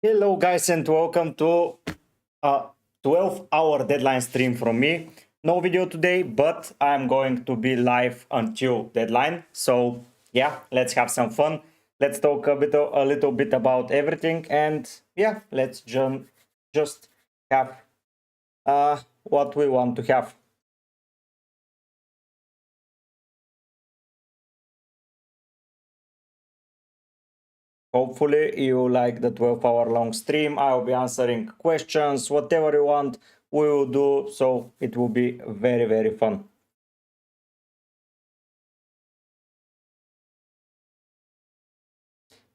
Hello guys and welcome to a 12-hour deadline stream from me. No video today, but I'm going to be live until deadline. So yeah, let's have some fun. Let's talk a little bit about everything, and yeah, let's just have what we want to have. Hopefully you like the 12-hour long stream. I'll be answering questions, whatever you want, we will do. So it will be very fun.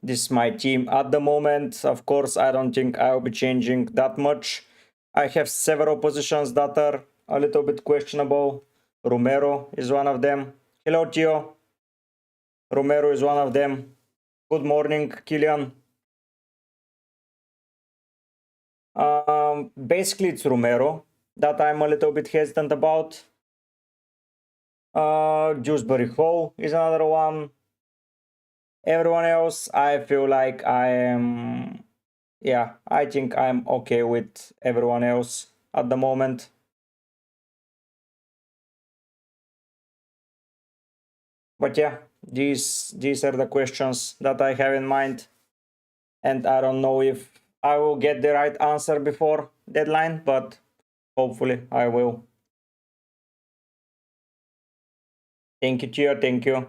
This is my team at the moment. Of course, I don't think I'll be changing that much. I have several positions that are a little bit questionable. Romero is one of them. Hello, Tio. Romero is one of them. Good morning, Killian. Basically, it's Romero that I'm a little bit hesitant about. Dewsbury Hall is another one. Everyone else, I feel like I think I'm okay with everyone else at the moment. But yeah, these are the questions that I have in mind, and I don't know if I will get the right answer before deadline, but hopefully I will. Thank you, Chia, thank you.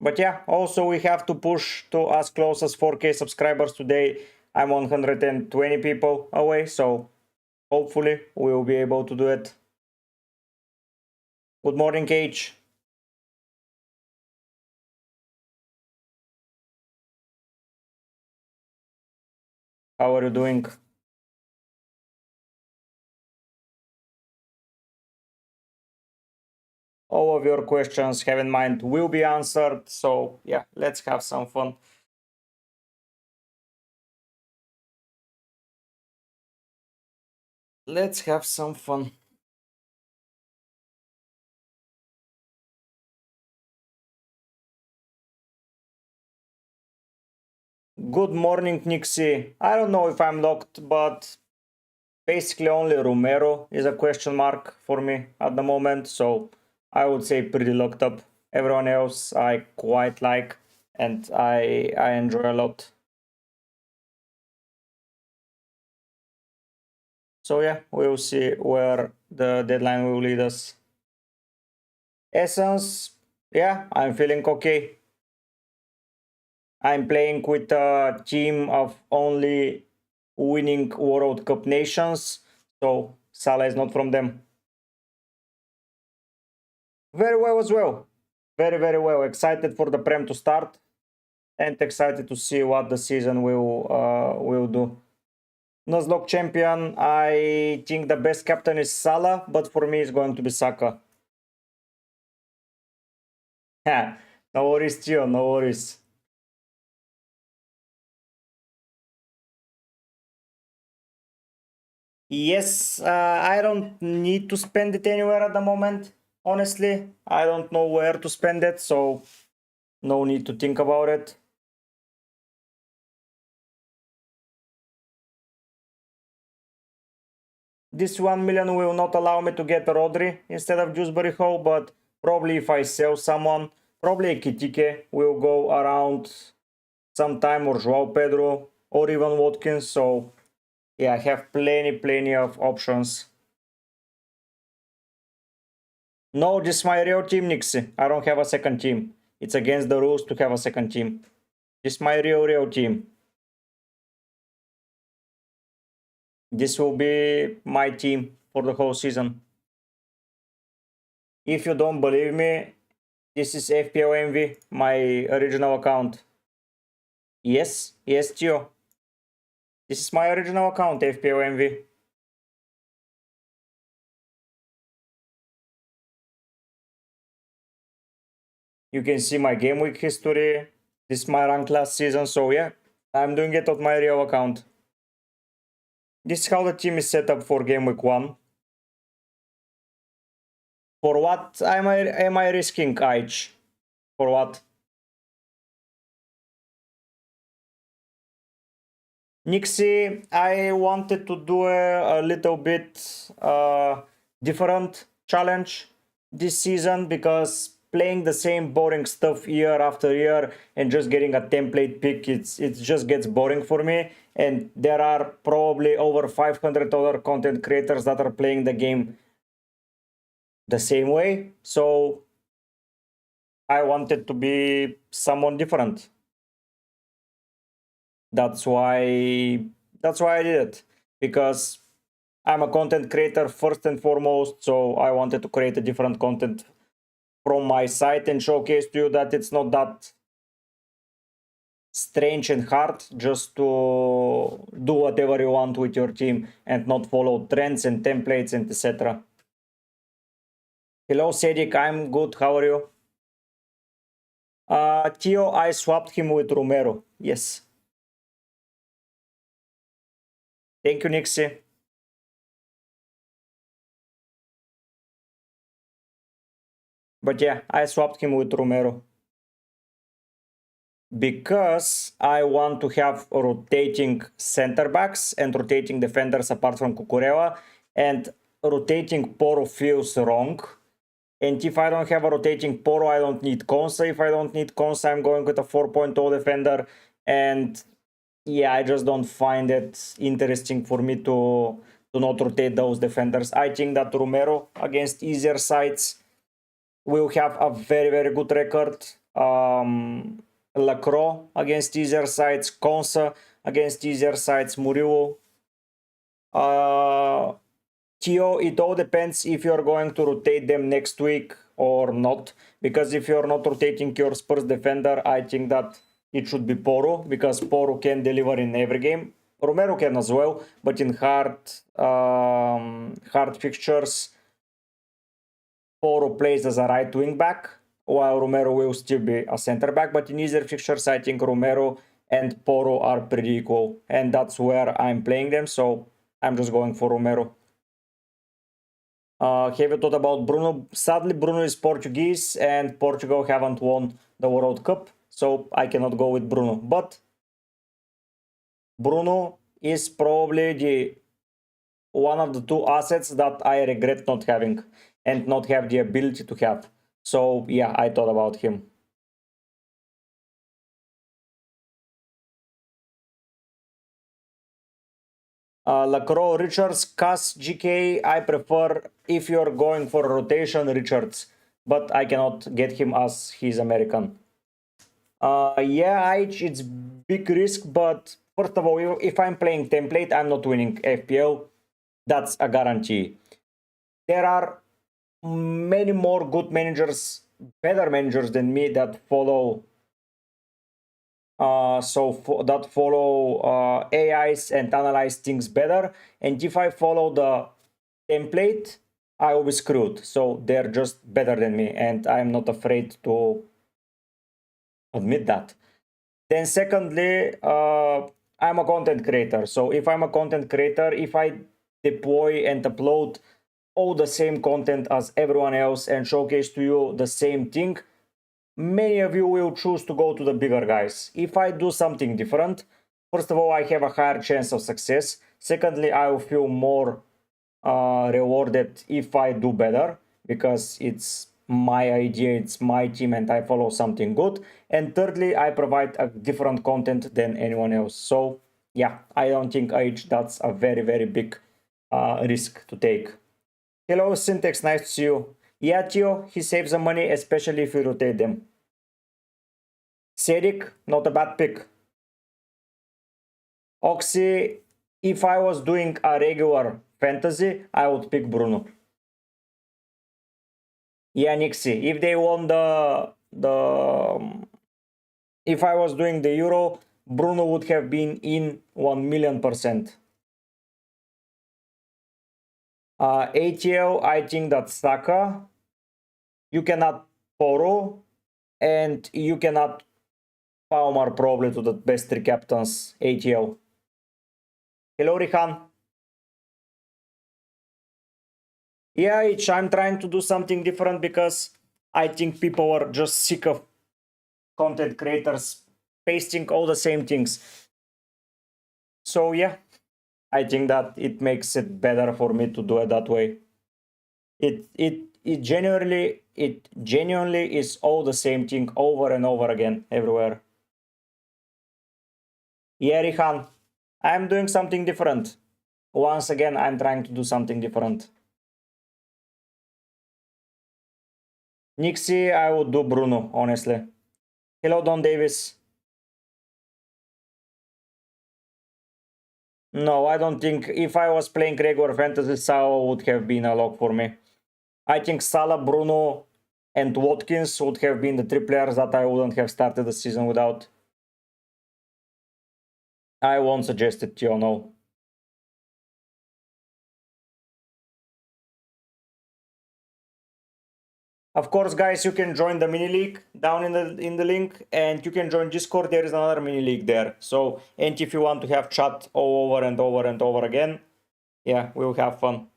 But yeah, also we have to push to as close as 4K subscribers today. I'm 120 people away, so hopefully we will be able to do it. Good morning, Cage. How are you doing? All of your questions, have in mind, will be answered. So yeah, let's have some fun. Let's have some fun. Good morning, Nixie. I don't know if I'm locked, but basically only Romero is a question mark for me at the moment. So I would say pretty locked up. Everyone else I quite like and I enjoy a lot. So yeah, we'll see where the deadline will lead us. Essence, yeah, I'm feeling okay. I'm playing with a team of only winning World Cup nations, so Salah is not from them. Very well as well. Very well. Excited for the Prem to start and excited to see what the season will do. Nuzlocke champion, I think the best captain is Salah, but for me it's going to be Saka. No worries, Gio, no worries. Yes, I don't need to spend it anywhere at the moment. Honestly, I don't know where to spend it, so no need to think about it. This 1 million will not allow me to get Rodri instead of Dewsbury Hall, but probably if I sell someone, probably Ekitike will go around sometime, or Joao Pedro, or even Watkins. So yeah, I have plenty of options. No, this is my real team, Nixie. I don't have a second team. It's against the rules to have a second team. This is my real team. This will be my team for the whole season. If you don't believe me, this is FPL MV, my original account. Yes, Tio. This is my original account, FPL MV. You can see my game week history. This is my rank last season, so yeah, I'm doing it on my real account. This is how the team is set up for game week 1. For what am I risking, Aich? For what? Nixie, I wanted to do a little bit different challenge this season because playing the same boring stuff year after year and just getting a template pick, it just gets boring for me. And there are probably over 500 other content creators that are playing the game the same way. So I wanted to be someone different. That's why I did it, because I'm a content creator first and foremost, so I wanted to create a different content from my site and showcase to you that it's not that strange and hard just to do whatever you want with your team and not follow trends and templates and etc. Hello Cedric, I'm good, how are you? Theo, I swapped him with Romero. Yes. Thank you, Nixie. But yeah, I swapped him with Romero because I want to have rotating center backs and rotating defenders apart from Cucurella, and rotating Poro feels wrong. And if I don't have a rotating Poro, I don't need Konsa. If I don't need Konsa, I'm going with a 4.0 defender. And yeah, I just don't find it interesting for me to not rotate those defenders. I think that Romero against easier sides will have a very, very good record. Lacroix against easier sides, Konsa against easier sides, Murillo. Theo, it all depends if you're going to rotate them next week or not. Because if you're not rotating your Spurs defender, I think that it should be Poro, because Poro can deliver in every game. Romero can as well, but in hard fixtures, Poro plays as a right wing back, while Romero will still be a center back. But in easier fixtures, I think Romero and Poro are pretty equal, and that's where I'm playing them. So I'm just going for Romero. Have you thought about Bruno? Sadly, Bruno is Portuguese, and Portugal haven't won the World Cup, so I cannot go with Bruno. But Bruno is probably the one of the two assets that I regret not having and not have the ability to have. So yeah, I thought about him. Lacroix, Richards, Cass, GK, I prefer, if you're going for rotation, Richards, but I cannot get him as he's American. Yeah, it's big risk, but first of all, if I'm playing template, I'm not winning FPL. That's a guarantee. There are many more good managers, better managers than me that follow that follow AIs and analyze things better. And if I follow the template, I will be screwed. So they're just better than me, and I'm not afraid to admit that. Then secondly, I'm a content creator. So if I'm a content creator, if I deploy and upload all the same content as everyone else and showcase to you the same thing, many of you will choose to go to the bigger guys. If I do something different, first of all, I have a higher chance of success. Secondly, I will feel more rewarded if I do better, because it's my idea, it's my team, and I follow something good. And thirdly, I provide a different content than anyone else. So yeah, I don't think that's a very, very big risk to take. Hello, Syntax, nice to see you. Yeah, Theo, he saves the money, especially if you rotate them. Cedric, not a bad pick. Oxy, if I was doing a regular fantasy, I would pick Bruno. Yeah, Nixie, if they won if I was doing the Euro, Bruno would have been in 1,000,000%. ATL, I think that Saka, you cannot Poro, and you cannot Palmer probably to the best three captains, ATL. Hello, Rihan. Yeah, I'm trying to do something different because I think people are just sick of content creators pasting all the same things. So yeah, I think that it makes it better for me to do it that way. It genuinely is all the same thing over and over again everywhere. Yeah, Rihan, I'm doing something different. Once again, I'm trying to do something different. Nixie, I would do Bruno, honestly. Hello, Don Davis. No, I don't think if I was playing regular fantasy, Salah would have been a lock for me. I think Salah, Bruno, and Watkins would have been the three players that I wouldn't have started the season without. I won't suggest it to you, no. Of course, guys, you can join the mini league down in the link, and you can join Discord. There is another mini league there. So, and if you want to have chat all over and over and over again, yeah, we'll have fun.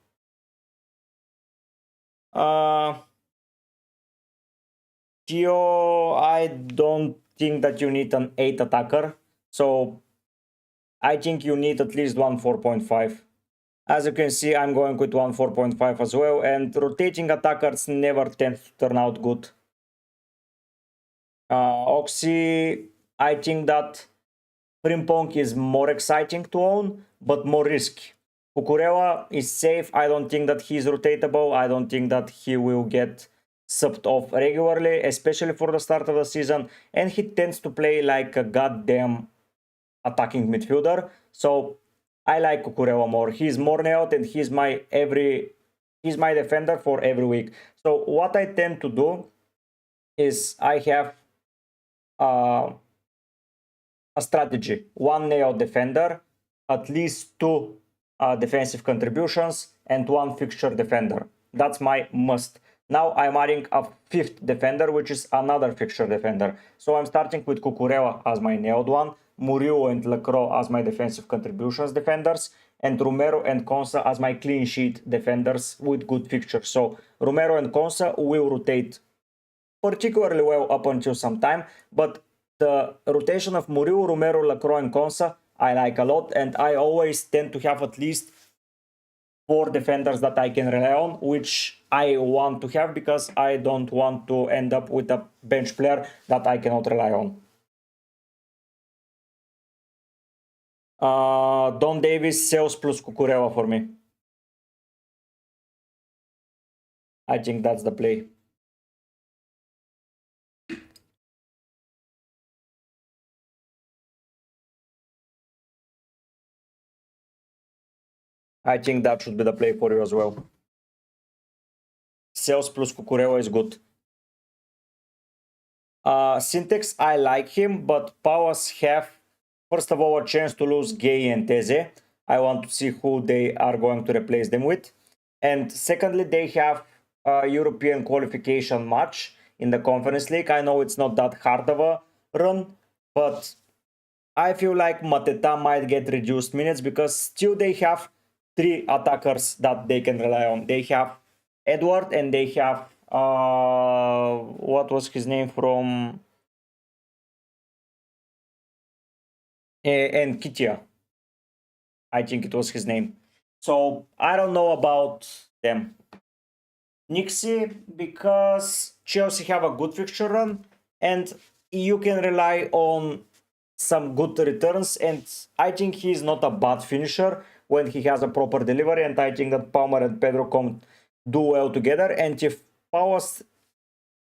Gio, I don't think that you need an 8 attacker. So I think you need at least one 4.5. As you can see, I'm going with one 4.5 as well, and rotating attackers never tend to turn out good. Oxy, I think that Frimpong is more exciting to own, but more risky. Cucurella is safe. I don't think that he's rotatable. I don't think that he will get subbed off regularly, especially for the start of the season. And he tends to play like a goddamn attacking midfielder. So I like Cucurella more. He's more nailed and he's my defender for every week. So what I tend to do is I have a strategy. One nailed defender, at least two defensive contributions, and one fixture defender. That's my must. Now I'm adding a fifth defender, which is another fixture defender. So I'm starting with Cucurella as my nailed one, Murillo and Lacroix as my defensive contributions defenders, and Romero and Consa as my clean sheet defenders with good fixtures. So Romero and Consa will rotate particularly well up until some time, but the rotation of Murillo, Romero, Lacroix, and Consa I like a lot, and I always tend to have at least 4 defenders that I can rely on, which I want to have because I don't want to end up with a bench player that I cannot rely on. Don Davis, Sales plus Cucurella for me. I think that's the play. I think that should be the play for you as well. Sales plus Cucurella is good. Syntax, I like him, but Powers have, first of all, a chance to lose Gay and Teze. I want to see who they are going to replace them with. And secondly, they have a European qualification match in the Conference League. I know it's not that hard of a run, but I feel like Mateta might get reduced minutes because still they have 3 attackers that they can rely on. They have Edward and they have what was his name from and Kitia. I think it was his name. So I don't know about them. Nixie, because Chelsea have a good fixture run and you can rely on some good returns, and I think he's not a bad finisher when he has a proper delivery, and I think that Palmer and Pedro can do well together. And if Powers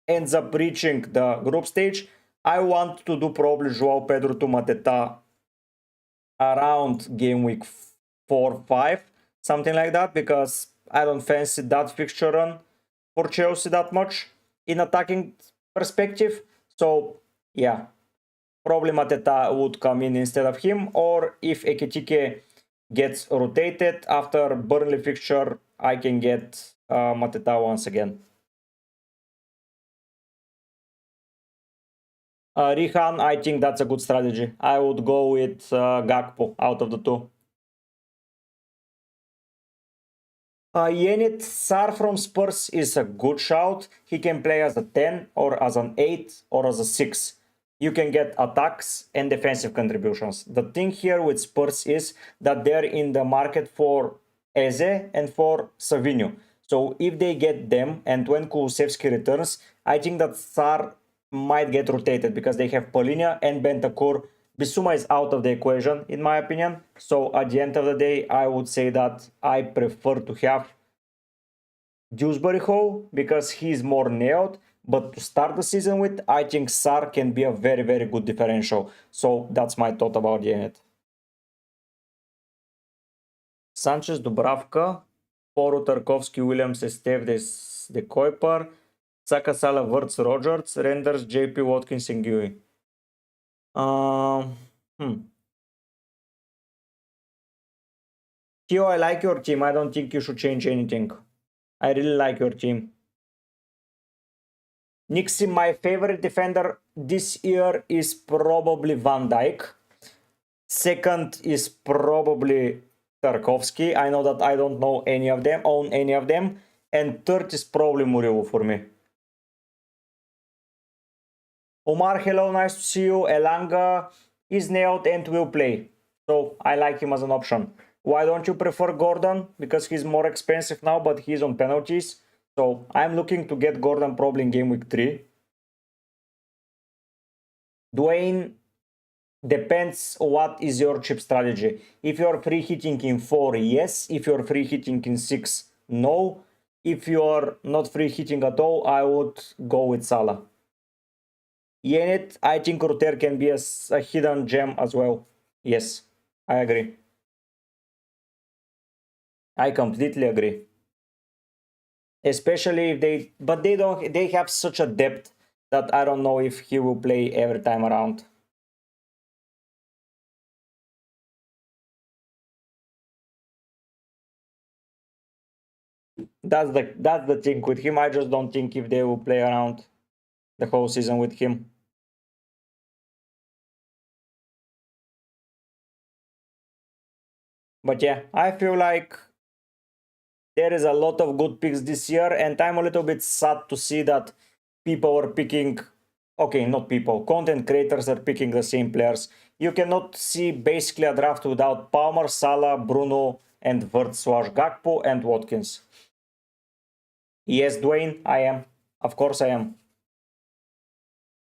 ends up reaching the group stage, I want to do probably Joao Pedro to Mateta around game week 4-5, something like that, because I don't fancy that fixture run for Chelsea that much in attacking perspective. So yeah, probably Mateta would come in instead of him, or if Ekitike gets rotated after Burnley fixture, I can get Mateta once again. Rihan, I think that's a good strategy. I would go with Gakpo out of the two. Yenit Sar from Spurs is a good shout. He can play as a 10 or as an 8 or as a 6. you can get attacks and defensive contributions. The thing here with Spurs is that they're in the market for Eze and for Savinho. So if they get them and when Kulusevski returns, I think that Sar might get rotated because they have Polinia and Bentancur. Bissouma is out of the equation, in my opinion. So at the end of the day, I would say that I prefer to have Dewsbury Hall because he's more nailed. But to start the season with, I think Sar can be a very, very good differential. So that's my thought about the unit. Sanchez, Dubravka, Poru, Tarkovsky, Williams, Esteves, De Kuiper, Saka, Salah, Wirtz, Rogers, Renders, JP, Watkins, and Gui. Theo, I like your team. I don't think you should change anything. I really like your team. Nixie, my favorite defender this year is probably Van Dijk. Second is probably Tarkovsky. I know that I don't know any of them, own any of them. And third is probably Murillo for me. Omar, hello, nice to see you. Elanga is nailed and will play. So I like him as an option. Why don't you prefer Gordon? Because he's more expensive now, but he's on penalties. So I'm looking to get Gordon probably in game week 3. Dwayne, depends what is your chip strategy. If you're free hitting in 4, yes. If you're free hitting in 6, no. If you're not free hitting at all, I would go with Salah. Yenit, I think Ruter can be a hidden gem as well. Yes, I agree. I completely agree. Especially if they have such a depth that I don't know if he will play every time around. That's the thing with him. I just don't think if they will play around the whole season with him. But yeah, I feel like there is a lot of good picks this year, and I'm a little bit sad to see that people are picking. Okay, not people, content creators are picking the same players. You cannot see basically a draft without Palmer, Salah, Bruno, and Wirtz, Gakpo, and Watkins. Yes, Dwayne, I am. Of course I am.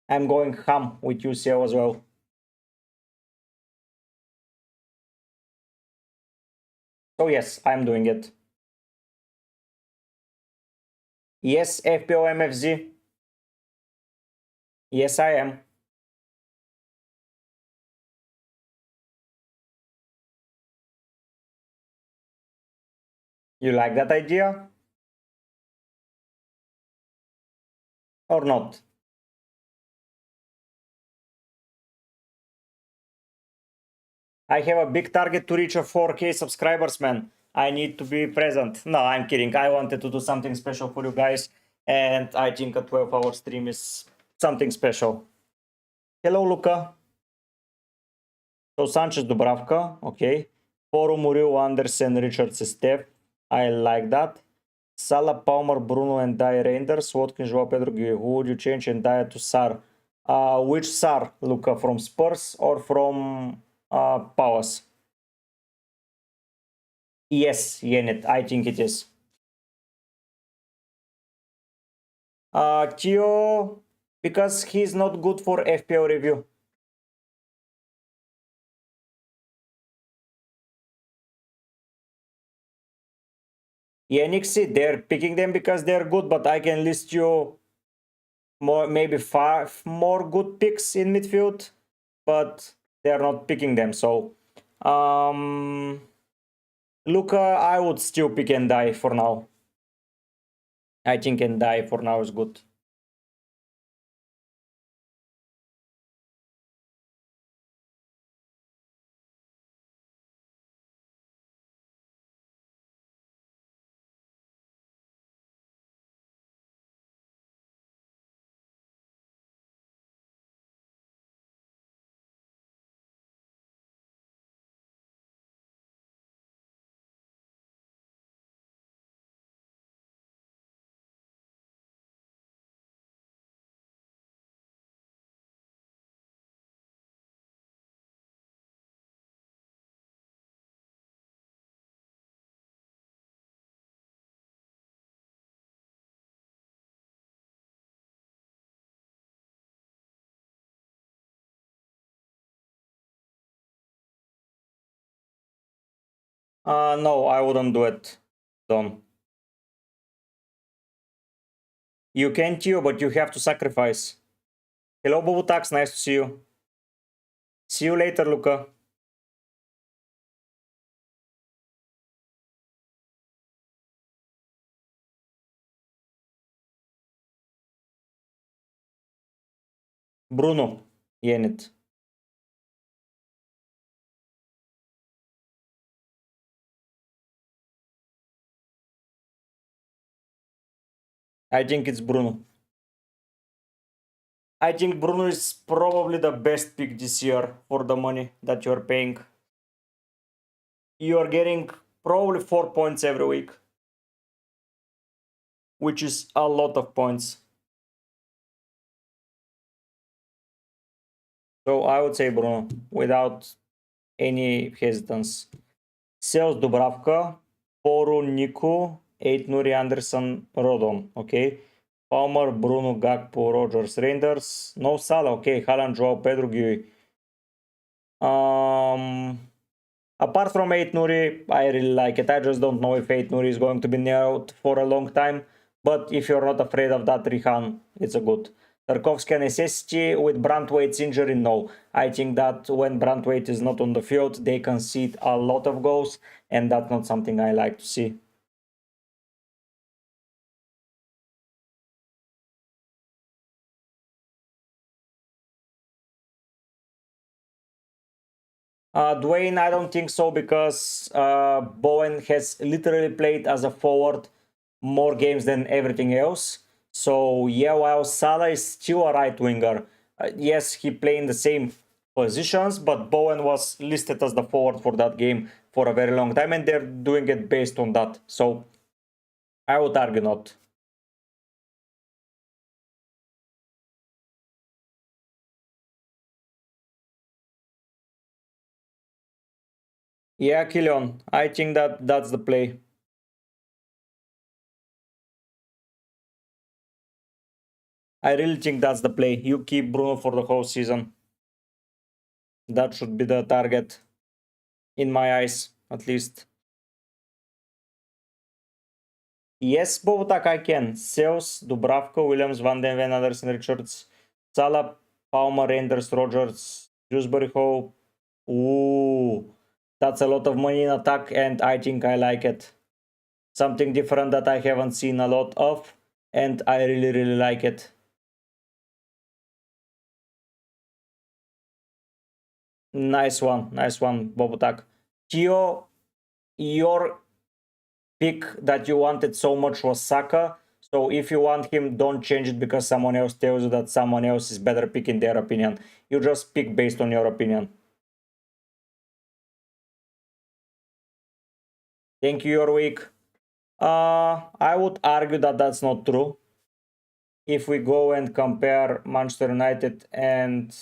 I'm going ham with UCL as well. So yes, I'm doing it. Yes, FPL MFZ. Yes, I am. You like that idea? Or not? I have a big target to reach a 4K subscribers, man. I need to be present. No, I'm kidding. I wanted to do something special for you guys. And I think a 12-hour stream is something special. Hello, Luca. So Sanchez, Dubravka. Okay. Poru, Murillo, Andersen, Richards, Steph. I like that. Salah, Palmer, Bruno, and Dyer Reinders. Watkins, Joao Pedro, who would you change and Dyer to Sar? Which Sar, Luca? From Spurs or from Palace? Yes, Yenit, I think it is. Theo, because he's not good for FPL review. Yenixi, they're picking them because they're good, but I can list you more, maybe 5 more good picks in midfield, but they're not picking them. So, Luca, I would still pick and die for now. I think and die for now is good. No, I wouldn't do it. Don't. You can Tio, but you have to sacrifice. Hello, Bubutax, nice to see you. See you later, Luca. Bruno, Yenit. I think it's Bruno. I think Bruno is probably the best pick this year for the money that you're paying. You are getting probably 4 points every week, which is a lot of points. So I would say Bruno without any hesitance. Sales Dubravka, Poru Niku, 8 Nuri Anderson, Rodon. Okay. Palmer, Bruno, Gakpo, Rogers, Reinders. No Salah. Okay. Haaland, Joao Pedro, Gui. Apart from 8 Nuri, I really like it. I just don't know if 8 Nuri is going to be out for a long time. But if you're not afraid of that, Rihan, it's a good. Tarkovsky necessity with Brantwaite's injury, no. I think that when Brantwaite is not on the field, they concede a lot of goals, and that's not something I like to see. Dwayne, I don't think so because Bowen has literally played as a forward more games than everything else. So yeah, while Salah is still a right winger, yes, he played in the same positions, but Bowen was listed as the forward for that game for a very long time, and they're doing it based on that. So I would argue not. Yeah, Killian, I think that that's the play. I really think that's the play. You keep Bruno for the whole season. That should be the target, in my eyes, at least. Yes, Botak, I can. Sales, Dubravka, Williams, Van Den Ven, Anderson, Richards, Salah, Palmer, Renders, Rogers, Dewsbury Hope. Ooh, that's a lot of money in attack, and I think I like it. Something different that I haven't seen a lot of, and I really like it. Nice one, Bobotak. Tio, your pick that you wanted so much was Saka. So if you want him, don't change it because someone else tells you that someone else is better pick in their opinion. You just pick based on your opinion. Thank you, your week. I would argue that that's not true. If we go and compare Manchester United and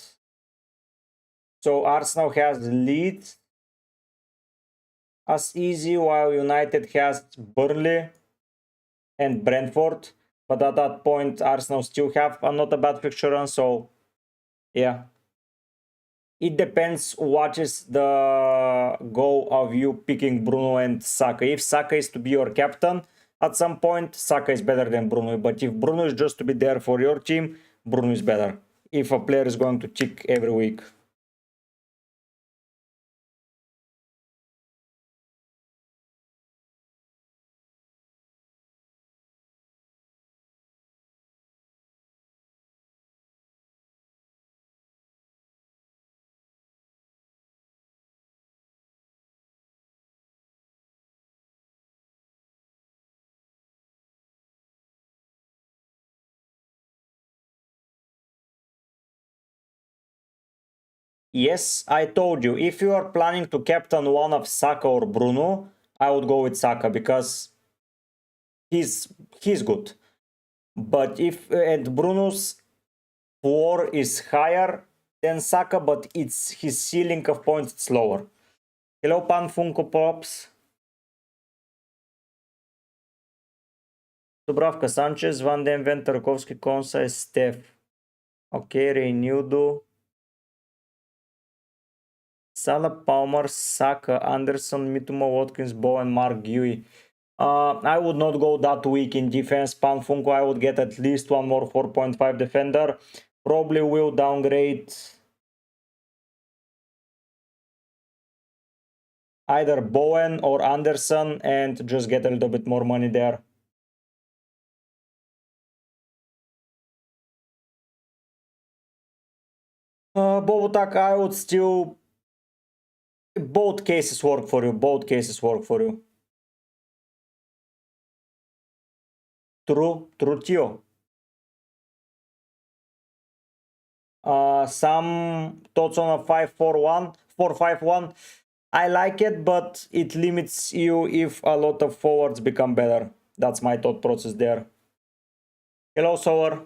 so Arsenal has Leeds as easy while United has Burnley and Brentford. But at that point, Arsenal still have not a bad fixture run. So yeah, it depends what is the goal of you picking Bruno and Saka. If Saka is to be your captain, at some point, Saka is better than Bruno. But if Bruno is just to be there for your team, Bruno is better. If a player is going to tick every week. Yes, I told you, if you are planning to captain one of Saka or Bruno, I would go with Saka because he's good. But if and Bruno's floor is higher than Saka, but it's his ceiling of points is lower. Hello, Pan Funko Pops. Dubravka, Sanchez, Van Den Ven, Tarkovsky, Konsa, Steph. Ok, Reinildo. Salah, Palmer, Saka, Anderson, Mitoma, Watkins, Bowen, Mark, Guy. I would not go that weak in defense. Panfunko, I would get at least one more 4.5 defender. Probably will downgrade either Bowen or Anderson and just get a little bit more money there. Bobotak, I would still... Both cases work for you. Both cases work for you. True, Tio. Some thoughts on a 5-4-1, 4-5-1. I like it, but it limits you if a lot of forwards become better. That's my thought process there. Hello, Sower.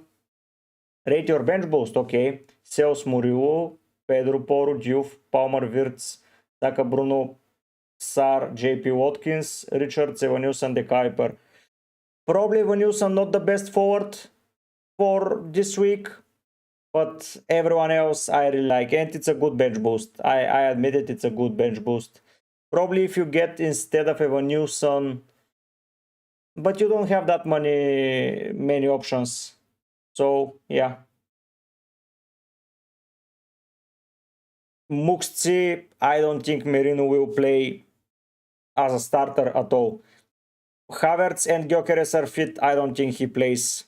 Rate your bench boost, okay. Sales Muriu, Pedro Porro, Diouf, Palmer, Wirtz, Saka, Bruno, Sar, JP Watkins, Richards, Evanilson, De Kuiper. Probably Evanilson not the best forward for this week, but everyone else I really like, and it's a good bench boost. I admit it, it's a good bench boost. Probably if you get instead of Evanilson, but you don't have that many options. So yeah. Muxi, I don't think Merino will play as a starter at all. Havertz and Gyökeres are fit. I don't think he plays.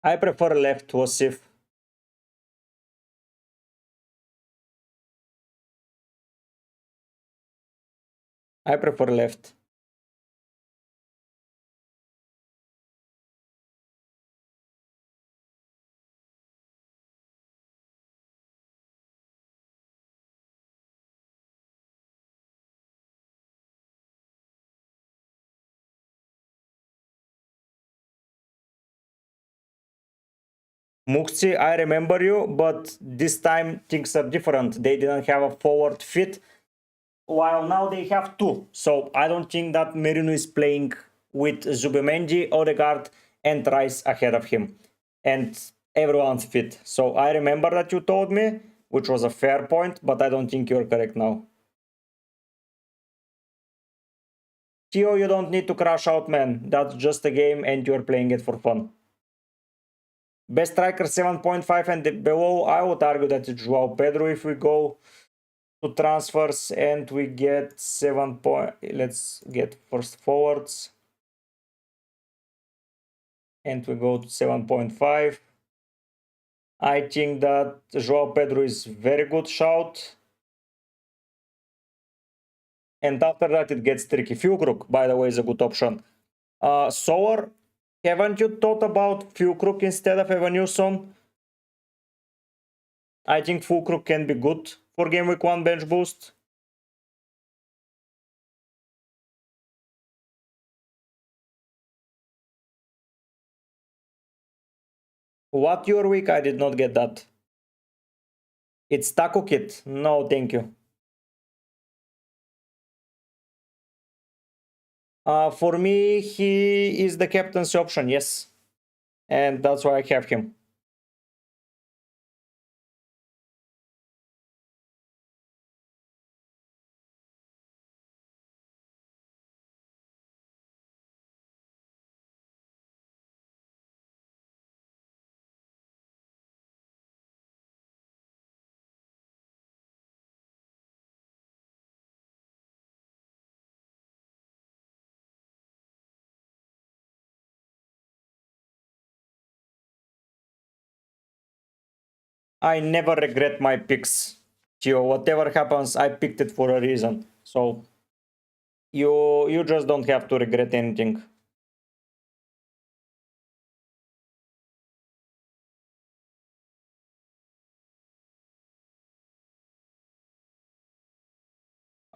I prefer left Wasif. I prefer left. Muxi, I remember you, but this time things are different. They didn't have a forward fit, while now they have two. So I don't think that Merino is playing with Zubimendi, Odegaard, and Rice ahead of him. And everyone's fit. So I remember that you told me, which was a fair point, but I don't think you're correct now. Theo, you don't need to crash out, man. That's just a game and you're playing it for fun. Best striker 7.5 and below, I would argue that it's Joao Pedro. If we go to transfers and we get 7 point, let's get first forwards. And we go to 7.5. I think that Joao Pedro is very good shout. And after that it gets tricky. Fulkrug, by the way, is a good option. Sower, haven't you thought about Fulkrug instead of Evanilson? I think Fulkrug can be good for game week 1 bench boost. What your week? I did not get that. It's Taco Kit. No, thank you. For me, he is the captaincy option, yes. And that's why I have him. I never regret my picks. Gio, whatever happens, I picked it for a reason. So you just don't have to regret anything.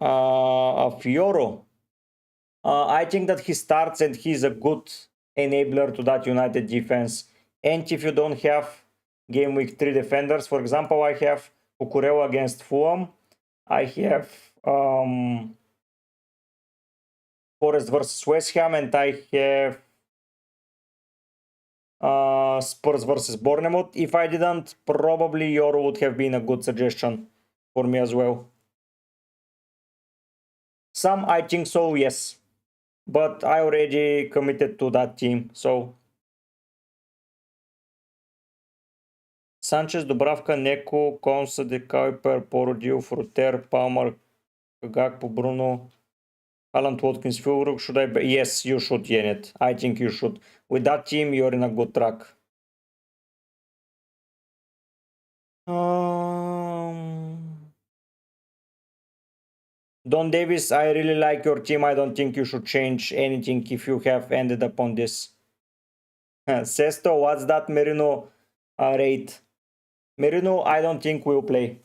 Fioro. I think that he starts and he's a good enabler to that United defense. And if you don't have game week 3 defenders. For example, I have Cucurella against Fulham. I have Forest versus West Ham, and I have Spurs versus Bournemouth. If I didn't, probably Euro would have been a good suggestion for me as well. Some I think so, yes. But I already committed to that team, so... Sanchez, Dubravka, Neco, Konsa, De Kuiper, Porodiu, Fruter, Palmer, Gakpo, Bruno, Haaland, Watkins, Fulbrook. Should I... Yes, you should, Yenit. I think you should. With that team, you're in a good track. Don Davis, I really like your team. I don't think you should change anything if you have ended up on this. Sesto, what's that Merino rate? Merino, I don't think will play.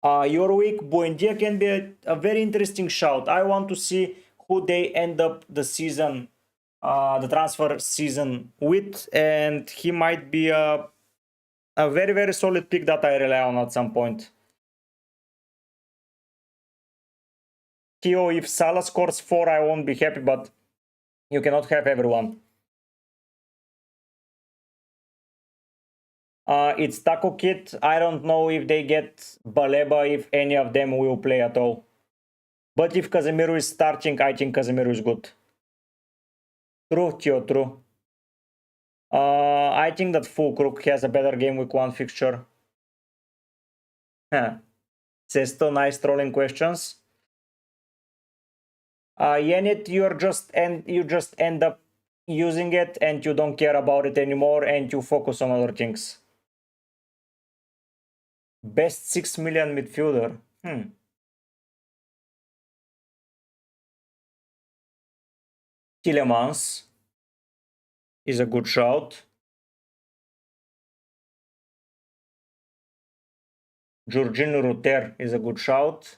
Your week, Buendia can be a very interesting shout. I want to see who they end up the season, the transfer season with, and he might be a very, very solid pick that I rely on at some point. Theo, if Salah scores 4, I won't be happy, but you cannot have everyone. It's Taco Kit. I don't know if they get Baleba, if any of them will play at all. But if Casemiro is starting, I think Casemiro is good. True, Theo, true. I think that Fulkrug has a better game week 1 fixture. Sesto, nice trolling questions. Yenit, you just end up using it and you don't care about it anymore and you focus on other things. Best 6 million midfielder. Tielemans is a good shout. Jorginho Ruter is a good shout.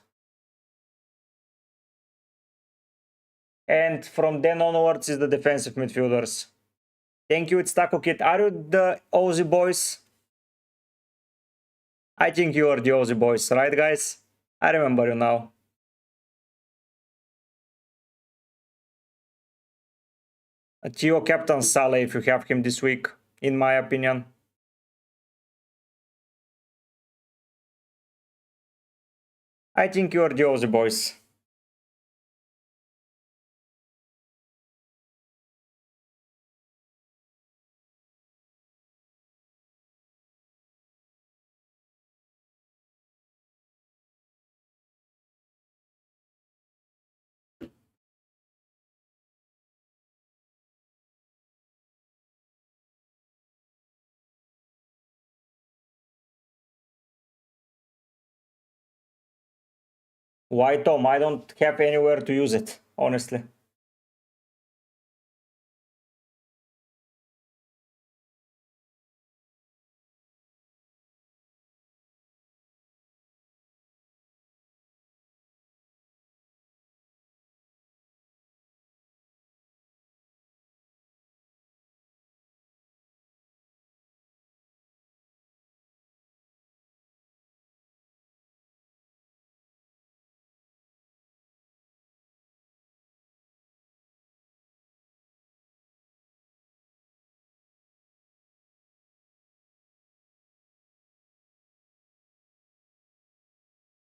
And from then onwards is the defensive midfielders. Thank you, it's Taco Kid. Are you the Aussie boys? I think you are the Aussie boys, right guys? I remember you now. Theo Captain Salah if you have him this week, in my opinion. I think you are the Aussie boys. Why, Tom? I don't have anywhere to use it, honestly.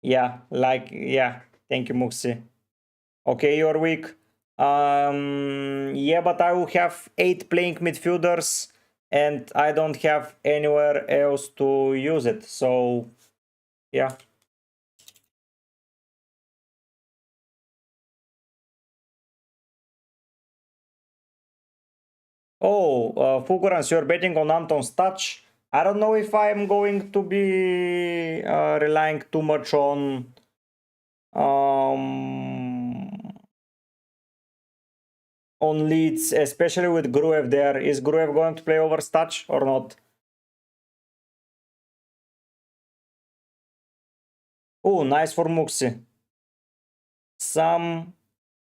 Yeah, thank you, Muxi. Okay, your week. Yeah, but I will have 8 playing midfielders and I don't have anywhere else to use it, so yeah. Oh, Fulgurance, you're betting on Anton's touch. I don't know if I'm going to be relying too much on Leeds, especially with Gruev there. Is Gruev going to play over Stach or not? Oh, nice for Muxi. Sam,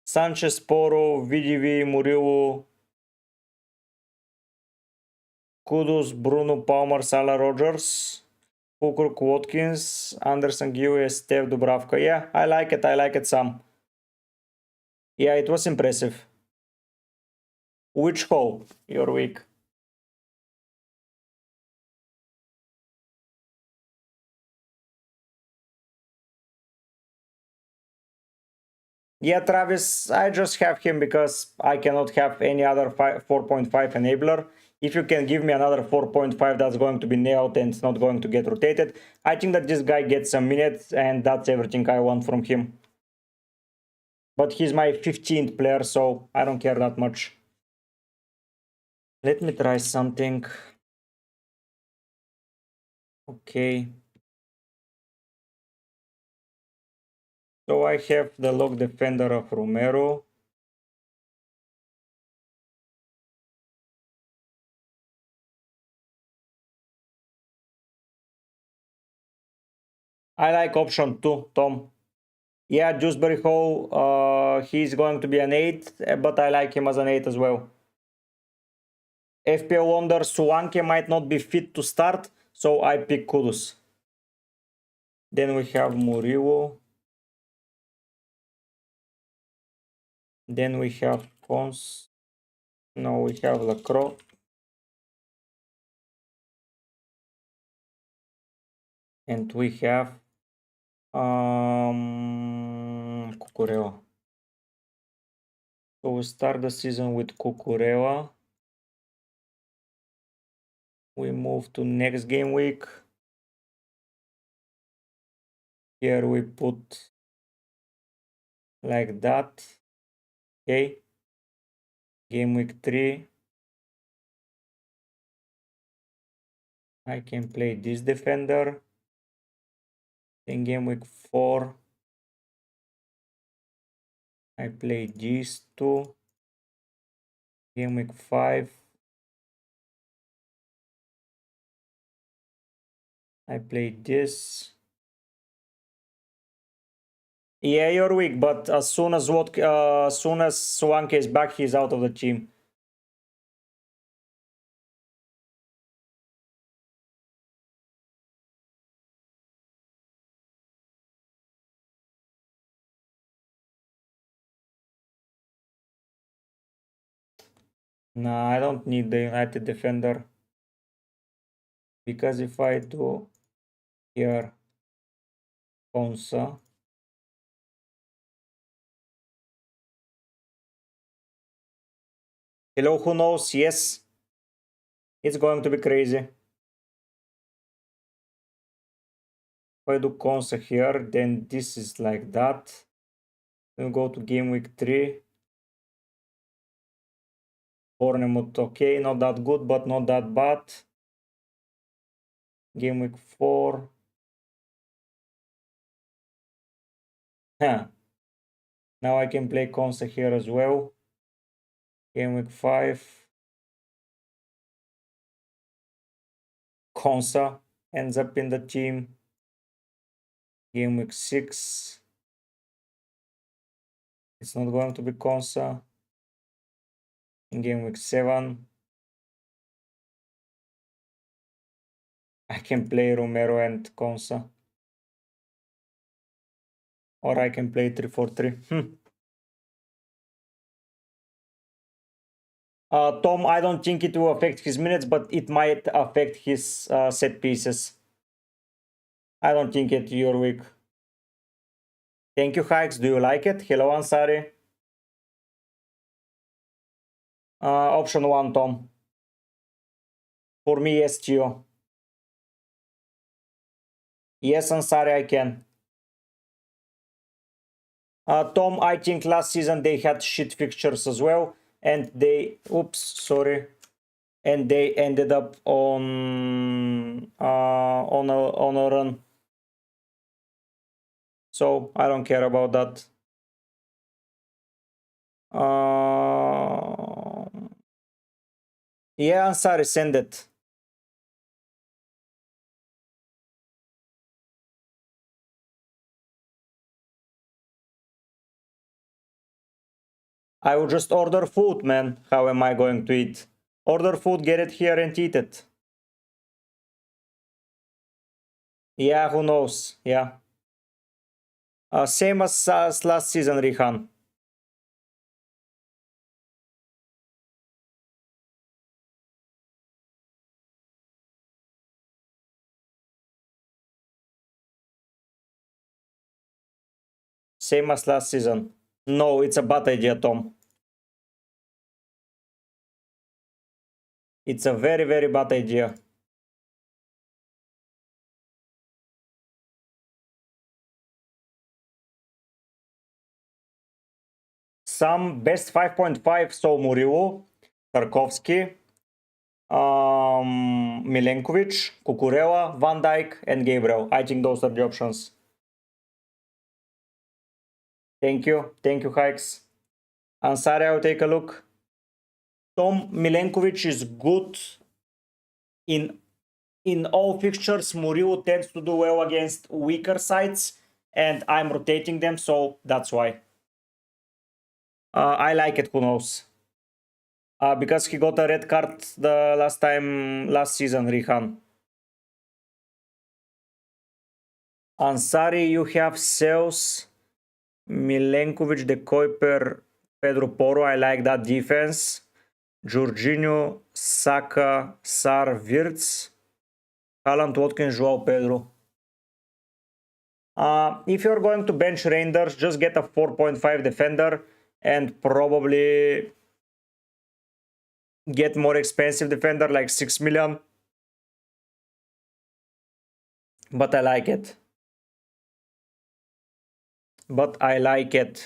Sanchez, Poro, VDV, Murilu. Kudus, Bruno, Palmer, Salah, Rogers, Fulkrug, Watkins, Anderson, Guy, Steph, Dubravka. Yeah, I like it. I like it some. Yeah, it was impressive. Which hole your week? Yeah, Travis, I just have him because I cannot have any other 4.5 enabler. If you can give me another 4.5 that's going to be nailed and it's not going to get rotated, I think that this guy gets some minutes and that's everything I want from him. But he's my 15th player, so I don't care that much. Let me try something. Okay. So I have the lock defender of Romero. I like option 2, Tom. Yeah, Dewsbury Hall, he's going to be an 8, but I like him as an 8 as well. FPL Wonder Suwanke might not be fit to start, so I pick Kudus. Then we have Murillo. Then we have Cons. No, we have Lacroix. And we have Cucurella. So we start the season with Cucurella. We move to next game week. Here we put like that. Okay. Game week 3. I can play this defender. Then game week 4. I play these two. Game week 5. I play this. Yeah, you're weak, but as soon as Swanke is back, he's out of the team. Nah, I don't need the United defender. Because if I do here Ponsa, hello, who knows? Yes, it's going to be crazy. If I do Konsa here, then this is like that. Then we go to game week 3. Bournemouth, okay, not that good, but not that bad. Game week 4. Huh. Now I can play Konsa here as well. Game week 5. Konsa ends up in the team. Game week 6. It's not going to be Konsa. In game week 7. I can play Romero and Konsa. Or I can play 3-4-3. Tom, I don't think it will affect his minutes, but it might affect his set pieces. I don't think it your week. Thank you, Hikes. Do you like it? Hello, Ansari. Option 1, Tom. For me, yes, Gio. Yes, Ansari, I can. Tom, I think last season they had shit fixtures as well, and they, oops, sorry, and they ended up on a run. So I don't care about that. Yeah, Ansari, send it. I will just order food, man. How am I going to eat? Order food, get it here and eat it. Yeah, who knows? Yeah. Same as last season, Rihan. Same as last season. No, it's a bad idea, Tom. It's a very, very bad idea. Some best 5.5, so Muriu, Tarkovsky, Milenkovic, Cucurella, Van Dijk, and Gabriel. I think those are the options. Thank you, Hikes. Ansari, I'll take a look. Tom, Milenkovic is good in all fixtures. Muriu tends to do well against weaker sides, and I'm rotating them, so that's why. I like it, who knows? Because he got a red card the last season, Rihan. Ansari, you have Sales, Milenkovic, De Kuiper, Pedro Porro. I like that defense. Jorginho, Saka, Sar, Wirtz, Haaland, Watkins, Joao Pedro. If you're going to bench Reinders, just get a 4.5 defender and probably get more expensive defender like 6 million. But I like it.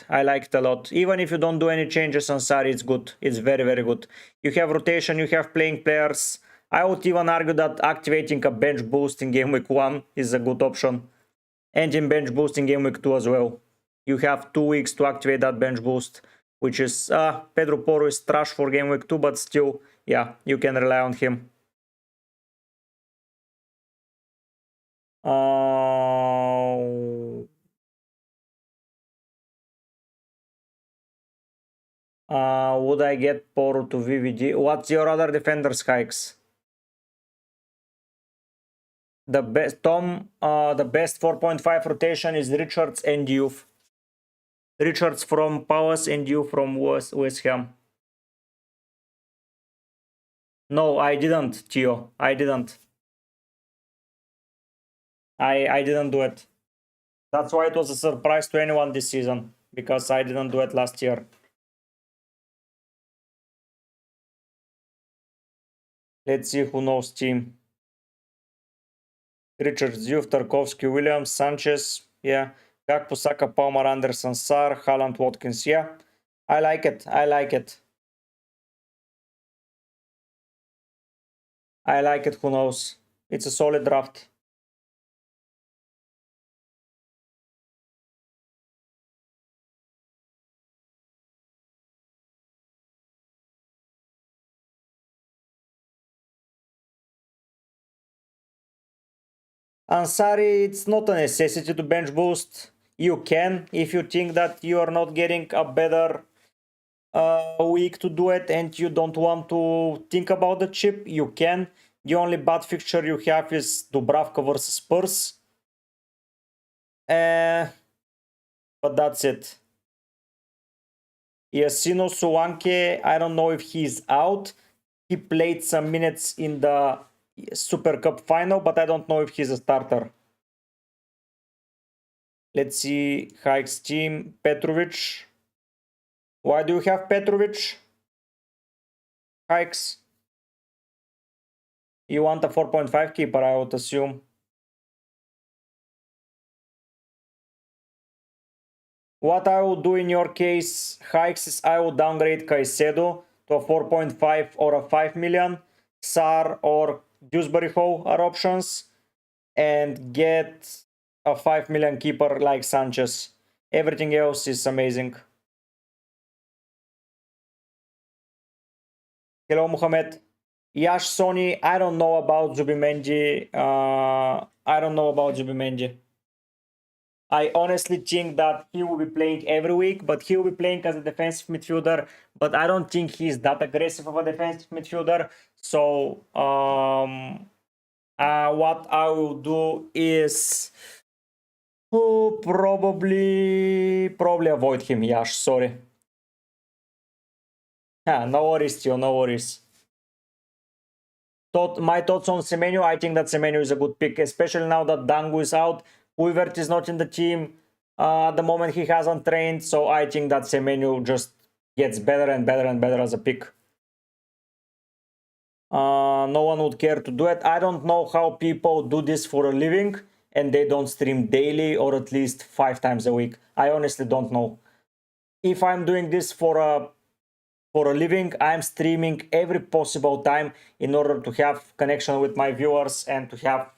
I like it a lot. Even if you don't do any changes on Sari, it's good. It's very, very good. You have rotation, you have playing players. I would even argue that activating a bench boost in game week 1 is a good option. And in bench boost in game week 2 as well. You have 2 weeks to activate that bench boost, which is Pedro Porro is trash for game week 2, but still, yeah, you can rely on him. Would I get Porro to VVG? What's your other defenders, Hikes? The best, Tom, the best 4.5 rotation is Richards and Diouf. Richards from Palace and Diouf from West Ham. No, I didn't, Theo. I didn't. I didn't do it. That's why it was a surprise to anyone this season, because I didn't do it last year. Let's see who knows team. Richards, Diouf, Tarkovsky, Williams, Sanchez, yeah. Gakpo, Saka, Palmer, Anderson, Sar, Haaland, Watkins, yeah. I like it. I like it. I like it, who knows. It's a solid draft. Ansari, it's not a necessity to bench boost. You can, if you think that you are not getting a better week to do it and you don't want to think about the chip, you can. The only bad fixture you have is Dubravka versus Spurs. But that's it. Yasino Suwanke, I don't know if he's out. He played some minutes in the Super Cup final, but I don't know if he's a starter. Let's see, Hikes team, Petrovic. Why do you have Petrovic? Hikes. You want a 4.5 keeper, I would assume. What I would do in your case, Hikes, is I would downgrade Caicedo to a 4.5 or a 5 million. Sar or Dewsbury Hall are options. And get a 5 million keeper like Sanchez. Everything else is amazing. Hello, Mohamed. Yash Sony, I don't know about Zubimendi. I don't know about Zubimendi. I honestly think that he will be playing every week, but he will be playing as a defensive midfielder. But I don't think he's that aggressive of a defensive midfielder. So what I will do is probably avoid him. Yash, sorry. No worries, Tio, no worries. My thoughts on Semenyo, I think that Semenyo is a good pick, especially now that Dangu is out. Kluivert is not in the team. At the moment, he hasn't trained, so I think that Semenyo just gets better and better and better as a pick. No one would care to do it. I don't know how people do this for a living and they don't stream daily or at least 5 times a week. I honestly don't know. If I'm doing this for a living, I'm streaming every possible time in order to have connection with my viewers and to have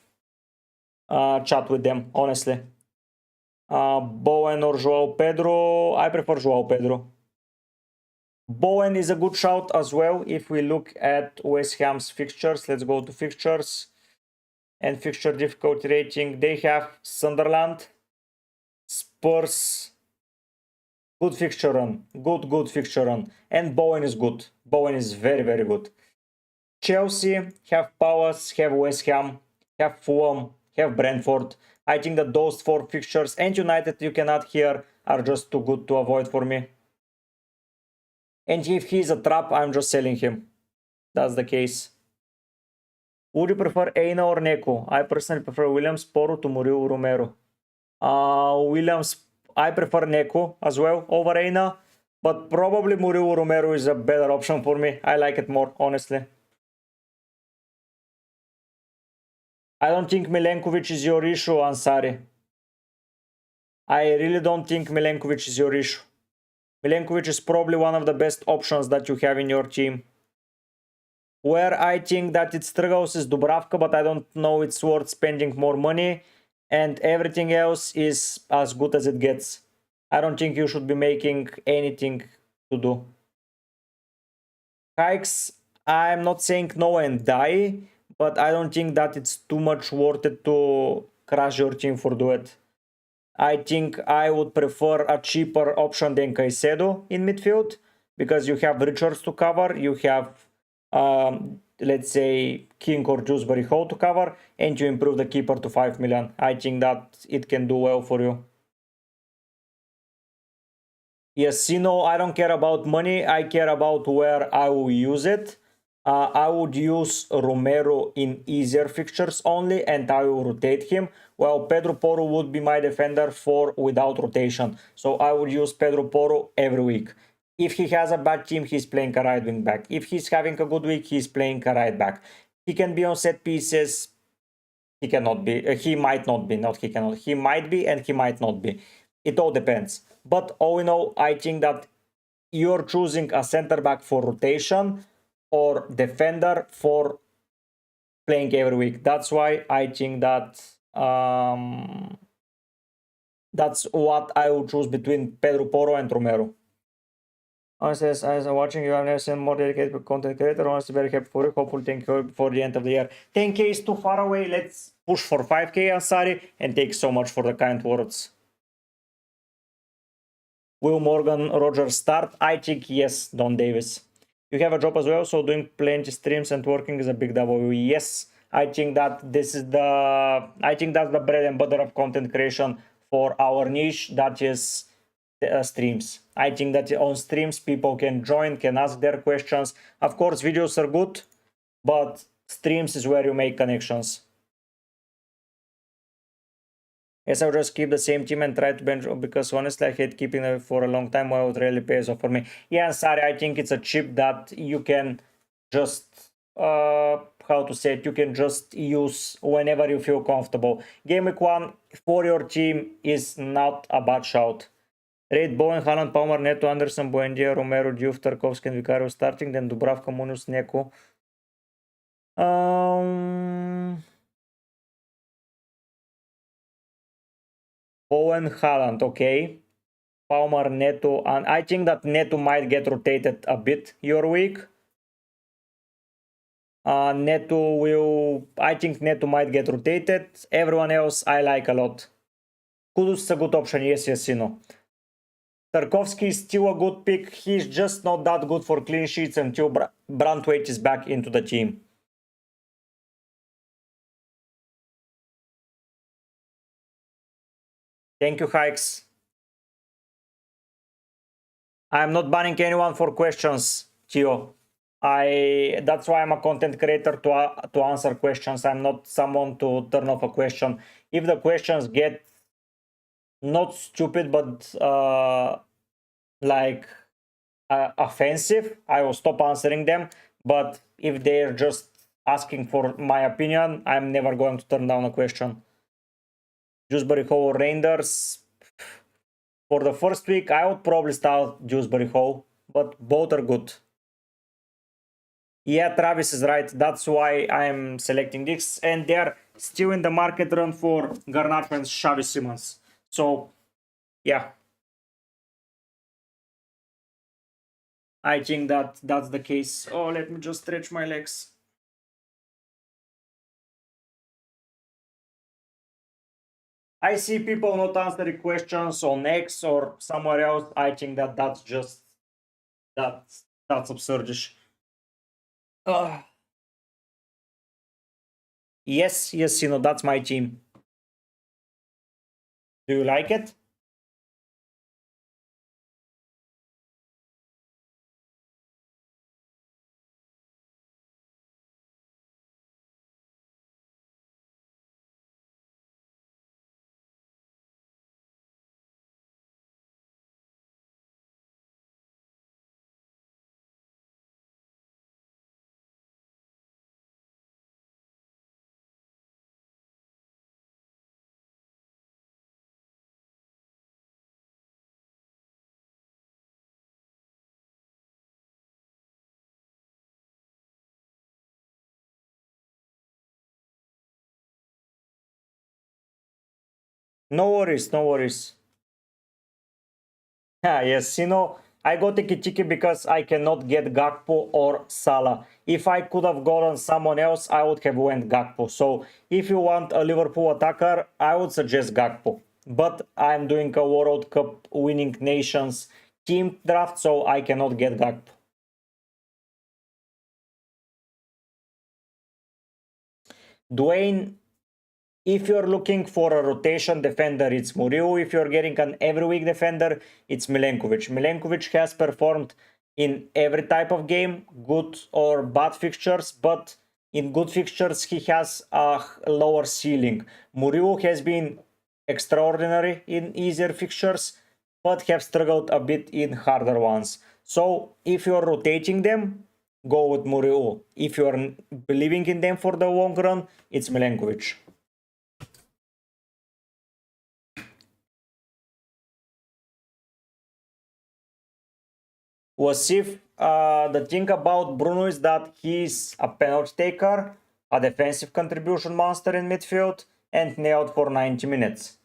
chat with them, honestly. Bowen or Joao Pedro? I prefer Joao Pedro. Bowen is a good shout as well. If we look at West Ham's fixtures, let's go to fixtures and fixture difficulty rating. They have Sunderland, Spurs, good fixture run, good fixture run, and Bowen is good. Bowen is very, very good. Chelsea have Palace, have West Ham, have Fulham, have Brentford. I think that those 4 fixtures and United you can add here are just too good to avoid for me. And if he's a trap, I'm just selling him. That's the case. Would you prefer Aina or Neko? I personally prefer Williams, Porro to Muriel Romero. Williams, I prefer Neko as well over Aina, but probably Muriel Romero is a better option for me. I like it more, honestly. I don't think Milenkovic is your issue, Ansari. I really don't think Milenkovic is your issue. Milenkovic is probably one of the best options that you have in your team. Where I think that it struggles is Dubravka, but I don't know it's worth spending more money. And everything else is as good as it gets. I don't think you should be making anything to do. Hikes, I'm not saying no and die, but I don't think that it's too much worth it to crash your team for do it. I think I would prefer a cheaper option than Caicedo in midfield, because you have Richards to cover, you have, let's say, King or Dewsbury Hall to cover, and you improve the keeper to 5 million. I think that it can do well for you. Yes, I don't care about money, I care about where I will use it. I would use Romero in easier fixtures only, and I will rotate him. Well, Pedro Porro would be my defender for without rotation. So I would use Pedro Porro every week. If he has a bad team, he's playing a right wing back. If he's having a good week, he's playing a right back. He can be on set pieces. He cannot be. He might not be. Not he cannot. He might be and he might not be. It all depends. But all in all, I think that you're choosing a center back for rotation or defender for playing every week. That's why I think that that's what I would choose between Pedro Porro and Romero. Honestly, as I'm watching you, I've never seen more dedicated content creator. Honestly, very happy for you. Hopefully, thank you before the end of the year. 10k is too far away. Let's push for 5k, Ansari, and thank you so much for the kind words. Will Morgan Rogers start? I think yes, Don Davis. You have a job as well, so doing plenty streams and working is a big W. Yes, I think that this is I think that's the bread and butter of content creation for our niche, that is streams. I think that on streams people can join, can ask their questions. Of course, videos are good, but streams is where you make connections. Yes, I'll just keep the same team and try to bench, because honestly I hate keeping it for a long time while it really pays off for me. Yeah, sorry, I think it's a chip that you can just, how to say it, you can just use whenever you feel comfortable. Game week 1 for your team is not a bad shout. Rate Bowen, Haaland, Palmer, Neto, Anderson, Buendia, Romero, Diouf, Tarkovsky and Vicario starting, then Dubravka, Munoz, Neko. Bowen, Haaland, okay. Palmer, Neto, and I think that Neto might get rotated a bit your week. I think Neto might get rotated. Everyone else I like a lot. Kudus is a good option. Yes, you know. Tarkovsky is still a good pick. He's just not that good for clean sheets until Brantwaite is back into the team. Thank you, Hikes. I'm not banning anyone for questions, Tio. That's why I'm a content creator to answer questions. I'm not someone to turn off a question. If the questions get not stupid but like offensive, I will stop answering them. But if they're just asking for my opinion, I'm never going to turn down a question. Dewsbury Hall or Rangers? For the first week, I would probably start Dewsbury Hall, but both are good. Yeah, Travis is right. That's why I'm selecting this. And they're still in the market run for Garnacho and Xavi Simons. So, yeah. I think that's the case. Oh, let me just stretch my legs. I see people not answering questions on X or somewhere else. I think that's just that's absurdish. Yes, you know, that's my team. Do you like it? No worries, no worries. Ah, yes, you know, I got Tiki because I cannot get Gakpo or Salah. If I could have gotten someone else, I would have went Gakpo. So if you want a Liverpool attacker, I would suggest Gakpo. But I'm doing a World Cup winning nations team draft, so I cannot get Gakpo. Dwayne, if you're looking for a rotation defender, it's Muriu. If you're getting an every week defender, it's Milenkovic. Milenkovic has performed in every type of game, good or bad fixtures, but in good fixtures, he has a lower ceiling. Muriu has been extraordinary in easier fixtures, but have struggled a bit in harder ones. So if you're rotating them, go with Muriu. If you're believing in them for the long run, it's Milenkovic. Wasif, the thing about Bruno is that he's a penalty taker, a defensive contribution monster in midfield, and nailed for 90 minutes.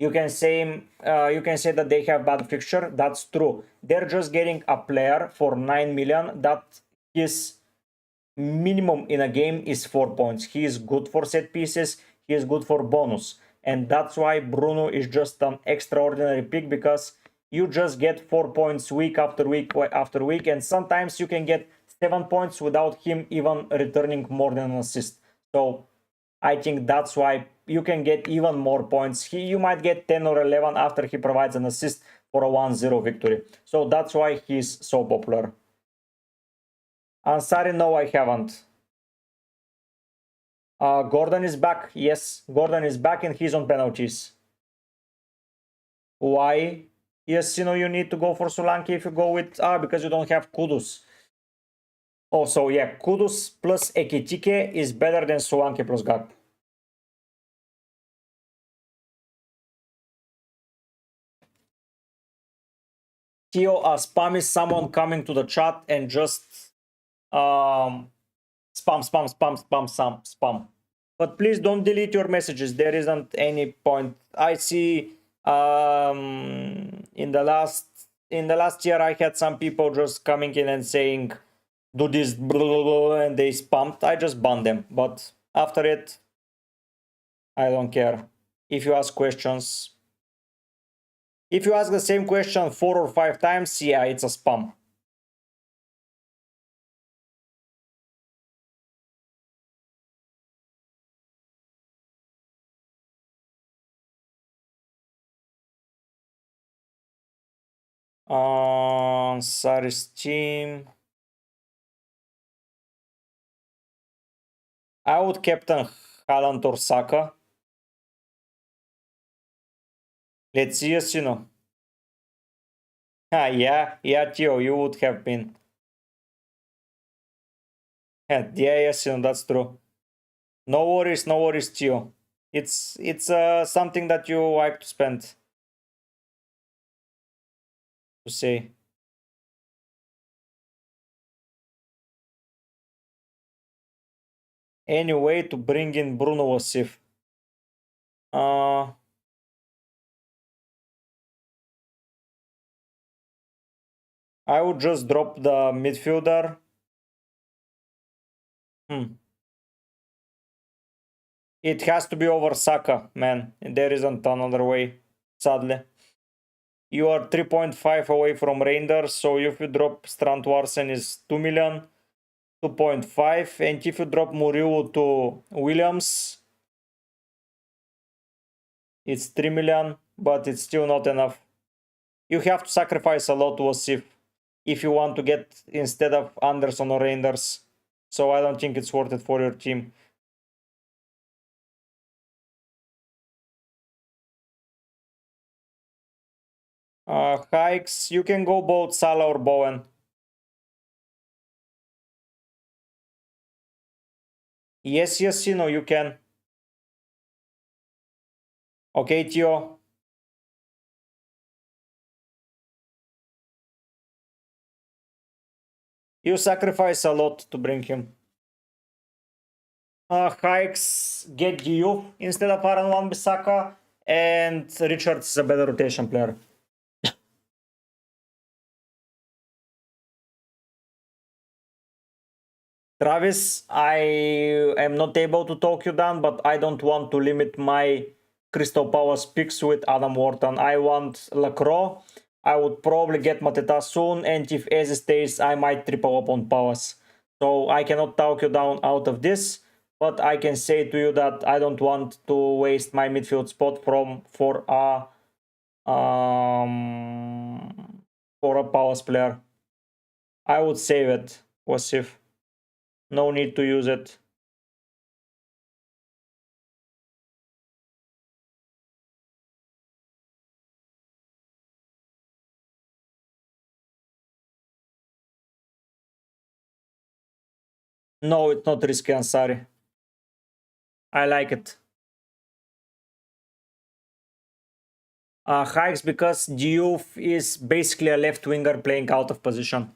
You can say that they have bad fixture. That's true. They're just getting a player for 9 million that his minimum in a game is 4 points. He is good for set pieces. He is good for bonus, and that's why Bruno is just an extraordinary pick, because you just get 4 points week after week after week, and sometimes you can get 7 points without him even returning more than an assist. So I think that's why you can get even more points. You might get 10 or 11 after he provides an assist for a 1-0 victory. So that's why he's so popular. Ansari, no, I haven't. Gordon is back. Yes, Gordon is back and he's on penalties. Why? Yes, you know, you need to go for Solanke if you go with... because you don't have Kudus. Oh, so yeah, Kudus plus Ekitike is better than Solanke plus Gakpo. Theo, spam is someone coming to the chat and just spam. But please don't delete your messages. There isn't any point. I see in the last year I had some people just coming in and saying do this blah, blah, blah, and they spammed. I just banned them. But after it, I don't care. If you ask questions, If you ask the same question 4 or 5 times, yeah, it's a spam. Sar's team. I would captain Haaland or Saka. Let's see, yes, you know. Yeah, Theo, you would have been. Yeah, yes, you know, that's true. No worries, Theo. It's something that you like to spend. To say. Any way to bring in Bruno was if. I would just drop the midfielder. It has to be over Saka, man. There isn't another way, sadly. You are 3.5 away from Rangers, so if you drop Strand Larsen is 2 million, 2.5, and if you drop Muriu to Williams, it's 3 million, but it's still not enough. You have to sacrifice a lot to Wasif if you want to get instead of Anderson or Reinders. So I don't think it's worth it for your team. Hikes, you can go both Salah or Bowen. Yes, you know, you can. Okay, Theo. You sacrifice a lot to bring him. Hikes get you instead of Aaron Wan-Bissaka, and Richards is a better rotation player. Travis, I am not able to talk you down, but I don't want to limit my Crystal Palace picks with Adam Wharton. I want Lacroix. I would probably get Mateta soon, and if Eze stays, I might triple up on Palace. So I cannot talk you down out of this, but I can say to you that I don't want to waste my midfield spot for a Palace player. I would save it, Wasif. No need to use it. No, it's not risky, Ansari. I like it. Hikes because Diouf is basically a left winger playing out of position.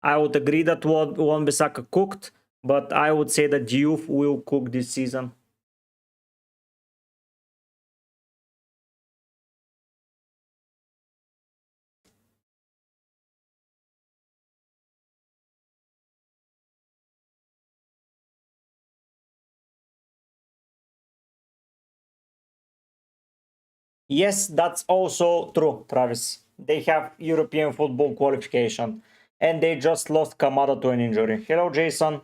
I would agree that Wan-Bissaka cooked, but I would say that Diouf will cook this season. Yes, that's also true, Travis. They have European football qualification, and they just lost Kamada to an injury. Hello, Jason.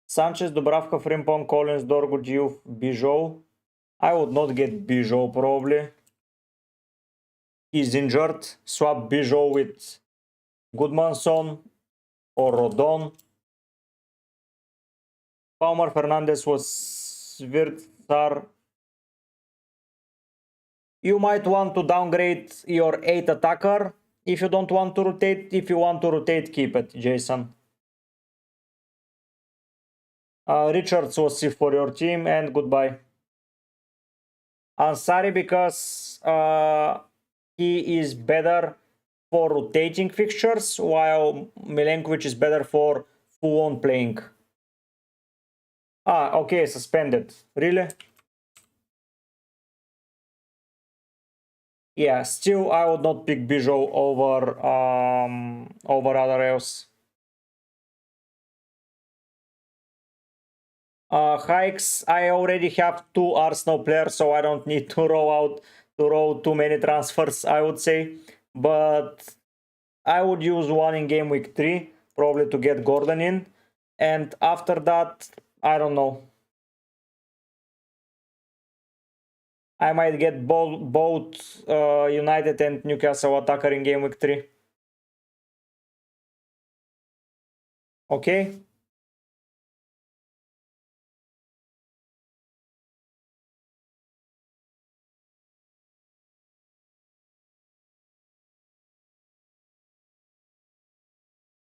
Sanchez, Dubravka, Frimpong, Collins, Dorgu, Diouf, Bijou. I would not get Bijou probably. He's injured. Swap Bijou with Goodmanson or Rodon. Palmer, Fernandes was Svirtsar. You might want to downgrade your 8 attacker if you don't want to rotate. If you want to rotate, keep it, Jason. Richards was C for your team, and goodbye. Ansari because he is better for rotating fixtures, while Milenkovic is better for full-on playing. Okay, suspended. Really? Yeah, still I would not pick Bijou over other else. Hikes, I already have 2 Arsenal players, so I don't need to roll too many transfers, I would say. But I would use one in game week 3, probably to get Gordon in. And after that, I don't know. I might get both United and Newcastle attacker in game week 3. Okay.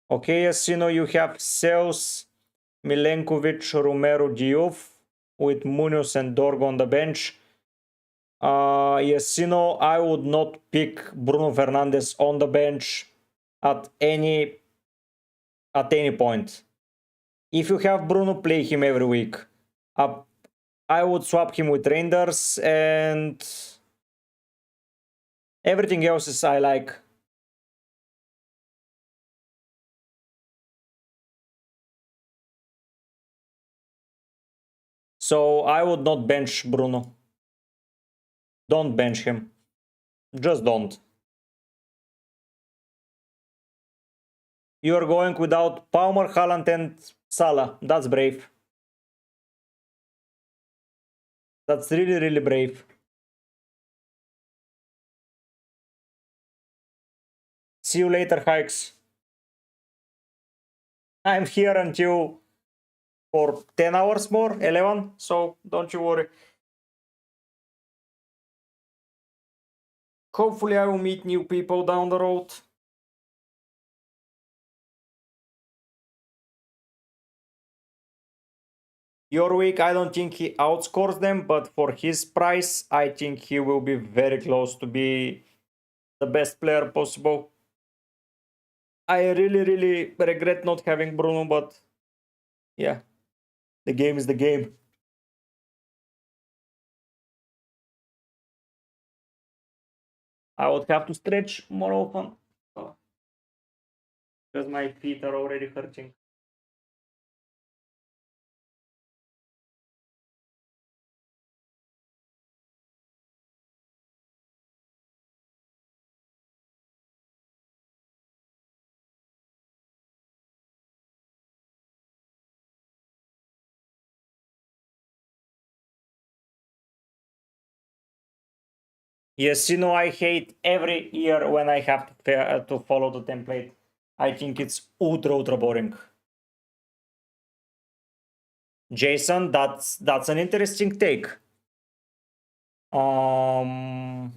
Okay, as you know, you have Sales, Milenkovic, Romero, Diouf, with Munoz and Dorgo on the bench. Yes, you know, I would not pick Bruno Fernandes on the bench at any point. If you have Bruno, play him every week. I would swap him with Reinders, and everything else is I like. So I would not bench Bruno. Don't bench him. Just don't. You are going without Palmer, Haaland and Salah. That's brave. That's really, really brave. See you later, Hikes. I'm here until for 10 hours more, 11, so don't you worry. Hopefully I will meet new people down the road. Your week, I don't think he outscores them, but for his price, I think he will be very close to be the best player possible. I really, really regret not having Bruno, but yeah, the game is the game. I would have to stretch more often because my feet are already hurting. Yes, you know, I hate every year when I have to follow the template. I think it's ultra boring. Jason, that's an interesting take. And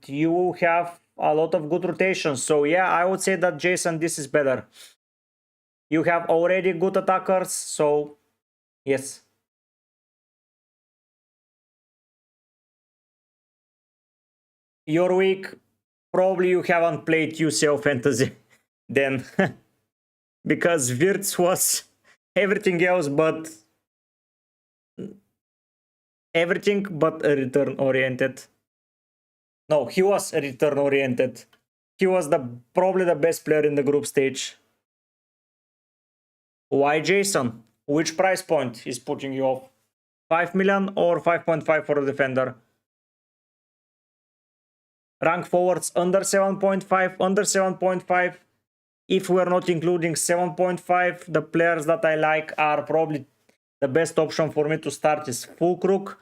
you have a lot of good rotations. So yeah, I would say that Jason, this is better. You have already good attackers, so yes. Your week, probably you haven't played UCL Fantasy then. Because Wirtz was everything else but a return oriented. No, he was return oriented. He was probably the best player in the group stage. Why Jason? Which price point is putting you off? 5 million or 5.5 for a defender? Rank forwards under 7.5, under 7.5. If we're not including 7.5, the players that I like are probably the best option for me to start is Fulkrug,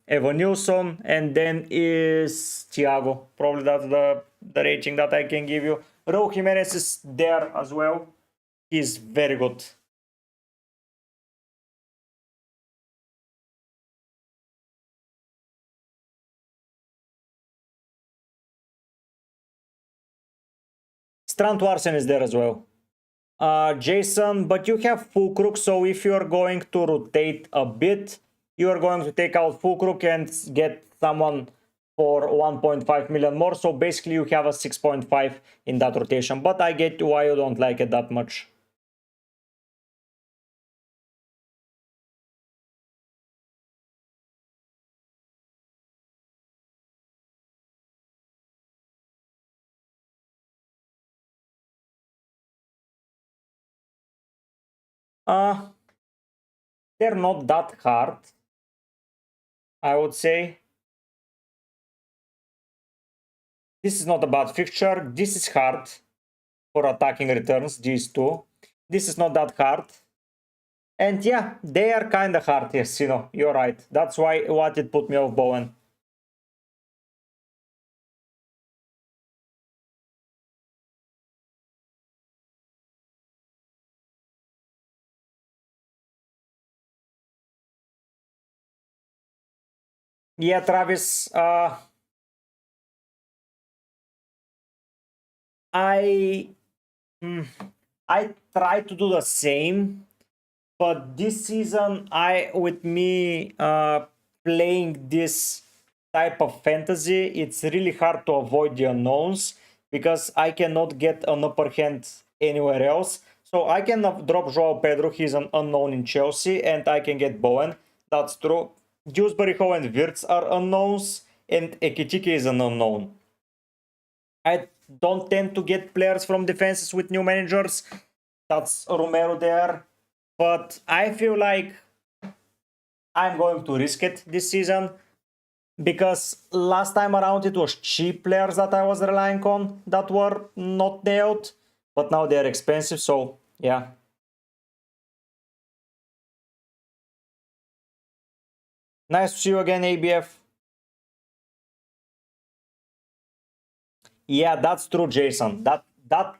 Evan Nilsson, and then is Thiago. Probably that's the rating that I can give you. Raul Jimenez is there as well. He's very good. Strand Larsen is there as well. Jason, but you have Fulkrug, so if you're going to rotate a bit, you're going to take out Fulkrug and get someone for 1.5 million more. So basically you have a 6.5 in that rotation, but I get why you don't like it that much. They're not that hard, I would say. This is not a bad fixture. This is hard for attacking returns, these two. This is not that hard. And yeah, they are kind of hard, yes, you know, you're right. That's why what it put me off Bowen. Yeah, Travis, I try to do the same, but this season with me playing this type of fantasy, it's really hard to avoid the unknowns because I cannot get an upper hand anywhere else. So I can drop Joao Pedro, he's an unknown in Chelsea, and I can get Bowen. That's true. Dewsbury Hall and Wirtz are unknowns, and Ekitike is an unknown. I don't tend to get players from defenses with new managers. That's Romero there. But I feel like I'm going to risk it this season because last time around it was cheap players that I was relying on that were not nailed, but now they're expensive, so yeah. Nice to see you again, ABF. Yeah, that's true, Jason. That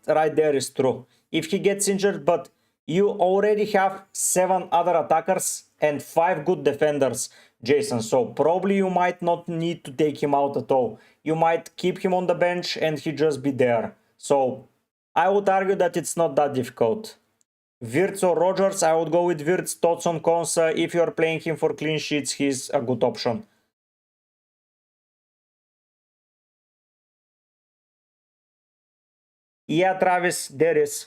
right there is true. If he gets injured, but you already have 7 other attackers and 5 good defenders, Jason. So probably you might not need to take him out at all. You might keep him on the bench and he just be there. So I would argue that it's not that difficult. Wirtz or Rogers, I would go with Wirtz. Thoughts on Konsa. If you're playing him for clean sheets, he's a good option. Yeah, Travis, there is.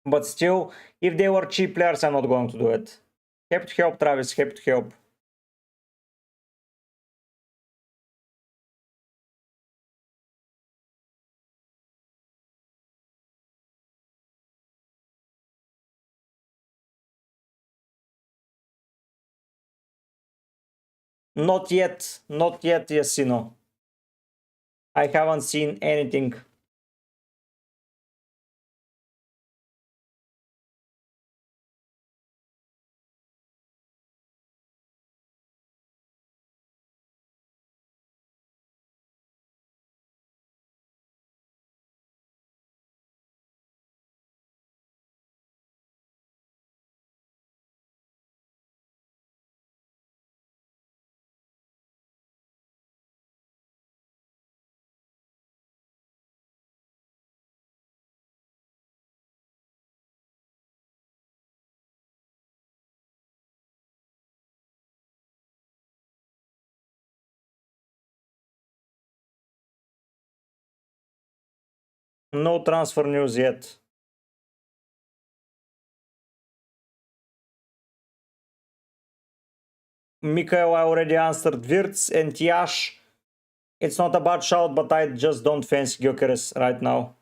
But still, if they were cheap players, I'm not going to do it. Happy to help, Travis. Happy to help. Not yet. Not yet, Yasino. I haven't seen anything. No transfer news yet. Mikael, I already answered. Wirtz and Yash. It's not a bad shout, but I just don't fancy Gyökeres right now.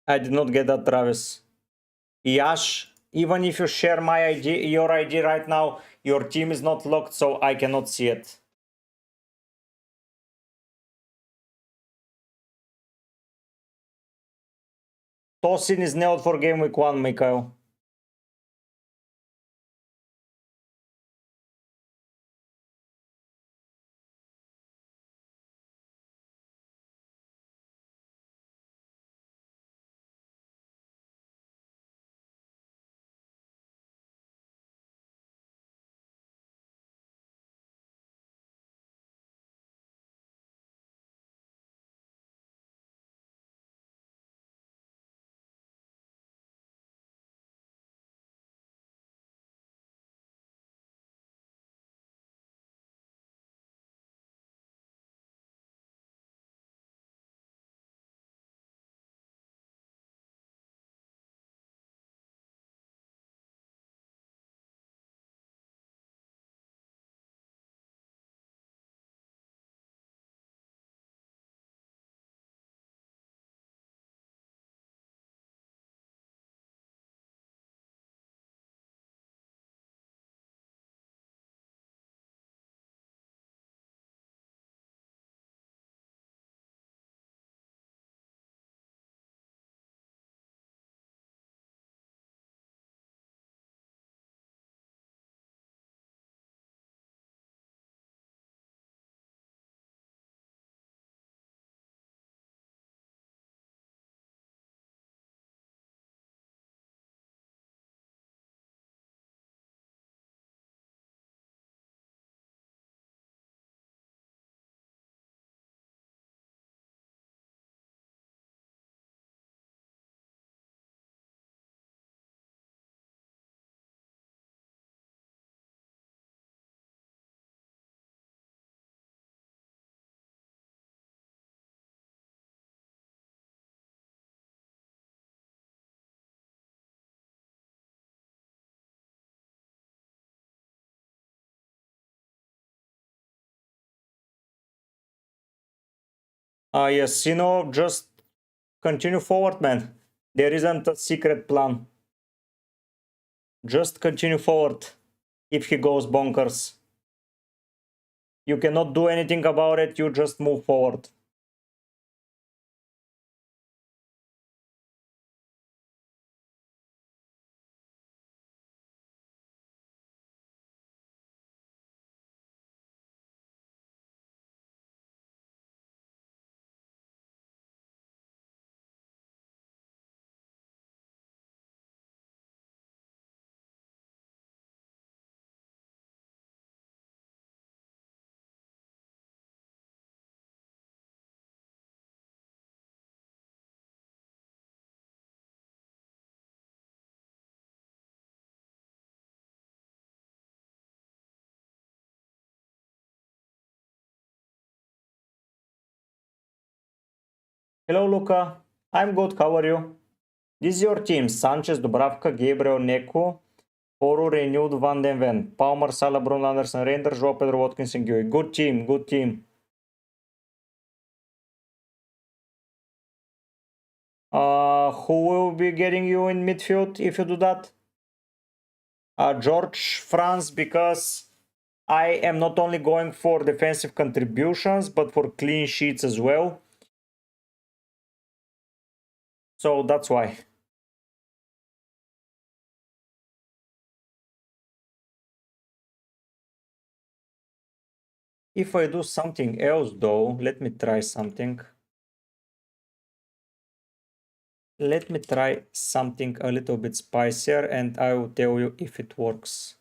I did not get that, Travis. Yash, even if you share my ID, your ID right now, your team is not locked, so I cannot see it. Tosin is nailed for game week 1, Mikael. Yes, you know, just continue forward, man. There isn't a secret plan. Just continue forward if he goes bonkers. You cannot do anything about it, you just move forward. Hello, Luca. I'm good, how are you? This is your team. Sanchez, Dubravka, Gabriel, Neku, Poru, Renewed, Van den Ven, Palmer, Salah, Bruno Anderson, Reinders, Joao Pedro, Watkins, and Gui. Good team, good team. Who will be getting you in midfield if you do that? George France, because I am not only going for defensive contributions, but for clean sheets as well. So that's why. If I do something else though, let me try something. Let me try something a little bit spicier and I will tell you if it works.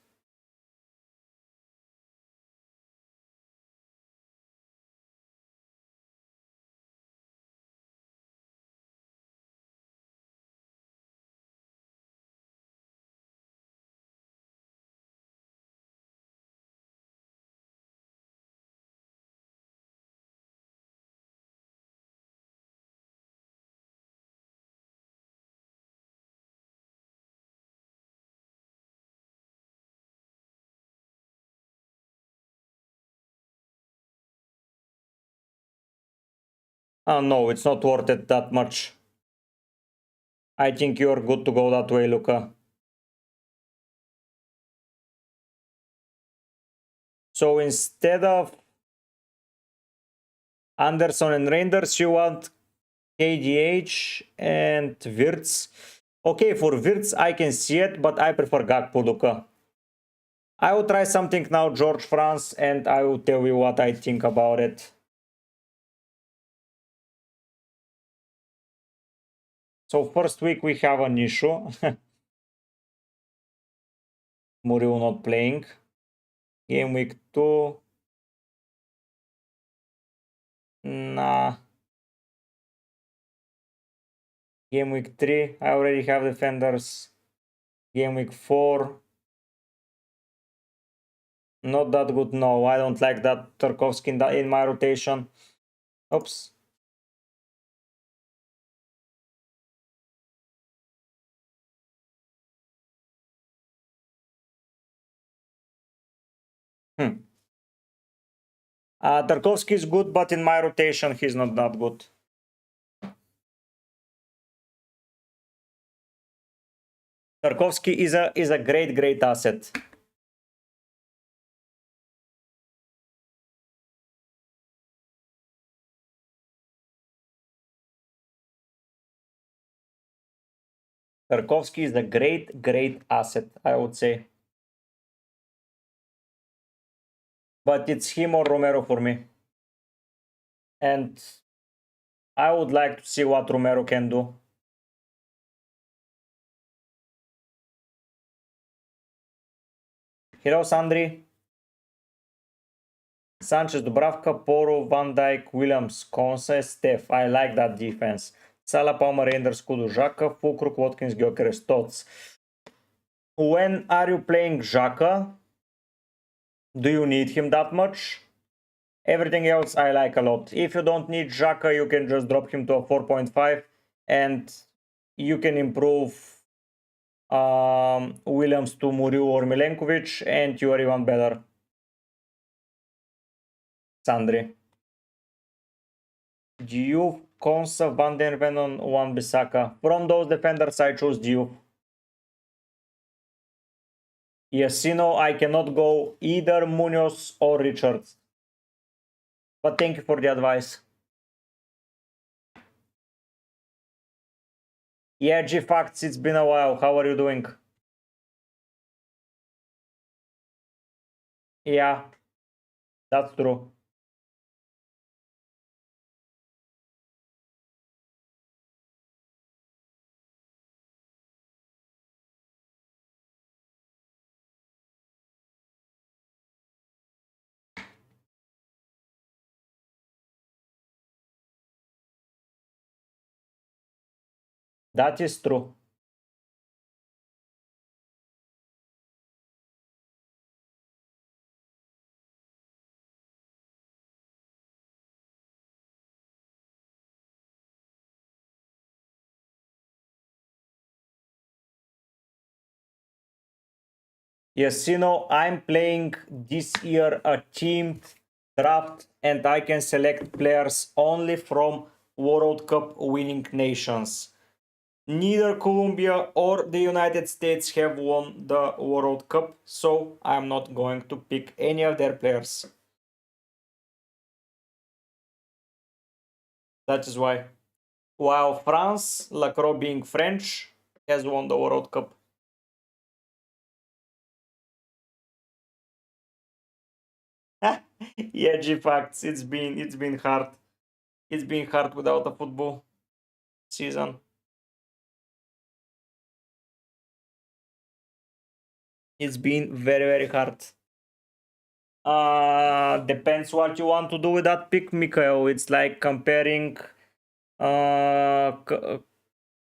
Oh no, it's not worth it that much. I think you're good to go that way, Luca. So instead of Anderson and Reinders, you want KDH and Wirtz. Okay, for Wirtz I can see it, but I prefer Gakpo, Luca. I will try something now, George France, and I will tell you what I think about it. So first week we have an issue. Muriel not playing. Game week 2. Nah. Game week 3. I already have defenders. Game week 4. Not that good, no. I don't like that Tarkovsky in my rotation. Oops. Tarkovsky is good, but in my rotation he's not that good. Tarkovsky is a great asset. Tarkovsky is a great asset, I would say. But it's him or Romero for me. And I would like to see what Romero can do. Hello, Sandri. Sanchez, Dubravka, Poro, Van Dijk, Williams, Konsa, Steph. I like that defense. Salah, Palmer, Reinders, Kudu, Xhaka, Fulkrug, Watkins, Gyökeres, Tots. When are you playing Xhaka? Do you need him that much? Everything else I like a lot. If you don't need Xhaka, you can just drop him to a 4.5 and you can improve Williams to Muriu or Milenkovic and you are even better. Sandri. Diouf, Konsa, Van der Ven on Wan-Bissaka. From those defenders, I choose Diouf. Yesino, I cannot go either Munoz or Richards. But thank you for the advice. Yeah, G-Facts, it's been a while. How are you doing? Yeah, that's true. That is true. Yes, I'm playing this year a teamed draft and I can select players only from World Cup winning nations. Neither Colombia or the United States have won the World Cup, so I'm not going to pick any of their players. That is why. While France, Lacroix being French, has won the World Cup. Yeah, G facts. It's been hard. It's been hard without a football season. It's been very, very hard. Depends what you want to do with that pick, Mikhail. It's like comparing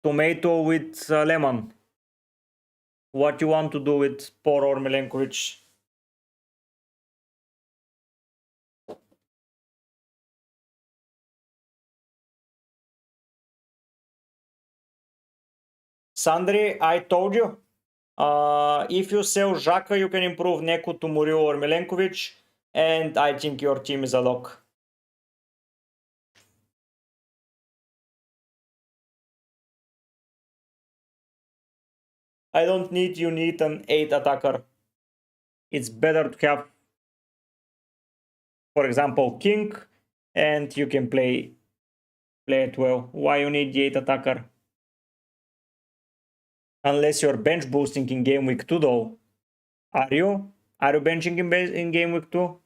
tomato with lemon. What you want to do with Por or Milenkovic? Sandri, I told you. If you sell Xhaka, you can improve Neku to Murillo or Milenkovic, and I think your team is a lock. I don't need you need an 8 attacker. It's better to have, for example, King, and you can play it well. Why you need the 8 attacker? Unless you're bench boosting in game week 2 though. Are you? Are you benching in game week 2?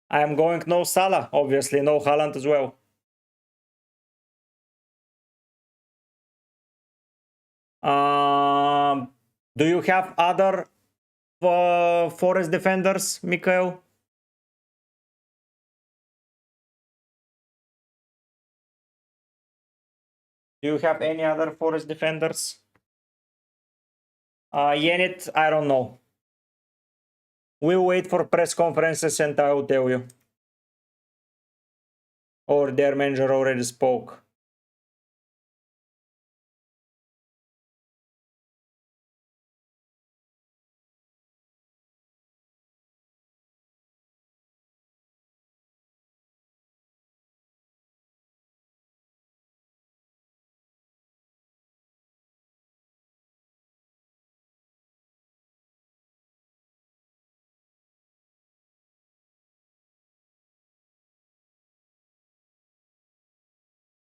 I am going no Salah, obviously, no Haaland as well. Do you have other Forest defenders, Mikhail? Do you have any other Forest defenders? Yenit, I don't know. We'll wait for press conferences and I will tell you. Or their manager already spoke.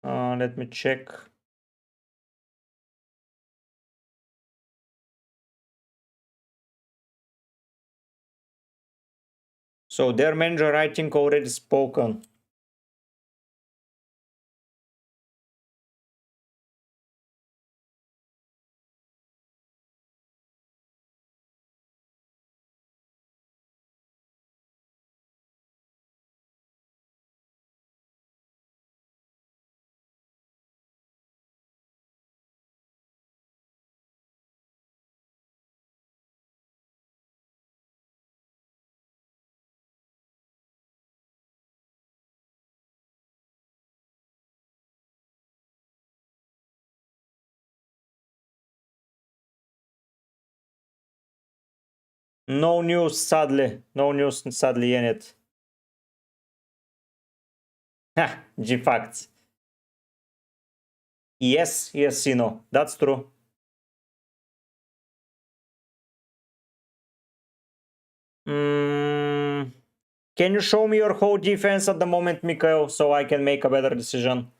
Let me check. So their manager, I think, already spoken. No news, sadly. No news, sadly, in it. G-Facts. Yes, Sino. That's true. Can you show me your whole defense at the moment, Mikhail, so I can make a better decision?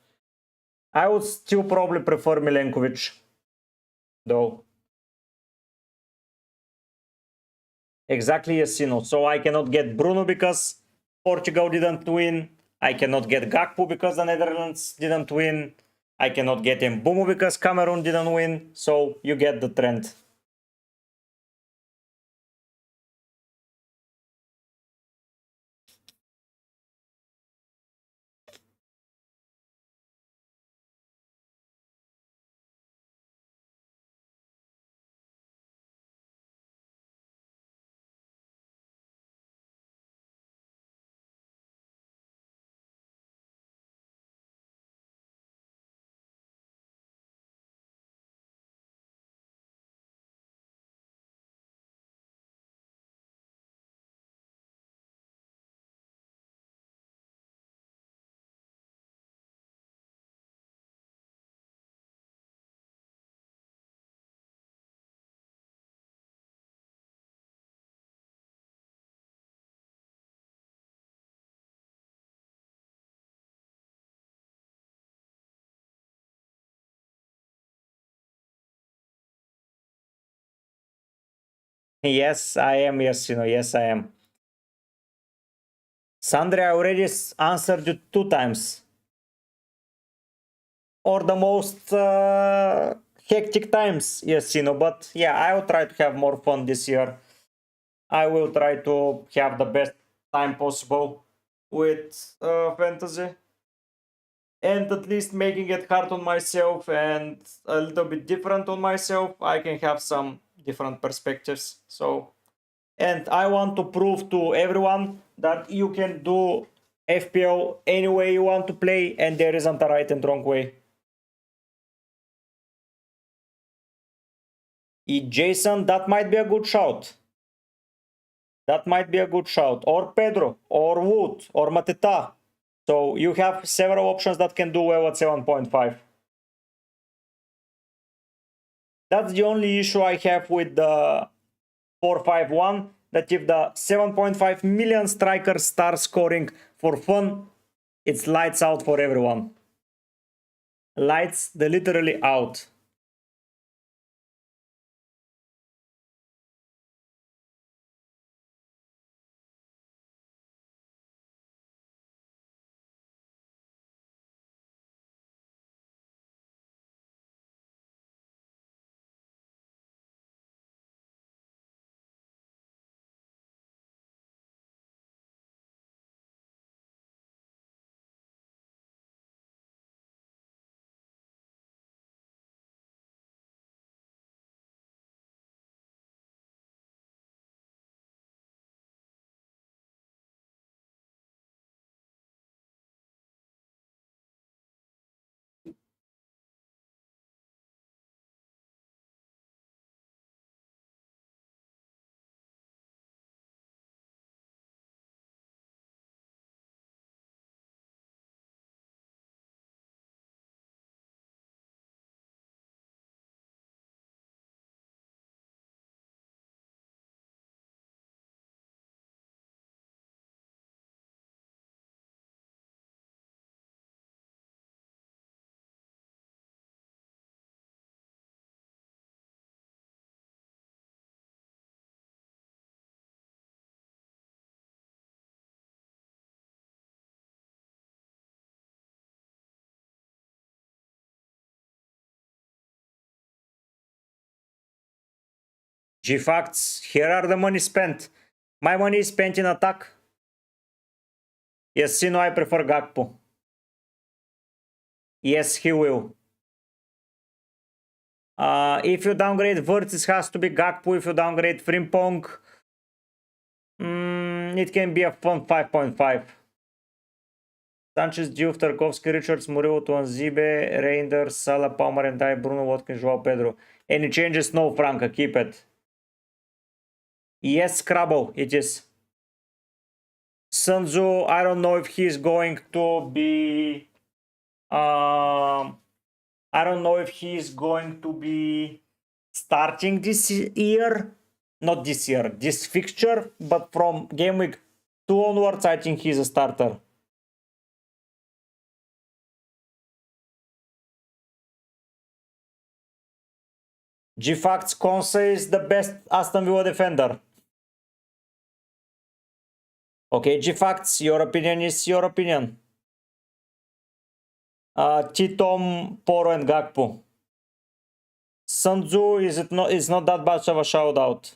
I would still probably prefer Milenkovic, though. Exactly, Yesino. So I cannot get Bruno because Portugal didn't win. I cannot get Gakpo because the Netherlands didn't win. I cannot get Mbumo because Cameroon didn't win. So you get the trend. Yes, I am, Yesino. Yes, I am. Sandra, I already answered you 2 times. Or the most hectic times, Yesino. But yeah, I will try to have more fun this year. I will try to have the best time possible with fantasy, and at least making it hard on myself and a little bit different on myself. I can have some different perspectives. So, and I want to prove to everyone that you can do FPL any way you want to play, and there isn't a right and wrong way. Jason, that might be a good shout. That might be a good shout. Or Pedro, or Wood, or Mateta. So you have several options that can do well at 7.5. That's the only issue I have with the 4-5-1, that if the 7.5 million strikers start scoring for fun, it's lights out for everyone. Lights the literally out. G-Facts, here are the money spent. My money is spent in attack. Yes, Sino, I prefer Gakpo. Yes, he will. If you downgrade Wirtz, it has to be Gakpo. If you downgrade Frimpong, it can be a fun 5.5. Sanchez, Diouf, Tarkovsky, Richards, Murillo, Tuanzibe, Reinders, Salah, Palmer, and I, Bruno, Watkins, Joao Pedro. Any changes? No, Franca, keep it. Yes, Scrabble, it is. Sanzu, I don't know if he's going to be... I don't know if he's going to be starting this year. Not this year, this fixture. But from game week 2 onwards, I think he's a starter. G-Facts, Conce is the best Aston Villa defender. Okay, G-Facts, your opinion is your opinion. Titom, Poro and Gakpo. Sanzu, is not that much of a shout out.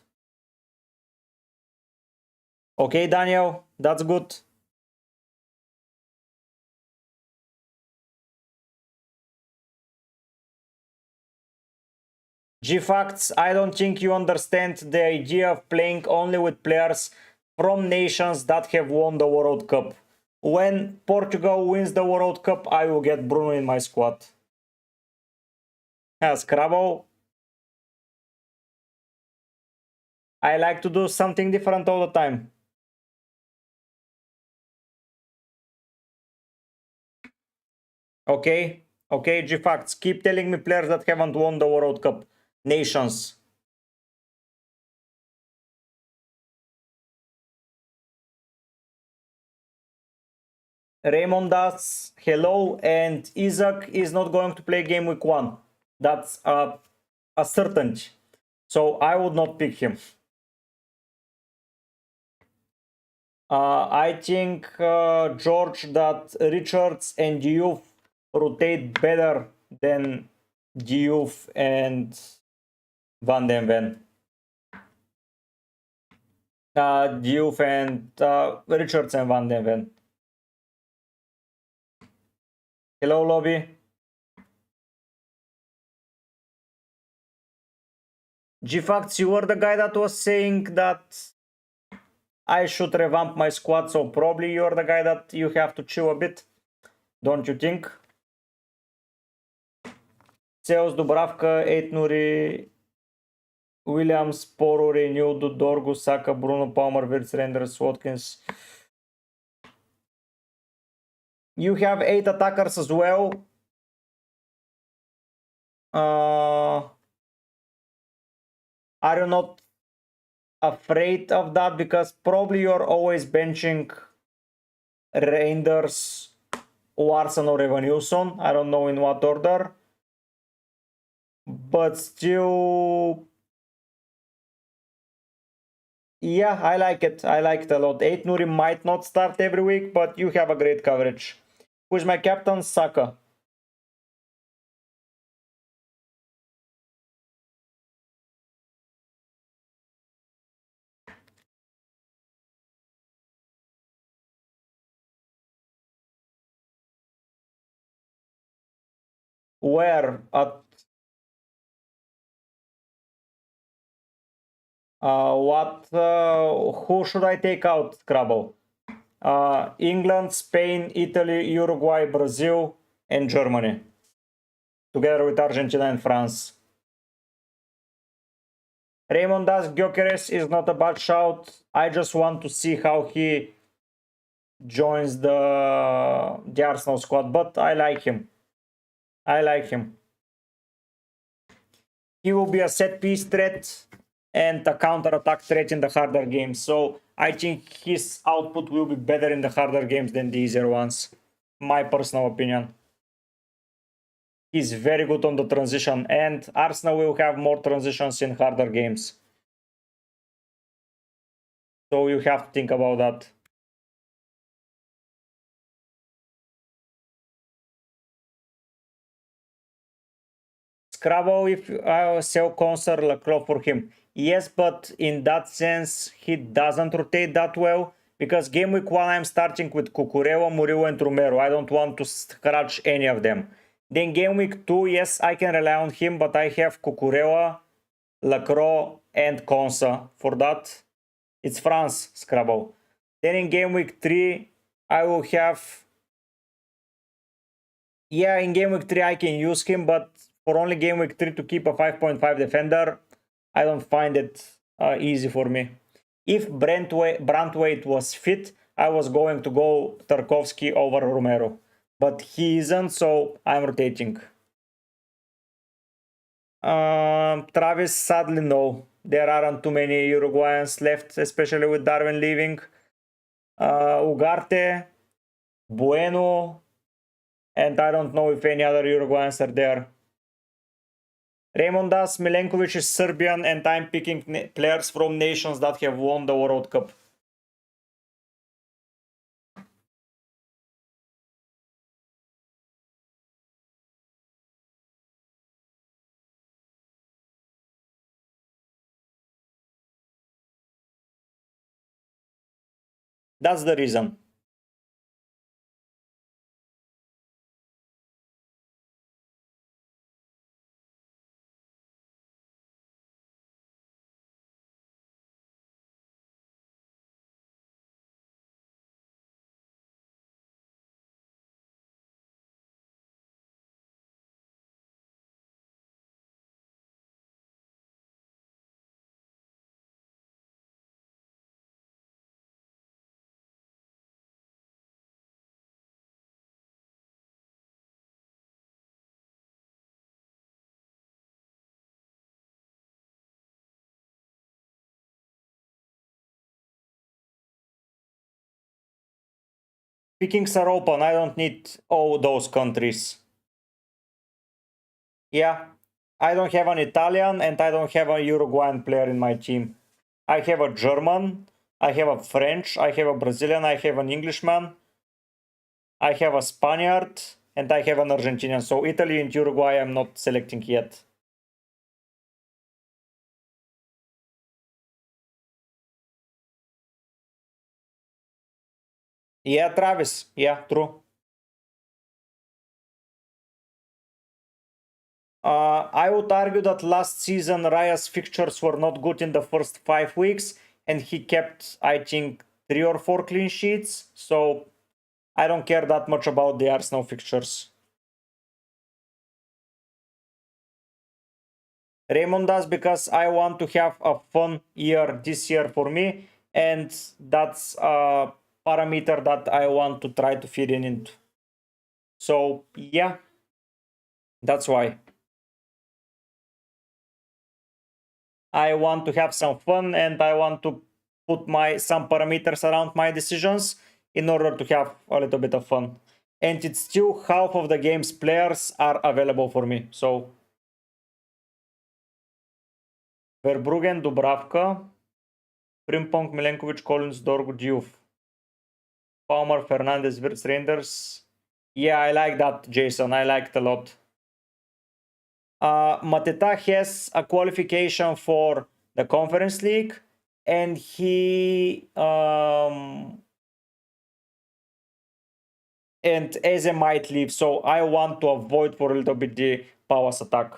Okay, Daniel, that's good. G-Facts, I don't think you understand the idea of playing only with players from nations that have won the World Cup. When Portugal wins the World Cup, I will get Bruno in my squad. Scrabble. I like to do something different all the time. Okay, okay, G-Facts, keep telling me players that haven't won the World Cup. Nations. Raymond asks, hello, and Isaac is not going to play game week 1. That's a certainty. So I would not pick him. I think, George, that Richards and Diouf rotate better than Diouf and Van den Ven. Diouf and Richards and Van den Ven. Hello, lobby. G-Facts, you were the guy that was saying that I should revamp my squad, so probably you're the guy that you have to chill a bit, don't you think? Zeus, Dubravka, 8 Nuri, Williams, Poro, Renew, Dorgu, Saka, Bruno, Palmer, Wirtz, Renders, Watkins. You have 8 attackers as well. Are you not afraid of that? Because probably you're always benching Reinders, Larson or Evanilson. I don't know in what order. But still... yeah, I like it. I like it a lot. 8 Nuri might not start every week, but you have a great coverage. Who's my captain? Saka. Where? At who should I take out, Scrabble? England, Spain, Italy, Uruguay, Brazil, and Germany. Together with Argentina and France. Raymond asks, Gyökeres is not a bad shout. I just want to see how he joins the Arsenal squad, but I like him. I like him. He will be a set-piece threat and a counter-attack threat in the harder games. So I think his output will be better in the harder games than the easier ones. My personal opinion. He's very good on the transition, and Arsenal will have more transitions in harder games. So you have to think about that. Scrabble, if I sell Concert Lacroix for him. Yes, but in that sense, he doesn't rotate that well. Because game week 1, I'm starting with Cucurella, Murillo, and Romero. I don't want to scratch any of them. Then game week 2, yes, I can rely on him, but I have Cucurella, Lacroix, and Consa. For that, it's France, Scrabble. Then in game week 3, I will have... yeah, in game week 3, I can use him, but for only game week 3 to keep a 5.5 defender, I don't find it easy for me. If Brantwaite was fit, I was going to go Tarkovsky over Romero, but he isn't, so I'm rotating. Travis, sadly, no. There aren't too many Uruguayans left, especially with Darwin leaving. Ugarte, Bueno, and I don't know if any other Uruguayans are there. Raimondas Milenkovic is Serbian, and I'm picking players from nations that have won the World Cup. That's the reason. Pickings are open. I don't need all those countries. Yeah, I don't have an Italian and I don't have a Uruguayan player in my team. I have a German, I have a French, I have a Brazilian, I have an Englishman, I have a Spaniard, and I have an Argentinian. So Italy and Uruguay I'm not selecting yet. Yeah, Travis. Yeah, true. I would argue that last season Raya's fixtures were not good in the first 5 weeks, and he kept, I think, 3 or 4 clean sheets. So I don't care that much about the Arsenal fixtures. Raymond does because I want to have a fun year this year for me, and that's a parameter that I want to try to fit in into. So yeah, that's why. I want to have some fun and I want to put some parameters around my decisions in order to have a little bit of fun. And it's still half of the game's players are available for me. So Verbruggen, Dubravka, Frimpong, Milenkovic, Collins, Dorgu, Diouf, Palmer, Fernandes, Wirtz, Reinders. Yeah, I like that, Jason. I like it a lot. Mateta has a qualification for the Conference League, and he and Eze might leave, so I want to avoid for a little bit the Palace attack.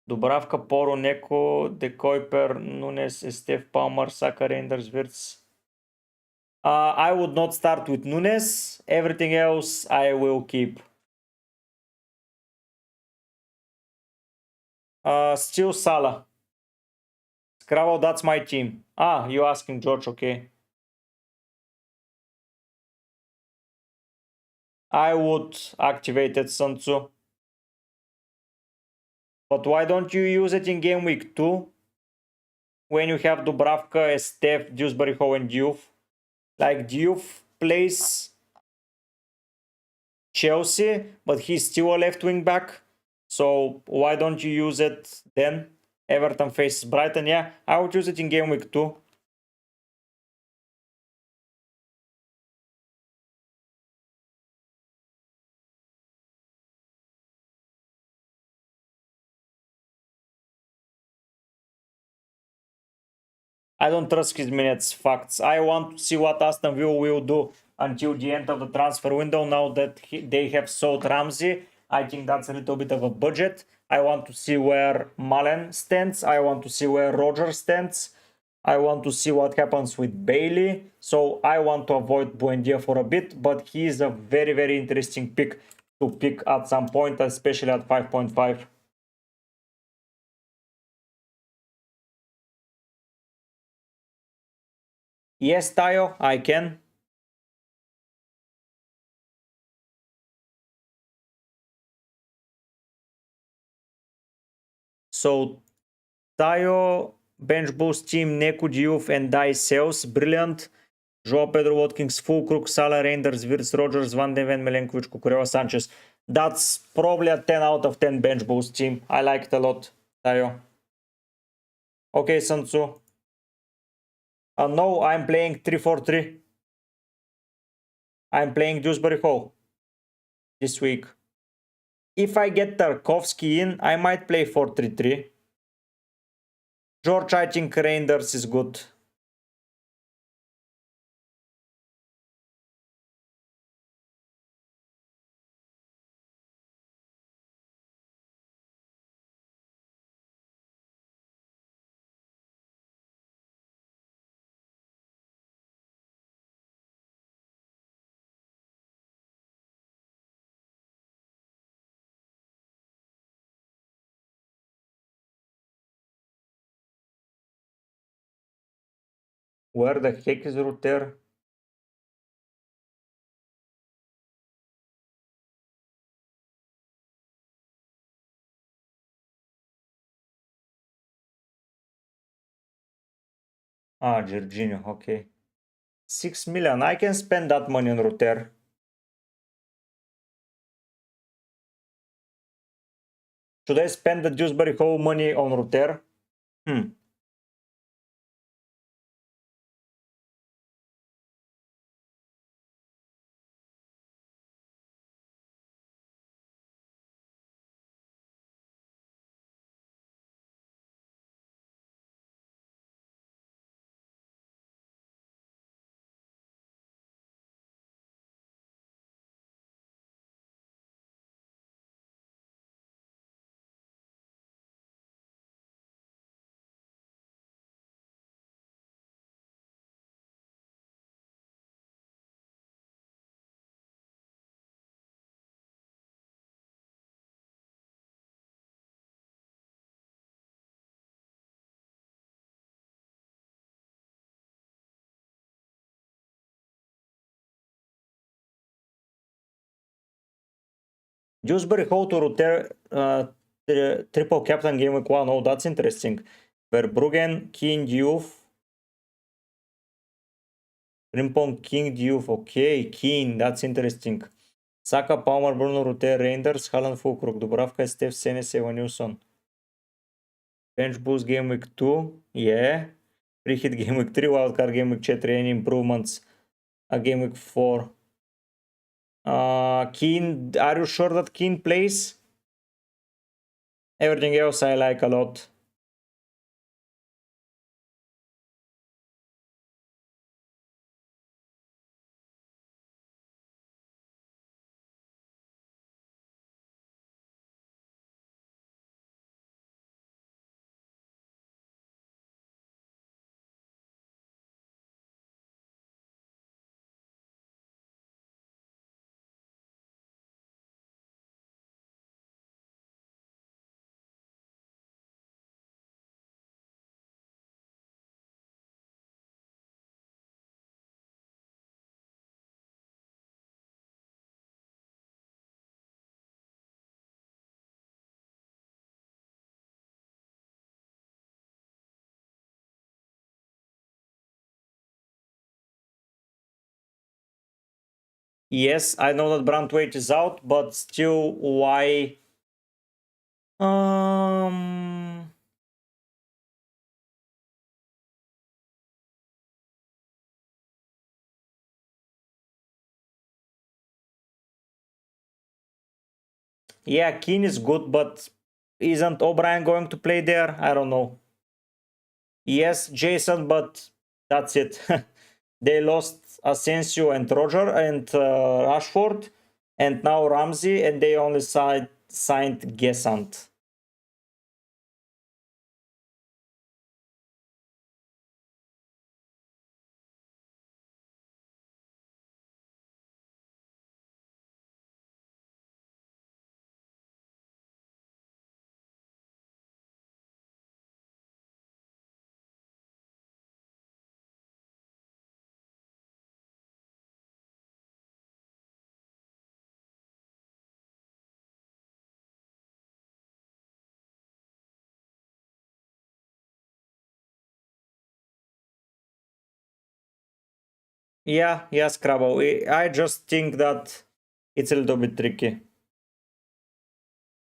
Dubravka, Poro, Neko, De Kuiper, Nunes, Steph Palmer, Saka, Reinders, Wirtz. I would not start with Nunes. Everything else I will keep. Still Salah. Scrabble, that's my team. You asking George, okay. I would activate it, Sun Tzu. But why don't you use it in game week 2? When you have Dubravka, Steph, Dewsbury Hall, and Diouf. Like, Diouf plays Chelsea, but he's still a left wing back. So why don't you use it then? Everton faces Brighton. Yeah, I would use it in game week 2. I don't trust his minutes facts. I want to see what Aston Villa will do until the end of the transfer window. Now that they have sold Ramsey, I think that's a little bit of a budget. I want to see where Malen stands. I want to see where Roger stands. I want to see what happens with Bailey. So I want to avoid Buendia for a bit, but he is a very, very interesting pick to pick at some point, especially at 5.5. Yes, Tayo, I can. So, Tayo, bench boost team, Neku Diouf and Dice Sales, brilliant. João Pedro Watkins, Fulkrug, Salah, Reinders, Wirtz, Rogers, Van de Ven, Milenkovic, Cucurella, Sanchez. That's probably a 10 out of 10 bench boost team. I like it a lot, Tayo. Okay, Sansu. No, I'm playing 3-4-3. I'm playing Dewsbury Hall this week. If I get Tarkovsky in, I might play 4-3-3. George, I think Reinders is good. Where the heck is Ruter? Ah, Jorginho, okay. 6 million. I can spend that money on Ruter. Should I spend the Dewsbury Hall money on Ruter? Dewsbury Hall to Ruter triple captain game week 1. Oh, that's interesting. Verbruggen, King, Diouf. Rimpong, King, Diouf. Okay, King, that's interesting. Saka, Palmer, Bruno, Ruter, Reinders, Haaland, Fulkrug, Dubravka, Steph, Senesi, Evanilson. Bench boost game week 2. Yeah. Free hit game week 3. Wildcard game week 4. Any improvements? Game week 4. Keane, are you sure that Keane plays? Everything else I like a lot. Yes, I know that Brandtwaite is out, but still, why? Um, yeah, Keane is good, but isn't O'Brien going to play there? I don't know. Yes, Jason, but that's it. They lost Asensio and Roger and Rashford, and now Ramsey, and they only signed Gesant. Yeah, yeah, Scrabble. I just think that it's a little bit tricky.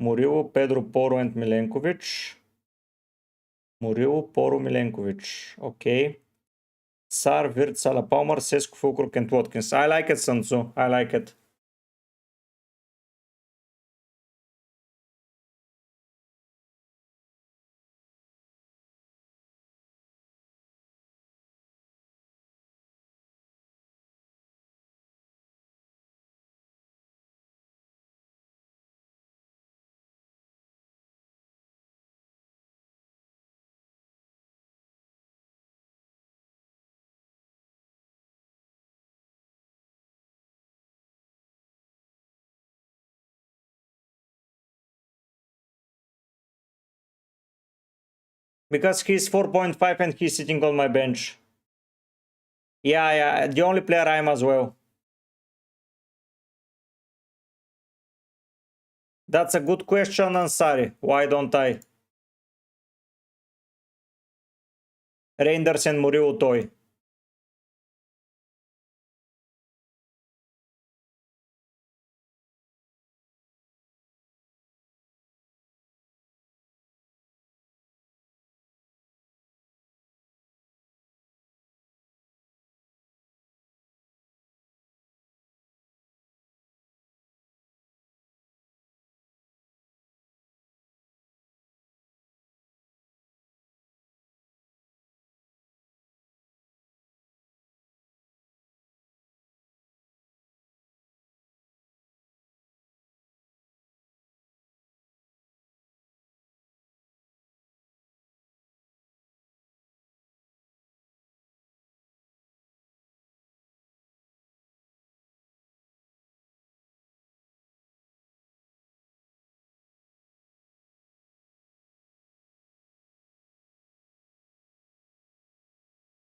Muriu, Pedro Porro, and Milenkovic. Muriu, Porro, Milenkovic. Okay. Sar, Virt, Salah, Palmer, Sescu, Fulkrug, and Watkins. I like it, Sansu. I like it. Because he's 4.5 and he's sitting on my bench. Yeah, yeah, the only player I am as well. That's a good question, Ansari. Why don't I? Reinders and Muriu Toy.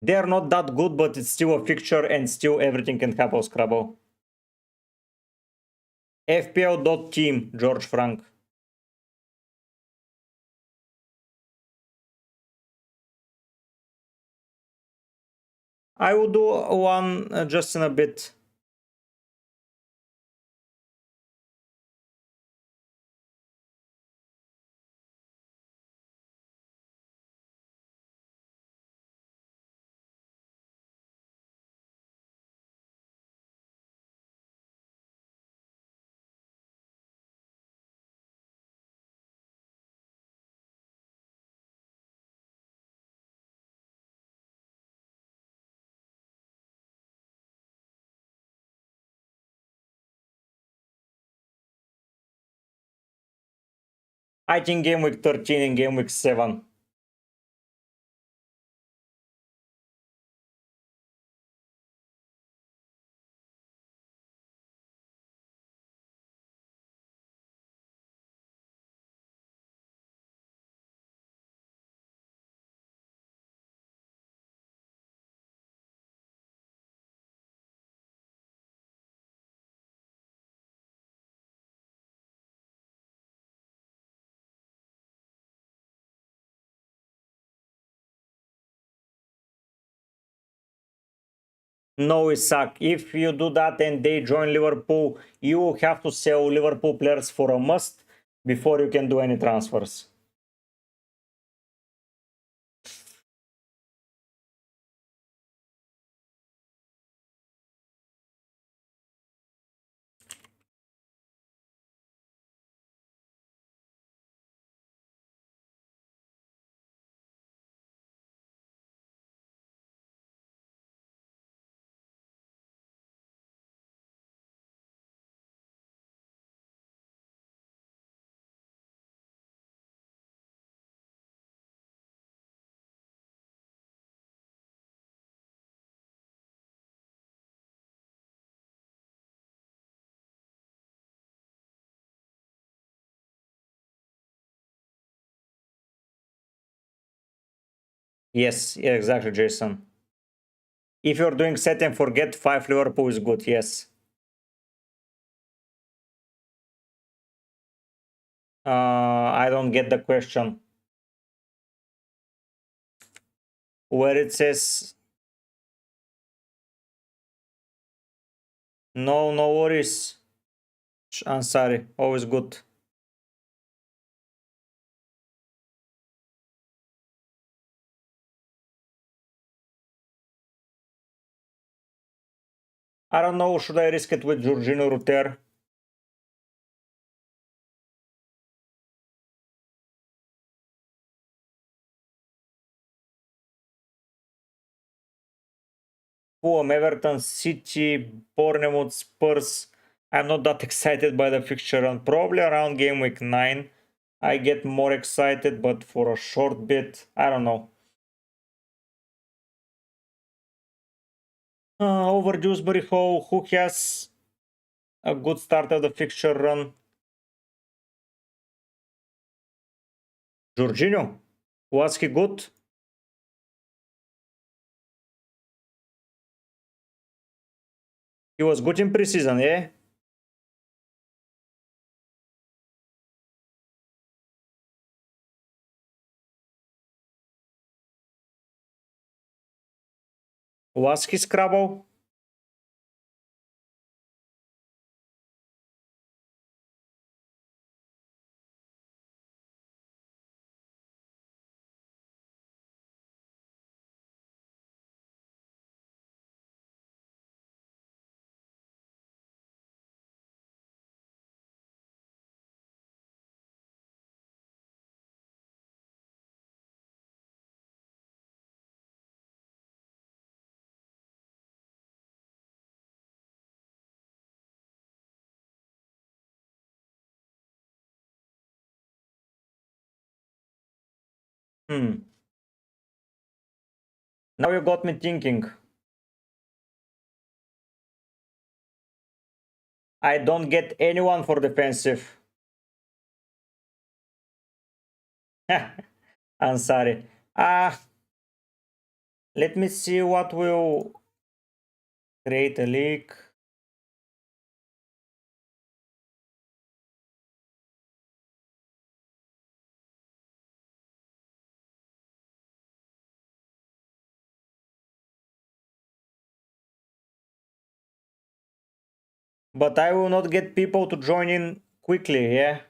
They're not that good, but it's still a fixture and still everything can happen, Scrabble. FPL.team, George Frank. I will do one just in a bit. I think game week 13 and game week 7. No, Isaac. If you do that and they join Liverpool, you have to sell Liverpool players for a must before you can do any transfers. Yes, yeah, exactly, Jason. If you're doing set and forget, 5 Liverpool is good, yes. I don't get the question. Where it says No, no worries. Ansari, always good. I don't know, should I risk it with Jorginho Ruter? Fulham, Everton, City, Bournemouth, Spurs. I'm not that excited by the fixture run. Probably around game week 9 I get more excited, but for a short bit, I don't know. Over Dewsbury Hall, who has a good start of the fixture run? Jorginho. Was he good? He was good in preseason, yeah? Was he Scrabble? Now you got me thinking. I don't get anyone for defensive. I'm sorry. Let me see what will create a leak. But I will not get people to join in quickly, yeah?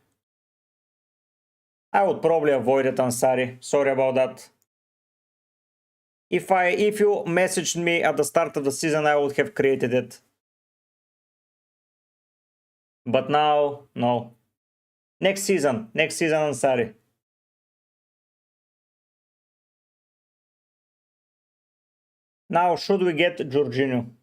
I would probably avoid it, Ansari. Sorry about that. If you messaged me at the start of the season, I would have created it. But now, no. Next season, Ansari. Now, should we get Jorginho?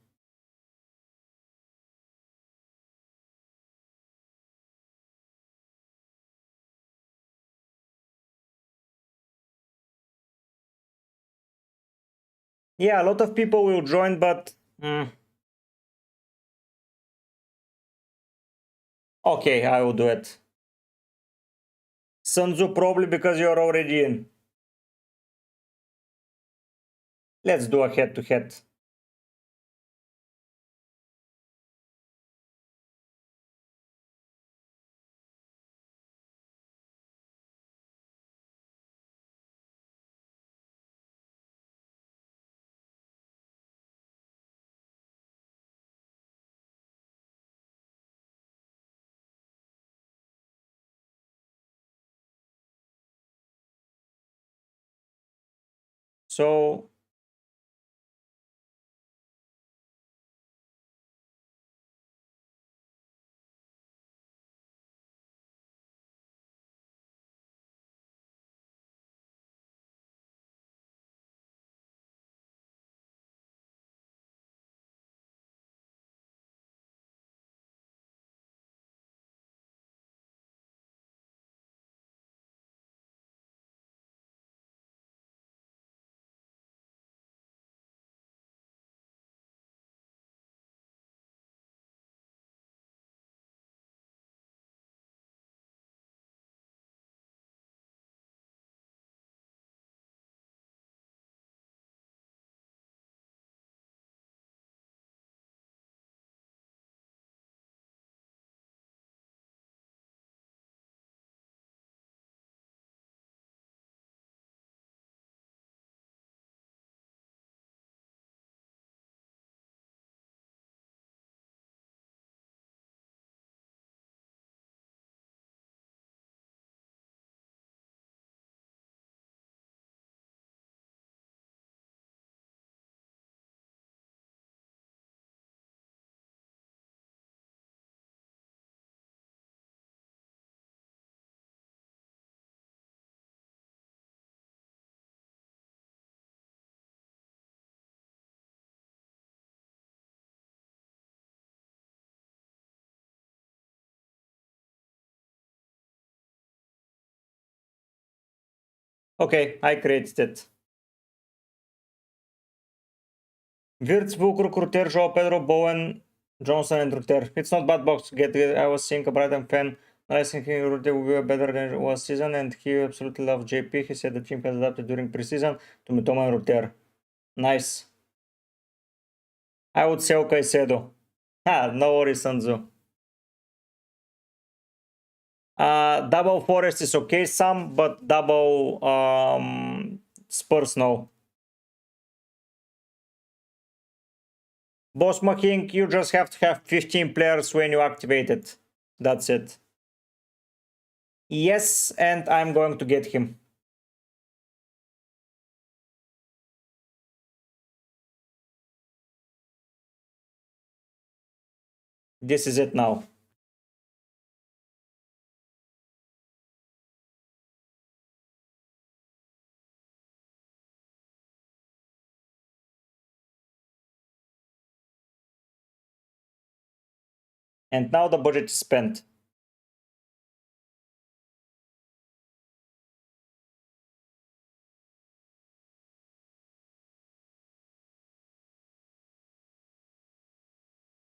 Yeah, a lot of people will join, but... Okay, I will do it. Sanzu, probably because you're already in. Let's do a head-to-head. So Okay, I created it. Wirtz, Book, Recruiter, Joao Pedro, Bowen, Johnson, and Ruter. It's not bad box. I was seeing a Brighton fan. I think Ruter will be better than last season, and he absolutely loves JP. He said the team has adapted during preseason to Mitoma and Ruter. Nice. I would say Caicedo. No worries, Sanzu. Double Forest is okay, some, but double Spurs no. Boss King, you just have to have 15 players when you activate it. That's it. Yes, and I'm going to get him. This is it now. And now the budget is spent.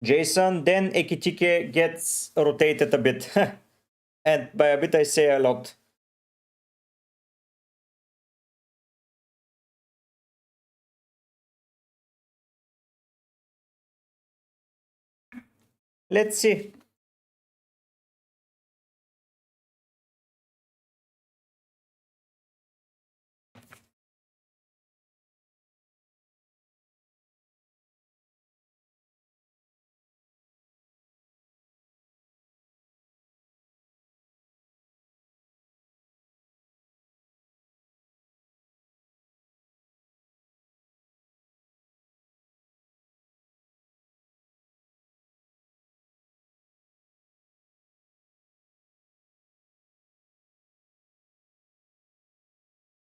Jason, then Ekitike gets rotated a bit. And by a bit I say a lot. Let's see.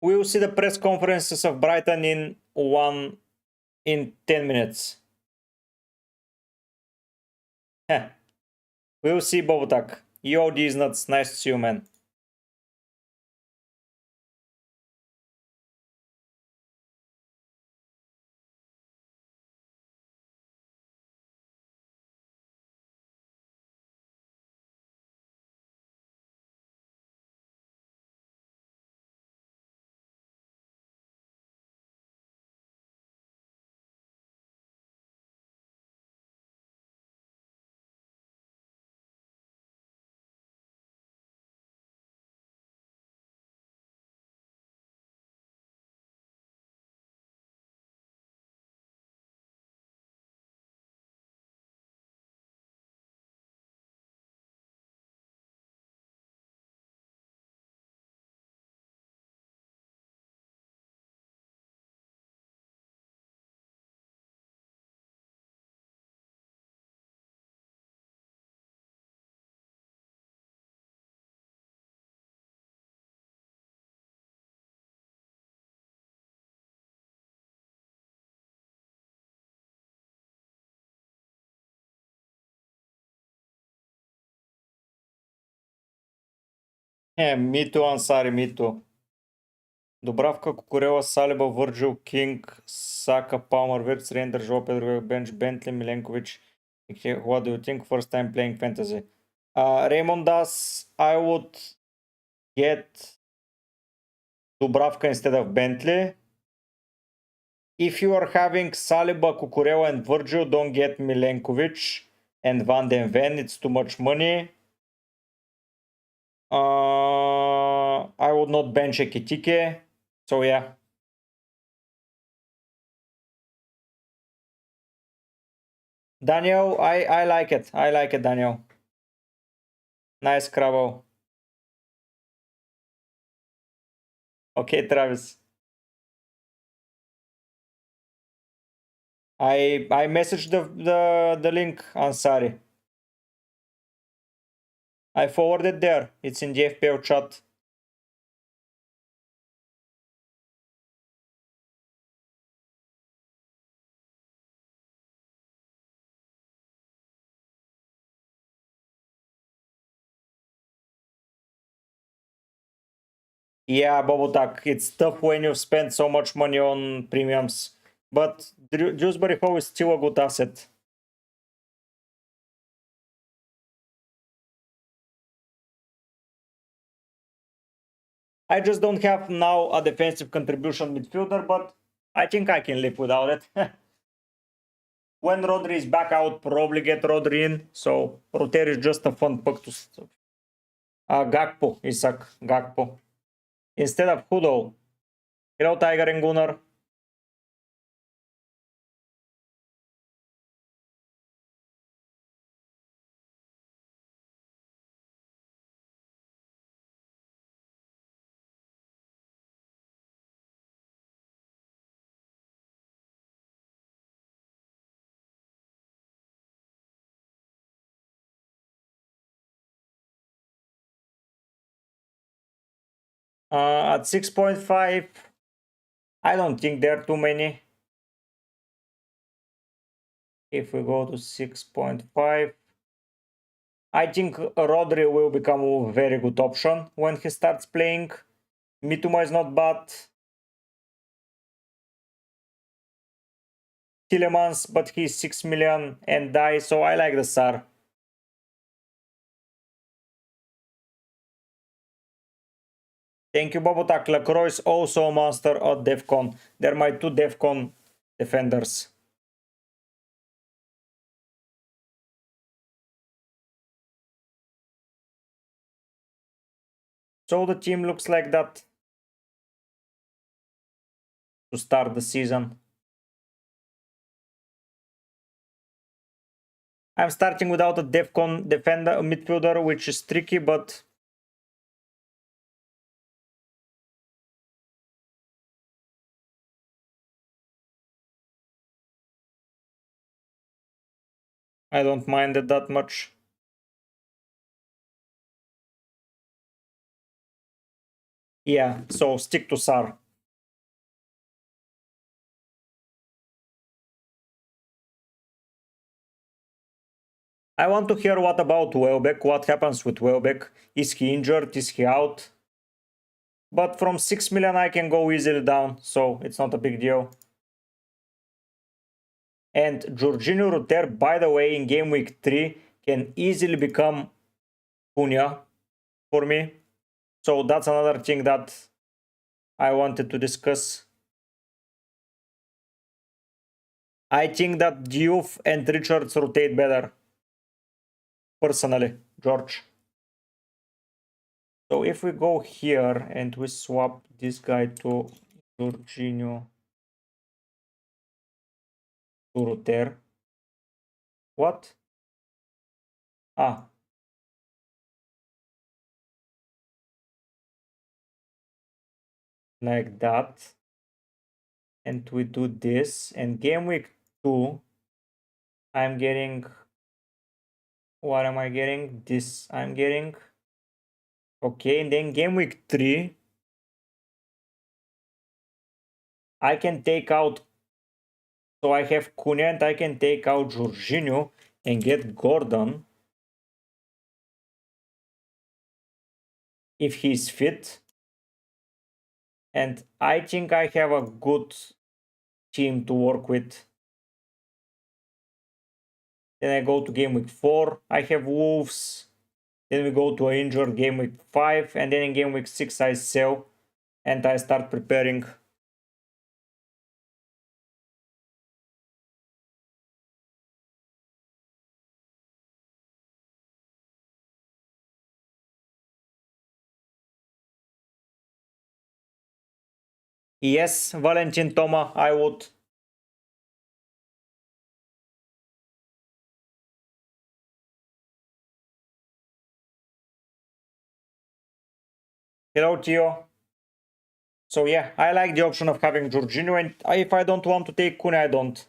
We will see the press conferences of Brighton in 10 minutes. Heh. We will see Bobotak. Yo, these nuts. Nice to see you, man. Yeah, me too, Ansari, me too. Dubravka, Kukurela, Saliba, Virgil, King, Saka, Palmer, Wirtz, Render, Joe Pedro, Bench, Bentley, Milenkovic. What do you think? First time playing fantasy. Raymond does. I would get Dubravka instead of Bentley. If you are having Saliba, Kukurela, and Virgil, don't get Milenkovic and Van den Ven. It's too much money. I would not bench Ekitike. So yeah. Daniel, I like it. I like it, Daniel. Nice Cravo. Okay, Travis. I messaged the link, Ansari. I forwarded there. It's in the FPL chat. Yeah, Bobotak, it's tough when you spend so much money on premiums. But Dewsbury Hall is still a good asset. I just don't have now a defensive contribution midfielder, but I think I can live without it. When Rodri is back, I would probably get Rodri in. So Roter is just a fun pick to. Gakpo, Isak, Gakpo. Instead of Hudo. Hello, Tiger and Gunnar. At 6.5, I don't think there are too many. If we go to 6.5, I think Rodri will become a very good option when he starts playing. Mituma is not bad. Tillemans, but he's 6 million and die, so I like the SAR. Thank you, Bobotak. Lacroix is also a monster at Defcon. They're my two Defcon defenders. So the team looks like that to start the season. I'm starting without a Defcon defender, a midfielder, which is tricky, but I don't mind it that much. Yeah, so stick to SAR. I want to hear what about Welbeck, what happens with Welbeck. Is he injured, is he out? But from 6 million I can go easily down, so it's not a big deal. And Jorginho Ruter, by the way, in game week 3 can easily become Cunha for me. So that's another thing that I wanted to discuss. I think that Diouf and Richards rotate better. Personally, George. So if we go here and we swap this guy to Jorginho to Ruter. What? Ah. Like that. And we do this. And game week 2, I'm getting... What am I getting? This I'm getting. Okay, and then game week 3, I can take out... So I have Cunha and I can take out Jorginho and get Gordon. If he's fit. And I think I have a good team to work with. Then I go to game week 4. I have Wolves. Then we go to an injured game week 5. And then in game week 6 I sell. And I start preparing. Yes, Valentin Toma, I would. Hello, Tio. So yeah, I like the option of having Jorginho, and if I don't want to take Cunha, I don't.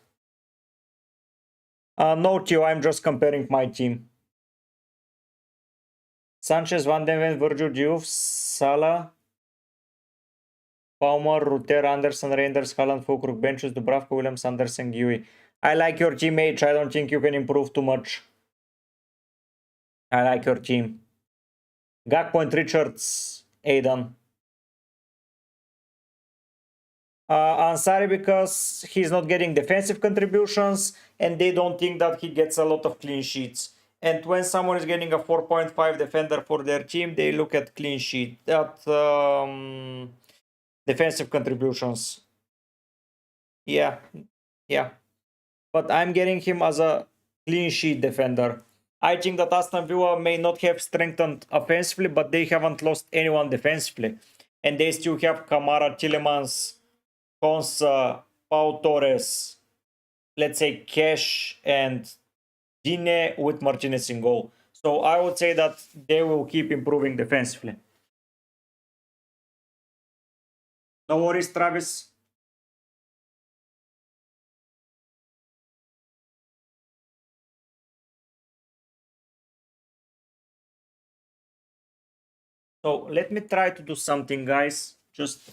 No, Tio, I'm just comparing my team. Sanchez, Van den Ven, Virgil Diouf, Salah, Palmer, Ruter, Anderson, Reinders, Haaland, Fulkrug, Benches, Dubravka, Williams, Anderson, Gui. I like your team, H. I don't think you can improve too much. I like your team. Gakpo and Richards, Aidan. Ansari because he's not getting defensive contributions and they don't think that he gets a lot of clean sheets. And when someone is getting a 4.5 defender for their team, they look at clean sheet, at defensive contributions. Yeah, yeah. But I'm getting him as a clean sheet defender. I think that Aston Villa may not have strengthened offensively, but they haven't lost anyone defensively. And they still have Kamara, Tillemans, Konsa, Pau Torres, let's say Cash and Dine with Martinez in goal. So I would say that they will keep improving defensively. No worries, Travis. So let me try to do something, guys. Just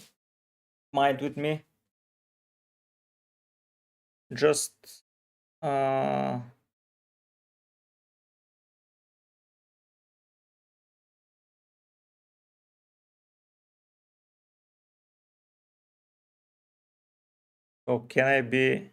mind with me. Just so can I be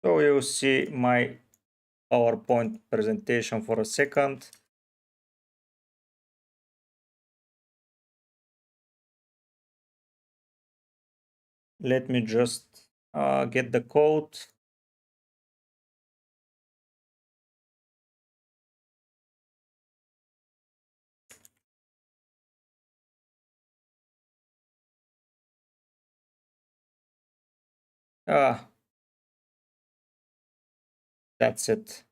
so you see my PowerPoint presentation for a second. Let me just get the code. That's it.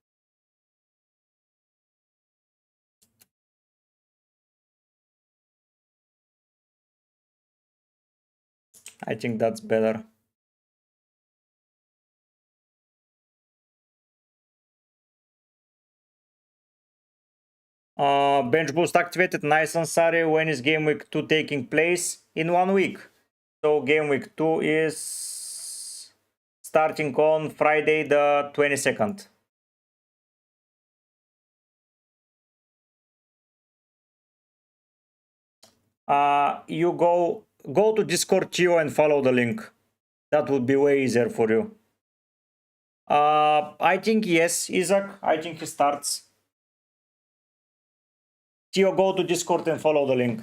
I think that's better. Bench boost activated. Nice, Ansari. When is game week 2 taking place? In 1 week. So game week 2 is starting on Friday the 22nd. You go to Discord Geo and follow the link. That would be way easier for you. I think yes, Isaac. I think he starts. Geo, go to Discord and follow the link.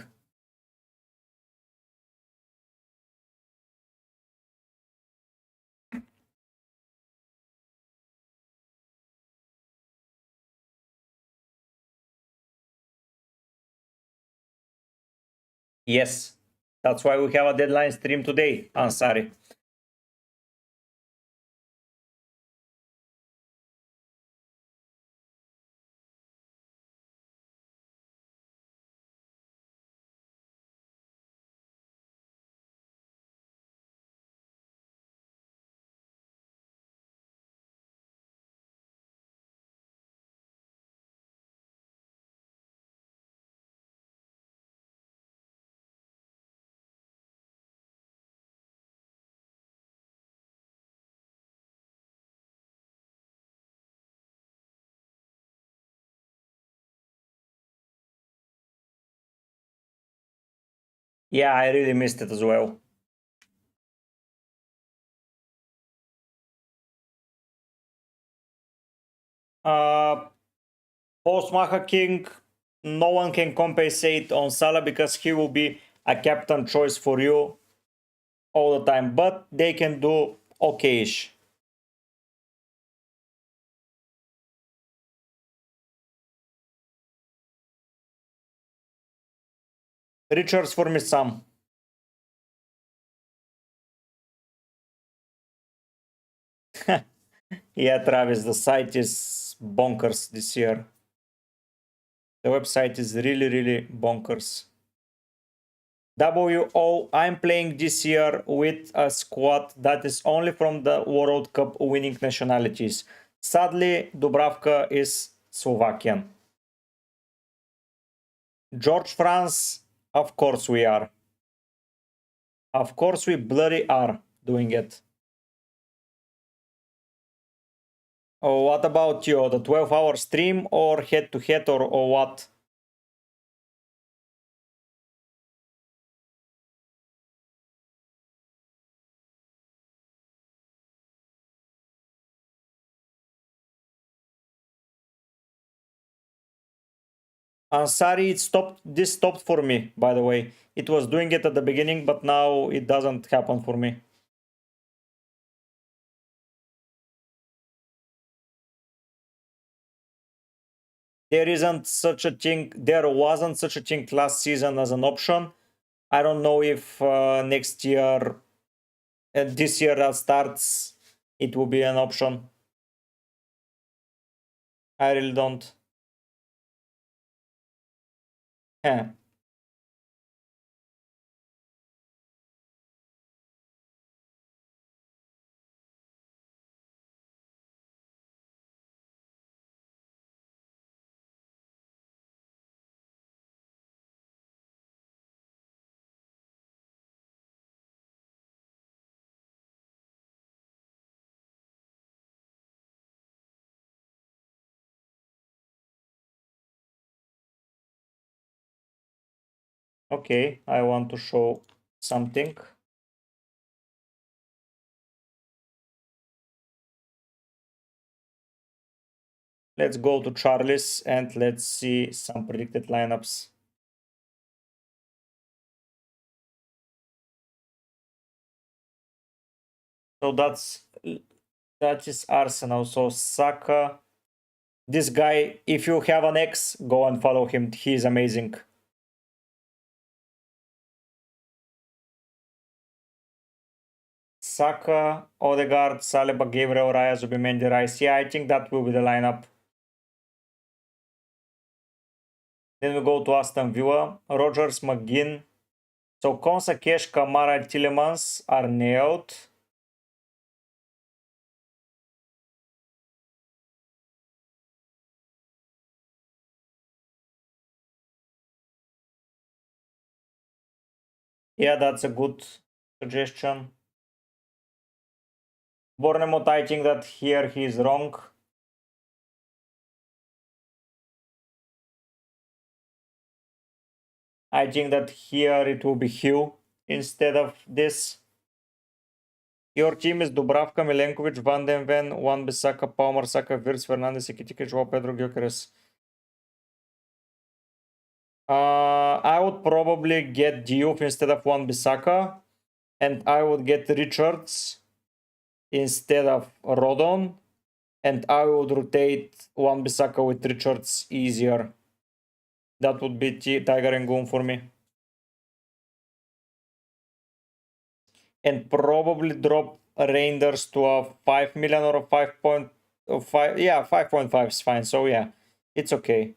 Yes, that's why we have a deadline stream today, Ansari. Yeah, I really missed it as well. Post Maha King, no one can compensate on Salah because he will be a captain choice for you all the time, but they can do okayish. Richards for me some. Yeah, Travis, the site is bonkers this year. The website is really bonkers. WO, I'm playing this year with a squad that is only from the World Cup winning nationalities. Sadly, Dubravka is Slovakian. George France, of course we are. Of course we bloody are doing it. Oh, what about you? The 12-hour stream or head-to-head or what? Sorry, it stopped. This stopped for me, by the way. It was doing it at the beginning, but now it doesn't happen for me. There isn't such a thing. There wasn't such a thing last season as an option. I don't know if next year, this year that starts, it will be an option. I really don't. Yeah. Okay, I want to show something. Let's go to Charlie's and let's see some predicted lineups. So that is Arsenal. So Saka, this guy, if you have an X, go and follow him. He's amazing. Saka, Odegaard, Saliba, Gabriel, Raya, Zubimendi, Rice. Yeah, I think that will be the lineup. Then we go to Aston Villa, Rodgers, McGinn. So Konsa, Cash, Kamara, Tillemans are nailed. Yeah, that's a good suggestion. Bournemouth, I think that here he is wrong. I think that here it will be Hugh instead of this. Your team is Dubravka, Milenkovic, Van den Ven, Wan-Bissaka, Palmer, Saka, Wirtz, Fernandes, Ekitike, Joao Pedro, Gyökeres. I would probably get Diouf instead of Wan-Bissaka, and I would get Richards instead of Rodon, and I would rotate Wan-Bissaka with Richards easier. That would be Tiger and Goon for me. And probably drop Reinders to a 5 million or a 5.5. Yeah, 5.5 is fine. So yeah, it's okay.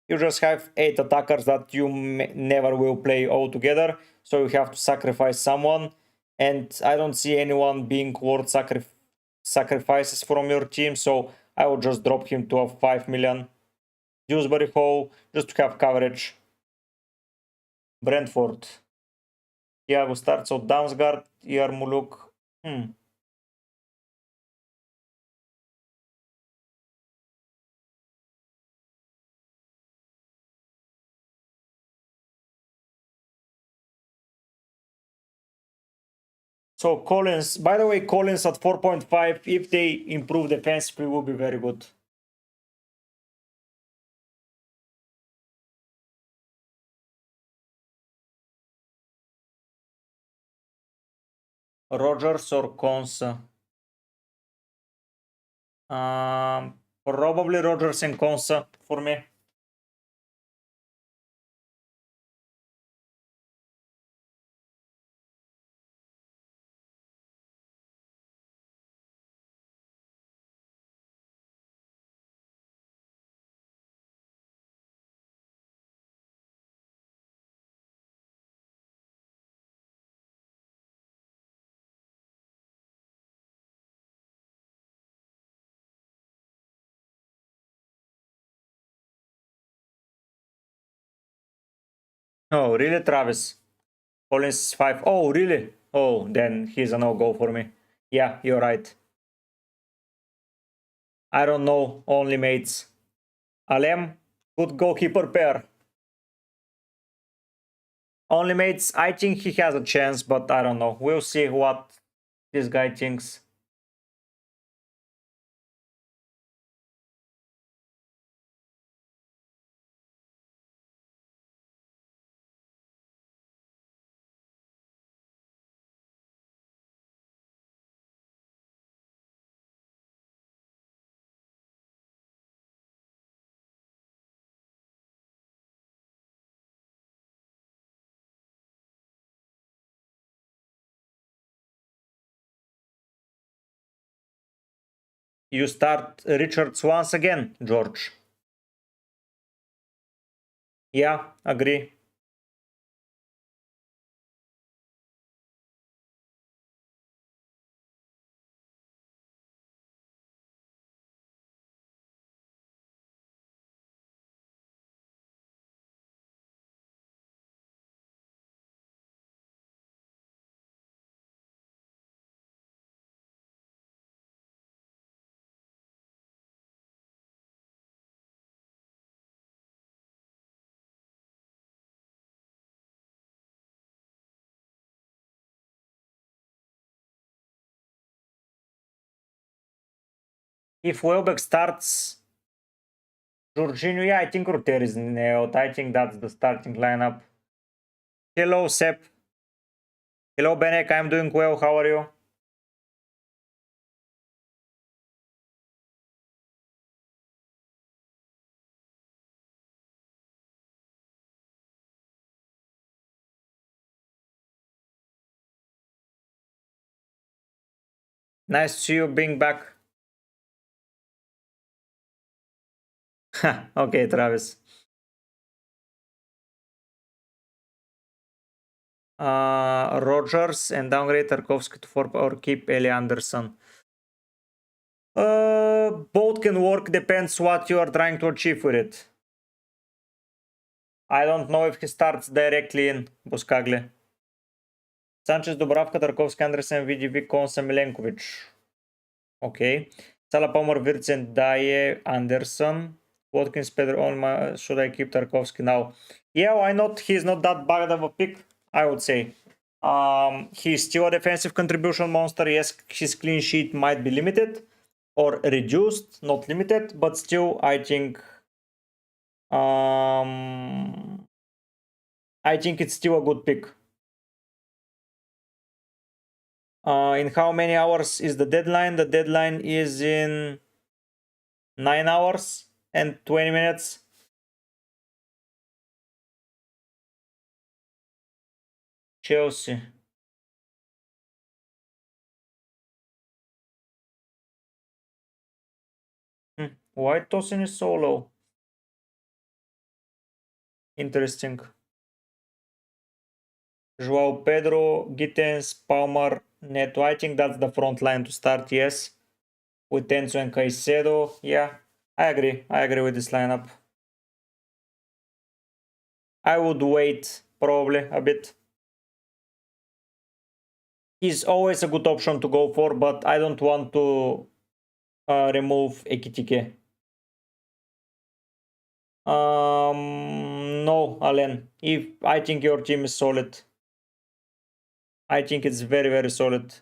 You just have 8 attackers that you never will play all together. So you have to sacrifice someone. And I don't see anyone being worth sacrifices from your team. So I would just drop him to a 5 million. Dewsbury Hall, just to have coverage. Brentford. Thiago starts, so Damsgaard, Yarmouk. So Collins, by the way, Collins at 4.5, if they improve defensively, will be very good. Rogers or Konsa? Probably Rogers and Konsa for me. Oh, really, Travis? Collins 5. Oh, really? Oh, then he's a no-go for me. Yeah, you're right. I don't know, only mates. Alem, good goalkeeper pair. Only mates, I think he has a chance, but I don't know. We'll see what this guy thinks. You start Richards once again, George. Yeah, agree. If Welbeck starts Jorginho, yeah, I think Ruter is nailed. I think that's the starting lineup. Hello, Sep. Hello, Benek. I'm doing well. How are you? Nice to see you being back. Okay, Travis. Rogers and downgrade Tarkovsky to 4 or keep Eli Anderson. Both can work, depends what you are trying to achieve with it. I don't know if he starts directly in Buscagle. Sanchez, Dubravka, Tarkovsky, Andersen, VDV, Konsa, Milenkovic. Okay. Salah, Palmer, Wirtz, and Daye, Anderson. Watkins, Pedro, Olma. Should I keep Tarkovsky now? Yeah, why not? He's not that bad of a pick, I would say. He's still a defensive contribution monster. Yes, his clean sheet might be limited or reduced, not limited, but still, I think it's still a good pick. In how many hours is the deadline? The deadline is in 9 hours and 20 minutes. Chelsea. Why Tosin is so low? Interesting. Joao Pedro, Gittens, Palmer, Neto. I think that's the front line to start, yes. With Enzo and Caicedo. Yeah, I agree. I agree with this lineup. I would wait probably a bit. He's always a good option to go for, but I don't want to remove Ekitike. No, Alen. I think your team is solid. I think it's very, very solid.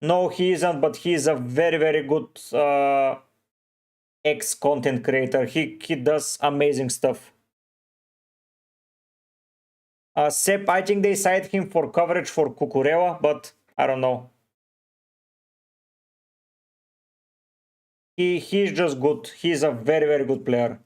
No, he isn't, but he's a very, very good ex-content creator. He does amazing stuff. Sep, I think they cited him for coverage for Cucurella, but I don't know. He's just good. He's a very, very good player.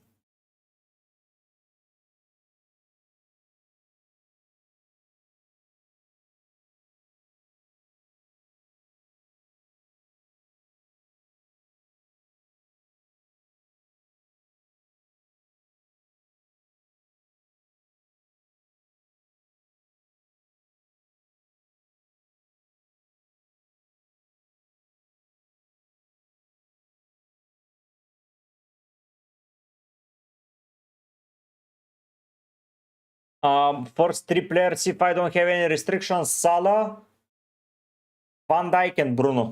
First three players, if I don't have any restrictions, Salah, Van Dijk and Bruno.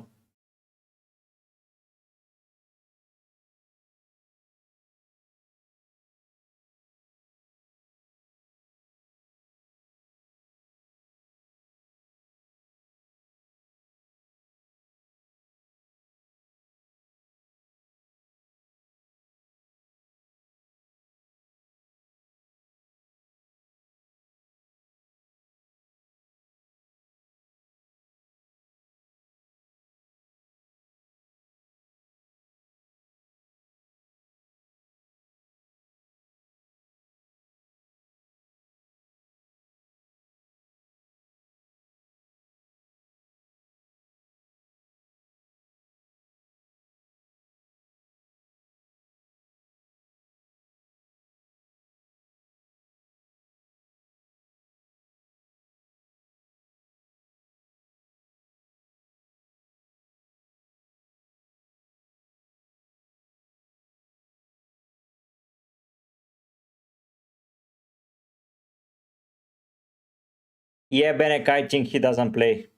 Yeah, Benek, I think he doesn't play.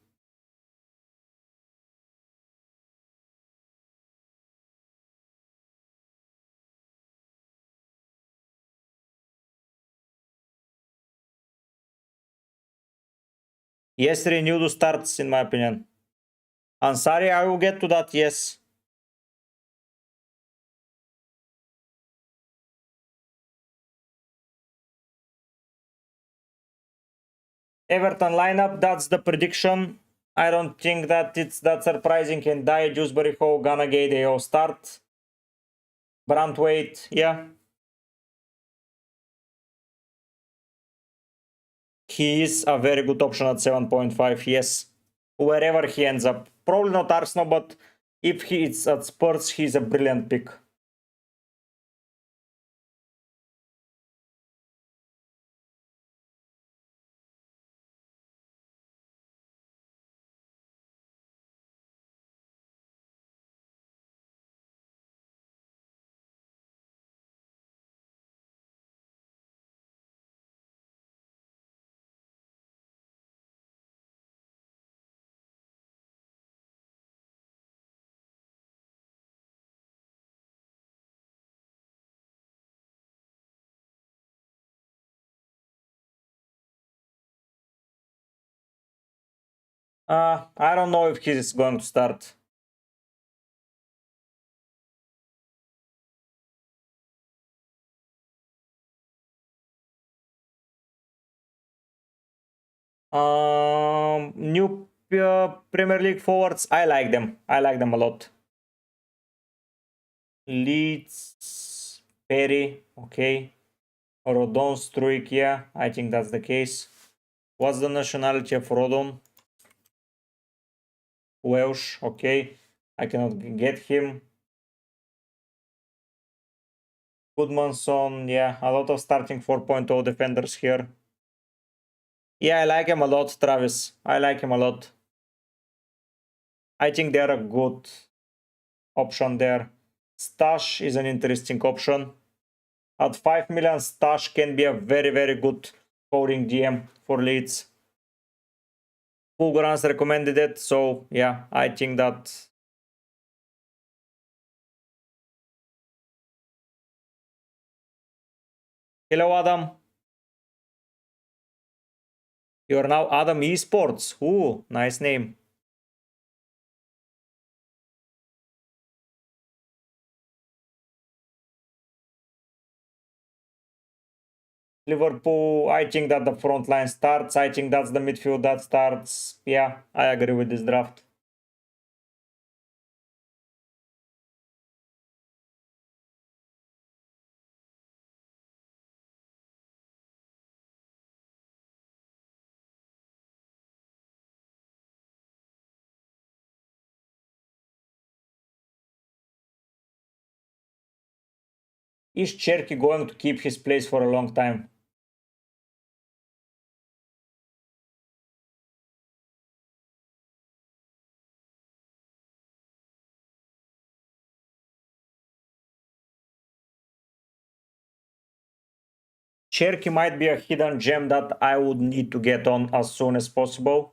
Yes, Renewed starts, in my opinion. Ansari, I will get to that, yes. Everton lineup, that's the prediction. I don't think that it's that surprising. And Dye, Dewsbury, Ho, Ganagay, they all start. Brantwaite, yeah. He is a very good option at 7.5, yes. Wherever he ends up. Probably not Arsenal, but if he is at Spurs, he's a brilliant pick. I don't know if he's going to start. New Premier League forwards, I like them. I like them a lot. Leeds, Perry, okay. Rodon, Struik, yeah, I think that's the case. What's the nationality of Rodon? Welsh, okay. I cannot get him. Goodmanson, yeah, a lot of starting 4.0 defenders here. Yeah, I like him a lot, Travis. I like him a lot. I think they're a good option there. Stash is an interesting option. At 5 million, Stash can be a very, very good scoring GM for Leeds. Fulgurans recommended it, so yeah, I think that. Hello, Adam. You're now Adam Esports. Ooh, nice name. Liverpool, I think that the front line starts. I think that's the midfield that starts. Yeah, I agree with this draft. Is Cherky going to keep his place for a long time? Cherky might be a hidden gem that I would need to get on as soon as possible.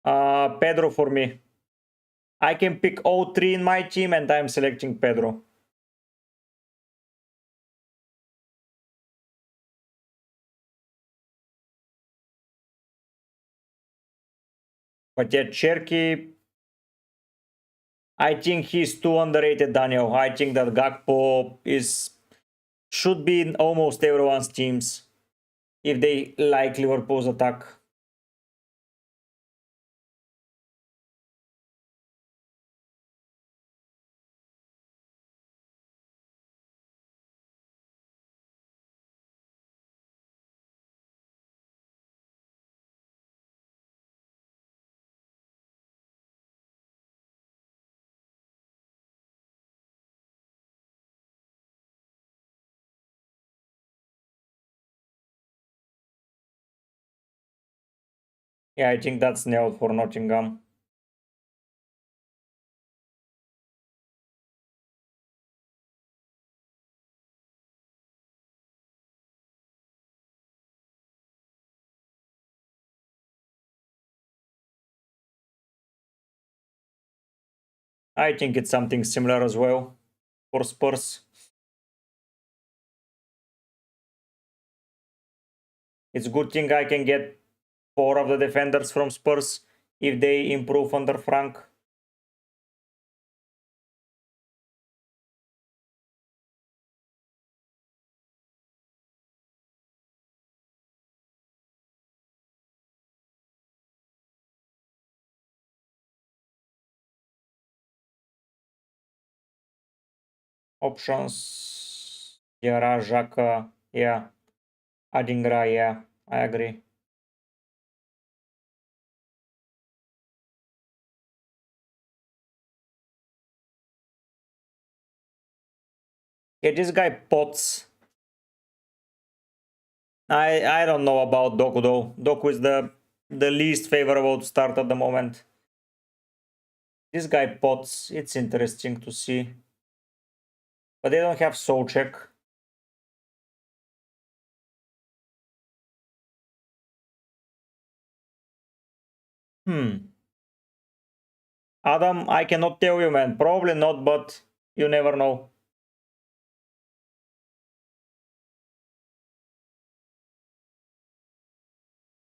Pedro for me. I can pick all three in my team and I'm selecting Pedro. But yeah, Cherky, I think he's too underrated, Daniel. I think that Gakpo should be in almost everyone's teams if they like Liverpool's attack. Yeah, I think that's nailed for Nottingham. I think it's something similar as well for Spurs. It's good thing I can get 4 of the defenders from Spurs if they improve under Frank. Options. Diarra, Xhaka, yeah. Adingra, yeah. I agree. Yeah, this guy Potts. I don't know about Doku though. Doku is the least favorable to start at the moment. This guy Potts, it's interesting to see. But they don't have soul check. Adam, I cannot tell you, man. Probably not, but you never know.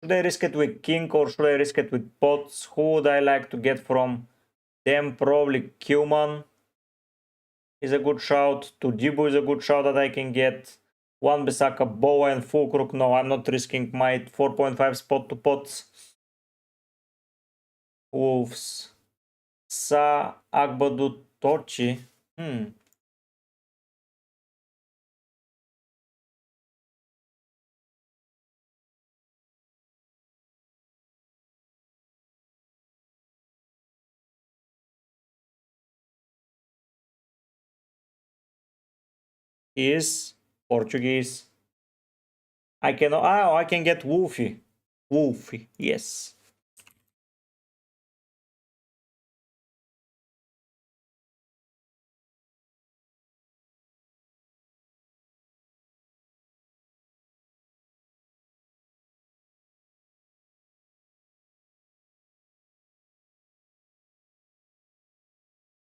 Should I risk it with King or should I risk it with Potts? Who would I like to get from them? Probably Kuman is a good shout. Tujibu is a good shout that I can get. Wan Bissaka, Boa and Fulkrug. No, I'm not risking my 4.5 spot to Potts. Wolves. Sa Agbadu Tochi. He is Portuguese. I can I can get Wolfie. Wolfie, yes.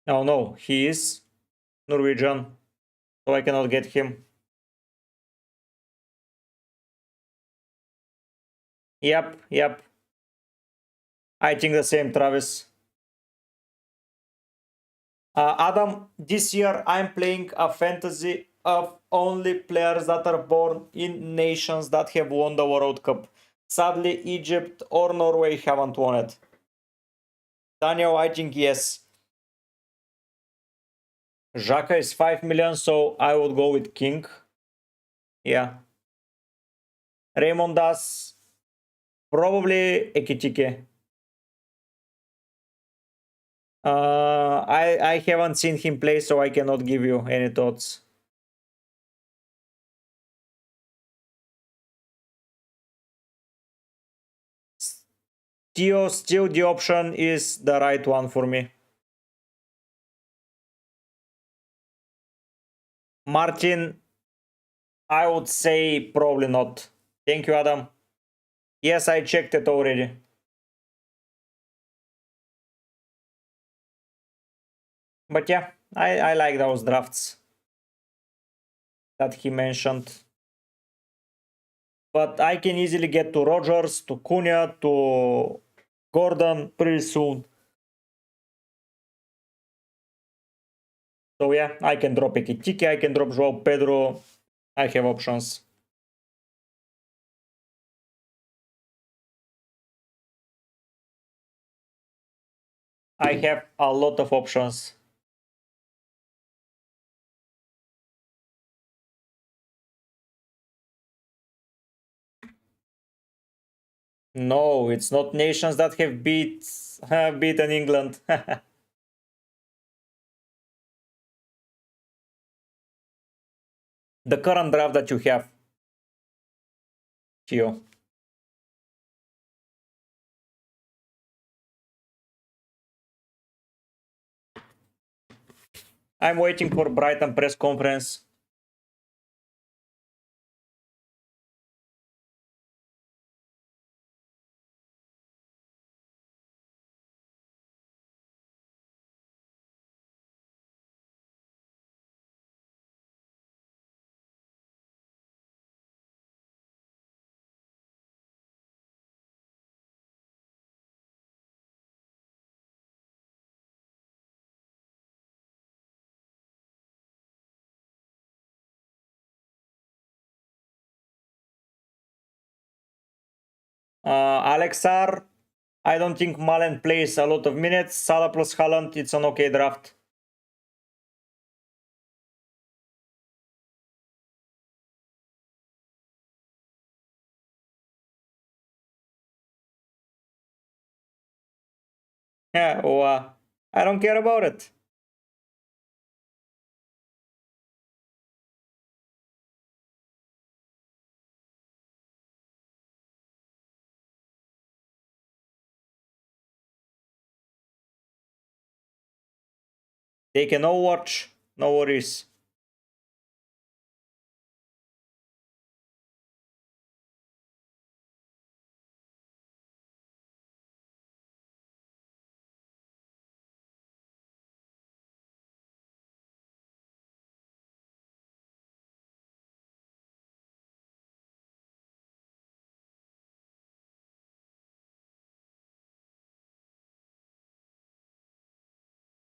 Oh no, he is Norwegian, so I cannot get him. Yep. I think the same, Travis. Adam, this year I'm playing a fantasy of only players that are born in nations that have won the World Cup. Sadly, Egypt or Norway haven't won it. Daniel, I think yes. Xhaka is 5 million, so I would go with King. Yeah. Raymond Das, probably Ekitike. I haven't seen him play, so I cannot give you any thoughts. Still the option is the right one for me. Martin, I would say probably not. Thank you, Adam. Yes, I checked it already. But yeah, I like those drafts that he mentioned. But I can easily get to Rogers, to Cunha, to Gordon pretty soon. So yeah, I can drop Ekitike, I can drop Joao Pedro. I have options. I have a lot of options. No, it's not nations that have beaten England. The current draft that you have, Gio. I'm waiting for Brighton press conference. Alexar, I don't think Malen plays a lot of minutes. Salah plus Haaland, it's an okay draft. Yeah, well, I don't care about it. They can all watch, no worries.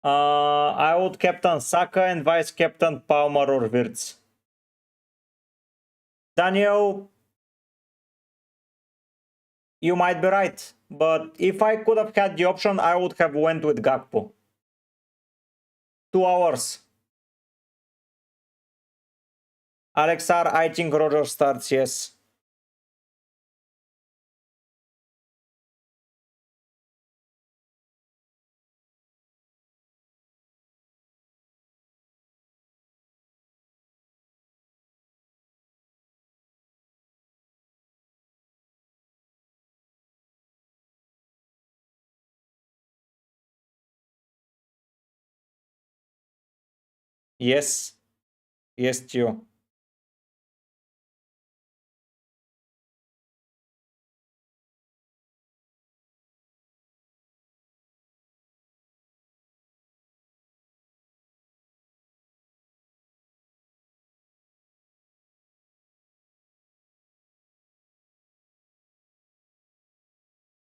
I would captain Saka and vice captain Palmer or Wirtz. Daniel, you might be right, but if I could have had the option, I would have went with Gakpo. 2 hours. Alexar, I think Roger starts, yes. Yes. Yes, Gio.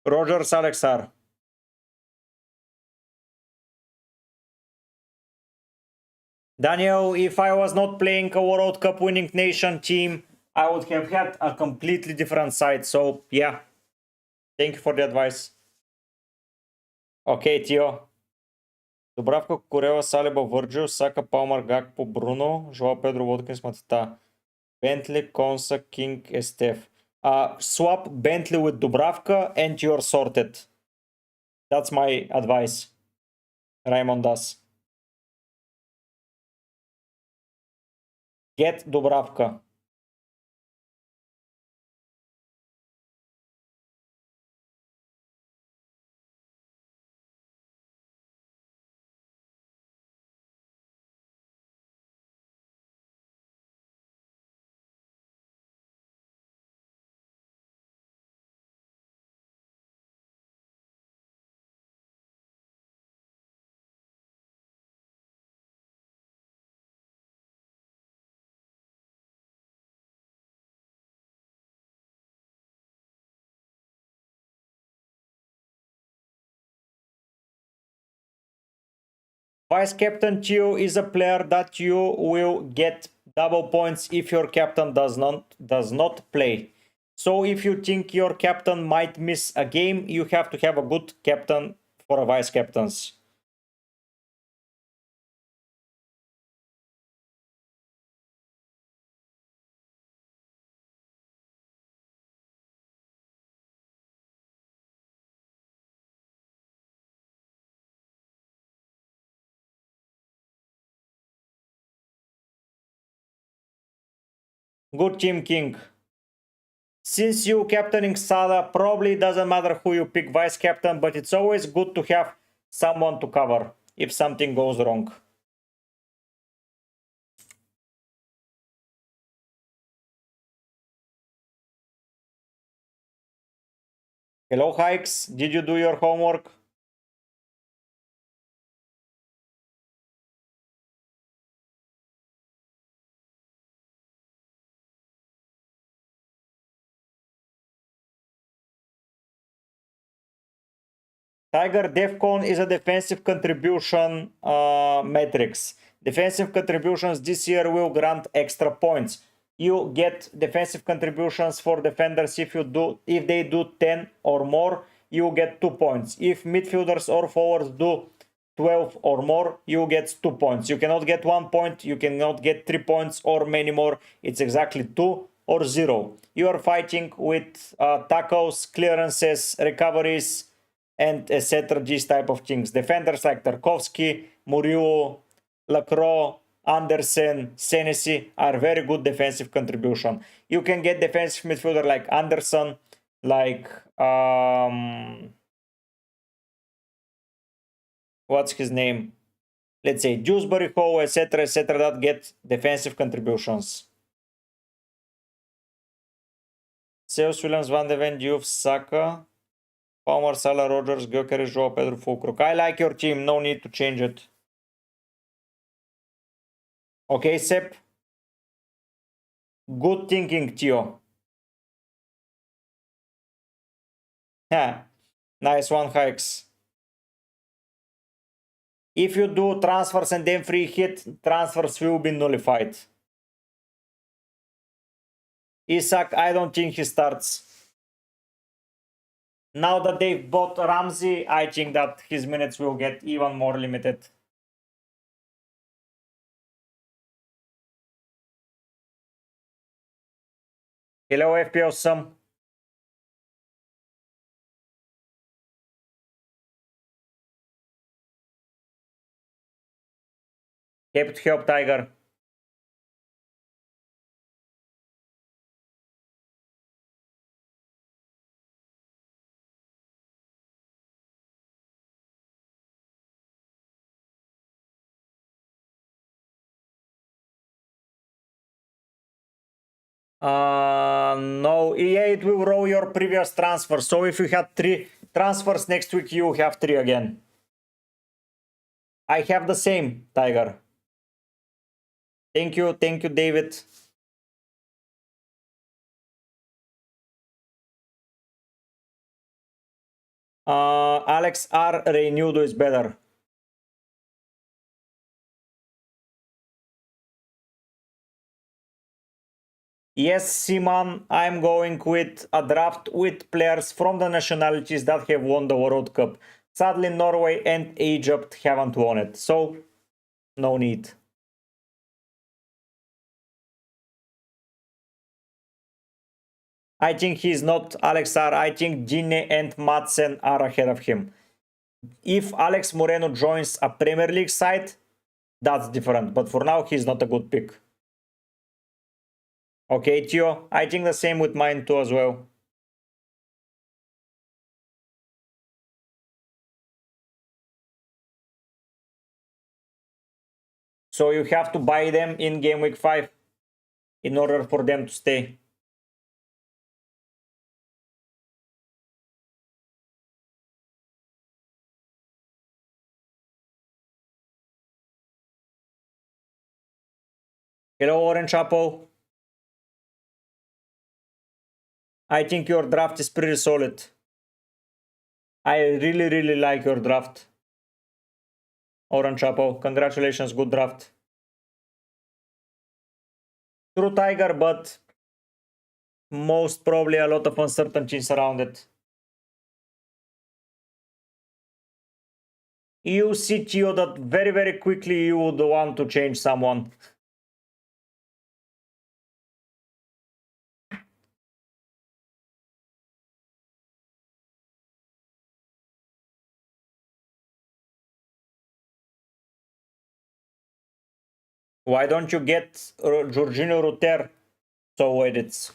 Rogers, Alexar. Daniel, if I was not playing a World Cup winning nation team, I would have had a completely different side. So, yeah. Thank you for the advice. Okay, Tio. Dubravka, Kureva, Saliba, Virgil, Saka, Palmer, Gakpo, Bruno, Joao Pedro, Watkins, Matata, Bentley, Konsa, King, Estef. Swap Bentley with Dubravka and you're sorted. That's my advice. Raymond does. Get Dubravka. Vice captain Tio is a player that you will get double points if your captain does not play. So if you think your captain might miss a game, you have to have a good captain for a vice captains. Good team, King. Since you captaining Salah, probably doesn't matter who you pick vice captain, but it's always good to have someone to cover if something goes wrong. Hello, Hikes. Did you do your homework? Tiger Defcon is a defensive contribution matrix. Defensive contributions this year will grant extra points. You get defensive contributions for defenders if they do 10 or more, you get 2 points. If midfielders or forwards do 12 or more, you get 2 points. You cannot get 1 point, you cannot get 3 points or many more. It's exactly 2 or 0. You are fighting with tackles, clearances, recoveries, and etc. These type of things. Defenders like Tarkovsky, Muriu, Lacroix, Andersen, Senesi are very good defensive contribution. You can get defensive midfielder like Anderson, like what's his name? Let's say Dewsbury Hall, etc., that get defensive contributions. Seus Williams, Van de Ven, Diouf, Saka, Palmer, Salah, Rogers, Gyökeres, Joao Pedro, Fulkrug. I like your team, no need to change it. Okay, Sep. Good thinking, Tio. Yeah, nice one, Hikes. If you do transfers and then free hit, transfers will be nullified. Isak, I don't think he starts. Now that they've bought Ramsey, I think that his minutes will get even more limited. Hello, FPL Sam. Kept help, Tiger. No, yeah, it will roll your previous transfer. So if you had 3 transfers next week, you have 3 again. I have the same, Tiger. Thank you, David. Alex R. Reynudo is better. Yes, Simon, I'm going with a draft with players from the nationalities that have won the World Cup. Sadly, Norway and Egypt haven't won it, so no need. I think he's not Alex R. I think Gine and Madsen are ahead of him. If Alex Moreno joins a Premier League side, that's different. But for now, he's not a good pick. Okay, Tio, I think the same with mine too as well. So you have to buy them in game week 5 in order for them to stay. Hello, Orange Apple. I think your draft is pretty solid. I really like your draft. Orange Chapo, congratulations, good draft. True Tiger, but most probably a lot of uncertainties around it. You see, Gio, that very quickly you would want to change someone. Why don't you get Jorginho Ruter? So wait, it's...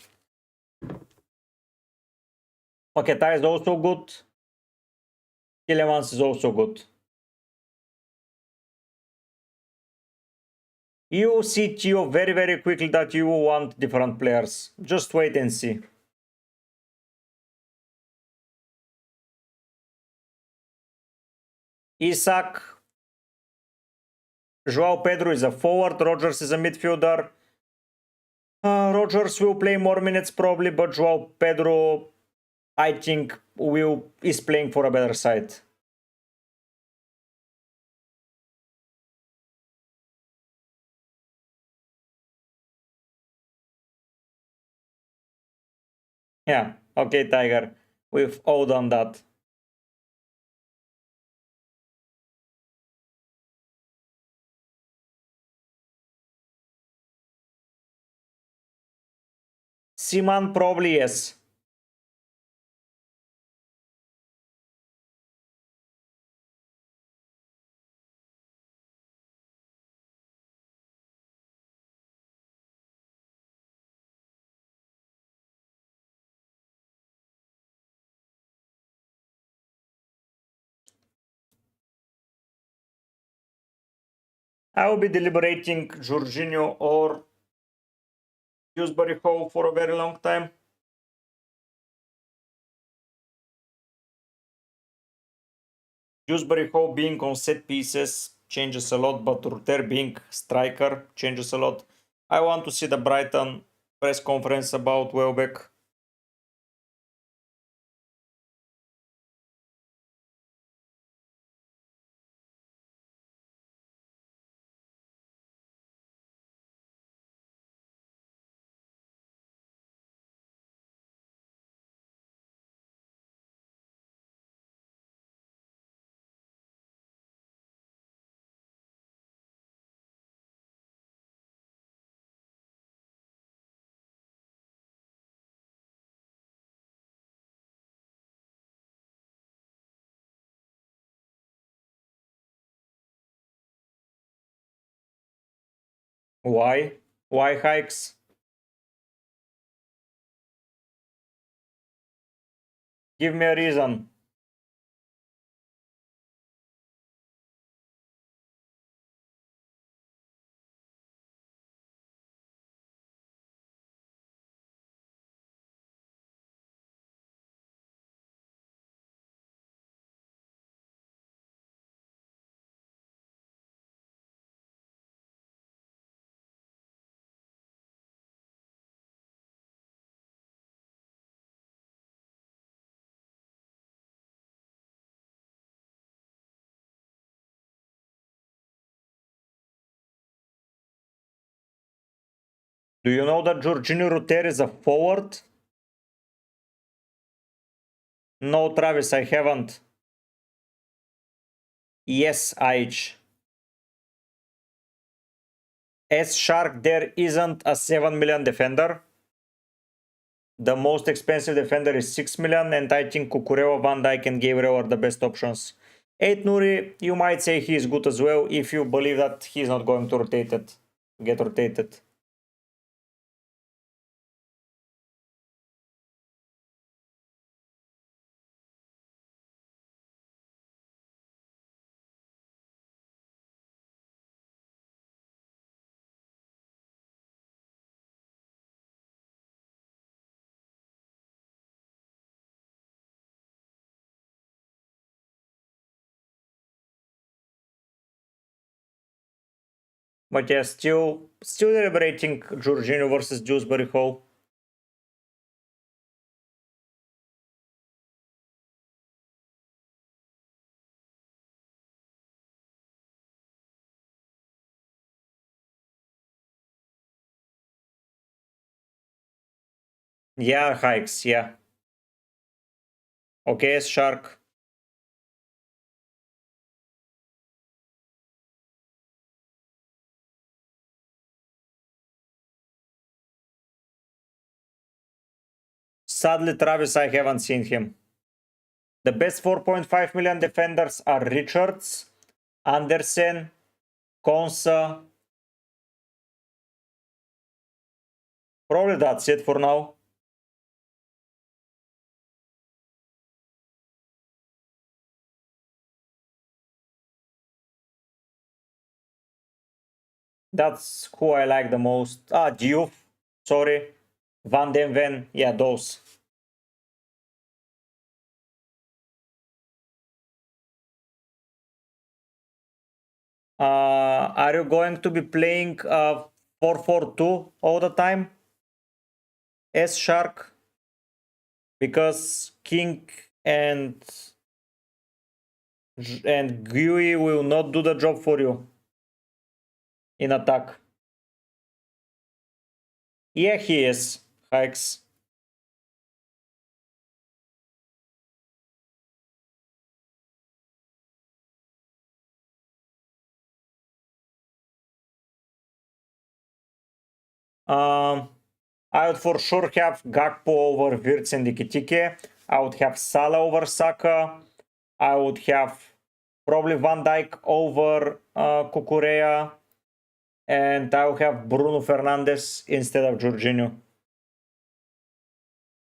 Paquetá is also good. Tielemans is also good. You see, Gio, very quickly that you want different players. Just wait and see. Isak. Joao Pedro is a forward. Rogers is a midfielder. Rogers will play more minutes probably, but Joao Pedro, I think, is playing for a better side. Yeah, okay, Tiger. We've all done that. Seaman, probably yes. I will be deliberating Jorginho or Dewsbury Hall for a very long time. Dewsbury Hall being on set pieces changes a lot, but Ruter being striker changes a lot. I want to see the Brighton press conference about Welbeck. Why? Why hikes? Give me a reason. Do you know that Jorginho Ruter is a forward? No, Travis, I haven't. Yes, Aich. S Shark, there isn't a 7 million defender. The most expensive defender is 6 million, and I think Cucurella, Van Dijk, and Gabriel are the best options. 8 Nuri, you might say he is good as well if you believe that he's not going to get rotated. But yeah, still deliberating Jorginho versus Dewsbury Hall. Yeah, hikes, yeah. Okay, Shark. Sadly, Travis, I haven't seen him. The best 4.5 million defenders are Richards, Andersen, Konsa. Probably that's it for now. That's who I like the most. Ah, Diouf. Sorry. Van den Ven. Yeah, those. Are you going to be playing 4-4-2 all the time? S Shark? Because King and GUI will not do the job for you in attack. Yeah, he is. Hikes. I would for sure have Gakpo over Wirtz and Ekitike. I would have Salah over Saka. I would have probably Van Dijk over Cucurella. And I would have Bruno Fernandes instead of Jorginho.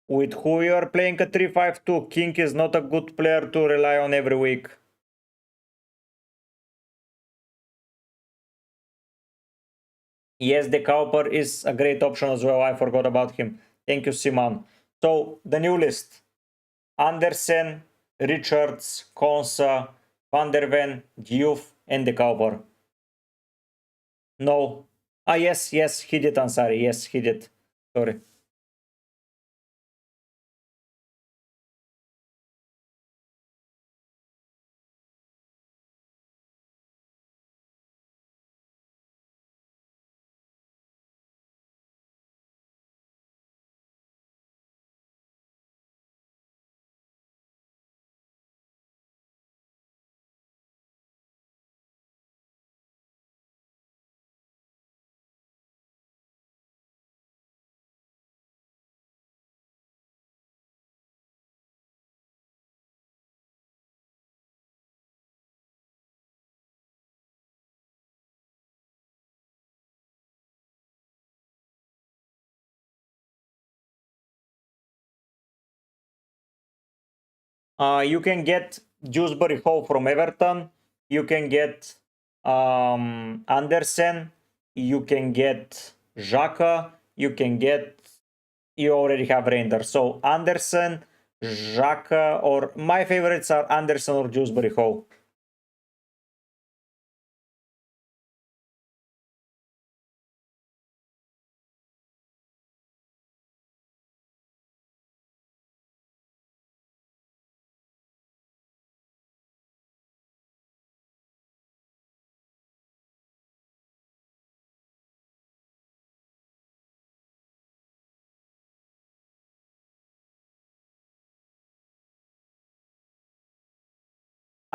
With who you are playing a 3-5-2, King is not a good player to rely on every week. Yes, the Cowper is a great option as well. I forgot about him. Thank you, Simon. So, the new list. Andersen, Richards, Konsa, Van der Ven, Diouf, and the Cowper. No. Ah, yes, he did, Ansari. Yes, he did. Sorry. You can get Dewsbury Hall from Everton. You can get Andersen. You can get Xhaka. You can get. You already have Reinders. So Andersen, Xhaka, or my favorites are Andersen or Dewsbury Hall.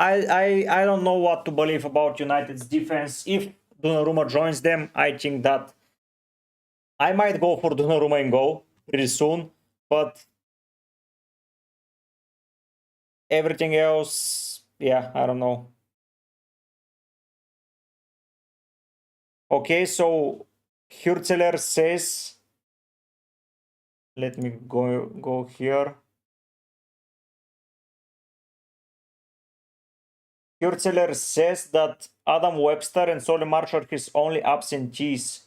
I don't know what to believe about United's defense. If Donnarumma joins them, I think that I might go for Donnarumma and go pretty soon, but everything else, yeah, I don't know. Okay, so Hürzeler says, let me go here. Hürzeler says that Adam Webster and Solly March are his only absentees.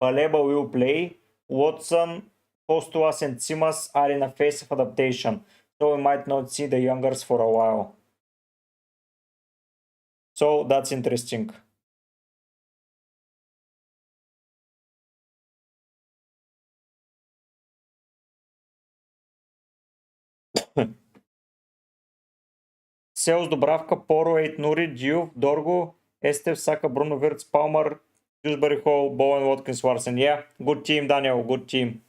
Baleba will play. Watson, Costuas, and Simas are in a phase of adaptation, so we might not see the youngers for a while. So that's interesting. Sales Dubravka, Poro, 8 Nuri, Diouf, Dorgu, Estev, Saka, Bruno Wirtz, Palmer, Dewsbury Hall, Bowen, Watkins, Warsen. Yeah, good team, Daniel, good team.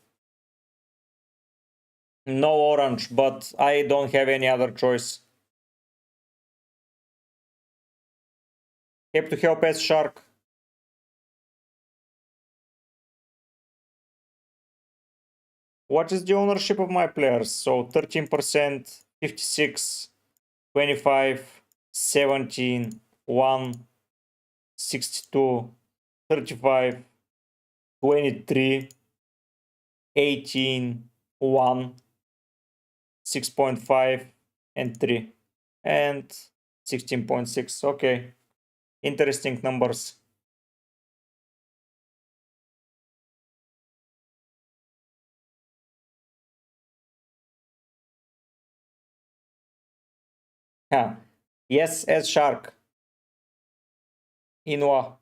No orange, but I don't have any other choice. Have to help as shark. What is the ownership of my players? So 13%, 56, 25, 17, 1, 62, 35, 23, 18, 1, 6.5, and 3, and 16.6. Okay, interesting numbers. Huh. Yes, as shark. Inua.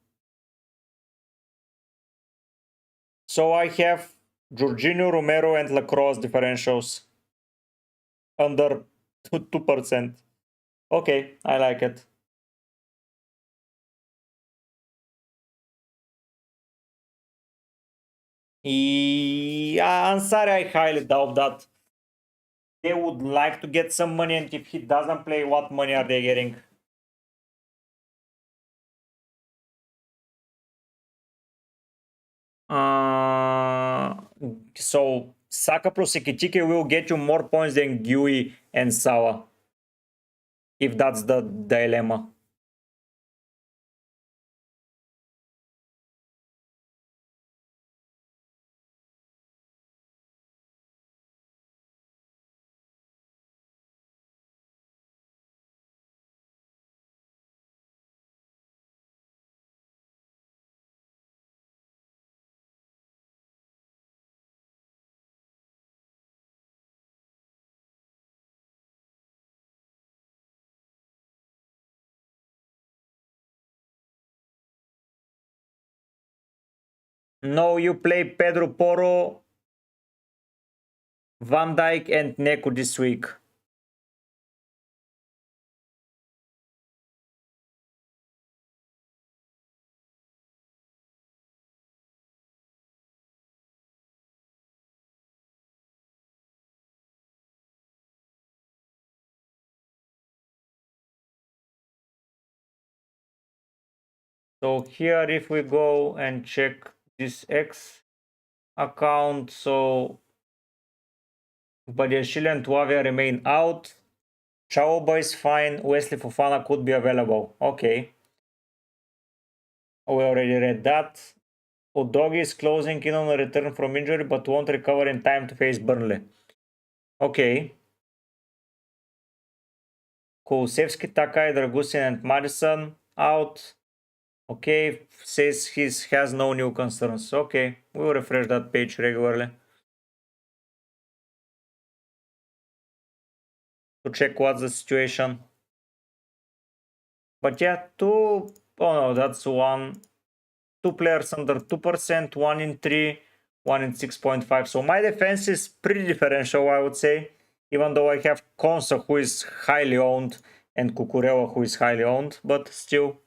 So I have Jorginho, Romero, and Lacrosse differentials under 2%. Okay, I like it. Yeah, Ansari, I highly doubt that. They would like to get some money, and if he doesn't play, what money are they getting? So Saka plus Ekitike will get you more points than Gui and Sawa, if that's the dilemma. No, you play Pedro Porro, Van Dijk, and Neku this week. So here, if we go and check this X account, so Badiashile and Tuavia remain out. Chauba is fine. Wesley Fofana could be available. Okay. We already read that. Udogi is closing in on a return from injury but won't recover in time to face Burnley. Okay. Kulusevski, Takai, Dragusin, and Madison out. Okay. Says he has no new concerns. Okay. We will refresh that page regularly to check what's the situation. But yeah, two. Oh no, that's one. Two players under 2%, one in 3, one in 6.5. So my defense is pretty differential, I would say. Even though I have Konsa, who is highly owned, and Kukurewa, who is highly owned, but still.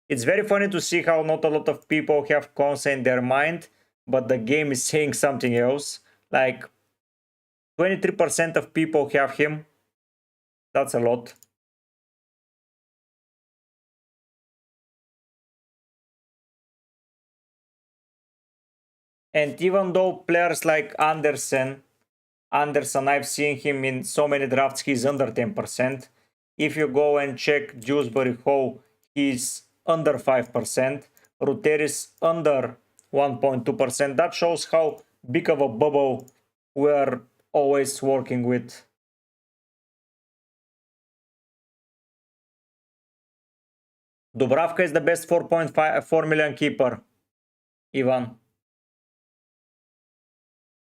It's very funny to see how not a lot of people have Konsa in their mind, but the game is saying something else. Like 23% of people have him. That's a lot. And even though players like Anderson, I've seen him in so many drafts, he's under 10%. If you go and check Dewsbury Hall, he's under 5%. Ruteris under 1.2%. That shows how big of a bubble we're always working with. Dubravka is the best 4.4 million keeper. Ivan.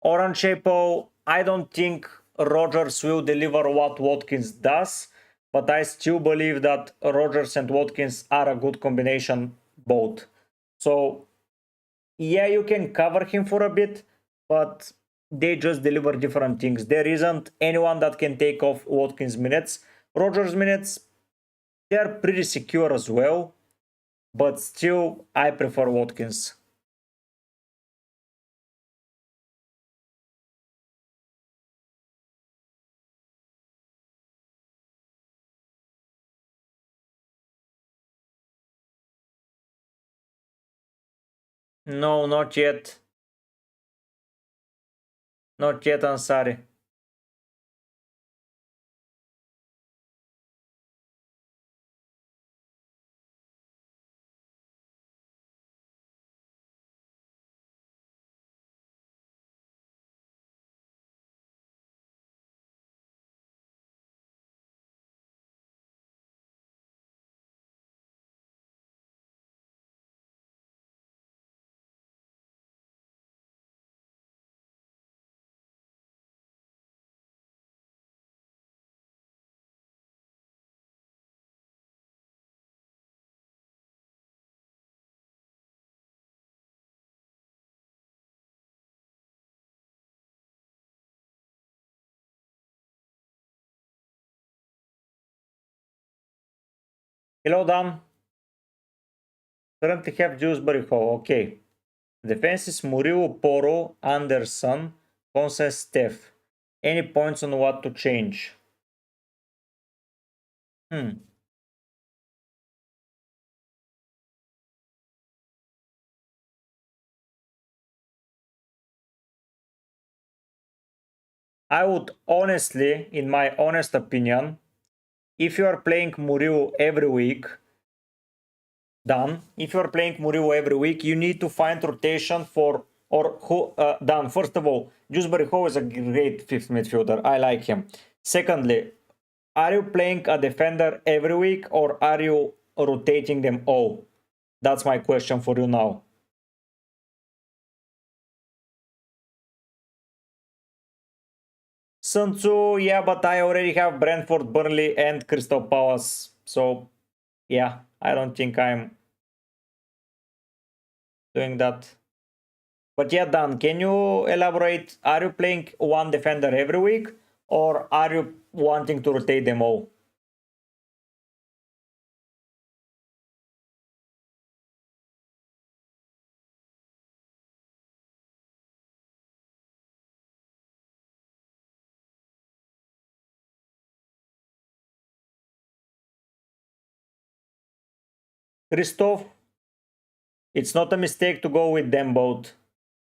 Orange Chapo, I don't think Rogers will deliver what Watkins does, but I still believe that Rogers and Watkins are a good combination both. So, yeah, you can cover him for a bit, but they just deliver different things. There isn't anyone that can take off Watkins' minutes. Rogers' minutes, they're pretty secure as well, but still, I prefer Watkins. No, not yet. Not yet, Ansari. Hello, Dan. Currently have Dewsbury Hall. Okay. Defense is Murillo, Poro, Anderson, Ponce, Steph. Any points on what to change? I would honestly, in my honest opinion, if you are playing Murillo every week, Dan, if you are playing Murillo every week, you need to find rotation for, or who, Dan, first of all, Dewsbury Hall is a great fifth midfielder. I like him. Secondly, are you playing a defender every week or are you rotating them all? That's my question for you now. Sun Tzu, yeah, but I already have Brentford, Burnley, and Crystal Palace. So, yeah, I don't think I'm doing that. But yeah, Dan, can you elaborate? Are you playing one defender every week or are you wanting to rotate them all? Christoph, it's not a mistake to go with them both.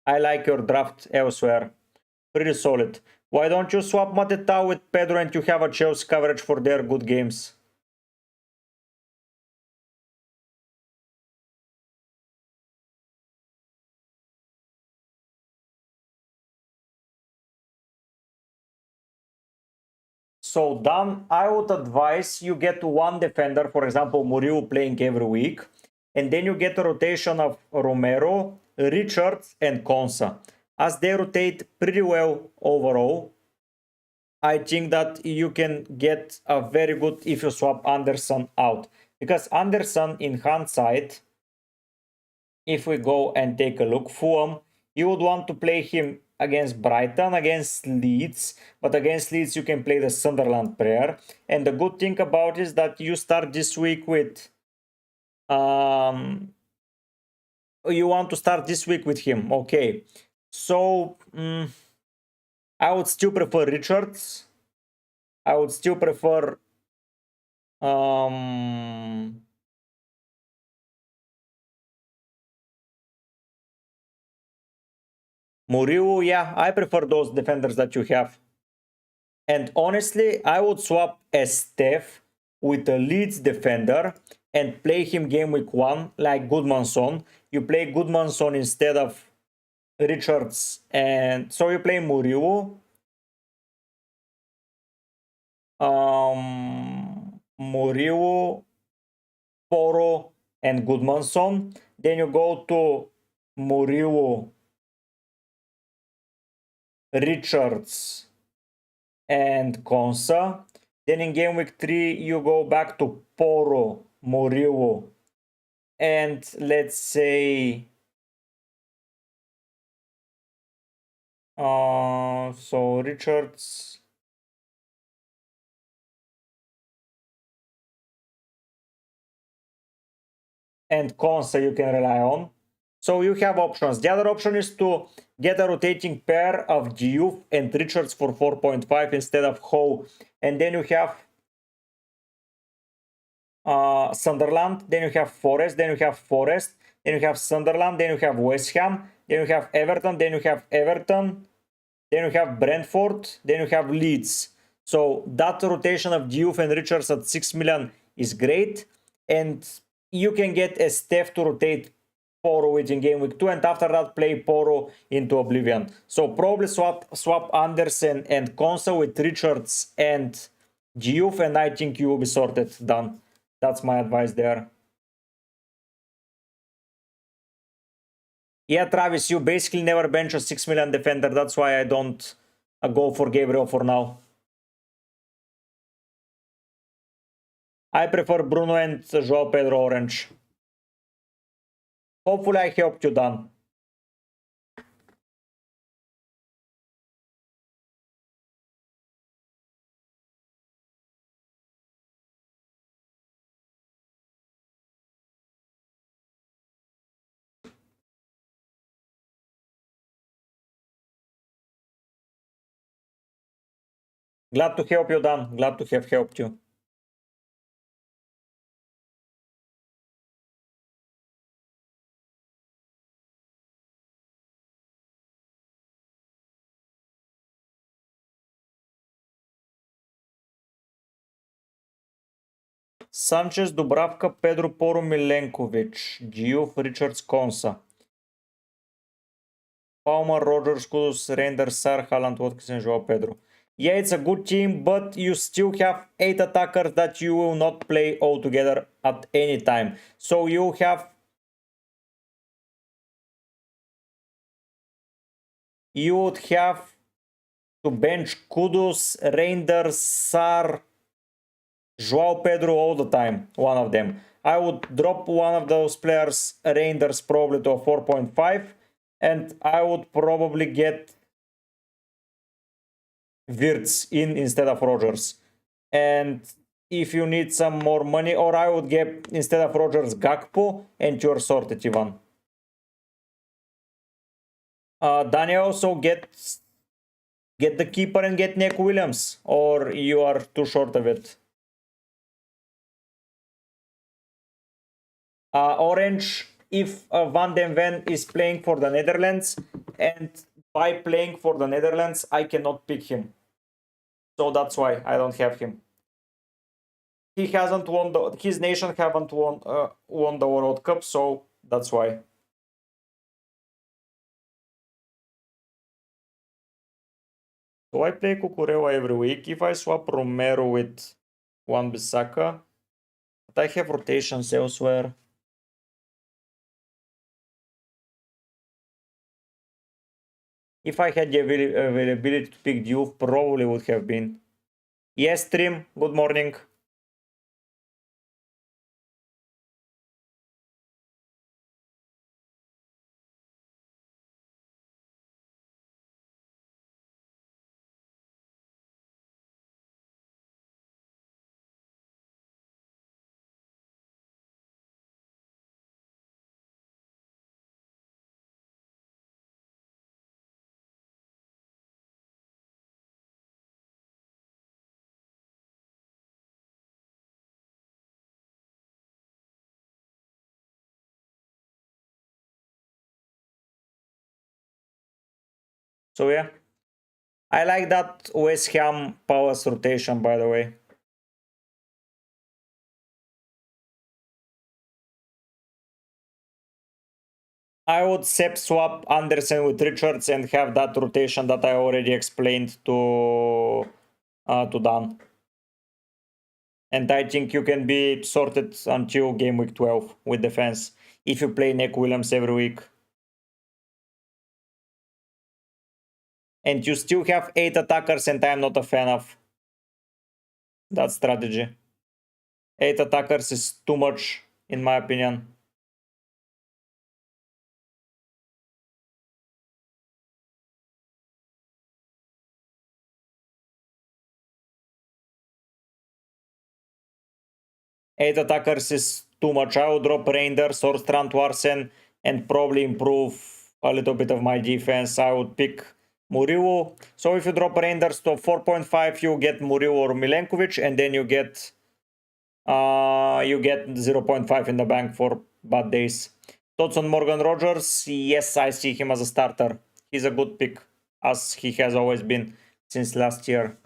I like your draft elsewhere. Pretty solid. Why don't you swap Mateta with Pedro and you have a Chelsea coverage for their good games? So Dan, I would advise you get one defender, for example, Murillo playing every week, and then you get a rotation of Romero, Richards, and Konsa. As they rotate pretty well overall, I think that you can get a very good if you swap Anderson out. Because Anderson, in hindsight, if we go and take a look, Fulham, you would want to play him against Brighton, against Leeds, but against Leeds you can play the Sunderland player. And the good thing about it is that you start this week with you want to start this week with him. Okay, so I would still prefer Richards. I would still prefer Murillo. Yeah, I prefer those defenders that you have. And honestly, I would swap a Steph with a Leeds defender and play him game week 1 like Goodmanson. You play Goodmanson instead of Richards, and so you play Murillo, Murillo, Poro, and Goodmanson. Then you go to Murillo, Richards, and Konsa. Then in game week 3, you go back to Poro, Murillo, and let's say so Richards and Konsa you can rely on. So you have options. The other option is to get a rotating pair of Diouf and Richards for 4.5 instead of Howe. And then you have Sunderland, then you have Forest, then you have Forest, then you have Sunderland, then you have West Ham, then you have Everton, then you have Everton, then you have Brentford, then you have Leeds. So that rotation of Diouf and Richards at 6 million is great, and you can get a Steph to rotate Poro with in game week 2, and after that play Poro into oblivion. So probably swap Andersen and Konsa with Richards and Diouf, and I think you will be sorted. Done. That's my advice there. Yeah, Travis, you basically never bench a 6 million defender. That's why I don't go for Gabriel for now. I prefer Bruno and Joao Pedro Orange. Hopefully I helped you, Dan. Glad to help you, Dan. Glad to have helped you. Sanchez, Dubravka, Pedro Poro, Milenkovic, Diouf, Richards, Konsa, Palmer, Rogers, Kudus, Reinders, Sar, Haaland, Watkins, and Joao Pedro. Yeah, it's a good team, but you still have 8 attackers that you will not play all together at any time. So you have... You would have to bench Kudus, Reinders, Sar, Joao Pedro all the time, one of them. I would drop one of those players, Reinders, probably to a 4.5, and I would probably get Wirtz in instead of Rogers. And if you need some more money, or I would get, instead of Rogers, Gakpo, and you're sorted, Ivan. Daniel, also get the keeper and get Nick Williams, or you are too short of it. Orange, if Van den Ven is playing for the Netherlands, and by playing for the Netherlands, I cannot pick him. So that's why I don't have him. He hasn't won his nation haven't won the World Cup, so that's why. So I play Cucurella every week. If I swap Romero with Wan-Bissaka, but I have rotations elsewhere. If I had the availability to pick Diouf, probably would have been. Yes, stream. Good morning. So yeah, I like that West Ham Palace rotation, by the way. I would swap Andersen with Richards and have that rotation that I already explained to Dan. And I think you can be sorted until game week 12 with defense if you play Nick Williams every week. And you still have 8 attackers, and I'm not a fan of that strategy. 8 attackers is too much, in my opinion. Eight attackers is too much. I would drop Reinders or Strand Larsen and probably improve a little bit of my defense. I would pick Murillo. So if you drop Reinders to 4.5, you get Murillo or Milenkovic, and then you get 0.5 in the bank for bad days. Thoughts on Morgan Rogers? Yes, I see him as a starter. He's a good pick, as he has always been since last year.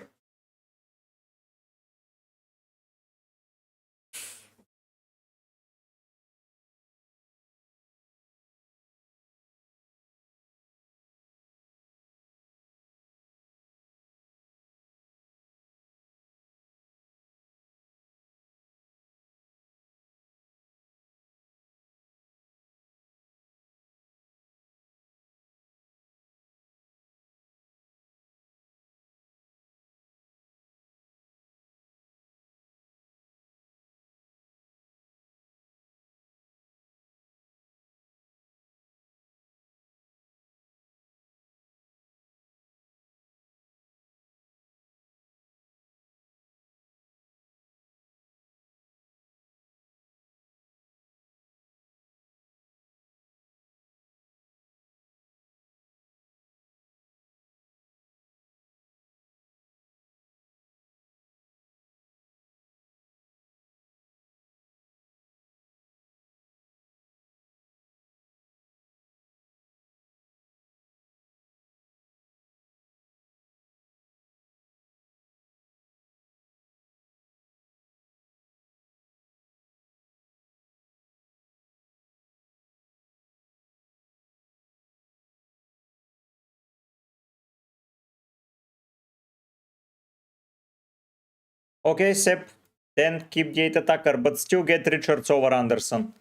Okay, Sep, then keep the 8 attacker, but still get Richards over Anderson,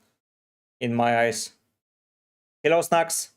in my eyes. Hello, Snacks.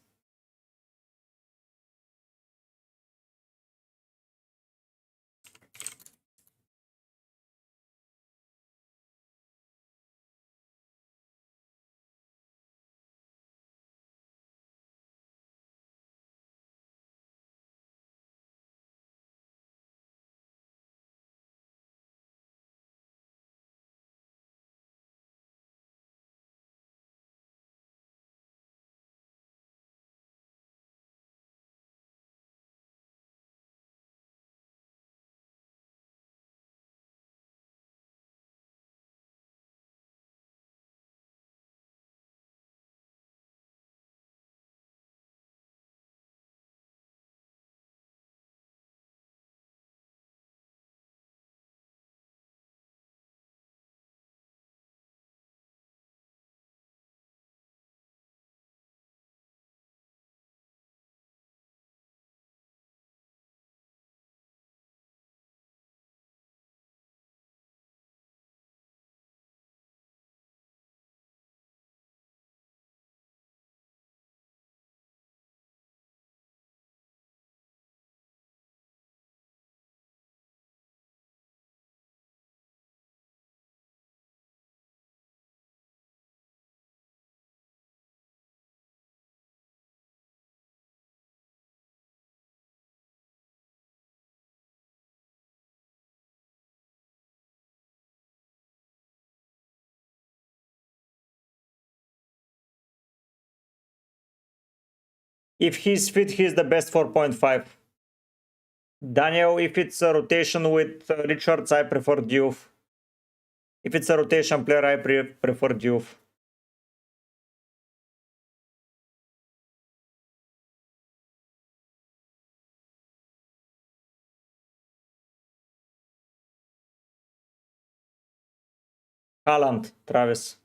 If he's fit, he's the best 4.5. Daniel, if it's a rotation with Richards, I prefer Diouf. If it's a rotation player, I prefer Diouf. Haaland, Travis.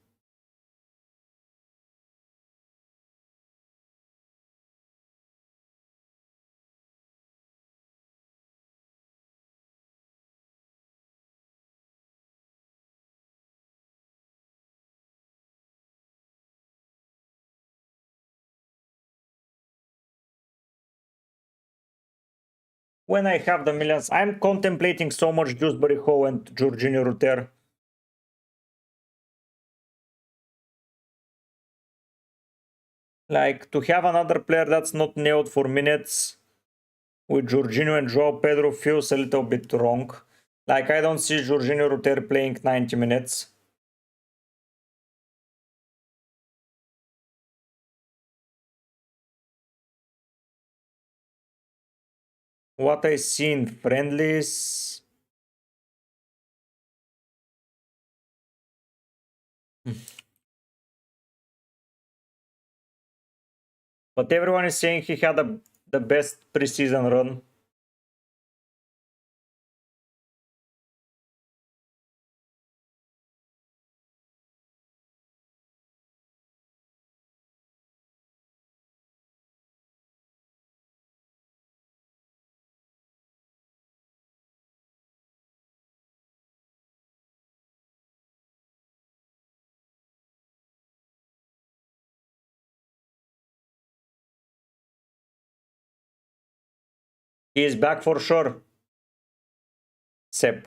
When I have the millions, I'm contemplating so much Dewsbury Hall and Jorginho Ruter. Like, to have another player that's not nailed for minutes with Jorginho and Joao Pedro feels a little bit wrong. Like, I don't see Jorginho Ruter playing 90 minutes. What I see in friendlies... But everyone is saying he had the best preseason run. He is back for sure. Sep.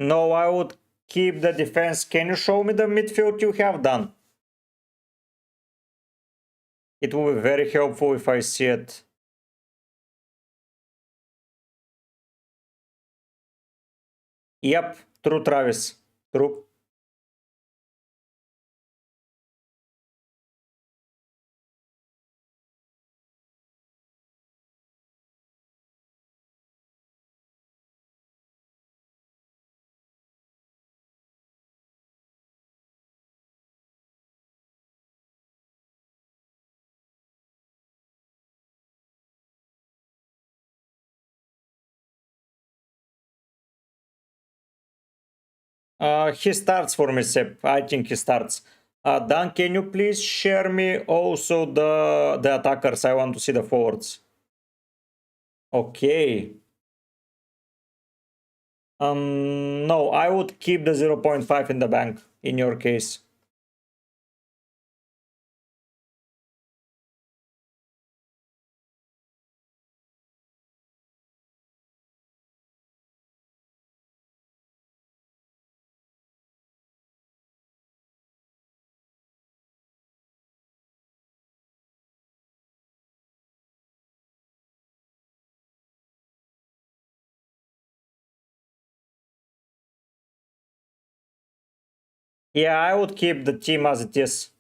No, I would keep the defense. Can you show me the midfield you have done? It will be very helpful if I see it. Yep, true, Travis. True. He starts for me, Sep. I think he starts. Dan, can you please share me also the attackers? I want to see the forwards. Okay. No, I would keep the 0.5 in the bank in your case. Yeah, I would keep the team as it is.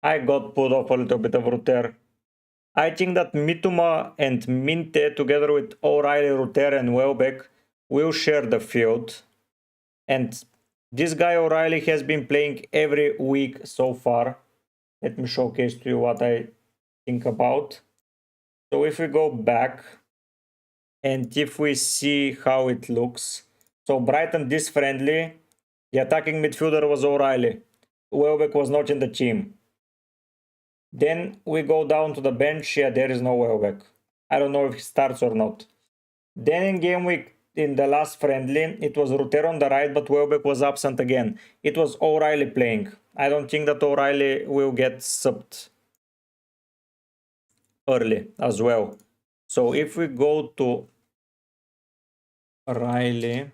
I got put off a little bit of Ruter. I think that Mituma and Minte, together with O'Reilly, Ruter, and Welbeck, will share the field. And this guy O'Reilly has been playing every week so far. Let me showcase to you what I think about. So if we go back and if we see how it looks. So Brighton this friendly, the attacking midfielder was O'Reilly. Welbeck was not in the team. Then we go down to the bench. Yeah, there is no Welbeck. I don't know if he starts or not. Then in game week, in the last friendly, it was Ruter on the right, but Welbeck was absent again. It was O'Reilly playing. I don't think that O'Reilly will get subbed early as well. So if we go to O'Reilly,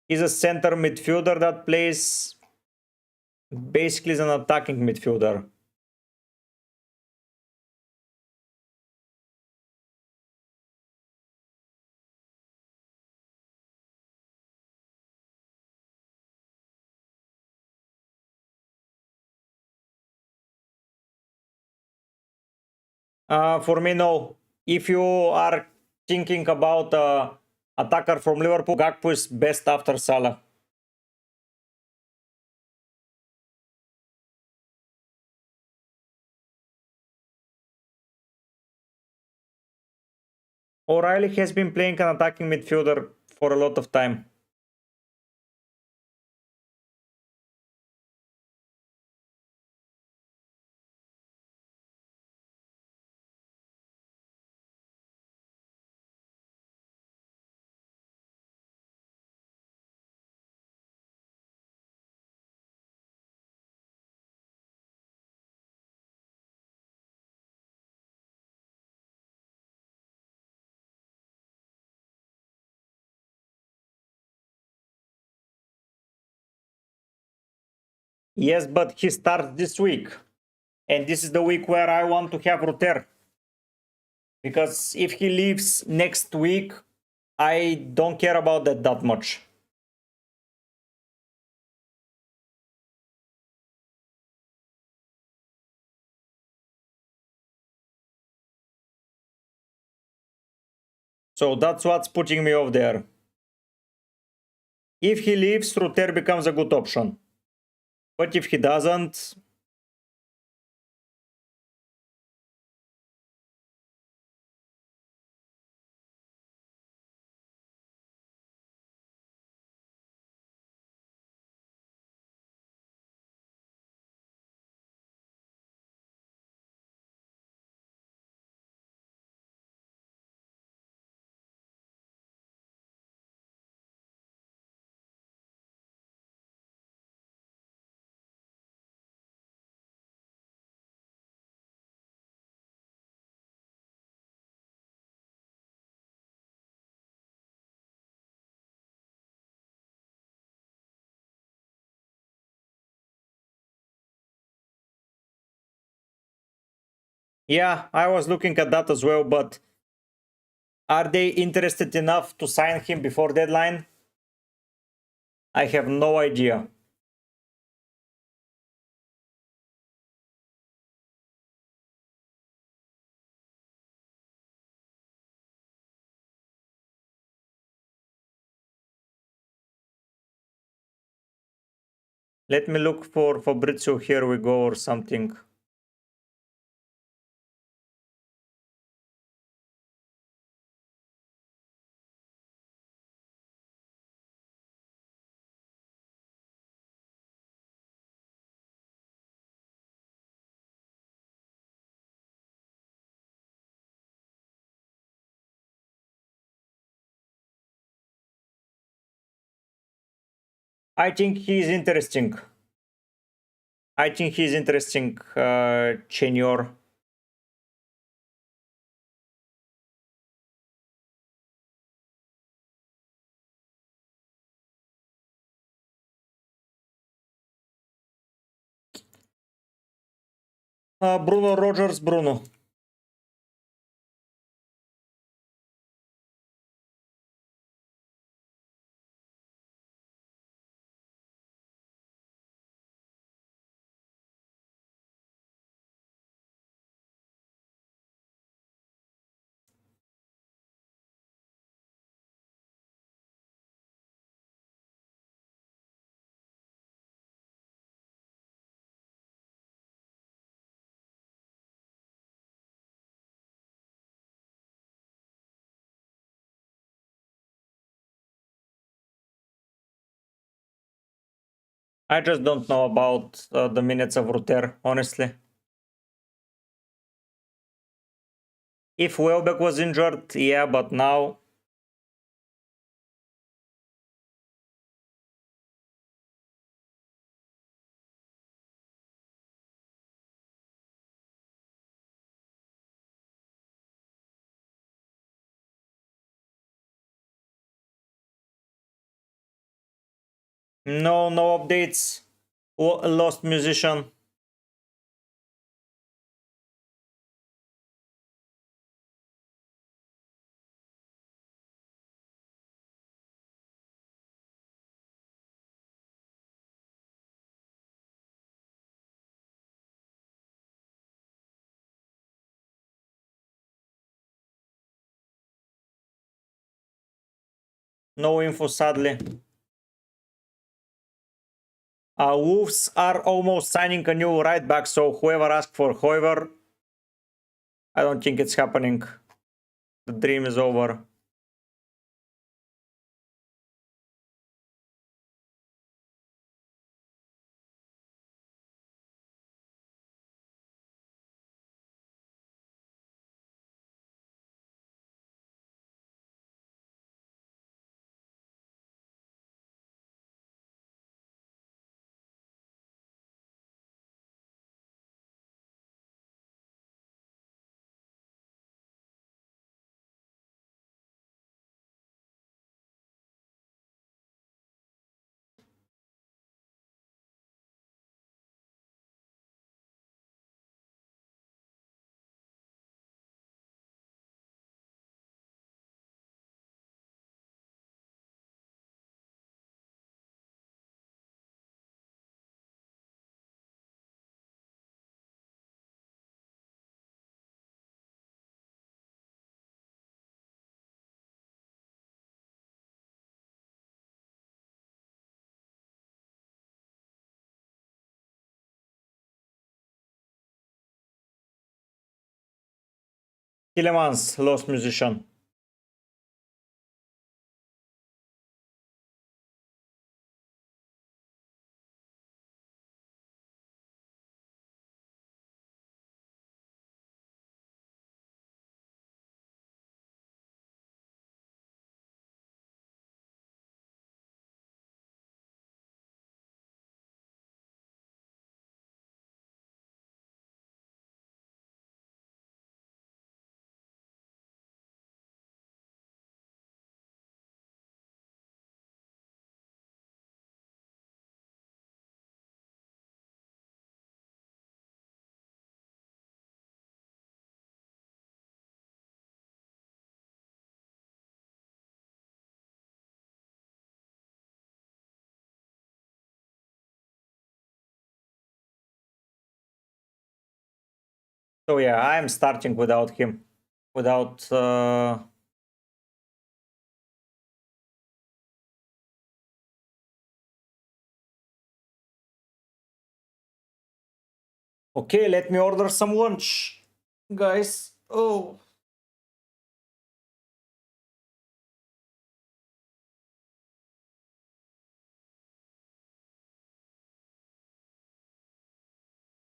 he's a center midfielder that plays basically as an attacking midfielder. For me, no. If you are thinking about attacker from Liverpool, Gakpo is best after Salah. O'Reilly has been playing an attacking midfielder for a lot of time. Yes, but he starts this week. And this is the week where I want to have Ruter. Because if he leaves next week, I don't care about that much. So that's what's putting me off there. If he leaves, Ruter becomes a good option. But if he doesn't... Yeah, I was looking at that as well, but are they interested enough to sign him before deadline? I have no idea. Let me look for Fabrizio, here we go, or something. I think he's interesting. I think he's interesting, Chenyor. Bruno Rogers, Bruno. I just don't know about the minutes of Ruter, honestly. If Welbeck was injured, yeah, but now... No, no updates. Lost musician. No info, sadly. Wolves are almost signing a new right back, so whoever asked for Hoiver, I don't think it's happening. The dream is over. Tillemans, Lost Musician. So yeah, I'm starting without him. Without... Okay, let me order some lunch, guys. Oh.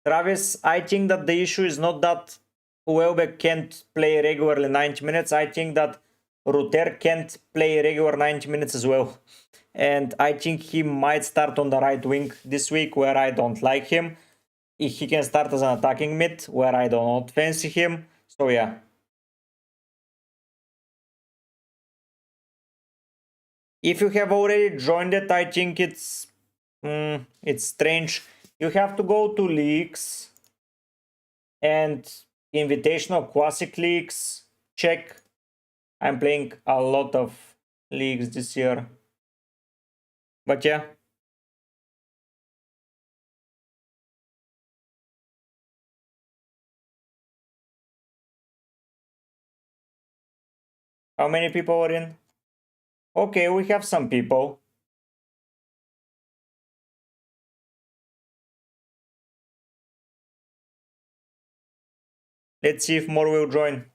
Travis, I think that the issue is not that Welbeck can't play regularly 90 minutes. I think that Ruter can't play regular 90 minutes as well. And I think he might start on the right wing this week, where I don't like him. He can start as an attacking mid, where I do not fancy him. So yeah. If you have already joined it, I think it's strange. You have to go to leagues and invitational classic leagues. Check. I'm playing a lot of leagues this year. But yeah. How many people are in? Okay, we have some people. Let's see if more will join.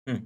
Hmm.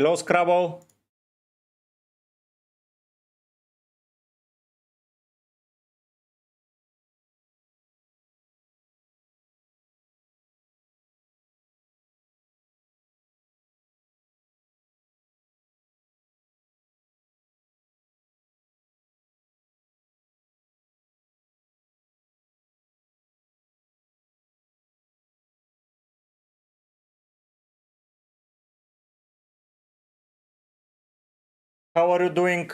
Hello, Scrabble. How are you doing?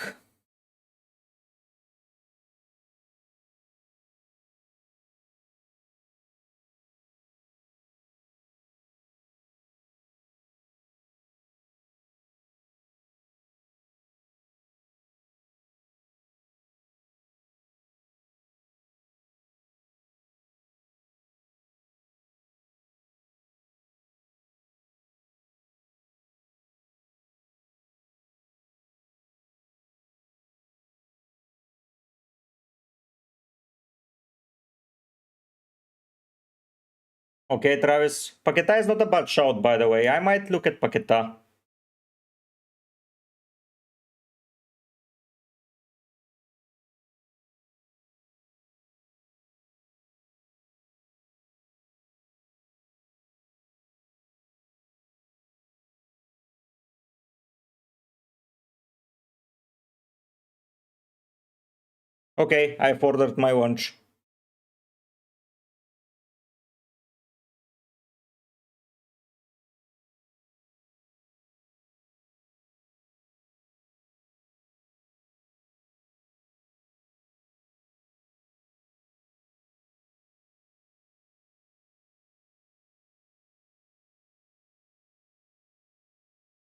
Okay, Travis. Paqueta is not a bad shout, by the way. I might look at Paqueta. Okay, I've ordered my lunch.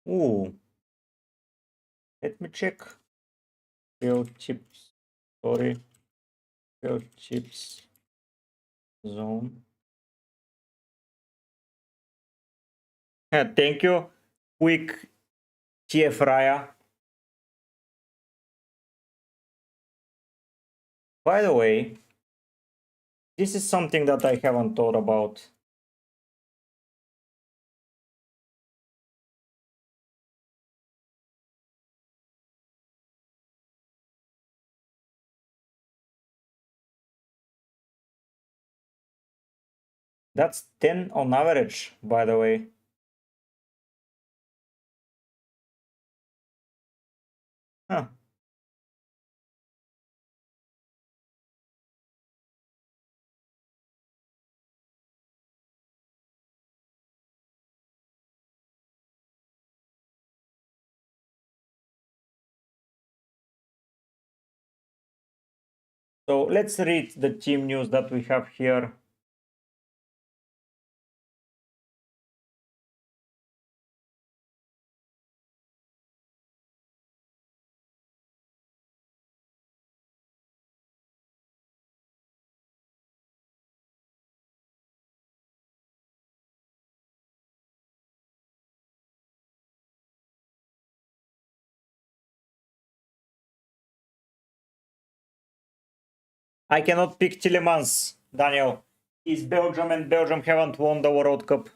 Ooh. Let me check. Field chips. Sorry. Field chips. Zone. Thank you. Quick TF Raya. By the way, this is something that I haven't thought about. That's 10 on average, by the way. Huh. So let's read the team news that we have here. I cannot pick Tillemans, Daniel. He's Belgium and Belgium haven't won the World Cup.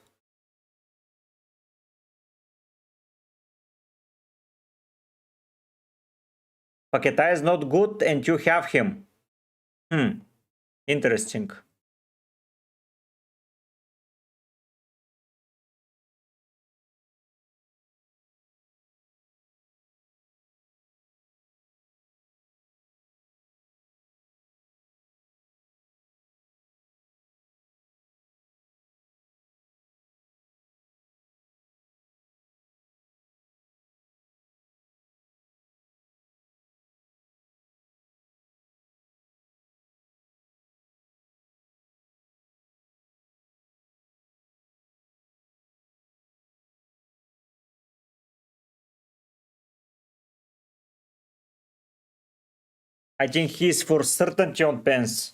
Paqueta is not good and you have him. Interesting. I think he's for certainty on pens.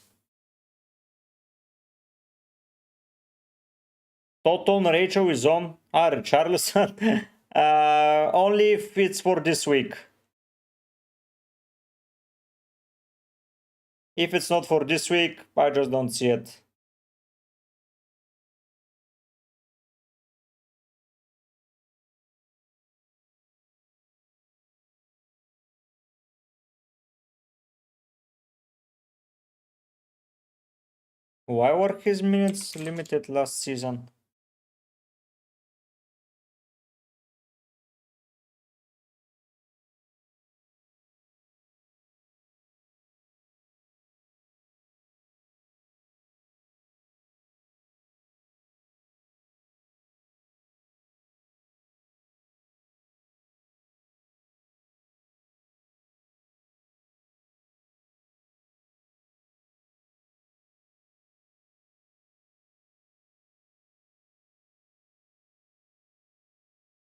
Toton Rachel is on. Richarlison. Only if it's for this week. If it's not for this week, I just don't see it. Why were his minutes limited last season?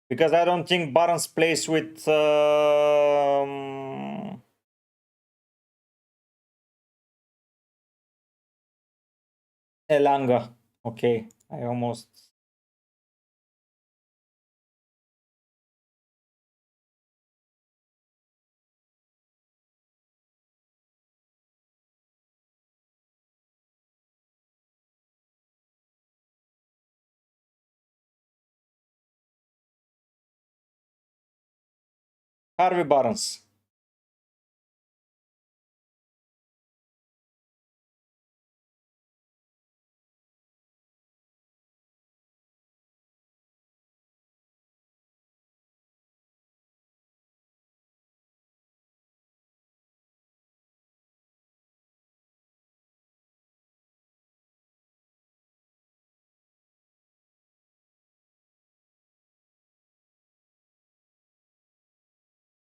Because I don't think Barnes plays with Elanga. Okay, I almost. Harvey Barnes.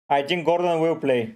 I think Gordon will play.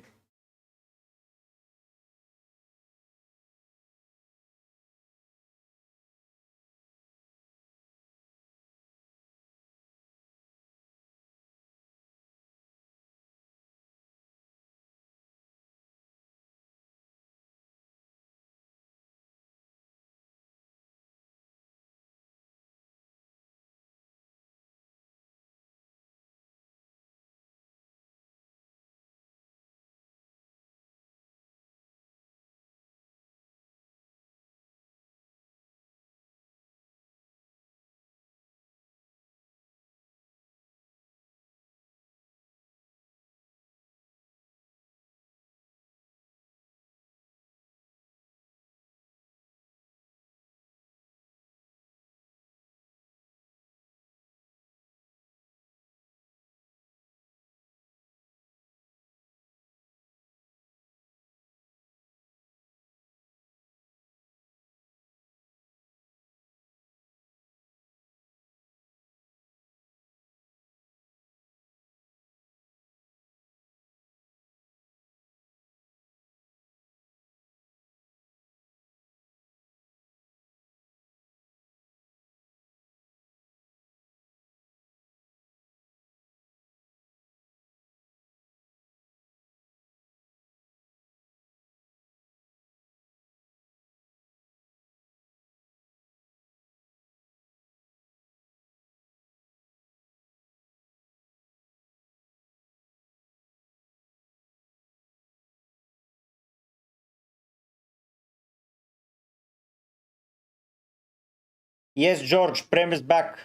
Yes, George, Prem is back.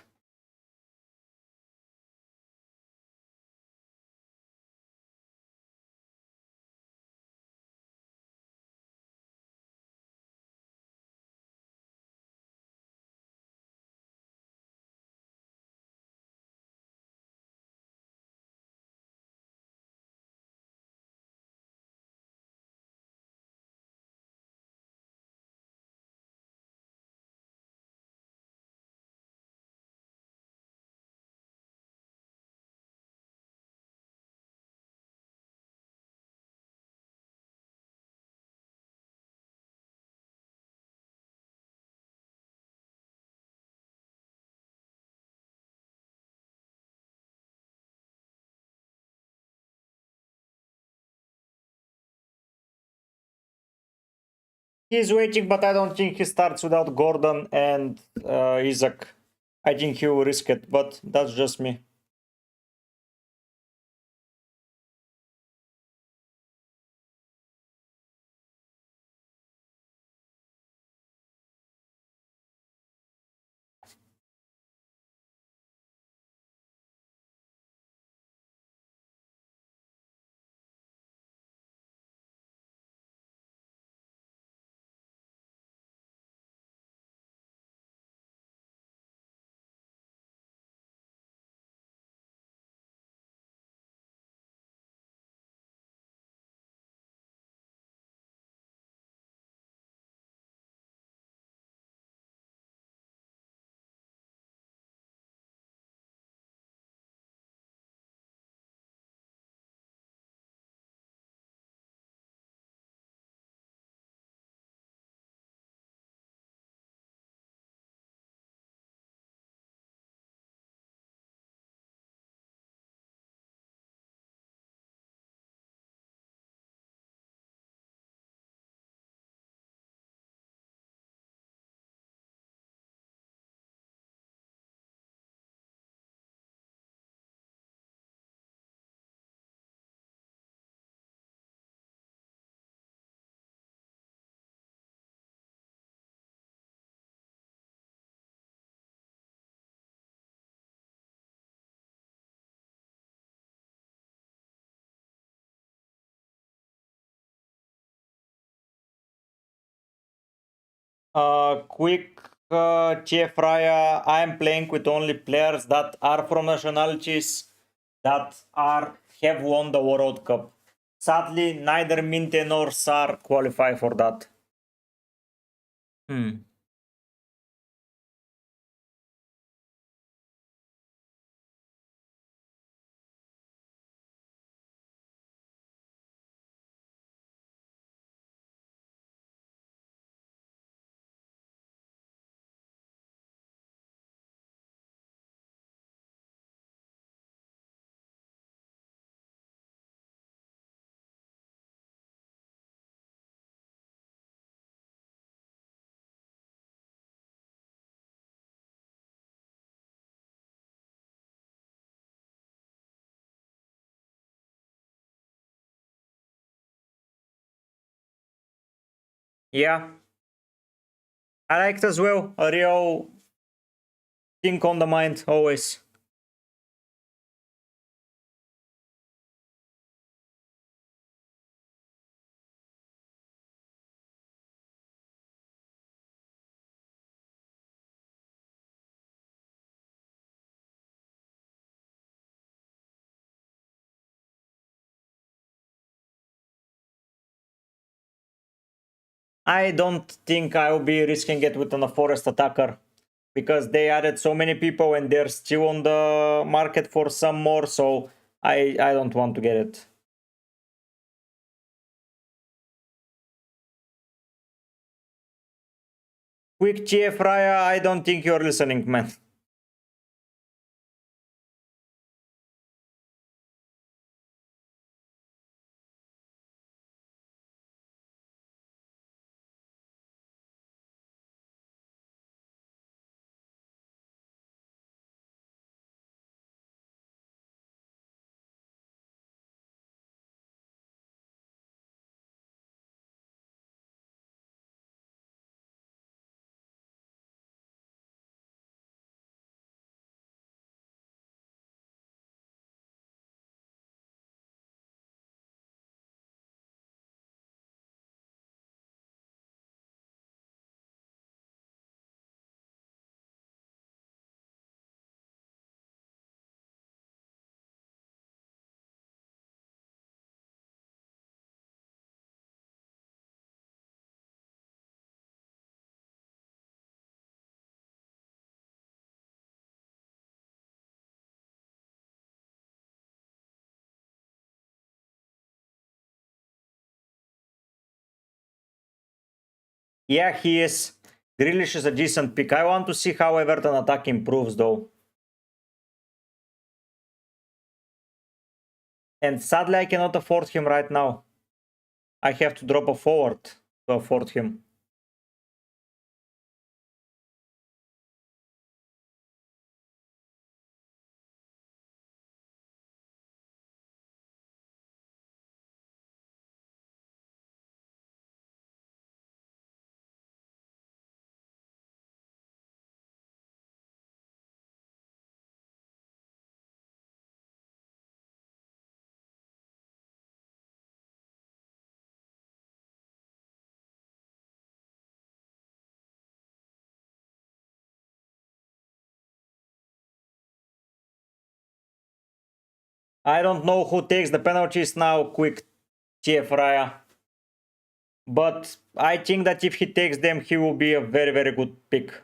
He's waiting, but I don't think he starts without Gordon and Isaac. I think he will risk it, but that's just me. Quick Chief Raya, I am playing with only players that are from nationalities that have won the World Cup. Sadly, neither Minte nor Sar qualify for that. Yeah, I liked as well. A real think on the mind always. I don't think I'll be risking it with a forest attacker because they added so many people and they're still on the market for some more, so I don't want to get it. Quick Chief Raya, I don't think you're listening, man. Yeah, he is. Grealish is a decent pick. I want to see how Everton attack improves though. And sadly, I cannot afford him right now. I have to drop a forward to afford him. I don't know who takes the penalties now, quick Chief Raya. But I think that if he takes them, he will be a very, very good pick.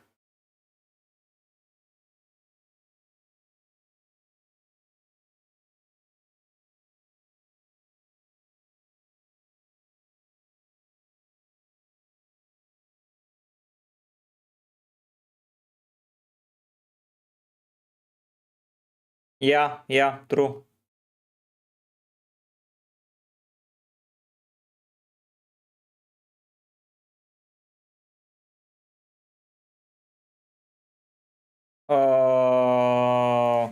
Yeah, true. Uh,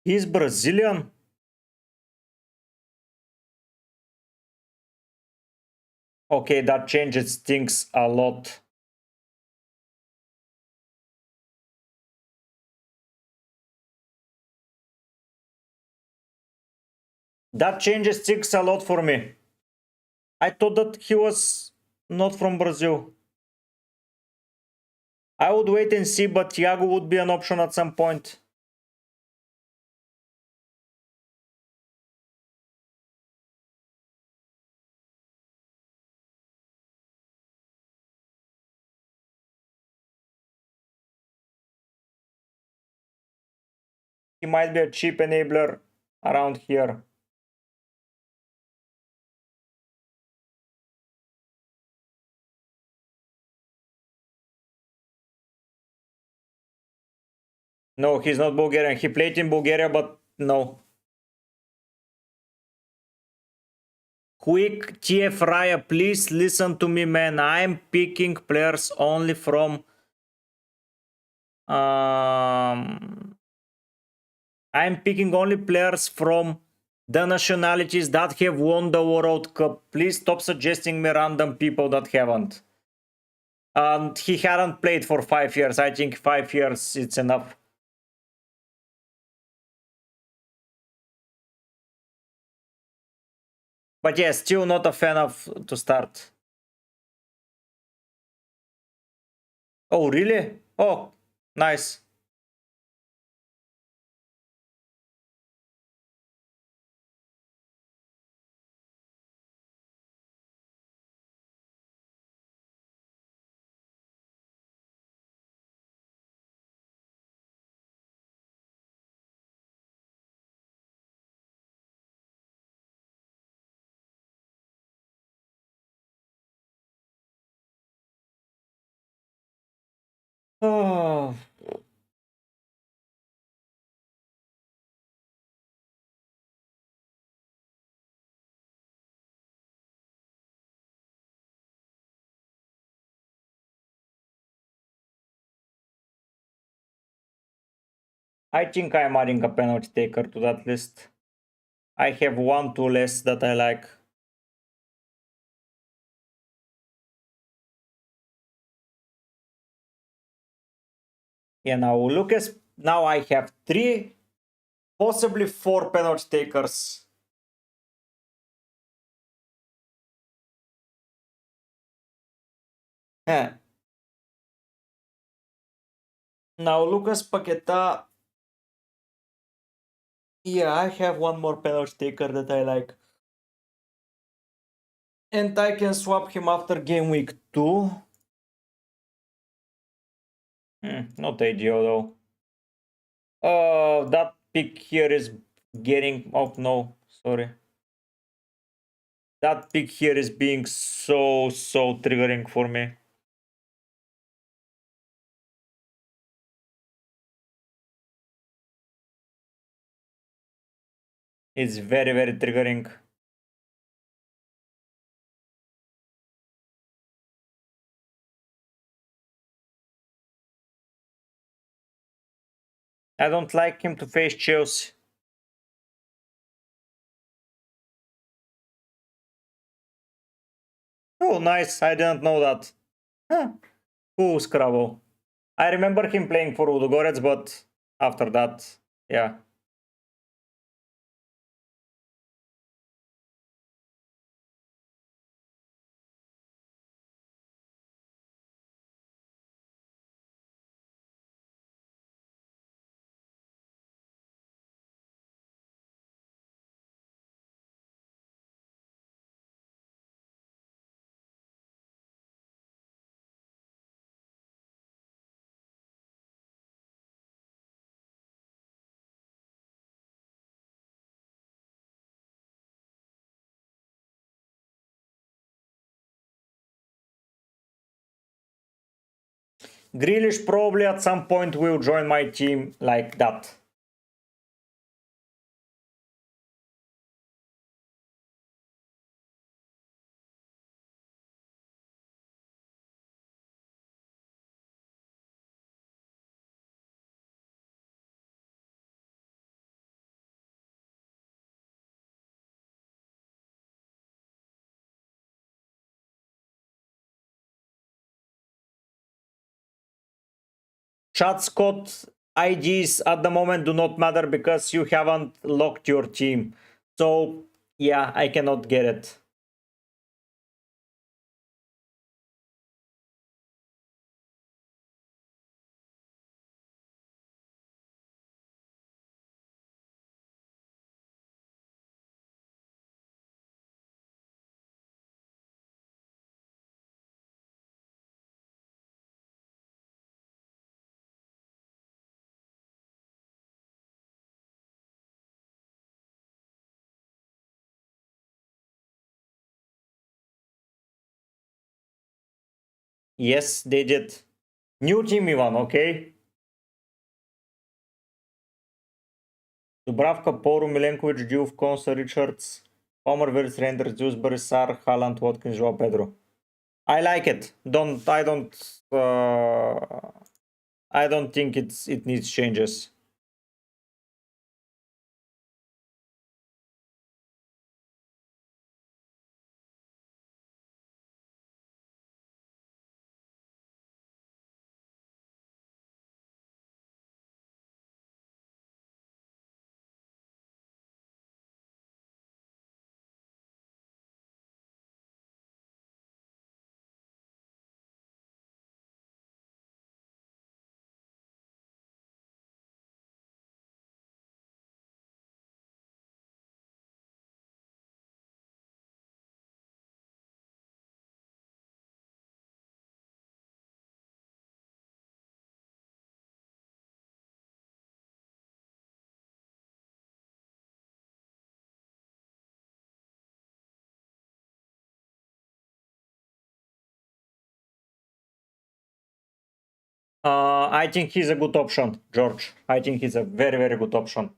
he's Brazilian? Okay, that changes things a lot. That changes things a lot for me. I thought that he was not from Brazil. I would wait and see, but Thiago would be an option at some point. He might be a cheap enabler around here. No, he's not Bulgarian. He played in Bulgaria, but no. Quick, TF Raya, please listen to me, man. I'm picking players only from... I'm picking only players from the nationalities that have won the World Cup. Please stop suggesting me random people that haven't. And he hadn't played for 5 years. I think 5 years it's enough. But yeah, still not a fan of to start. Oh, really? Oh, nice. Oh, I think I'm adding a penalty taker to that list. I have 1, 2 less that I like. Yeah, now Lucas. Now I have 3, possibly 4 penalty takers. Yeah. Now Lucas Paqueta. Yeah, I have 1 more penalty taker that I like. And I can swap him after game week 2. Not ideal though. That pick here is getting... Oh no, sorry. That pick here is being so triggering for me. It's very triggering. I don't like him to face Chelsea. Oh, nice. I didn't know that. Huh. Cool, Scrabble. I remember him playing for Ludogorets, but after that, yeah. Grealish probably at some point will join my team like that. Chat Scott IDs at the moment do not matter because you haven't locked your team. So yeah, I cannot get it. Yes, they did. New team Ivan, okay? Dubravka, Poru, Milenkovic, Diouf, Konsa, Richards, Palmer, Wirtz, Renders, Dewsbury, Sar, Haaland, Watkins, Joao Pedro. I like it. I don't think it needs changes. I think he's a good option, George. I think he's a very, very good option.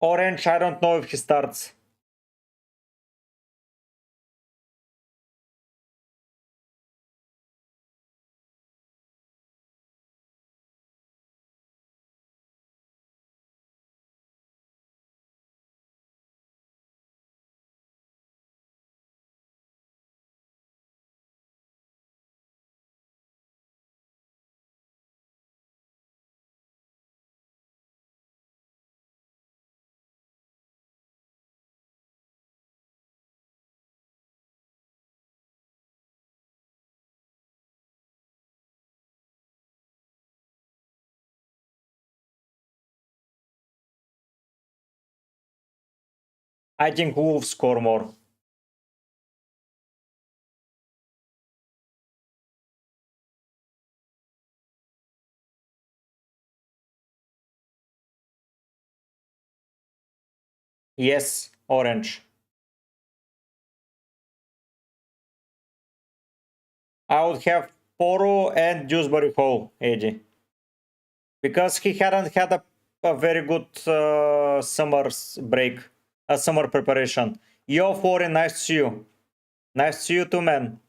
Orange, I don't know if he starts. I think Wolves score more. Yes, Orange. I would have Poro and Dewsbury Hall, AJ. Because he hadn't had a very good summer break, a summer preparation. Yo, Foreign, nice to see you. Nice to see you too, man.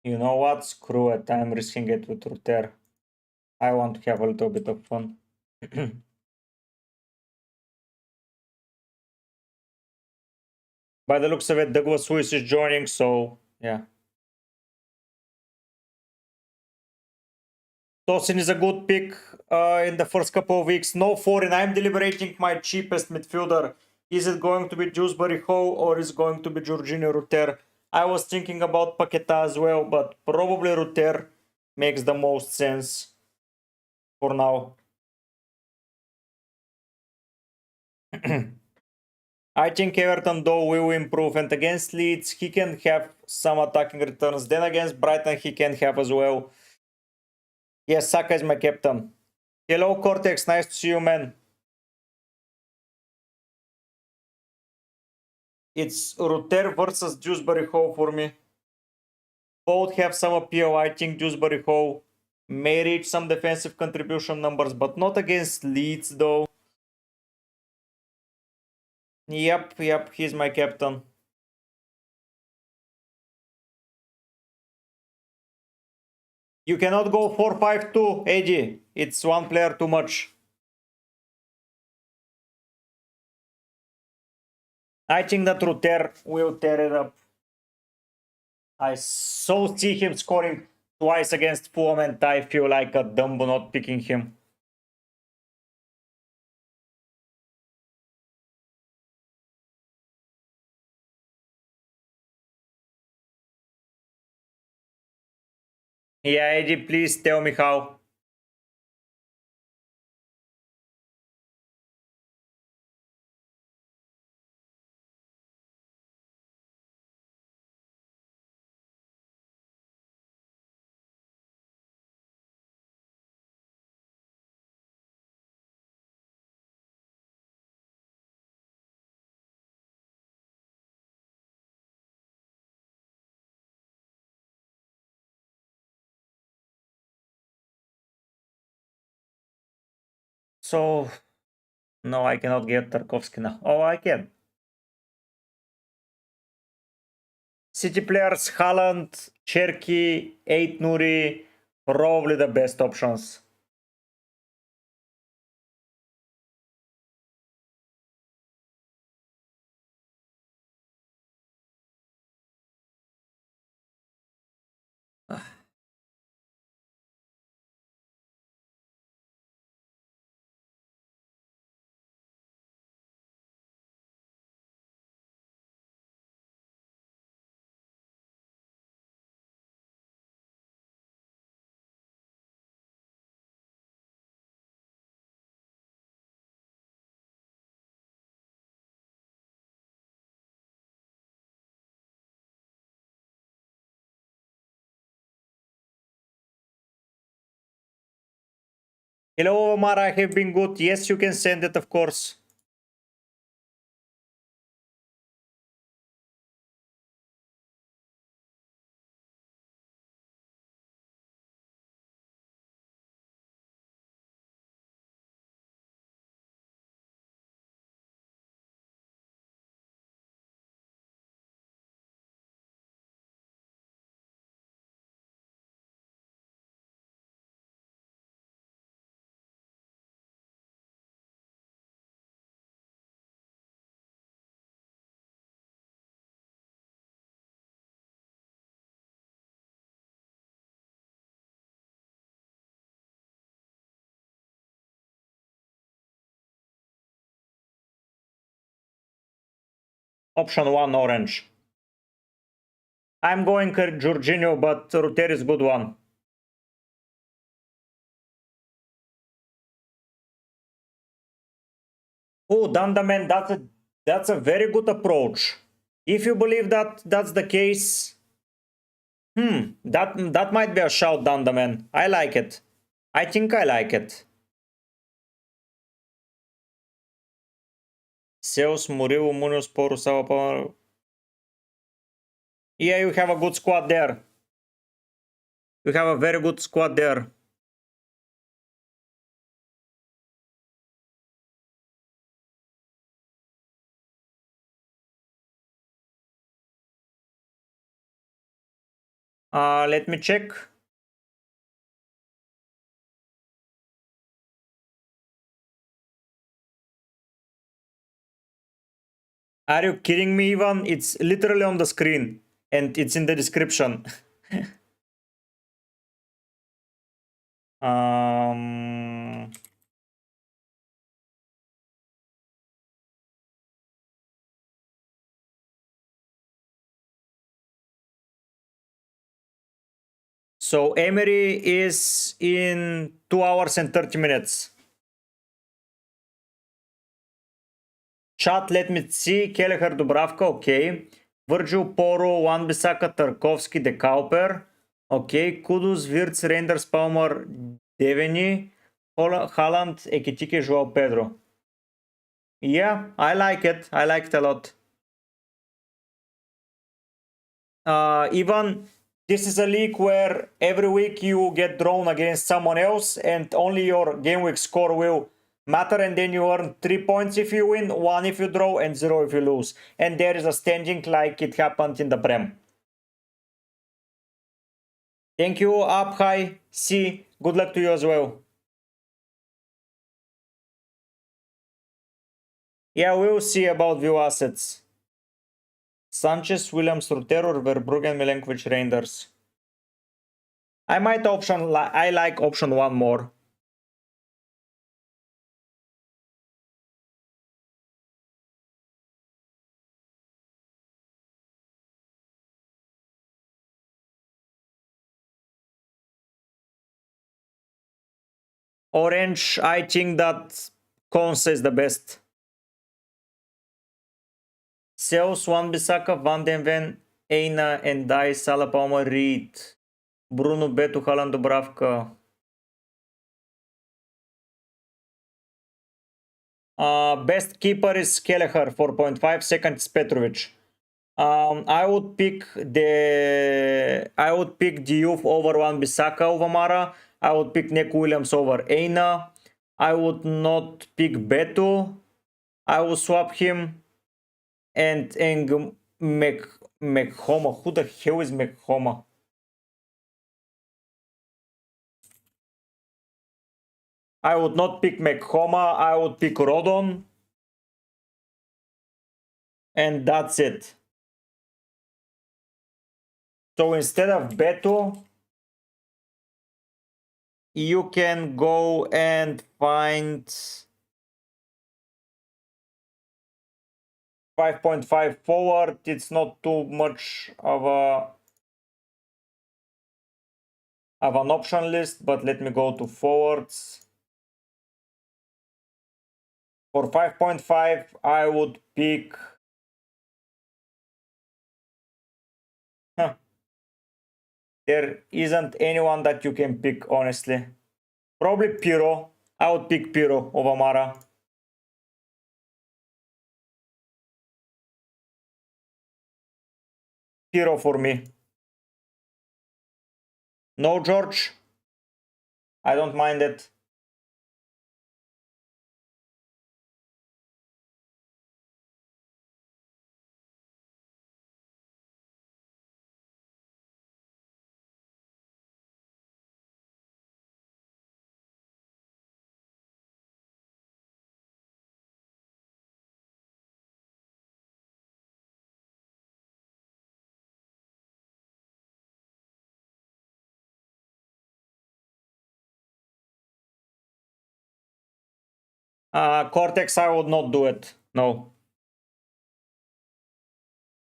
You know what? Screw it. I'm risking it with Ruter. I want to have a little bit of fun. By the looks of it, Douglas Lewis is joining, so yeah. Tosin is a good pick in the first couple of weeks. No foreign. I'm deliberating my cheapest midfielder. Is it going to be Dewsbury Hall or is it going to be Jorginho Rutter? I was thinking about Paqueta as well, but probably Rutter makes the most sense for now. I think Everton though will improve, and against Leeds he can have some attacking returns. Then against Brighton he can have as well. Yes, Saka is my captain. Hello Cortex, nice to see you, man. It's Rutter versus Dewsbury Hall for me. Both have some appeal. I think Dewsbury Hall may reach some defensive contribution numbers, but not against Leeds though. Yep, he's my captain. You cannot go 4-5-2, AG. It's one player too much. I think that Rutter will tear it up. I so see him scoring twice against Fulham and I feel like a Dumbo not picking him. Yeah, AG, please tell me how. So, no, I cannot get Tarkovsky now. Oh, I can. City players, Haaland, Cherky, 8 Nuri, probably the best options. Hello, Omar, I have been good. Yes, you can send it, of course. Option 1, orange. I'm going Jorginho, but Rutter is good one. Oh, Dandaman, that's a very good approach. If you believe that that's the case, that might be a shout, Dandaman. I like it. I think I like it. Seus, Murilo, Munoz, Porro, Salvador. Yeah, you have a good squad there. You have a very good squad there. Let me check. Are you kidding me, Ivan? It's literally on the screen and it's in the description. So Emery is in 2 hours and 30 minutes. Chat, let me see. Kelleher, Dubravka, okay. Virgil, Poro, Wan-Bissaka, Tarkovsky, De Kauper. Okay. Kudus, Wirtz, Reinders, Palmer, Deveni, Haaland, Ekitike, Joao Pedro. Yeah, I like it. I like it a lot. Ivan, this is a league where every week you get drawn against someone else and only your game week score will matter, and then you earn 3 points if you win, 1 if you draw, and 0 if you lose. And there is a standing like it happened in the Prem. Thank you, up high. C. Good luck to you as well. Yeah, we'll see about view assets. Sanchez, Williams, Rutero, Verbruggen, Milenkovic, Reinders. I might option, I like option 1 more. Orange, I think that Konsa is the best. Seus, Wan-Bissaka, Van den Ven, Eina, and Dai, Salah, Palmer, Reed, Bruno, Betu, Haaland, Dubravka. Best keeper is Kelleher, 4.5. Second is Petrovic. I would pick Diouf over Wan-Bissaka over Mara. I would pick Nick Williams over Eina. I would not pick Betu. I will swap him. And McHoma. Who the hell is McHoma? I would not pick McHoma. I would pick Rodon. And that's it. So instead of Beto, you can go and find 5.5 forward. It's not too much of an option list, but let me go to forwards. For 5.5, I would pick there isn't anyone that you can pick, honestly. Probably Piro. I would pick Piro over Mara. Piro for me. No George. I don't mind it. Cortex, I would not do it. No.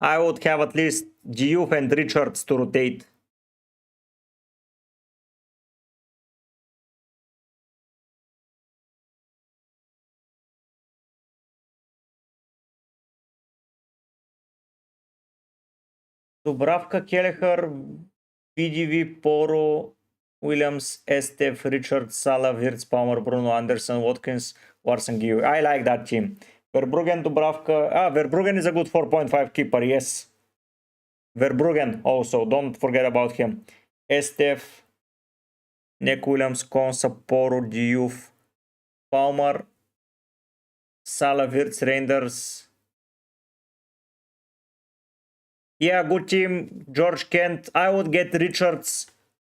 I would have at least Diouf and Richards to rotate. Dubravka, Kelleher, VGV, Poro, Williams, Estef, Richards, Salah, Wirtz, Palmer, Bruno, Anderson, Watkins, Warson, Gio. I like that team. Verbruggen, Dubravka. Verbruggen is a good 4.5 keeper, yes. Verbruggen also, don't forget about him. Estef, Nick Williams, Konsa, Poro, Diouf, Palmer, Salah, Wirtz, Reinders. Yeah, good team. George Kent. I would get Richards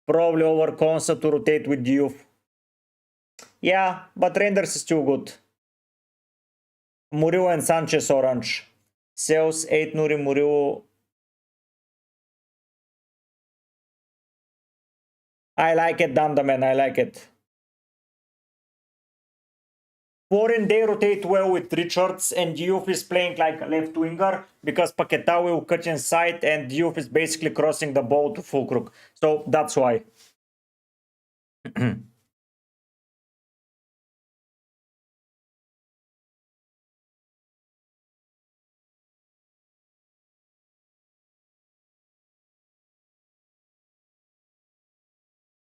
probably over Konsa to rotate with Diouf. Yeah, but Reinders is too good. Murillo and Sanchez orange. Sales 8 Nuri Murillo. I like it, Dandaman, I like it. Foreign, they rotate well with Richards, and Diouf is playing like a left winger because Paquetá will cut inside and Diouf is basically crossing the ball to Fulkrug. So that's why.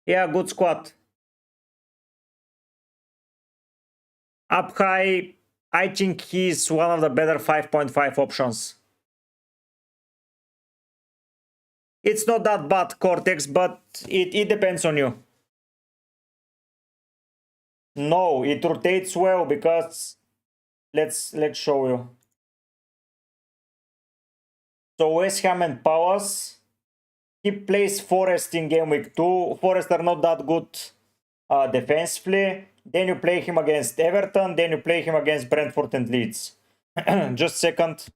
Yeah, good squad. Up high, I think he's one of the better 5.5 options. It's not that bad, Cortex, but it depends on you. No, it rotates well because let's show you. So West Ham and Palace, he plays Forest in game week 2. Forest are not that good defensively. Then you play him against Everton. Then you play him against Brentford and Leeds. Just second.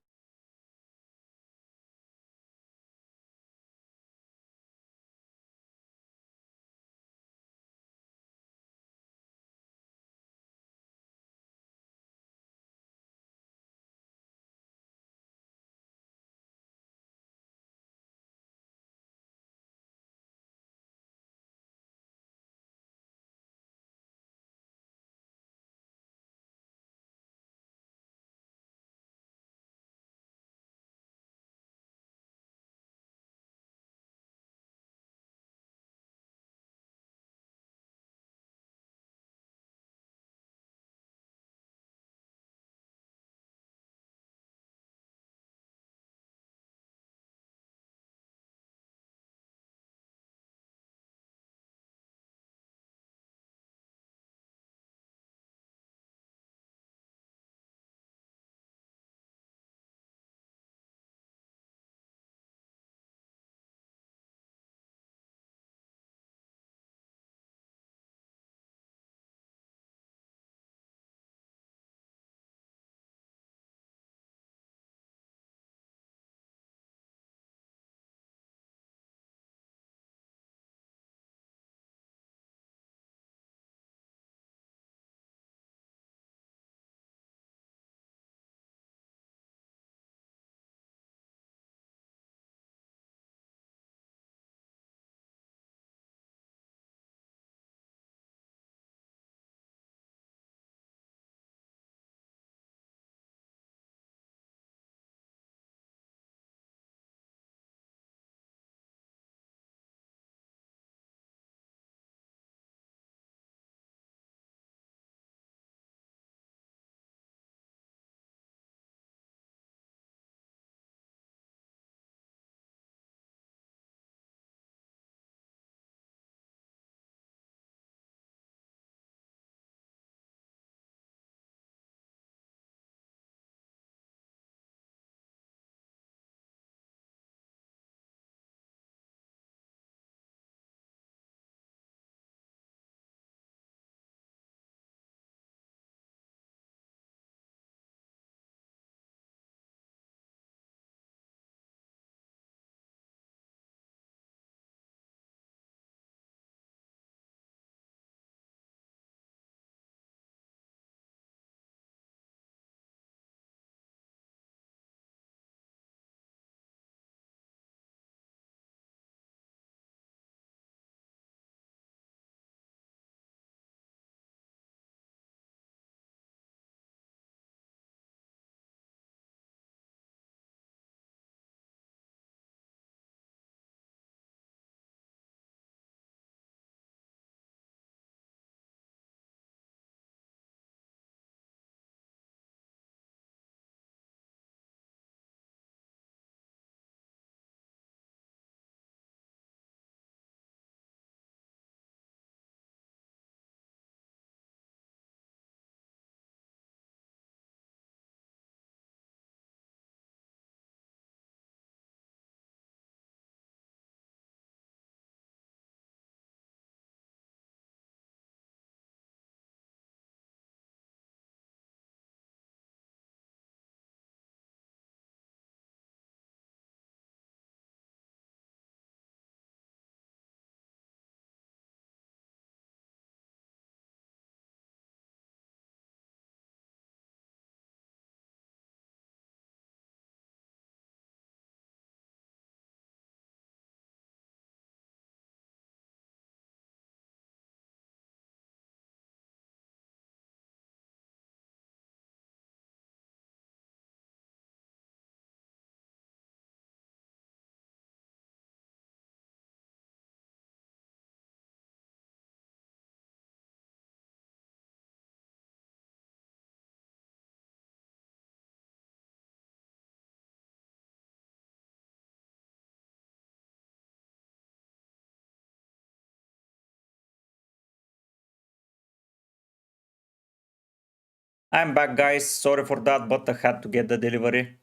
I'm back, guys. Sorry for that, but I had to get the delivery.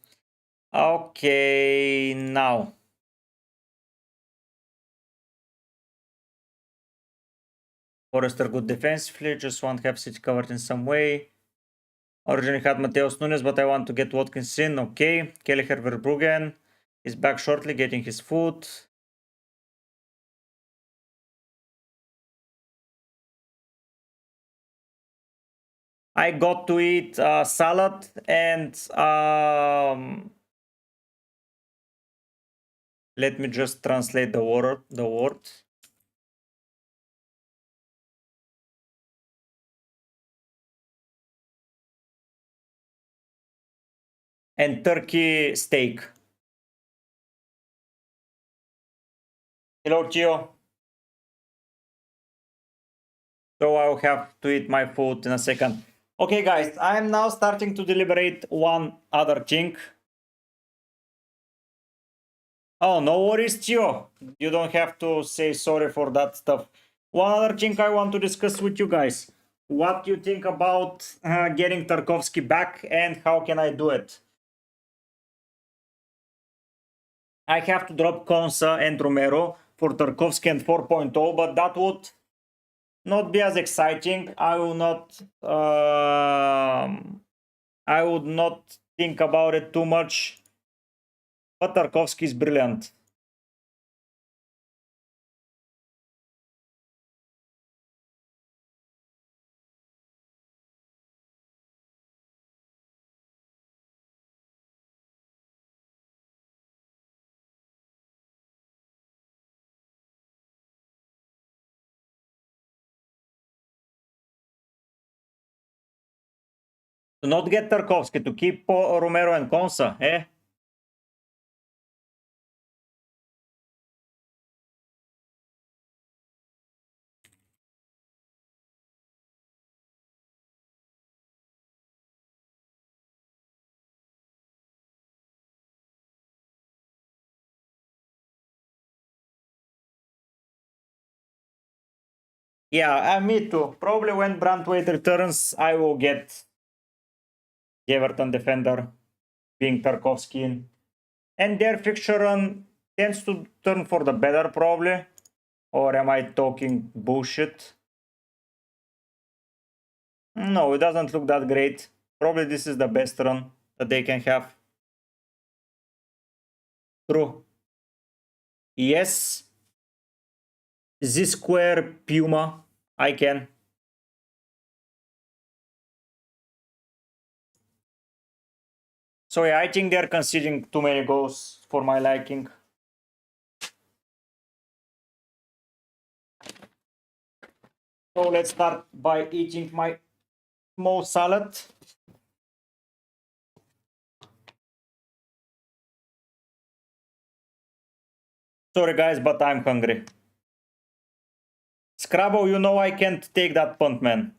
Okay, now. Forrester good defensively, just want to have City covered in some way. Originally had Mateus Nunes, but I want to get Watkins in. Okay, Kelleher Verbruggen is back shortly, getting his food. I got to eat salad and let me just translate the word. And turkey steak. Hello, Gio. So I'll have to eat my food in a second. Okay, guys, I'm now starting to deliberate one other thing. Oh, no worries, Gio. You don't have to say sorry for that stuff. One other thing I want to discuss with you guys. What you think about getting Tarkovsky back and how can I do it? I have to drop Konsa and Romero for Tarkovsky and 4.0, but that would not be as exciting. I will not. I would not think about it too much. But Tarkovsky is brilliant. To not get Tarkovsky, to keep Romero and Konsa, eh? Yeah, me too. Probably when Brantwaite returns, I will get the Everton defender, being Tarkovsky. And their fixture run tends to turn for the better, probably. Or am I talking bullshit? No, it doesn't look that great. Probably this is the best run that they can have. True. Yes. Z-Square Puma. I can. So yeah, I think they're conceding too many goals for my liking. So let's start by eating my small salad. Sorry guys, but I'm hungry. Scrabble, you know I can't take that punt, man.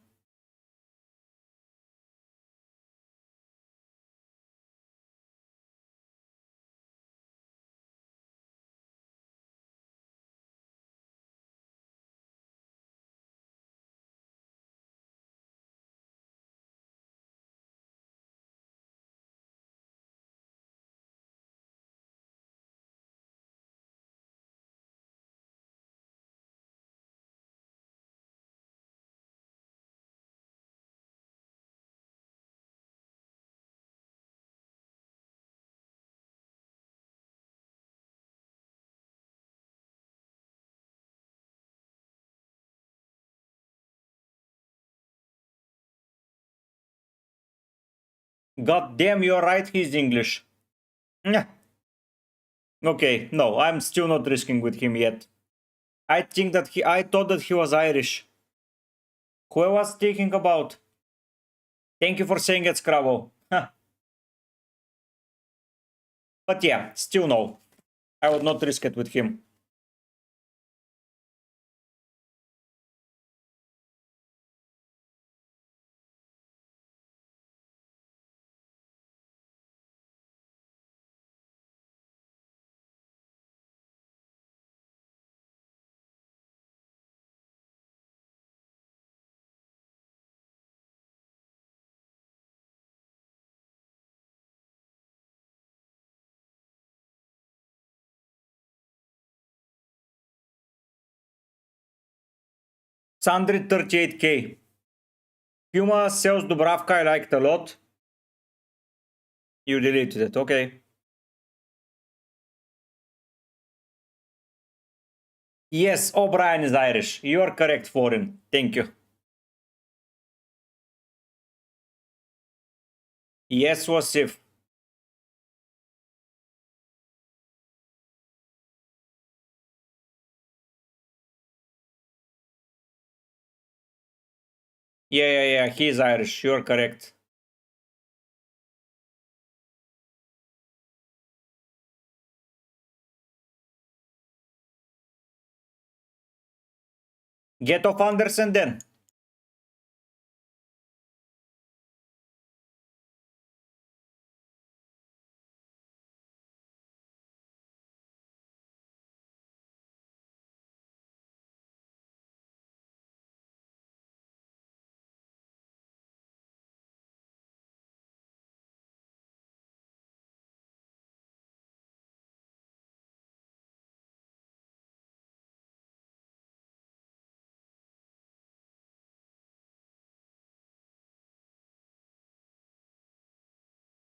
God damn, you're right, he's English. Yeah. Okay, no, I'm still not risking with him yet. I thought that he was Irish. Who I was thinking about? Thank you for saying it, Scrabble. But yeah, still no. I would not risk it with him. It's 138k. Puma sells Dubravka, I liked a lot. You deleted it, okay. Yes, O'Brien is Irish. You are correct, foreign. Thank you. Yes, Wasif. Yeah, he is Irish. You are correct. Get off Anderson then.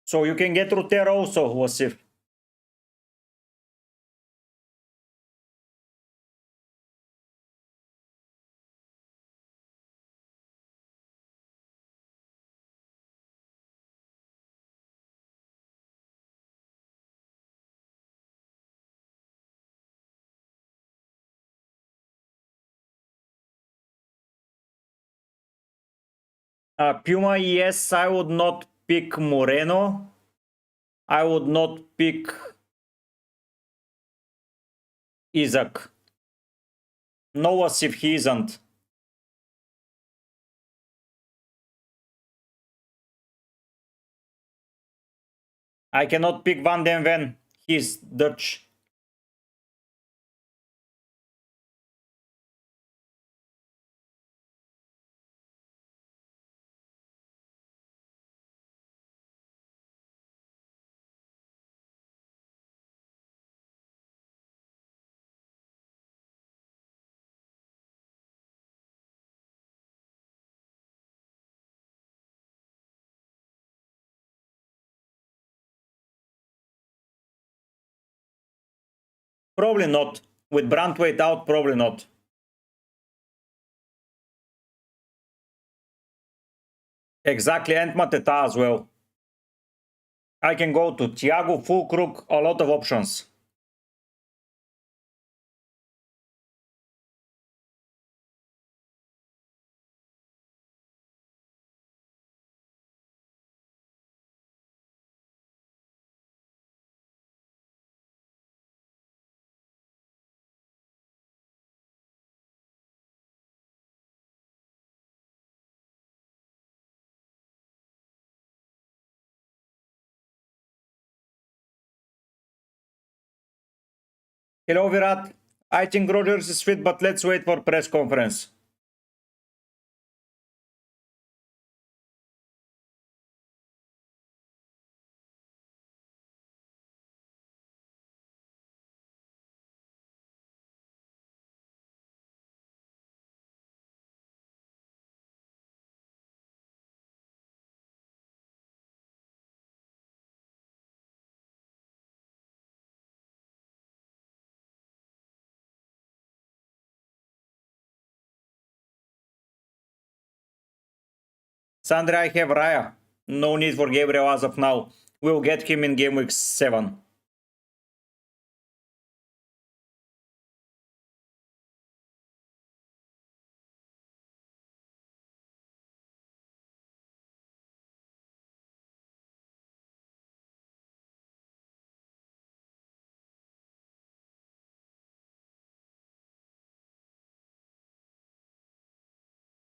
So you can get Rutero also, Wasif. Puma, yes, I would not pick Moreno. I would not pick Isaac. No, Wasif, he isn't. I cannot pick Van den Ven. He's Dutch. Probably not. With Brantwaite out, probably not. Exactly, and Mateta as well. I can go to Thiago, Fulkrug, a lot of options. Hello, Virat. I think Rogers is fit, but let's wait for press conference. Sandra, I have Raya. No need for Gabriel as of now. We'll get him in game week 7.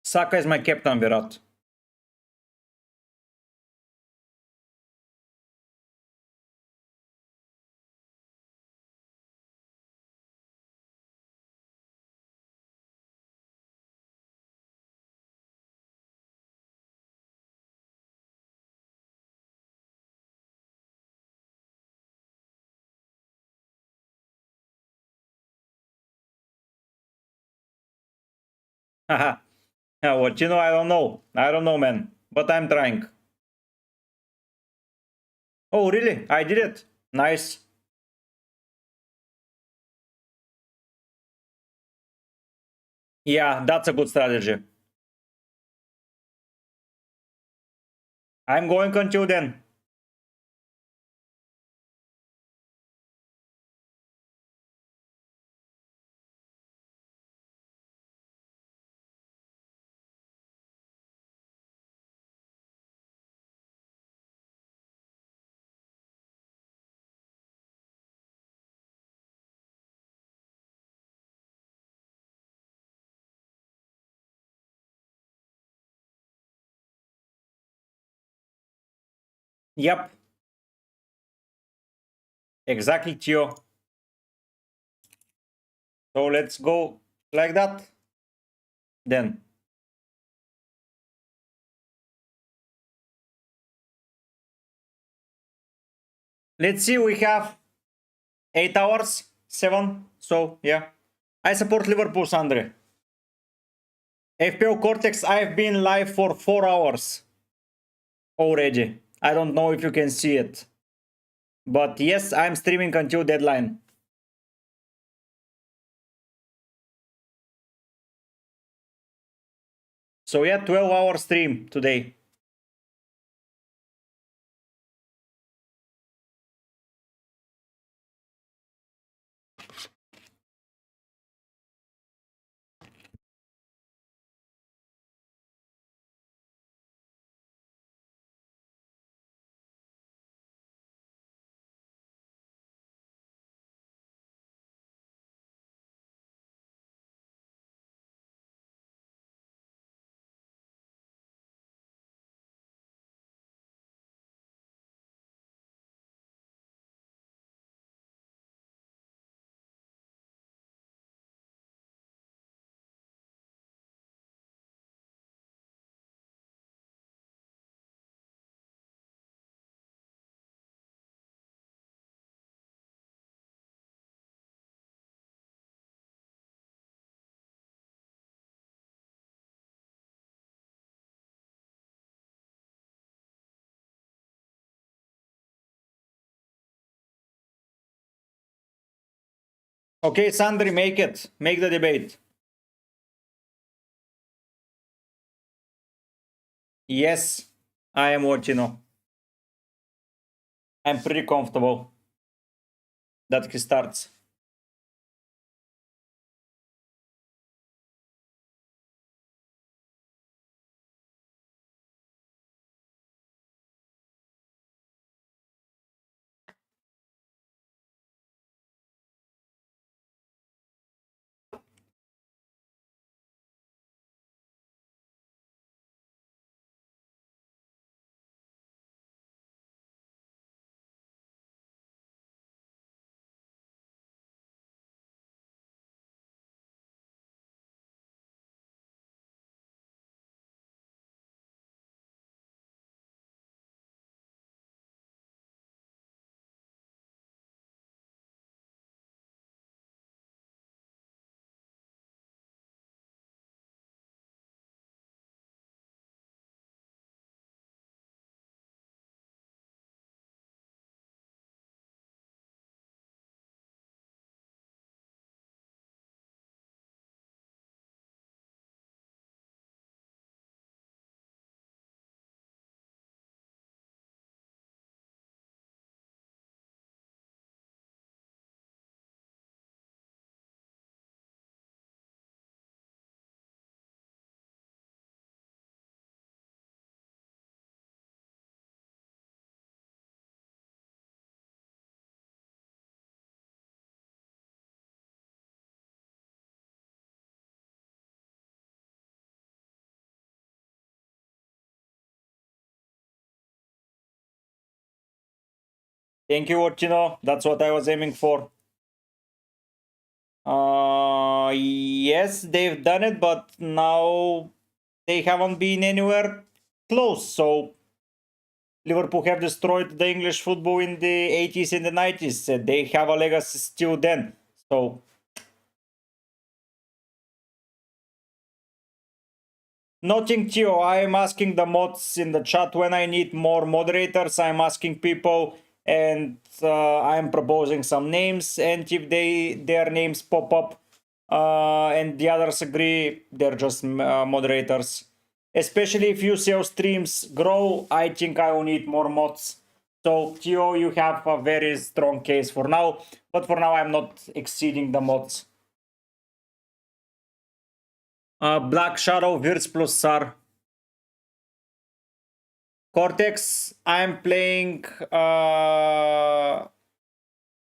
Saka is my captain, Virat. Haha. Yeah, what you know, I don't know. I don't know, man. But I'm trying. Oh, really? I did it. Nice. Yeah, that's a good strategy. I'm going until then. Yep. Exactly, Tio. So let's go like that. Then. Let's see, we have 8 hours, 7. So, yeah. I support Liverpool, Sandre. FPL Cortex, I've been live for 4 hours already. I don't know if you can see it. But yes, I'm streaming until deadline. So yeah, 12-hour stream today. Okay, Sandri, make it. Make the debate. Yes, I am watching. I'm pretty comfortable that he starts. Thank you, Ochino. That's what I was aiming for. Yes, they've done it, but now they haven't been anywhere close. So Liverpool have destroyed the English football in the 80s and the 90s. They have a legacy still then. So Nothing, Theo. I am asking the mods in the chat when I need more moderators. I'm asking people, and I am proposing some names. And if their names pop up, and the others agree, they're just moderators. Especially if UCL streams grow, I think I will need more mods. So Theo, you have a very strong case for now, but for now I'm not exceeding the mods. Black Shadow, Virts plus Sar. Cortex, I'm playing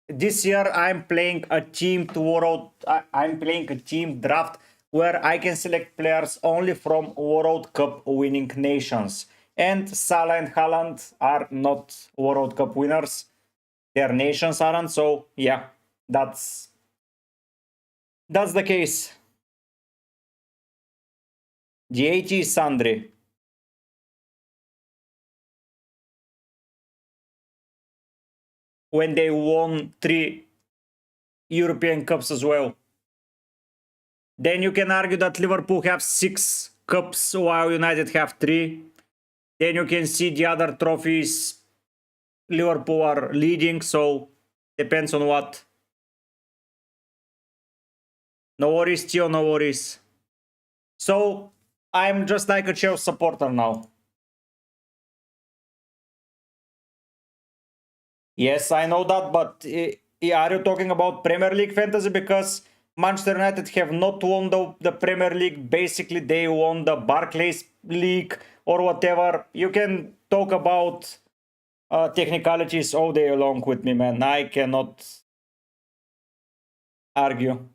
this year I'm playing a team world. I'm playing a team draft where I can select players only from World Cup winning nations. And Salah and Haaland are not World Cup winners. Their nations aren't, so yeah, that's the case. GH Sandri. When they won 3 European Cups as well. Then you can argue that Liverpool have 6 cups while United have 3. Then you can see the other trophies Liverpool are leading, so depends on what. No worries, Tio, no worries. So I'm just like a Chelsea supporter now. Yes, I know that, but are you talking about Premier League fantasy? Because Manchester United have not won the Premier League. Basically, they won the Barclays League or whatever. You can talk about technicalities all day long with me, man. I cannot argue.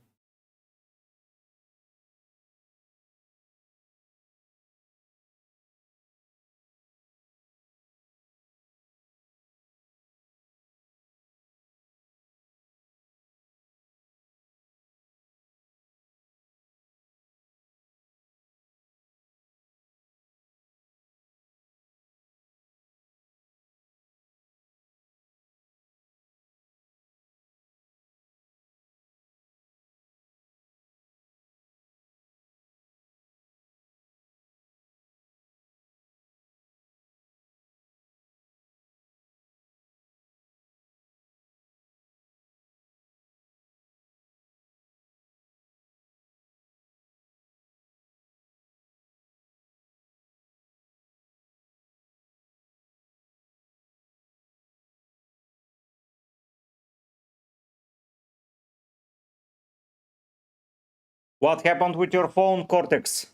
What happened with your phone, Cortex?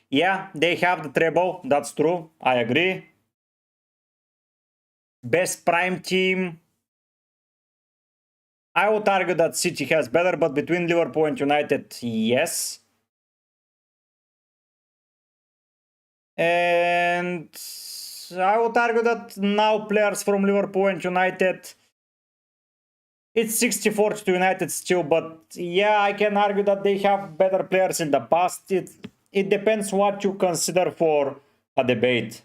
Yeah, they have the treble. That's true. I agree. Best prime team. I would argue that City has better, but between Liverpool and United, yes. And I would argue that now players from Liverpool and United, it's 64 to United still, but yeah, I can argue that they have better players in the past. It depends what you consider for a debate.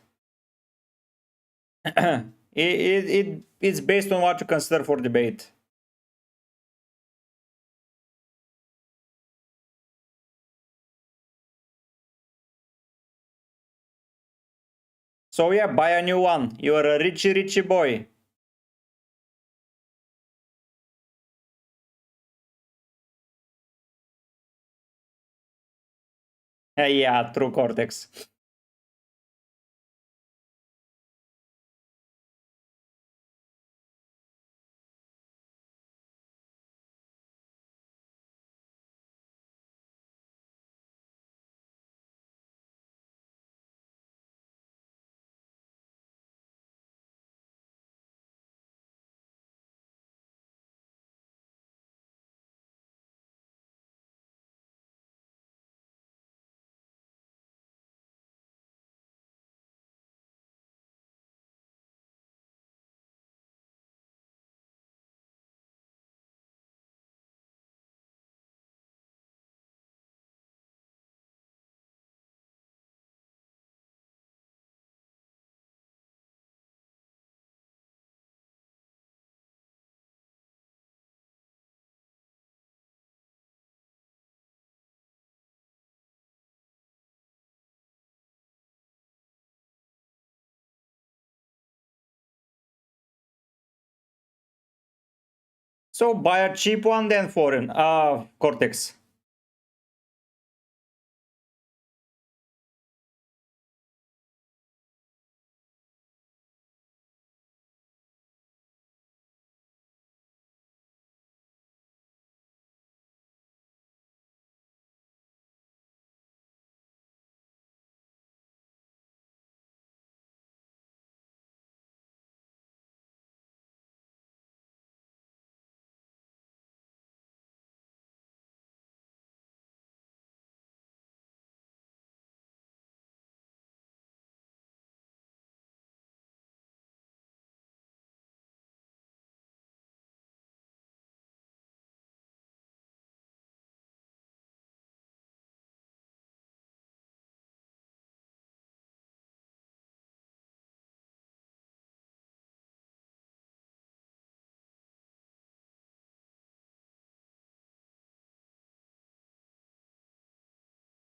It's based on what you consider for debate. So yeah, buy a new one. You're a richy boy. Yeah, true, Cortex. So buy a cheap one, then foreign. Cortex.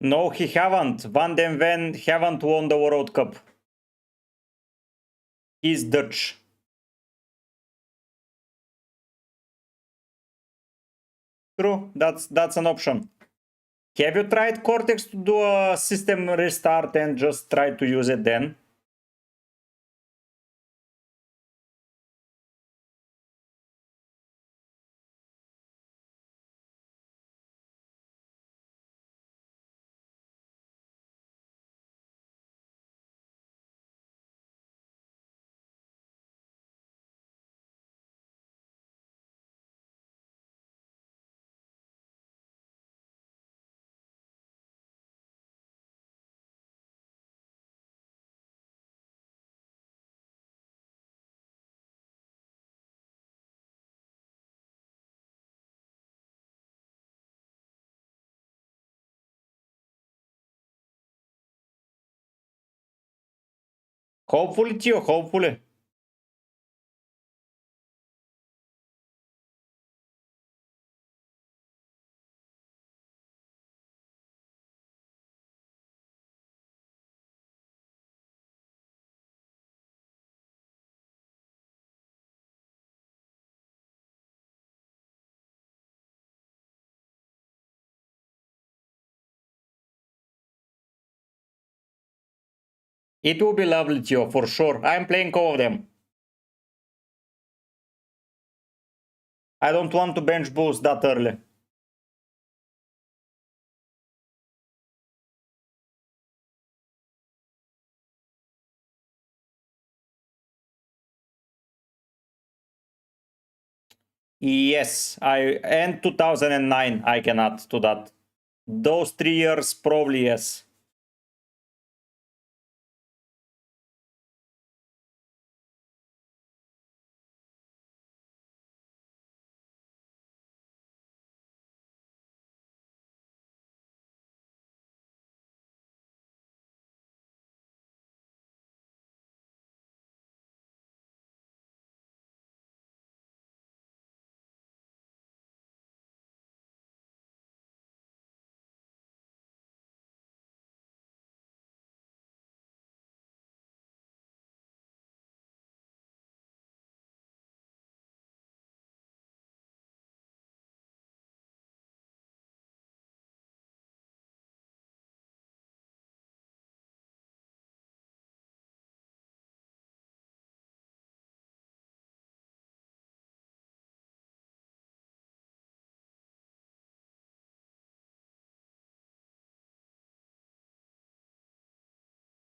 No, he haven't. Van den Ven haven't won the World Cup. He's Dutch. True, that's an option. Have you tried Cortex to do a system restart and just try to use it then? Hopefully, Tio, hopefully. It will be lovely, Tio, for sure. I'm playing all of them. I don't want to bench boost that early. Yes, and 2009 I can add to that. Those 3 years, probably yes.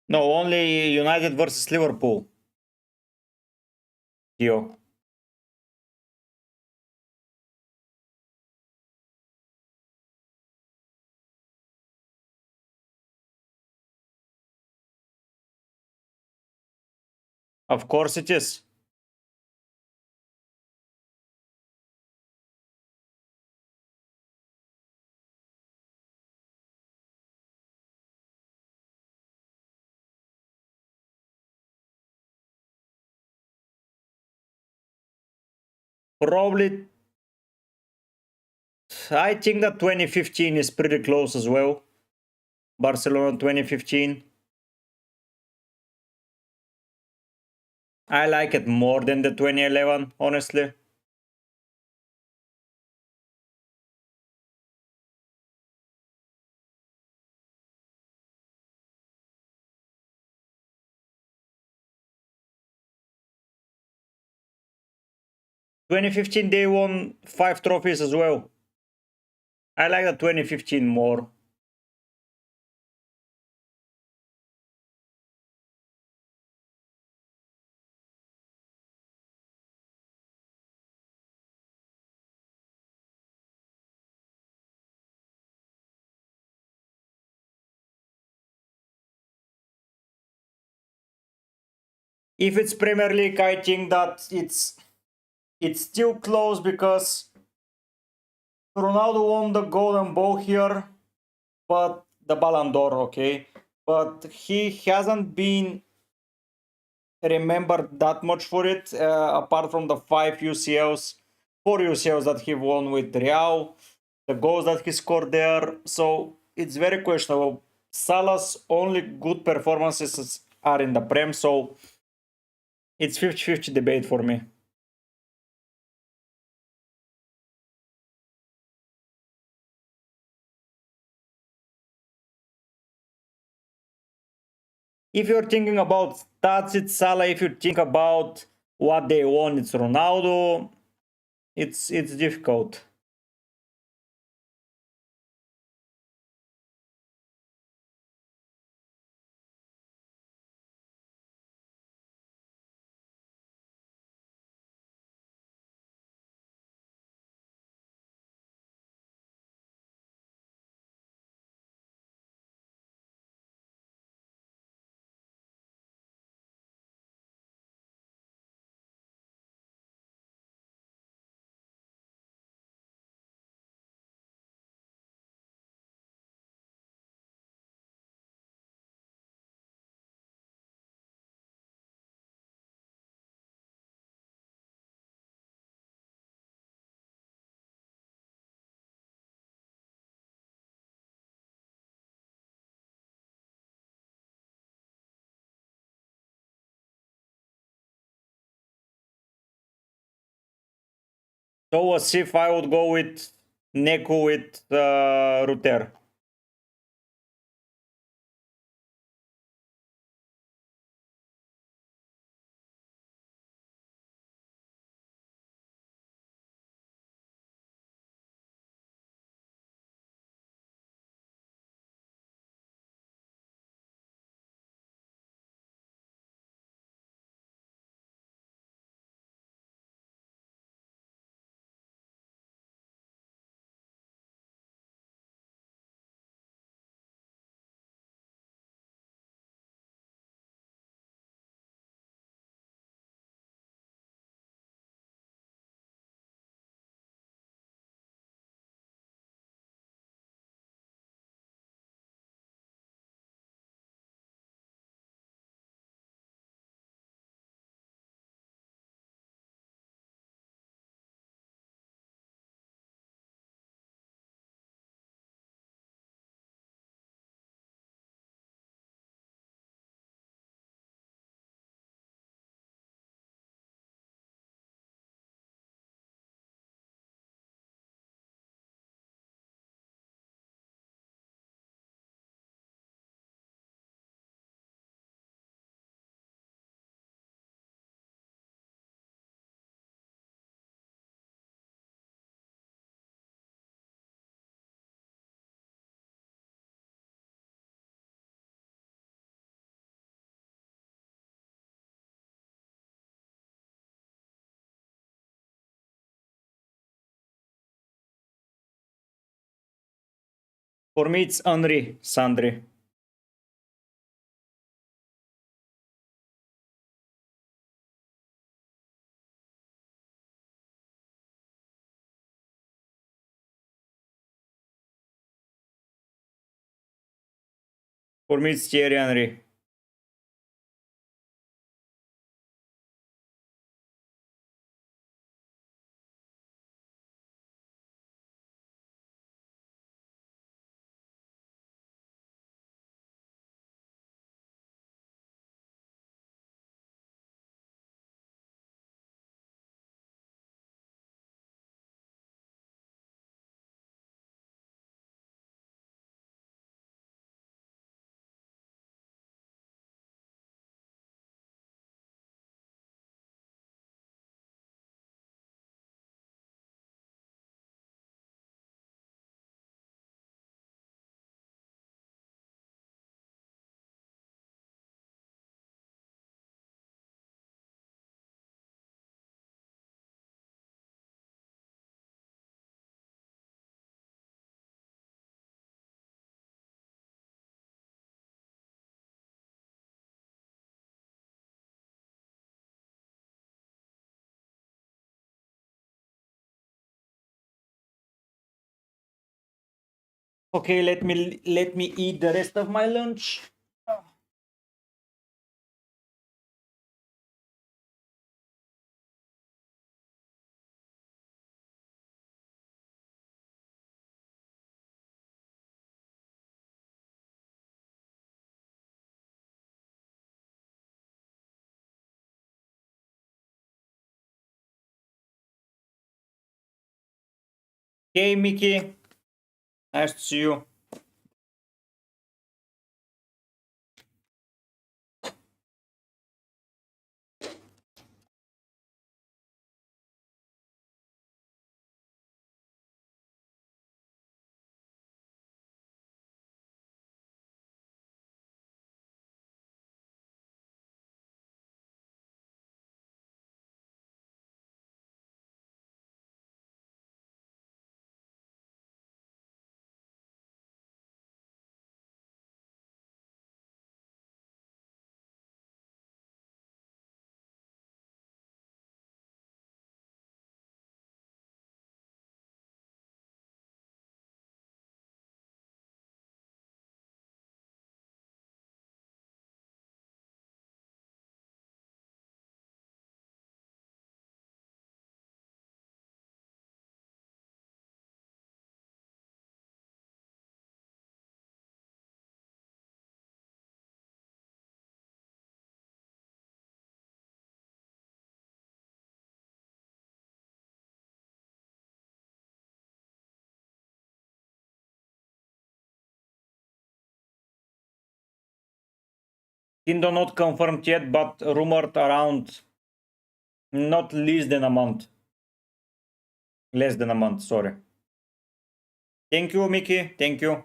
No, only United versus Liverpool. Tio. Of course it is. Probably, I think that 2015 is pretty close as well. Barcelona 2015. I like it more than the 2011, honestly. 2015 they won 5 trophies as well. I like the 2015 more. If it's Premier League, I think that it's still close because Ronaldo won the Golden Ball here, but the Ballon d'Or, okay, but he hasn't been remembered that much for it, apart from the 4 UCLs that he won with Real, the goals that he scored there. So it's very questionable. Salah's only good performances are in the Prem, so it's 50-50 debate for me. If you're thinking about stats, it's Salah. If you think about what they won, it's Ronaldo. It's difficult. So as if I would go with Neku with Ruter. For me, it's Henry, Sandri. For me, it's Thierry Henry. Okay, let me eat the rest of my lunch. Hey, Mickey. Nice to see you. Kindo not confirmed yet, but rumored around not less than a month. Less than a month, sorry. Thank you, Mickey. Thank you.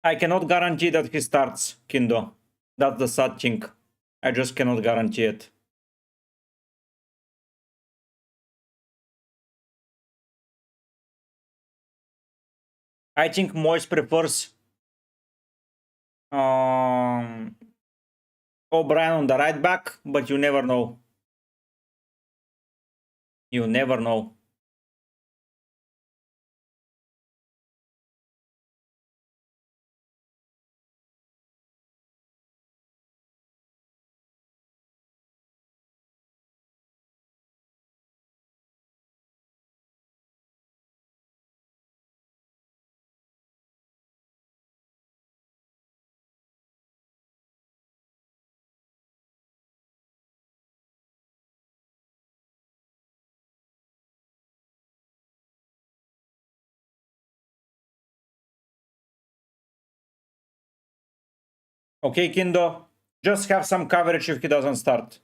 I cannot guarantee that he starts, Kindo. That's the sad thing. I just cannot guarantee it. I think Moise prefers O'Brien on the right back, but you never know. You never know. Okay, Kindo. Just have some coverage if he doesn't start.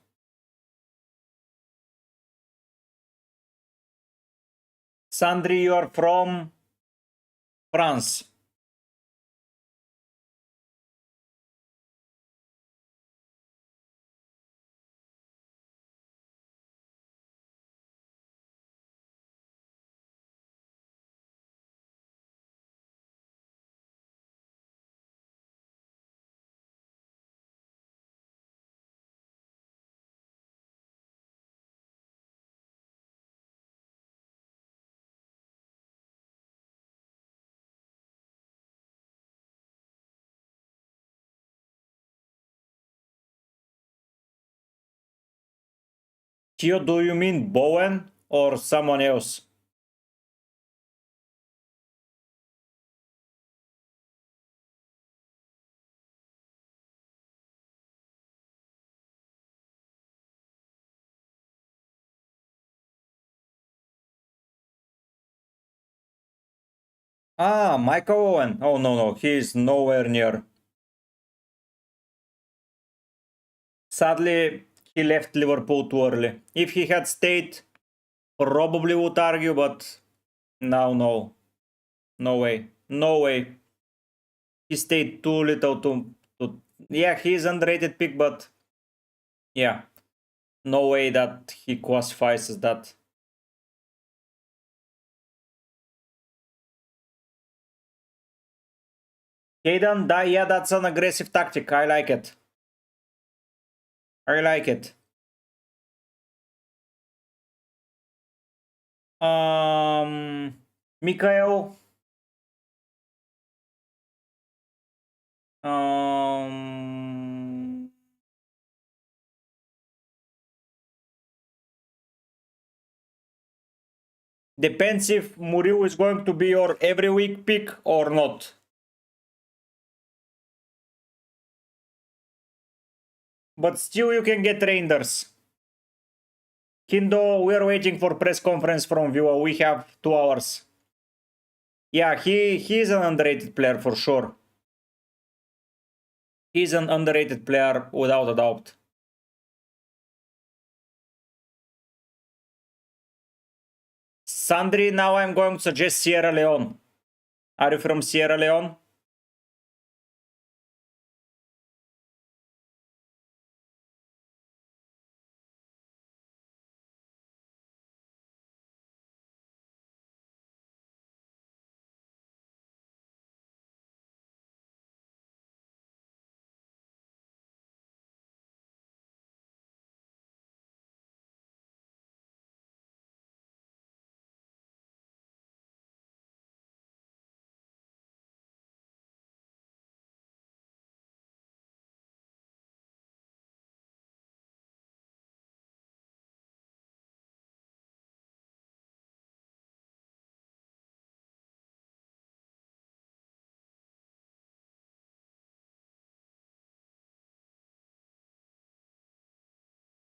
Sandri, you are from France. Tio, do you mean Bowen or someone else? Ah, Michael Owen. Oh, no, he is nowhere near. Sadly, he left Liverpool too early. If he had stayed, Probably would argue, but no. No way. No way. He stayed too little to... Yeah, he's underrated pick, but... Yeah. No way that he classifies as that. Hayden, yeah, that's an aggressive tactic. I like it. I like it. Mikhail. Depends if Muriel is going to be your every week pick or not. But still you can get Reinders. Kindo, we are waiting for press conference from Viewer. We have 2 hours. Yeah, he's an underrated player for sure. He's an underrated player without a doubt. Sandri, now I'm going to suggest Sierra Leone. Are you from Sierra Leone?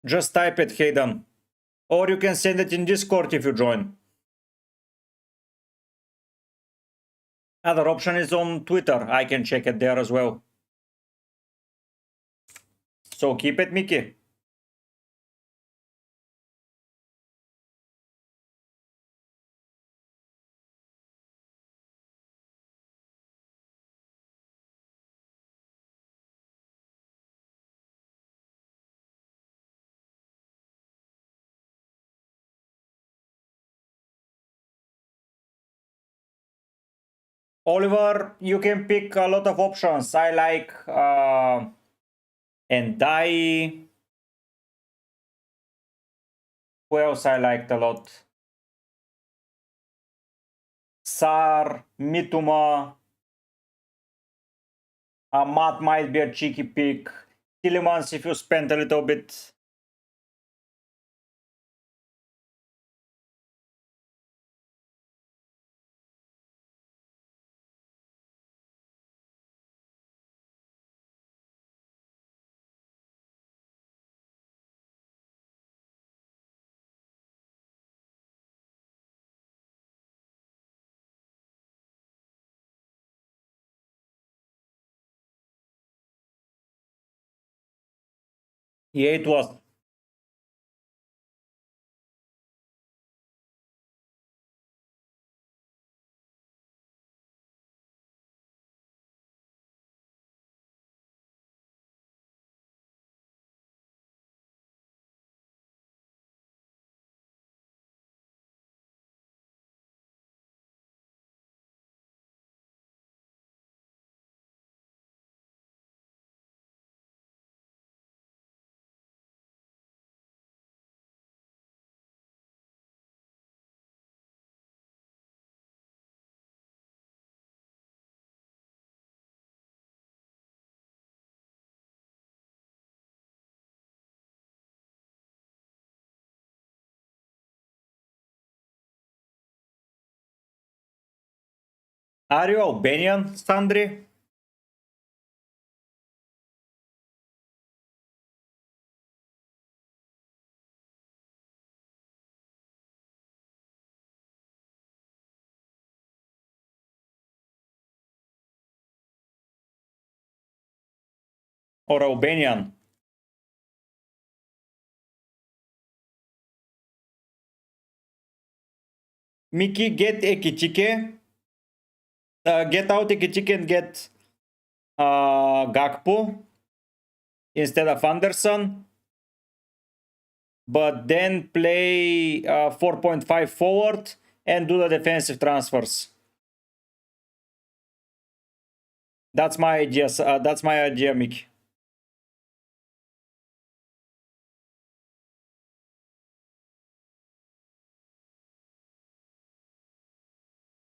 Just type it, Hayden. Or you can send it in Discord if you join. Other option is on Twitter. I can check it there as well. So keep it, Mickey. Oliver, you can pick a lot of options. I like Endai. Who else I liked a lot? Sar, Mituma. Matt might be a cheeky pick. Tillemans if you spend a little bit. Yeah, it was. Are you Albanian, Sandri? Or Albanian? Mickey, get Ekichike. Get out Ekichike and get Gakpo instead of Anderson. But then play 4.5 forward and do the defensive transfers. That's my idea. That's my idea, Mickey.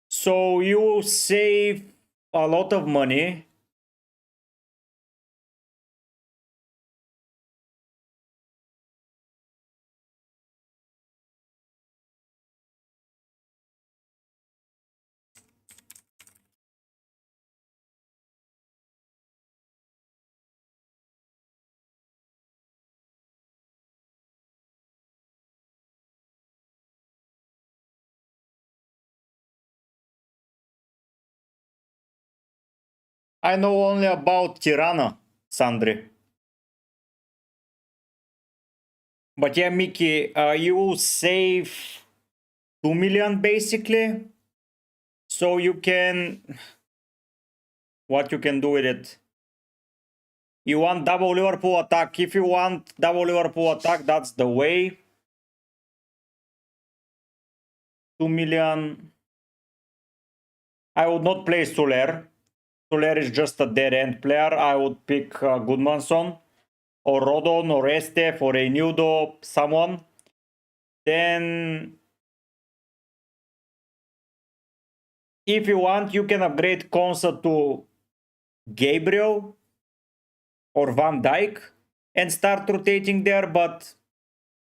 So you save a lot of money. I know only about Tirana, Sandri. But yeah, Mickey, you save 2 million basically. So you can... What you can do with it? You want double Liverpool attack. If you want double Liverpool attack, that's the way. 2 million. I would not play Soler. Soler is just a dead-end player. I would pick Goodmanson or Rodon or Estef or Enudo, someone. Then, if you want, you can upgrade Konsa to Gabriel or Van Dijk and start rotating there. But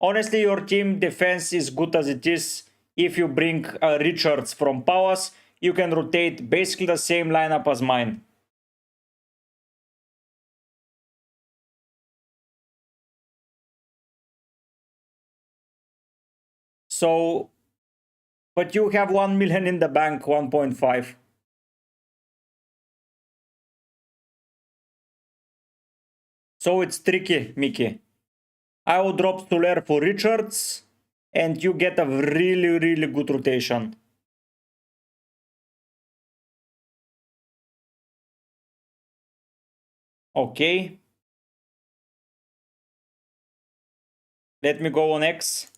honestly, your team defense is good as it is. If you bring Richards from Palace, you can rotate basically the same lineup as mine. So, but you have 1 million in the bank, 1.5. So it's tricky, Mickey. I will drop Soler for Richards, and you get a really, really good rotation. Okay. Let me go on X.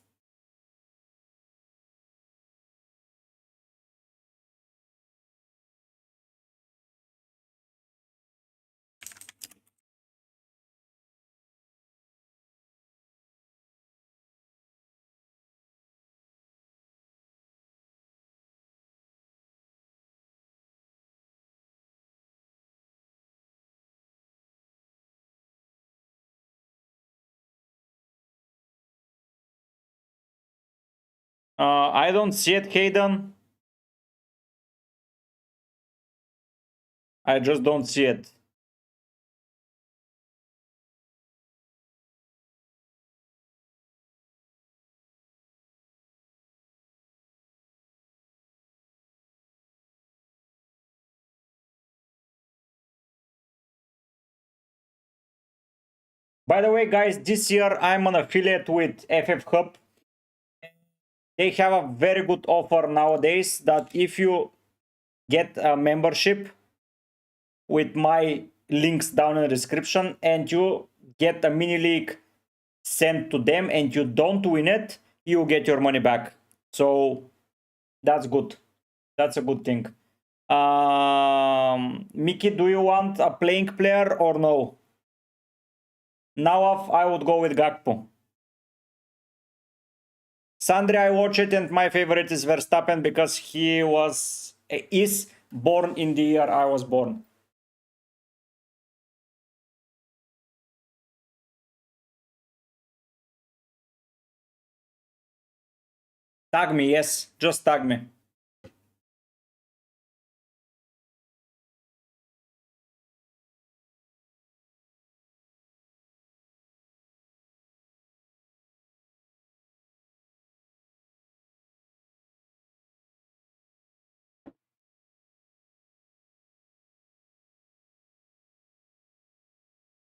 I don't see it, Hayden. I just don't see it. By the way, guys, this year I'm an affiliate with FF Hub. They have a very good offer nowadays that if you get a membership with my links down in the description and you get a mini league sent to them and you don't win it, you get your money back. So that's good. That's a good thing. Mickey, do you want a playing player or no? Now I would go with Gakpo. Sandri, I watch it and my favorite is Verstappen because he is born in the year I was born. Tag me, yes, just tag me.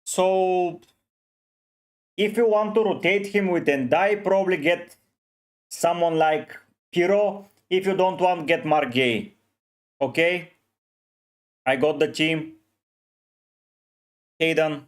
So if you want to rotate him with Endai, probably get someone like Piro. If you don't want, get Margay. Okay? I got the team. Hayden.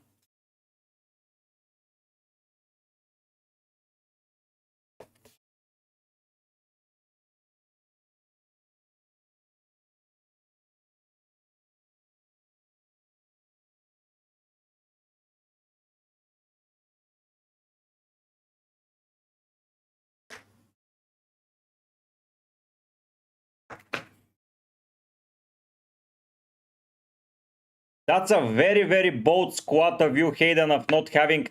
That's a very, very bold squad of you, Hayden, of not having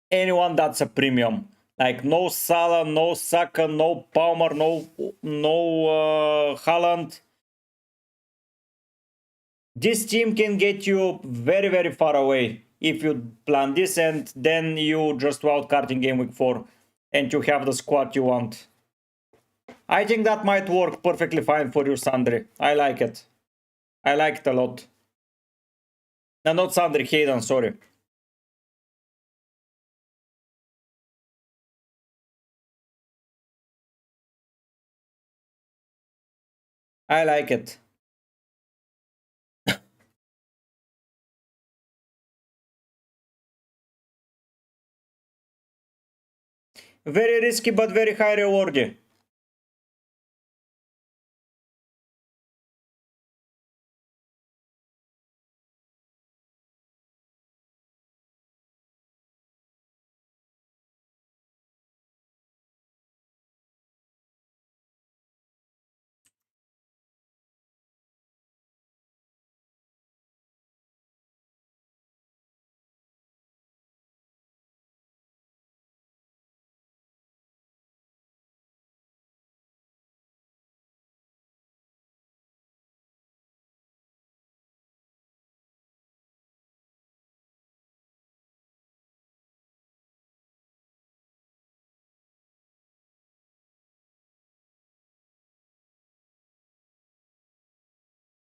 anyone that's a premium. Like no Salah, no Saka, no Palmer, no Haaland. This team can get you very, very far away if you plan this, and then you just wildcard in game week 4 and you have the squad you want. I think that might work perfectly fine for you, Sandri. I like it. I like it a lot. No, not Sandri, Hayden, sorry. I like it. Very risky, but very high reward.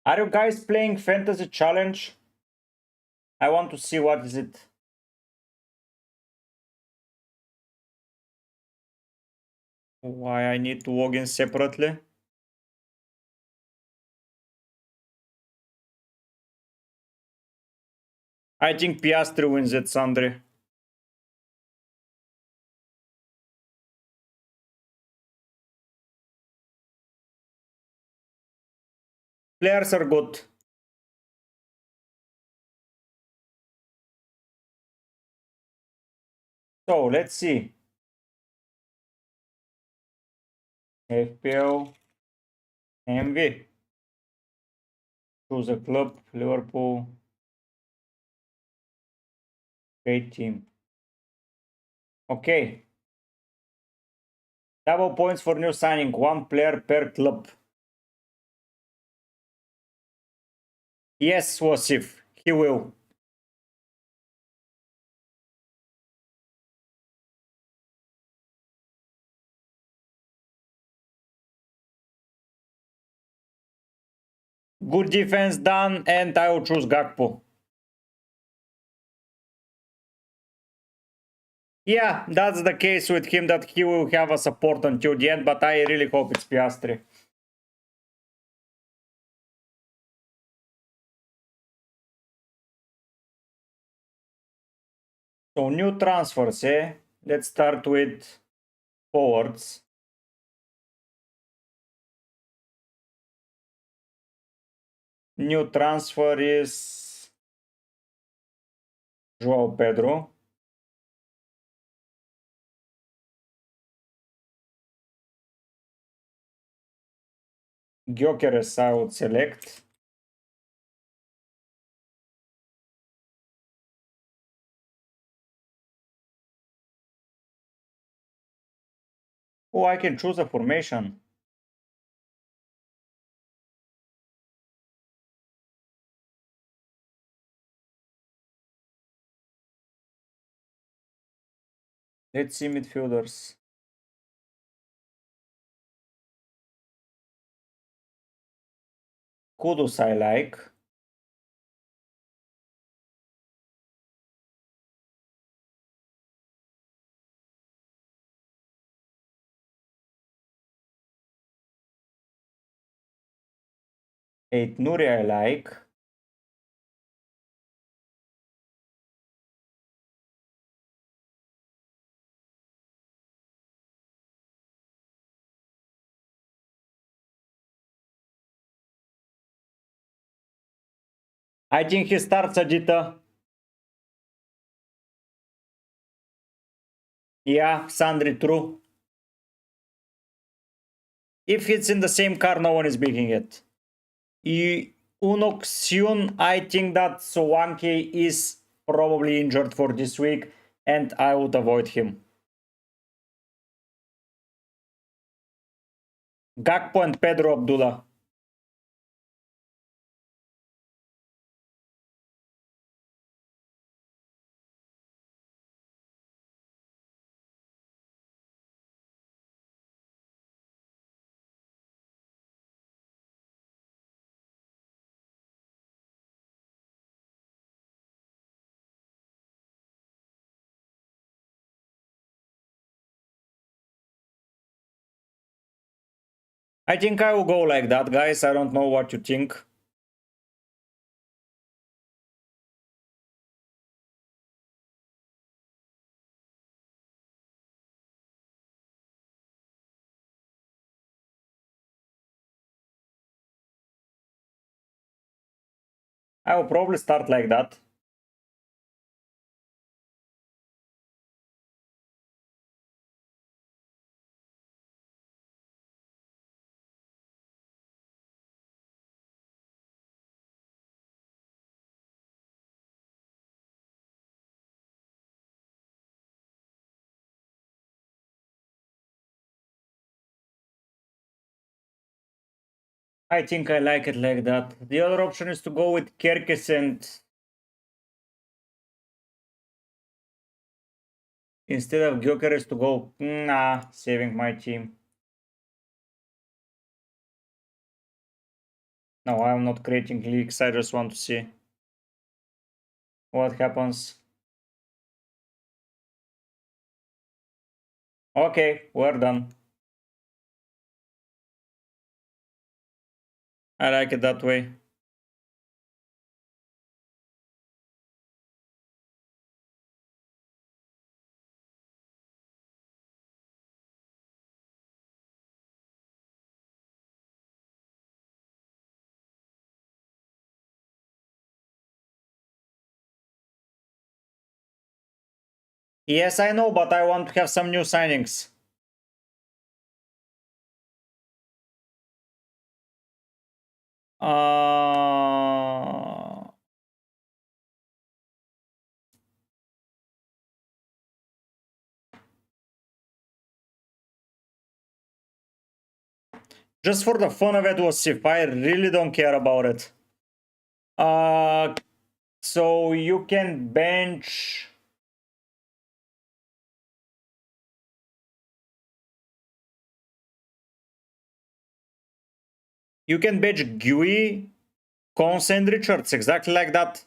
Are you guys playing Fantasy Challenge? I want to see what is it. Why I need to log in separately? I think Piastri wins it, Sandri. Players are good. So let's see. FPL MV. Choose a club. Liverpool. Great team. Okay. Double points for new signing. One player per club. Yes, Wasif. He will. Good defense done, and I will choose Gakpo. Yeah, that's the case with him, that he will have a support until the end, but I really hope it's Piastri. So new transfers, eh? Let's start with forwards. New transfer is João Pedro. Gyökeres I would select. Oh, I can choose a formation. Let's see midfielders. Kudus I like. 8 Nuri I like. I think he starts Agita. Yeah, Sandri, true. If it's in the same car, no one is beating it. Unoxion, I think that Sowanke is probably injured for this week, and I would avoid him. Gakpo and Pedro Abdullah. I think I will go like that, guys. I don't know what you think. I will probably start like that. I think I like it like that. The other option is to go with Kerkes and instead of Gyökeres to go, nah, saving my team. No, I'm not creating leaks. I just want to see what happens. Okay, we're done. I like it that way. Yes, I know, but I want to have some new signings. Just for the fun of it, was if I really don't care about it. So you can bench. You can bench Gui, Cons and Richards, exactly like that.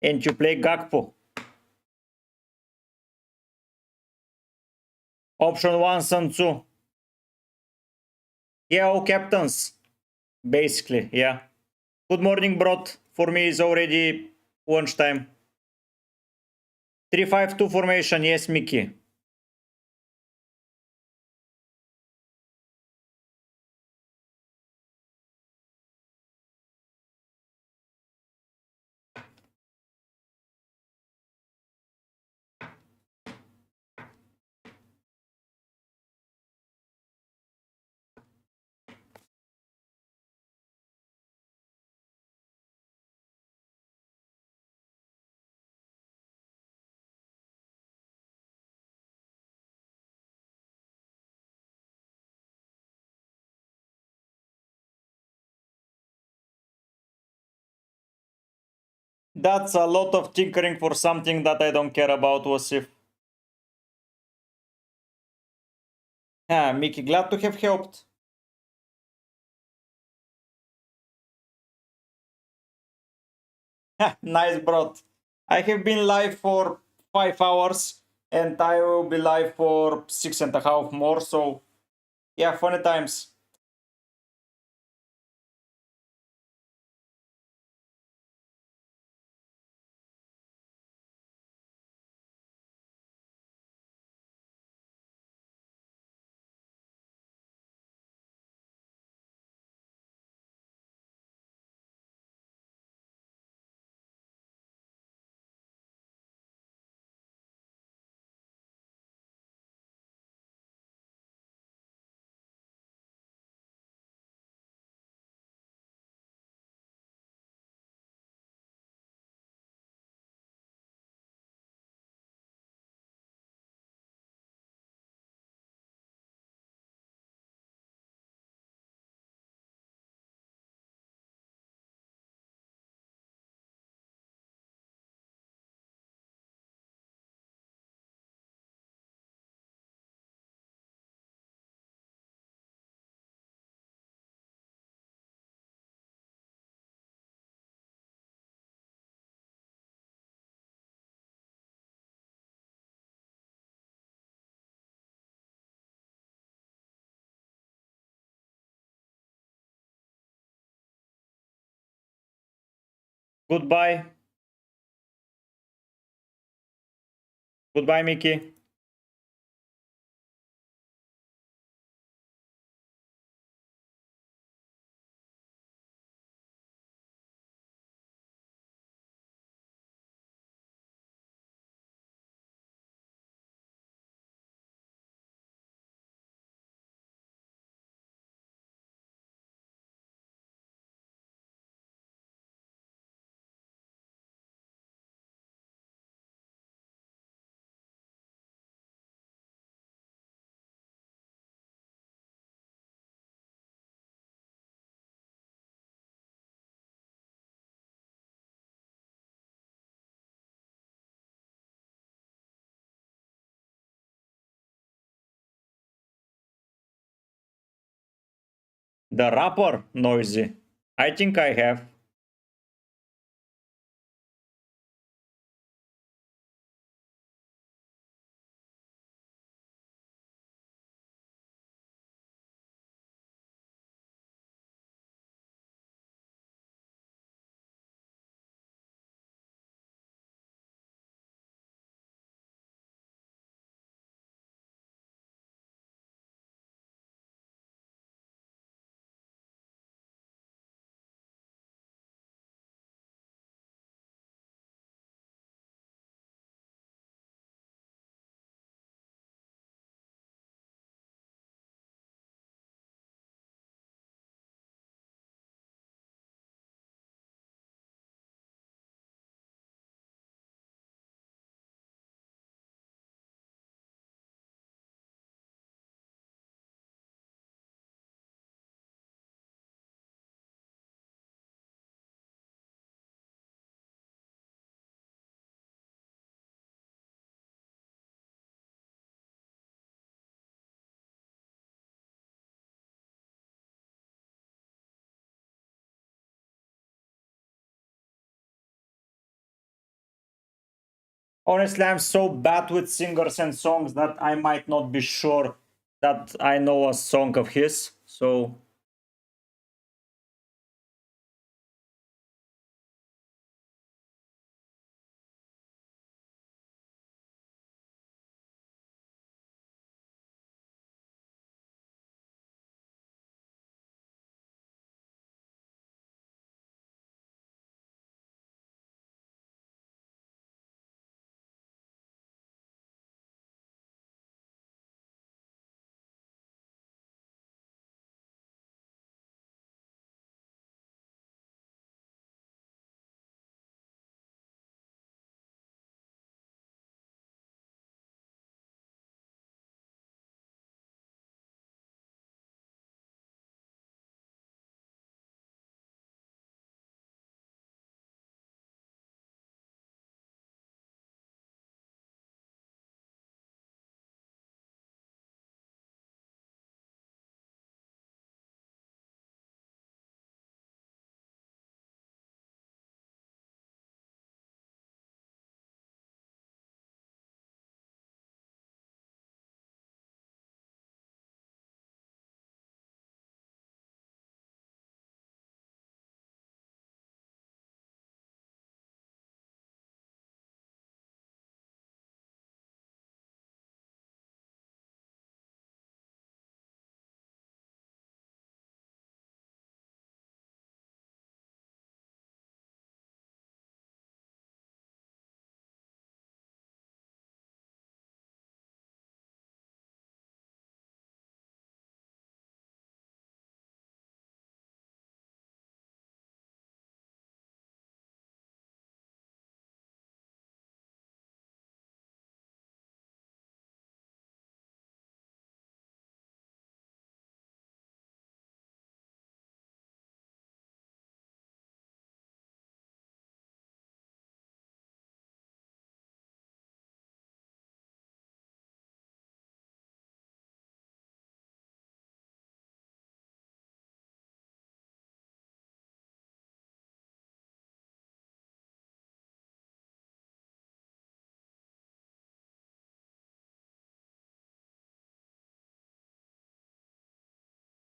And you play Gakpo. Option 1, Sun Tzu. Yeah, all captains. Basically, yeah. Good morning, Brot. For me, is already lunchtime. 3-5-2 formation, yes, Mickey. That's a lot of tinkering for something that I don't care about, Wasif. Yeah, Mickey, glad to have helped. Nice, Brot. I have been live for 5 hours and I will be live for 6.5 more, so yeah, funny times. Goodbye. Goodbye, Mickey. The rapper noisy. I think I have. Honestly, I'm so bad with singers and songs that I might not be sure that I know a song of his. So,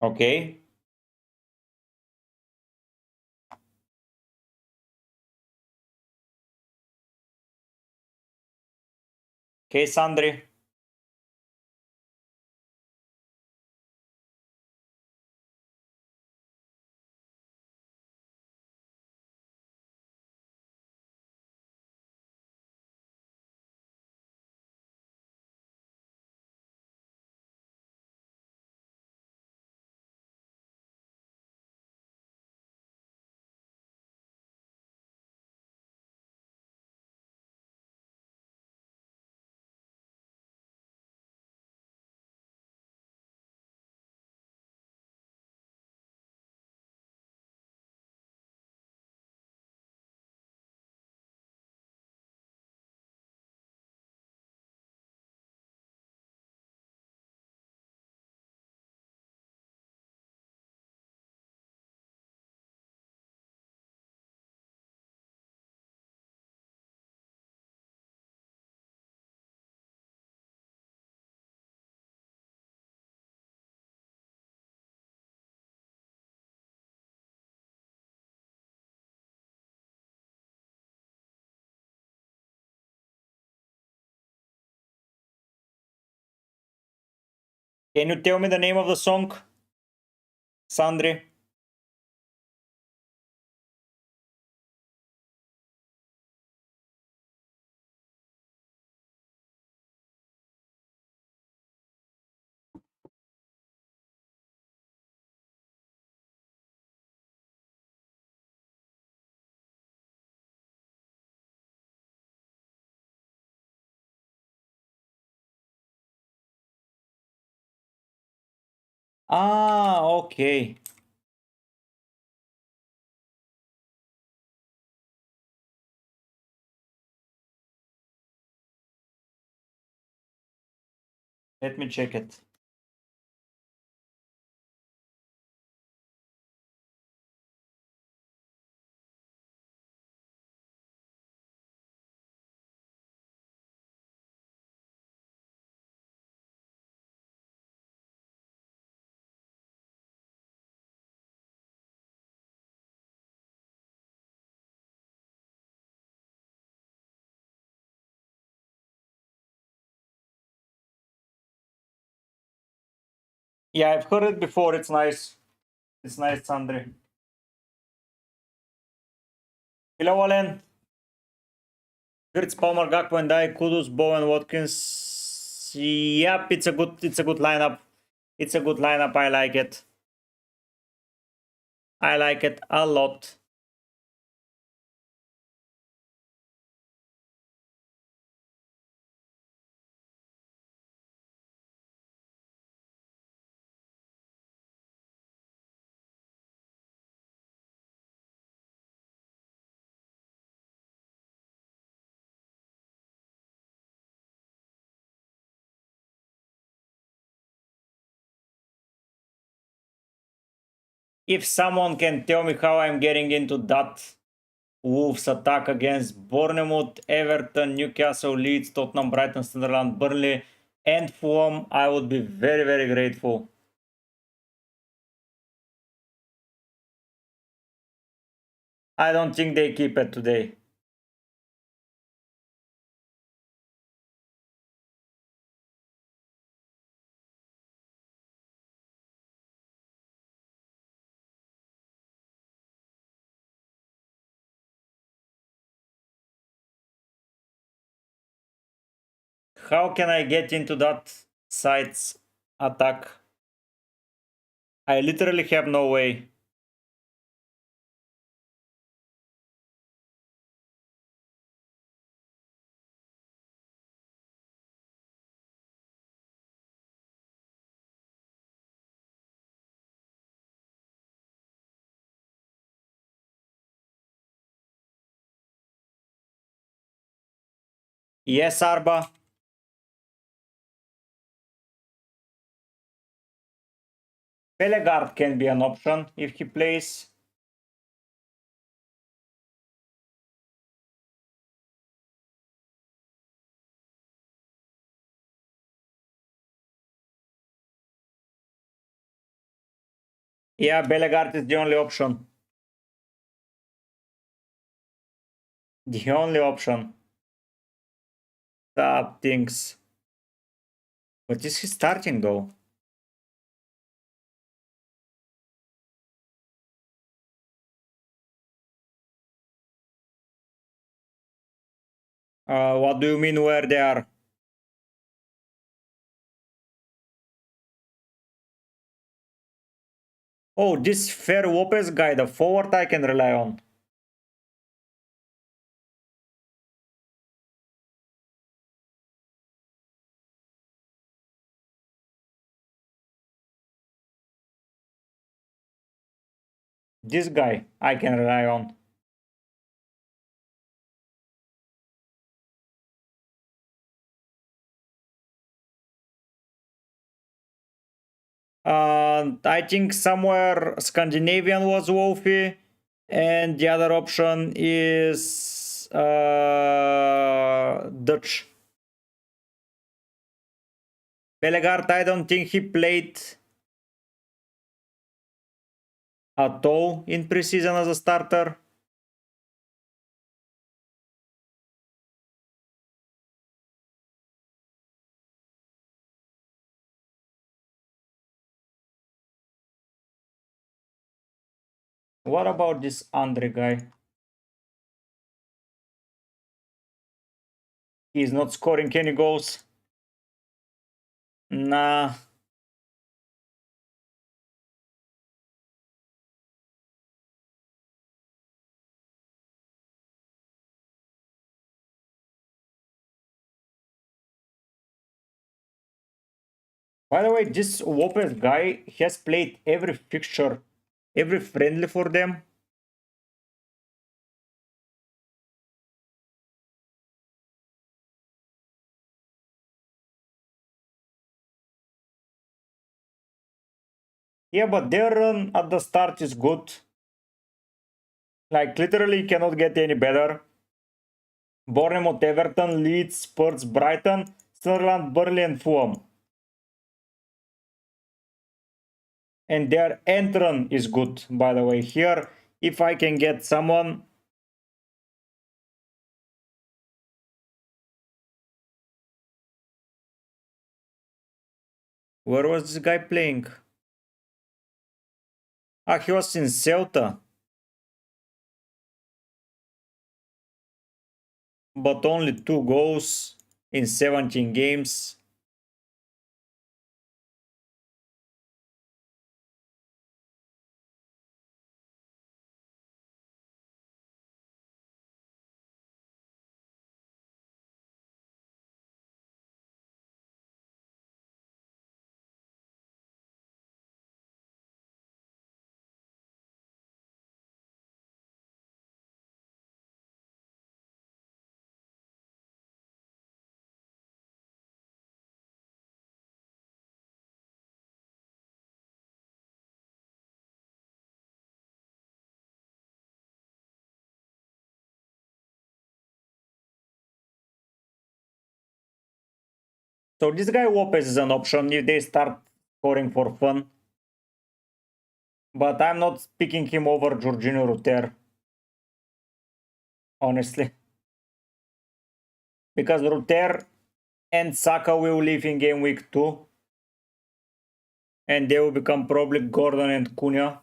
okay. Okay, Sandri. Can you tell me the name of the song, Sandri? Ah, okay. Let me check it. Yeah, I've heard it before. It's nice. It's nice, Sandri. Hello, Alan. Gertz, Palmer, Gakpo, and I, Kudus, Bowen, Watkins. Yep, it's a good lineup. It's a good lineup. I like it. I like it a lot. If someone can tell me how I'm getting into that Wolves attack against Bournemouth, Everton, Newcastle, Leeds, Tottenham, Brighton, Sunderland, Burnley, and Fulham, I would be very, very grateful. I don't think they keep it today. How can I get into that site's attack? I literally have no way. Yes, Arba. Bellegarde can be an option if he plays. Yeah, Bellegarde is the only option. The only option. things. But is he starting though? What do you mean where they are? Oh, this Fair Lopez guy, the forward I can rely on. This guy I can rely on. I think somewhere Scandinavian was Wolfie, and the other option is Dutch. Bellegaard, I don't think he played at all in preseason as a starter. What about this Andre guy? He's not scoring any goals. Nah. By the way, this Lopez guy has played every fixture, every friendly for them. Yeah, but their run at the start is good. Like, literally cannot get any better. Bournemouth, Everton, Leeds, Spurs, Brighton, Sunderland, Burnley, and Fulham. And their end run is good, by the way. Here, if I can get someone... Where was this guy playing? Ah, he was in Ceuta. But only 2 goals in 17 games. So this guy Lopez is an option if they start scoring for fun. But I'm not picking him over Jorginho Ruter. Honestly. Because Ruter and Saka will leave in game week 2. And they will become probably Gordon and Cunha.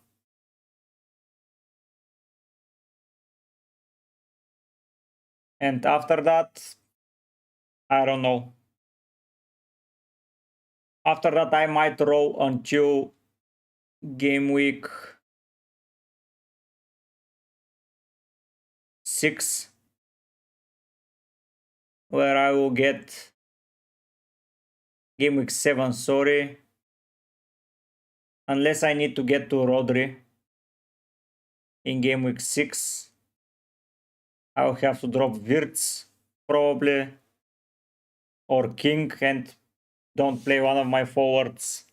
And after that, I don't know. After that, I might roll until game week 6, where I will get game week 7, sorry. Unless I need to get to Rodri in game week 6. I'll have to drop Wirtz, probably. Or King, and don't play one of my forwards.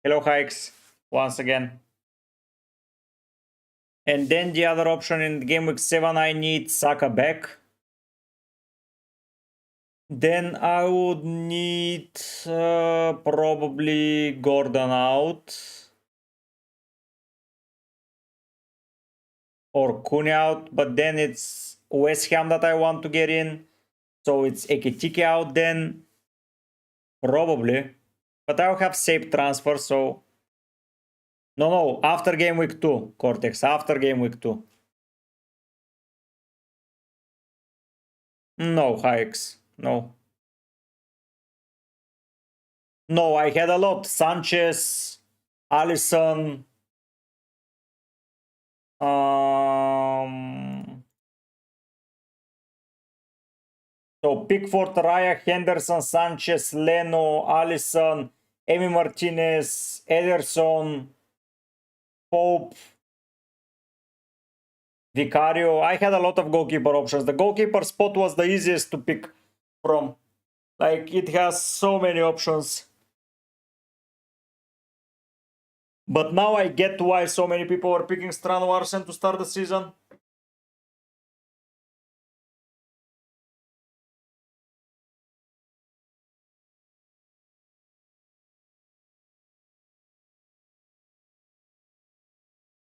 Hello, Hikes, once again. And then the other option in game week 7, I need Saka back. Then I would need probably Gordon out. Or Cunha out, but then it's West Ham that I want to get in. So it's Ekitike out then. Probably. But I'll have safe transfer, so... No, after game week 2, Cortex, after game week 2. No, hikes, no. No, I had a lot. Sanchez, Alisson... So Pickford, Raya, Henderson, Sanchez, Leno, Alisson, Emi Martinez, Ederson, Pope, Vicario. I had a lot of goalkeeper options. The goalkeeper spot was the easiest to pick from. Like, it has so many options. But now I get why so many people are picking Strano Arsen to start the season.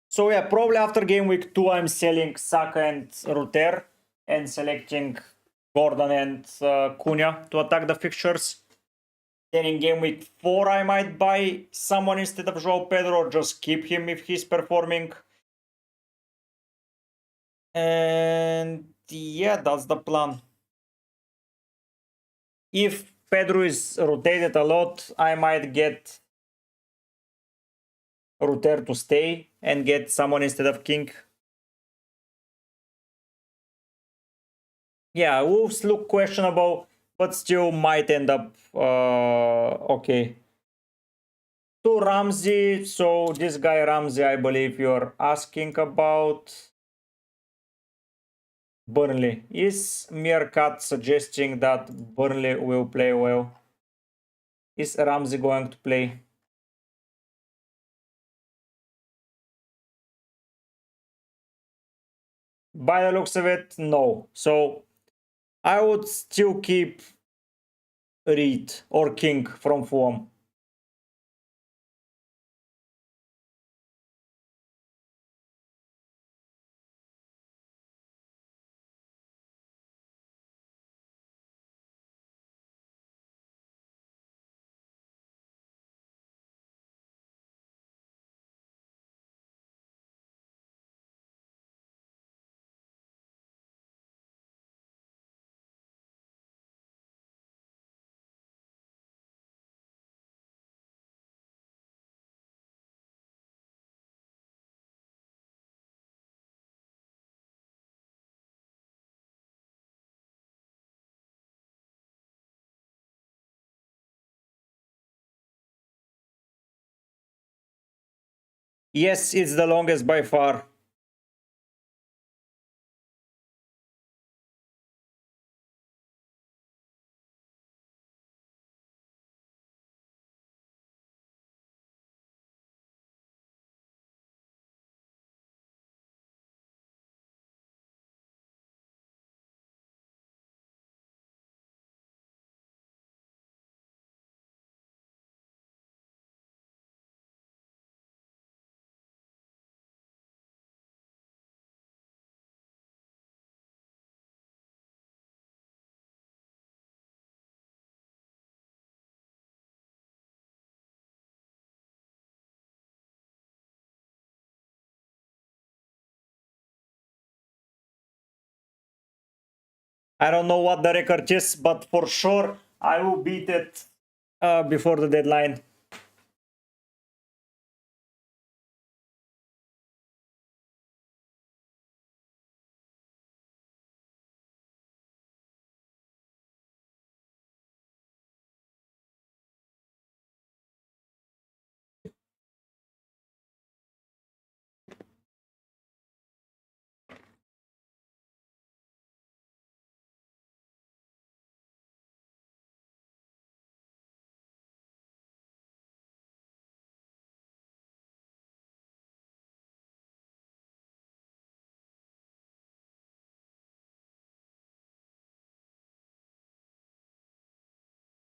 So yeah, probably after game week 2 I'm selling Saka and Ruter and selecting Gordon and Cunha to attack the fixtures. Then in game week 4 I might buy someone instead of João Pedro or just keep him if he's performing. And yeah, that's the plan. If Pedro is rotated a lot, I might get Ruter to stay and get someone instead of King. Yeah, wolves look questionable, but still might end up okay. To Ramsey, so this guy Ramsey, I believe you're asking about. Burnley. Is Meerkat suggesting that Burnley will play well? Is Ramsey going to play? By the looks of it, no. So I would still keep Reed or King from Fulham. Yes, it's the longest by far. I don't know what the record is, but for sure I will beat it before the deadline.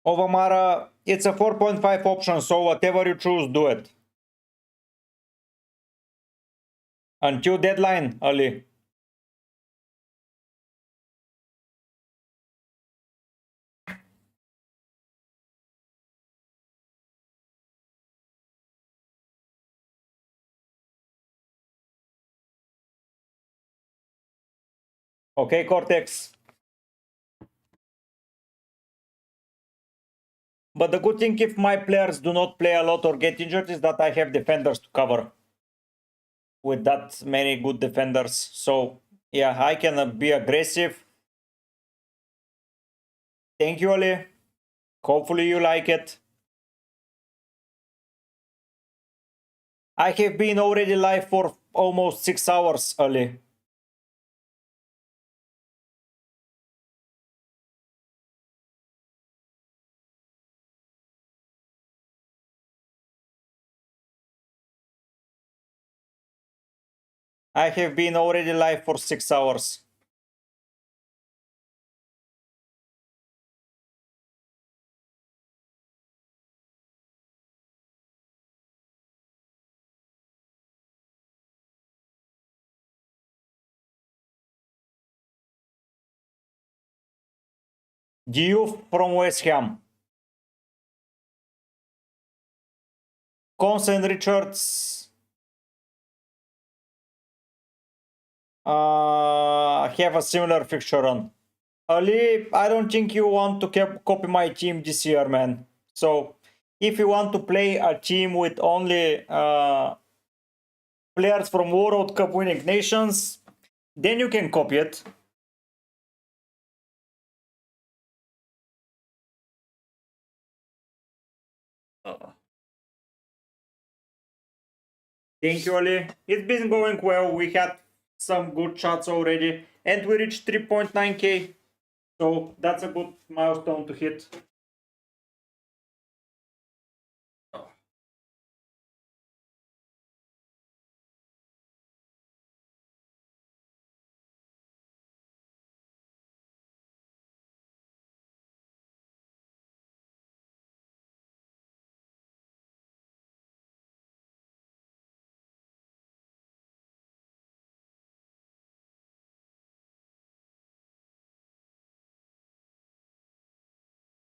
Ovamara, it's a 4.5 option, so whatever you choose, do it. Until deadline, Ali. Okay, Cortex. But the good thing if my players do not play a lot or get injured is that I have defenders to cover. With that many good defenders. So yeah, I can be aggressive. Thank you, Ali. Hopefully you like it. I have been already live for almost 6 hours, Ali. I have been already live for 6 hours. GU from West Ham. Cons and Richards have a similar fixture run. Ali, I don't think you want to copy my team this year, man. So if you want to play a team with only players from World Cup winning nations, then you can copy it. Thank you, Ali. It's been going well. We had some good shots already, and we reached 3.9k. So that's a good milestone to hit.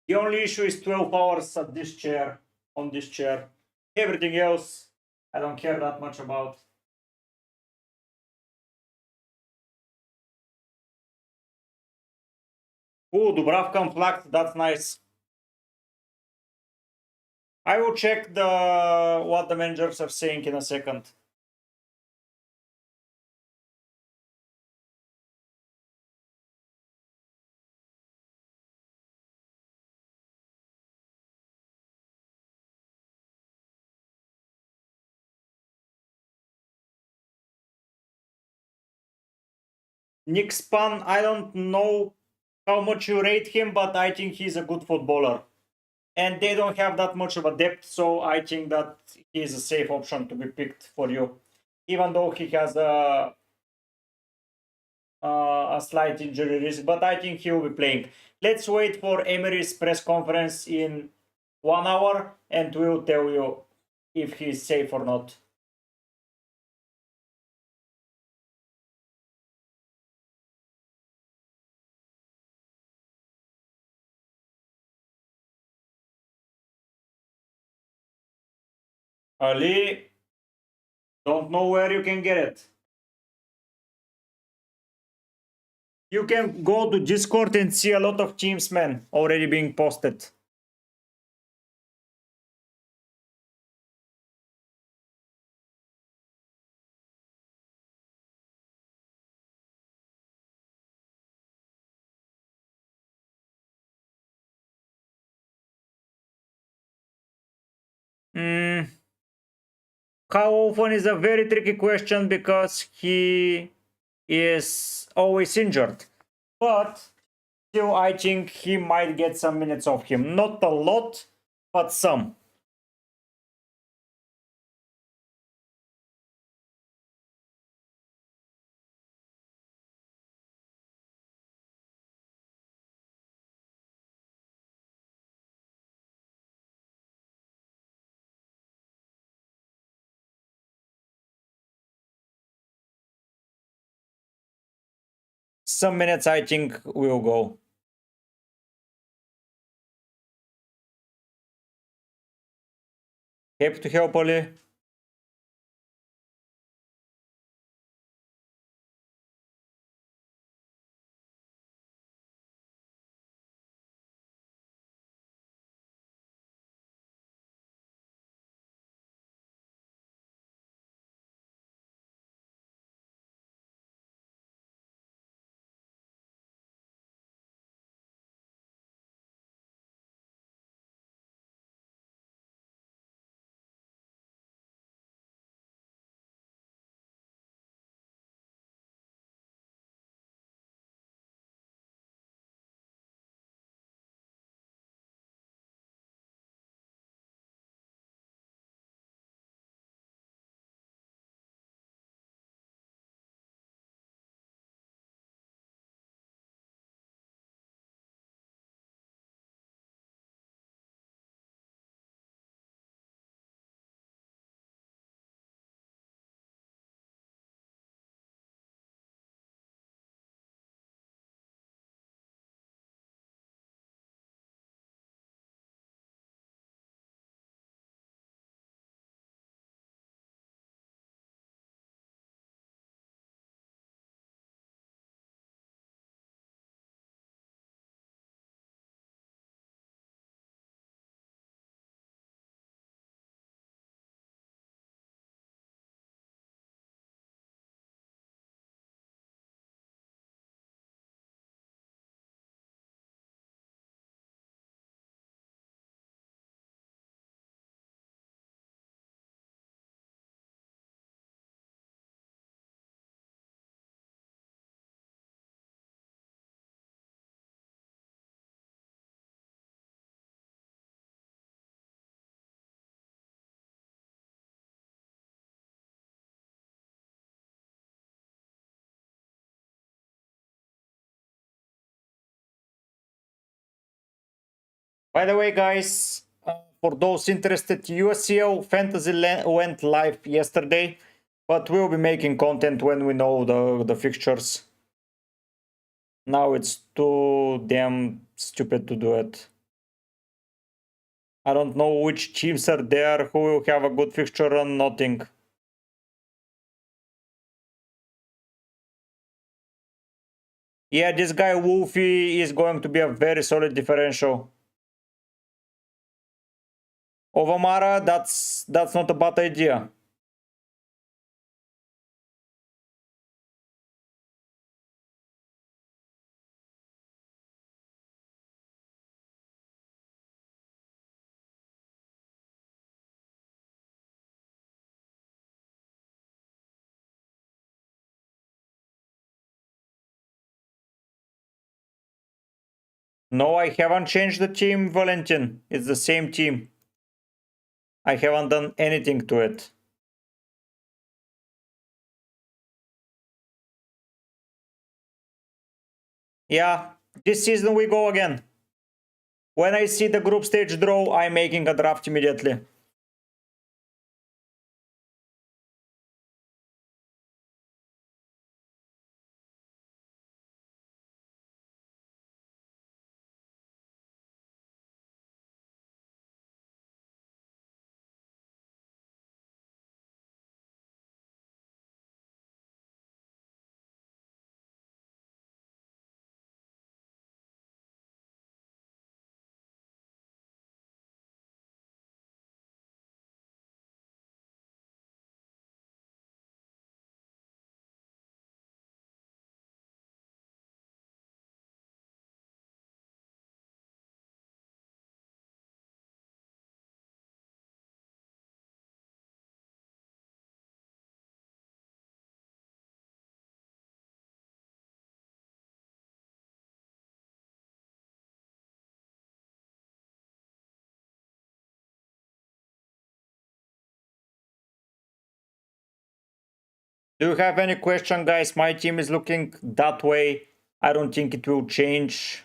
The only issue is 12 hours at this chair, on this chair. Everything else, I don't care that much about. Ooh, Dubravka unflagged, that's nice. I will check what the managers are saying in a second. Nick Span, I don't know how much you rate him, but I think he's a good footballer. And they don't have that much of a depth, so I think that he's a safe option to be picked for you. Even though he has a slight injury risk, but I think he will be playing. Let's wait for Emery's press conference in 1 hour and we'll tell you if he's safe or not. Ali, don't know where you can get it. You can go to Discord and see a lot of teams, man, already being posted. How often is a very tricky question because he is always injured. But still, I think he might get some minutes of him. Not a lot, but some. Some minutes, I think, will go. Happy to help, Oli. By the way, guys, for those interested, USCL Fantasy went live yesterday, but we'll be making content when we know the fixtures. Now it's too damn stupid to do it. I don't know which teams are there, who will have a good fixture run, nothing. Yeah, this guy Wolfie is going to be a very solid differential. Ovamara, that's not a bad idea. No, I haven't changed the team, Valentin. It's the same team. I haven't done anything to it. Yeah, this season we go again. When I see the group stage draw, I'm making a draft immediately. Do you have any question, guys? My team is looking that way. I don't think it will change.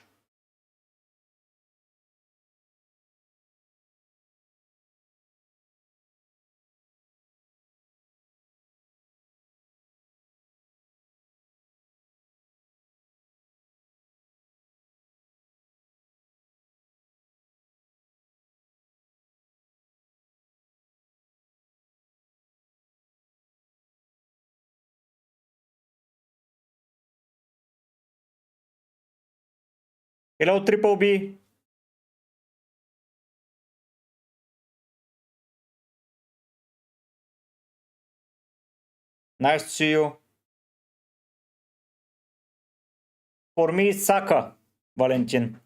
Hello, Triple B. Nice to see you. For me, it's Saka, Valentin.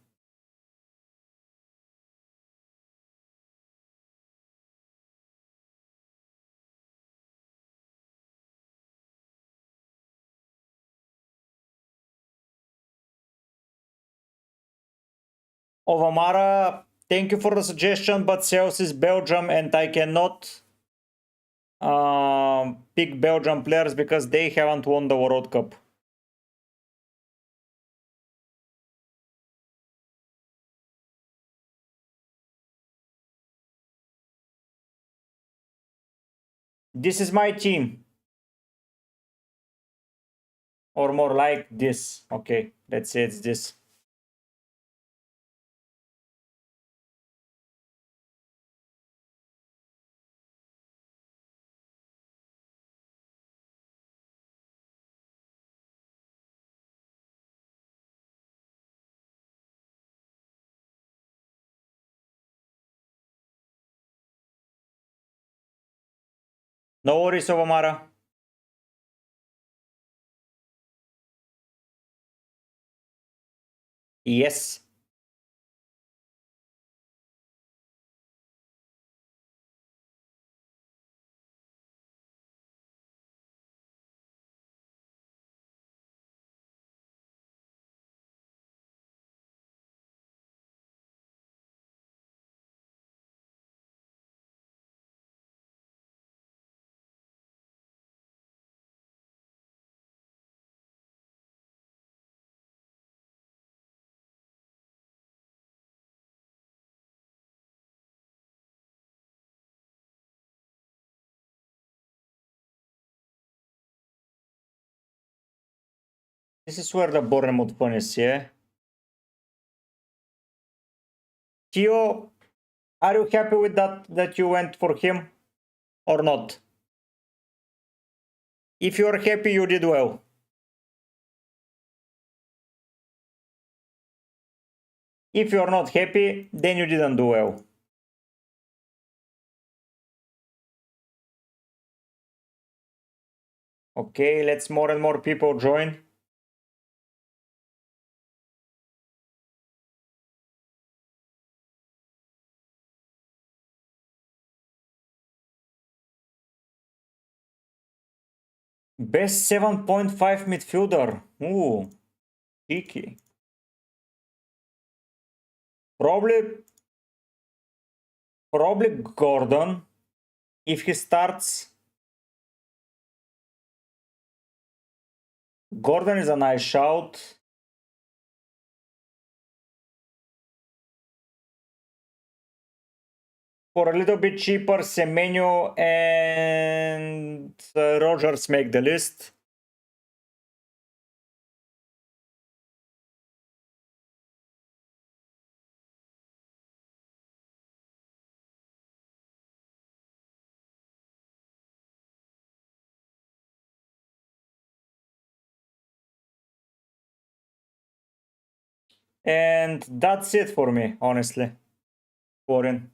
Ovamara, thank you for the suggestion, but Sales is Belgium and I cannot pick Belgium players because they haven't won the World Cup. This is my team. Or more like this. Okay, let's say it's this. No worries, Ovamara. Yes. This is where the Bournemouth one is, yeah? Theo, are you happy with that you went for him or not? If you are happy, you did well. If you are not happy, then you didn't do well. Okay, let's more and more people join. Best 7.5 midfielder. Ooh, cheeky. Probably Gordon. If he starts, Gordon is a nice shout. For a little bit cheaper, Semenyo and Rogers make the list. And that's it for me, honestly. Foreign.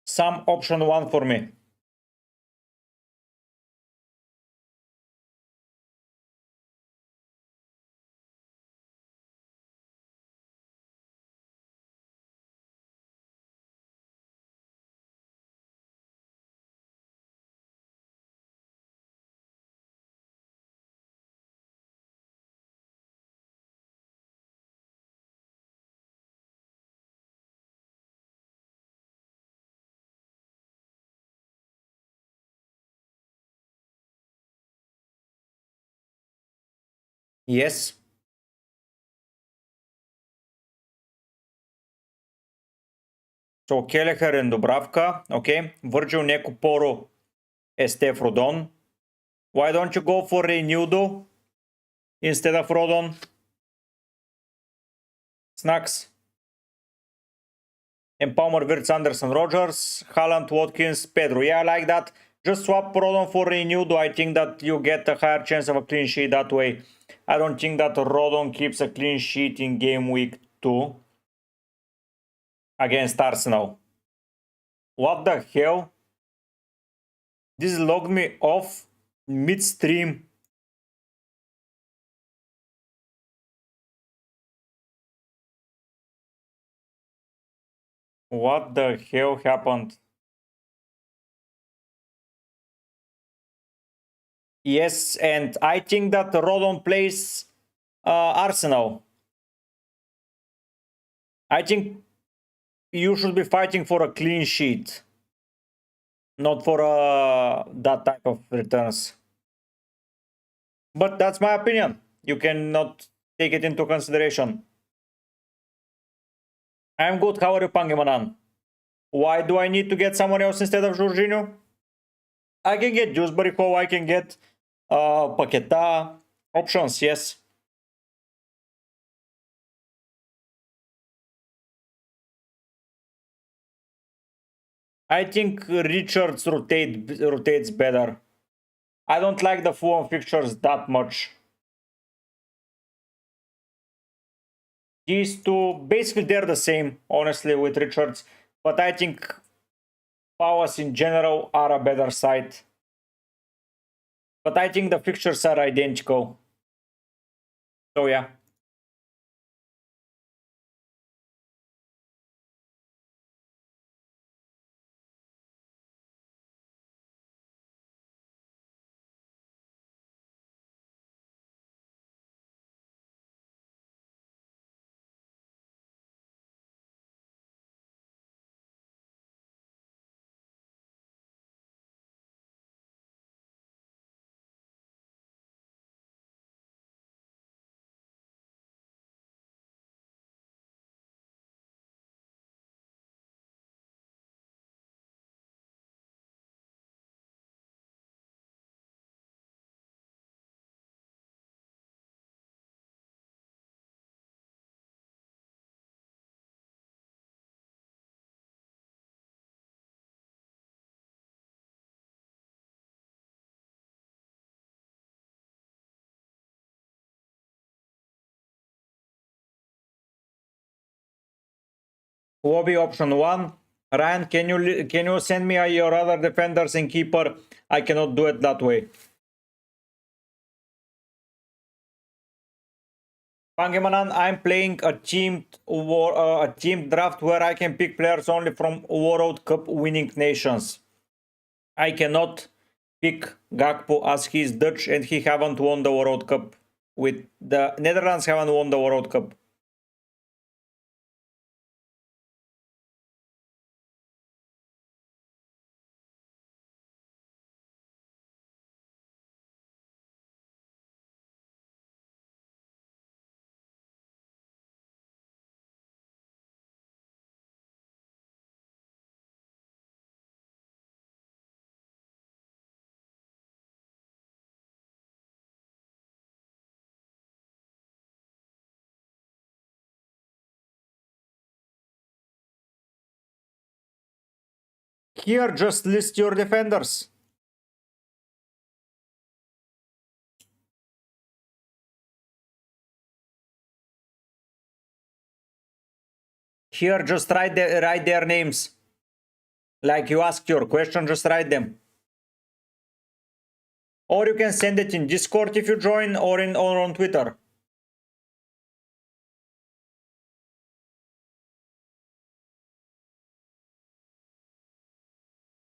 Some option one for me. Yes. So Kelleher and Dubravka, okay. Virgil Nekuporo, Estef Rodon. Why don't you go for Renewdo instead of Rodon? Snacks. And Palmer, Wirtz, Anderson, Rogers, Haaland, Watkins, Pedro. Yeah, I like that. Just swap Rodon for Renewdo. I think that you get a higher chance of a clean sheet that way. I don't think that Rodon keeps a clean sheet in game week 2 against Arsenal. What the hell? This logged me off midstream. What the hell happened? Yes, and I think that Rodon plays Arsenal. I think you should be fighting for a clean sheet, not for that type of returns. But that's my opinion. You cannot take it into consideration. I'm good. How are you, Pangemanan? Why do I need to get someone else instead of Jorginho? I can get Dewsbury Hall, I can get Paqueta. Options, yes. I think Richards rotates better. I don't like the Fulham fixtures that much. These two, basically they're the same, honestly, with Richards. But I think Palace in general are a better side. But I think the fixtures are identical. So yeah. Lobby option 1. Ryan, can you send me your other defenders and keeper? I cannot do it that way. Pangemanan, I'm playing a team draft where I can pick players only from World Cup winning nations. I cannot pick Gakpo as he's Dutch and he haven't won the World Cup. With the Netherlands haven't won the World Cup. Here, just list your defenders. Here, just write their names. Like you asked your question, just write them. Or you can send it in Discord if you join, or on Twitter.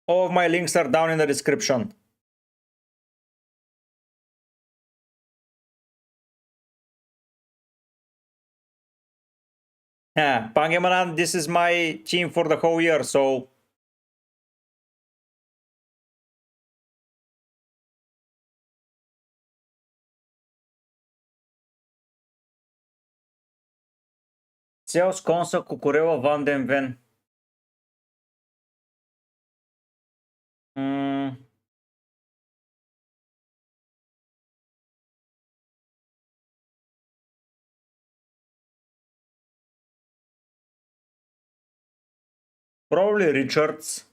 All of my links are down in the description. Yeah, Pangemanan, this is my team for the whole year, so Zeus, Konsa, Cucurella, Van den Ven. Probably Richards.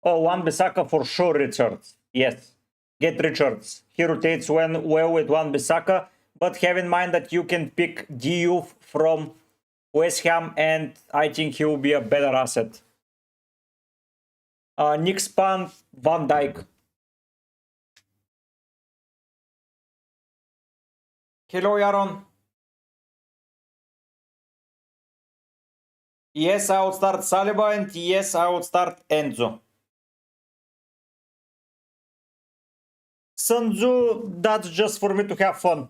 Oh, Wan-Bissaka for sure, Richards. Yes, get Richards. He rotates well with Wan-Bissaka, but have in mind that you can pick Diouf from West Ham, and I think he will be a better asset. Nick Span, Van Dijk. Hello, Yaron. Yes, I would start Saliba, and yes, I would start Enzo. Sanzu, that's just for me to have fun.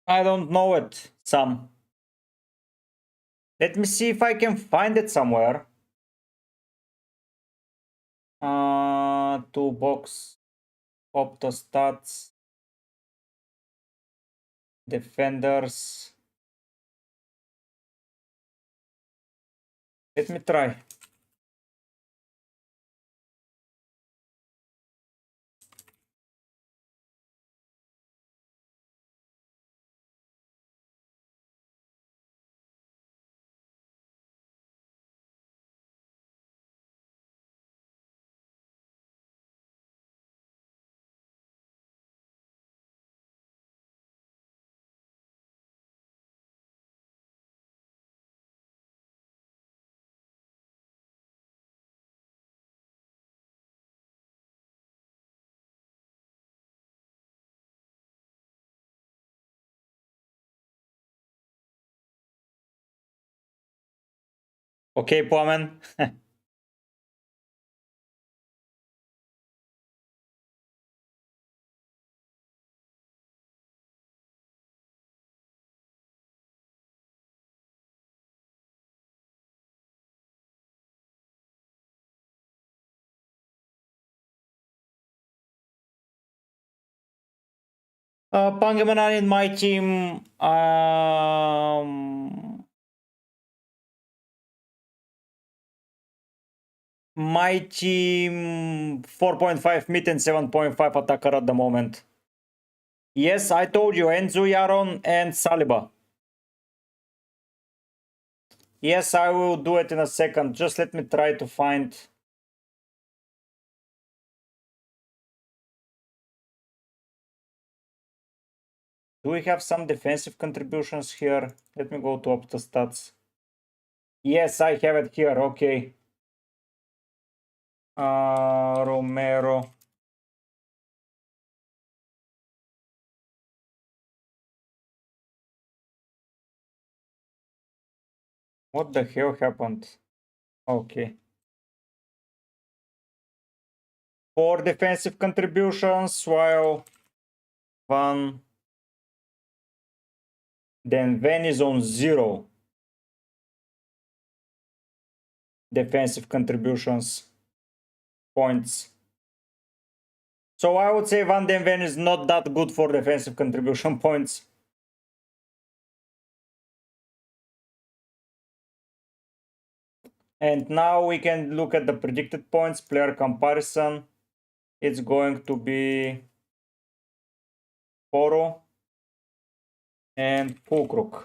I don't know it, Sam. Let me see if I can find it somewhere. Toolbox, Opto stats, defenders. Let me try. Okay, Poamen. Pangemanan in my team. My team 4.5 mid and 7.5 attacker at the moment. Yes, I told you, Enzo, Yaron, and Saliba. Yes, I will do it in a second. Just let me try to find. Do we have some defensive contributions here? Let me go to Opta stats. Yes, I have it here. Okay. Romero. What the hell happened? Okay. 4 defensive contributions, while 1. Then Van is on 0 defensive contributions points. So I would say Van den Ven is not that good for defensive contribution points. And now we can look at the predicted points, player comparison. It's going to be Poro and Fulkrug.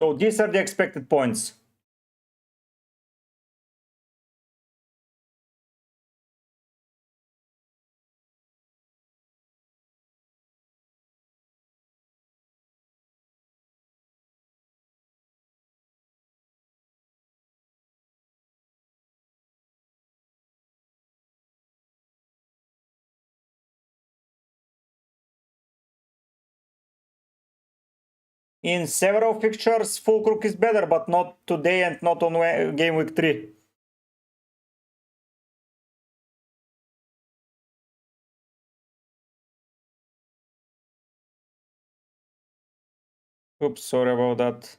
So these are the expected points. In several fixtures, Fulkrug is better, but not today and not on game week 3. Oops, sorry about that.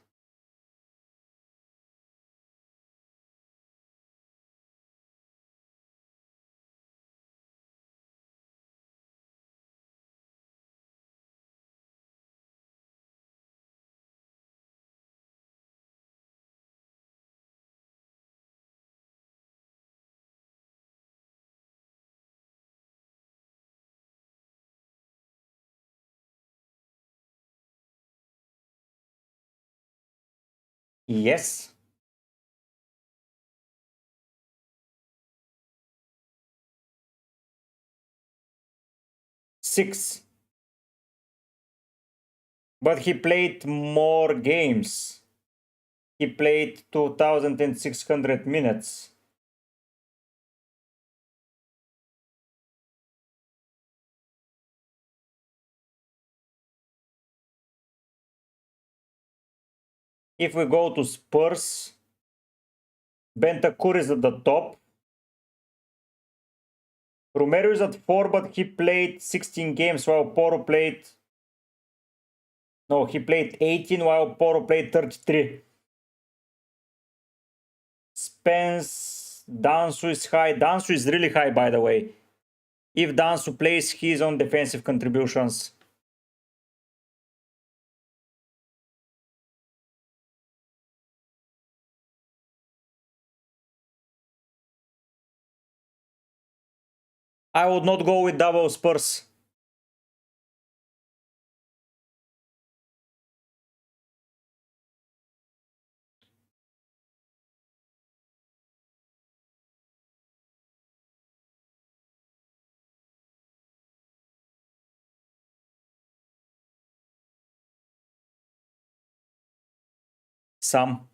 Yes. Six. But he played more games. He played 2,600 minutes. If we go to Spurs, Bentancur is at the top. Romero is at 4, but he played 16 games while Poro played... No, he played 18 while Poro played 33. Spence, Dansu is high. Dansu is really high, by the way. If Dansu plays, he's on defensive contributions. I would not go with double Spurs. Some.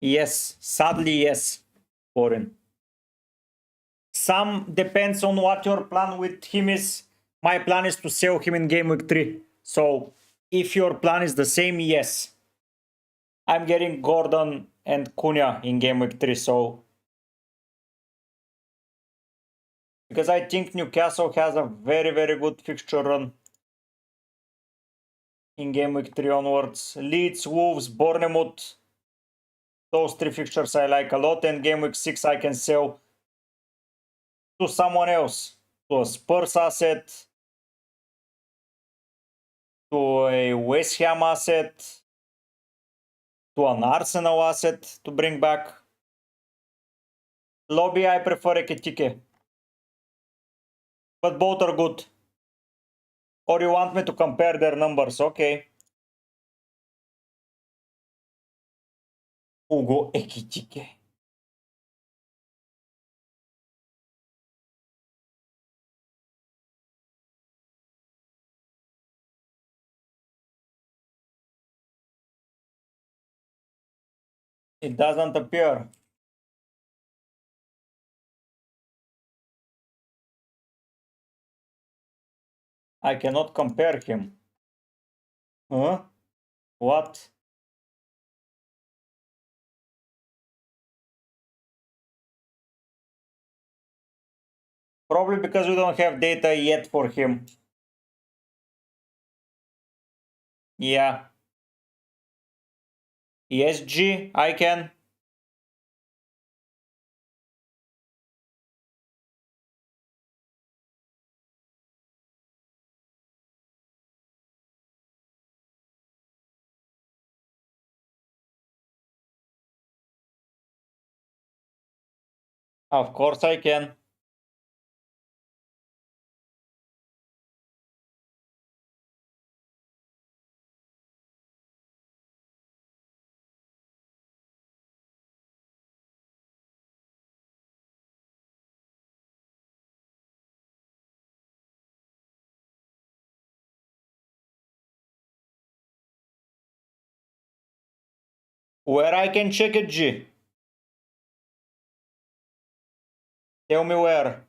Yes, sadly, yes, Warren. Some depends on what your plan with him is. My plan is to sell him in game week 3. So, if your plan is the same, yes. I'm getting Gordon and Cunha in game week 3, so... Because I think Newcastle has a very, very good fixture run in game week 3 onwards. Leeds, Wolves, Bournemouth. Those 3 fixtures I like a lot, and game week 6 I can sell to someone else. To a Spurs asset, to a West Ham asset, to an Arsenal asset to bring back. Lobby, I prefer Ekitike. But both are good. Or you want me to compare their numbers? Okay. Ugo Ekitike. It doesn't appear. I cannot compare him. Huh? What? Probably because we don't have data yet for him. Yeah. ESG, I can. Of course I can. Where I can check it, G? Tell me where.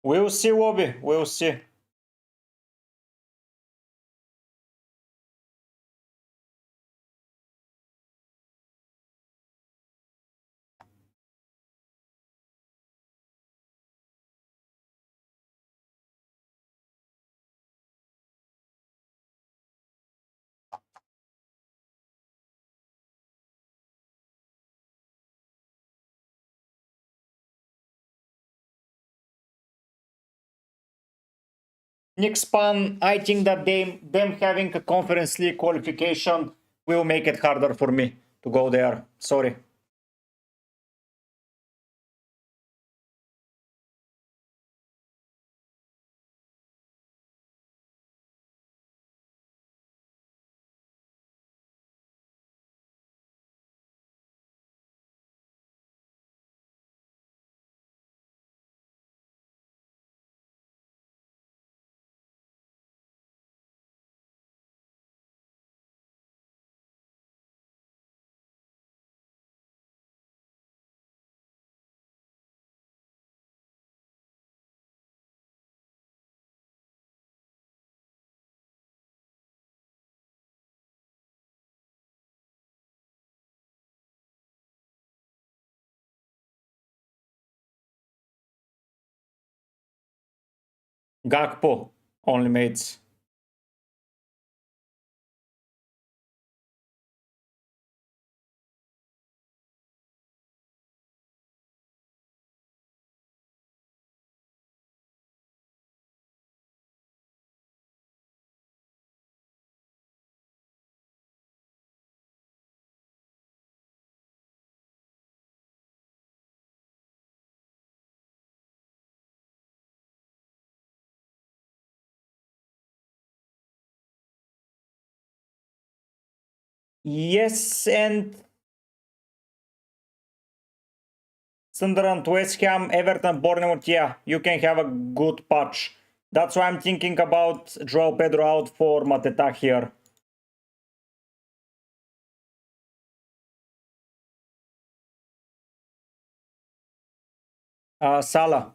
We'll see, Wobby. We'll see. Nick Span, I think that them having a Conference League qualification will make it harder for me to go there. Sorry. Gakpo only mates. Yes, and Sunderland, West Ham, Everton, Bournemouth, yeah, you can have a good patch. That's why I'm thinking about Joao Pedro out for Mateta here. Salah.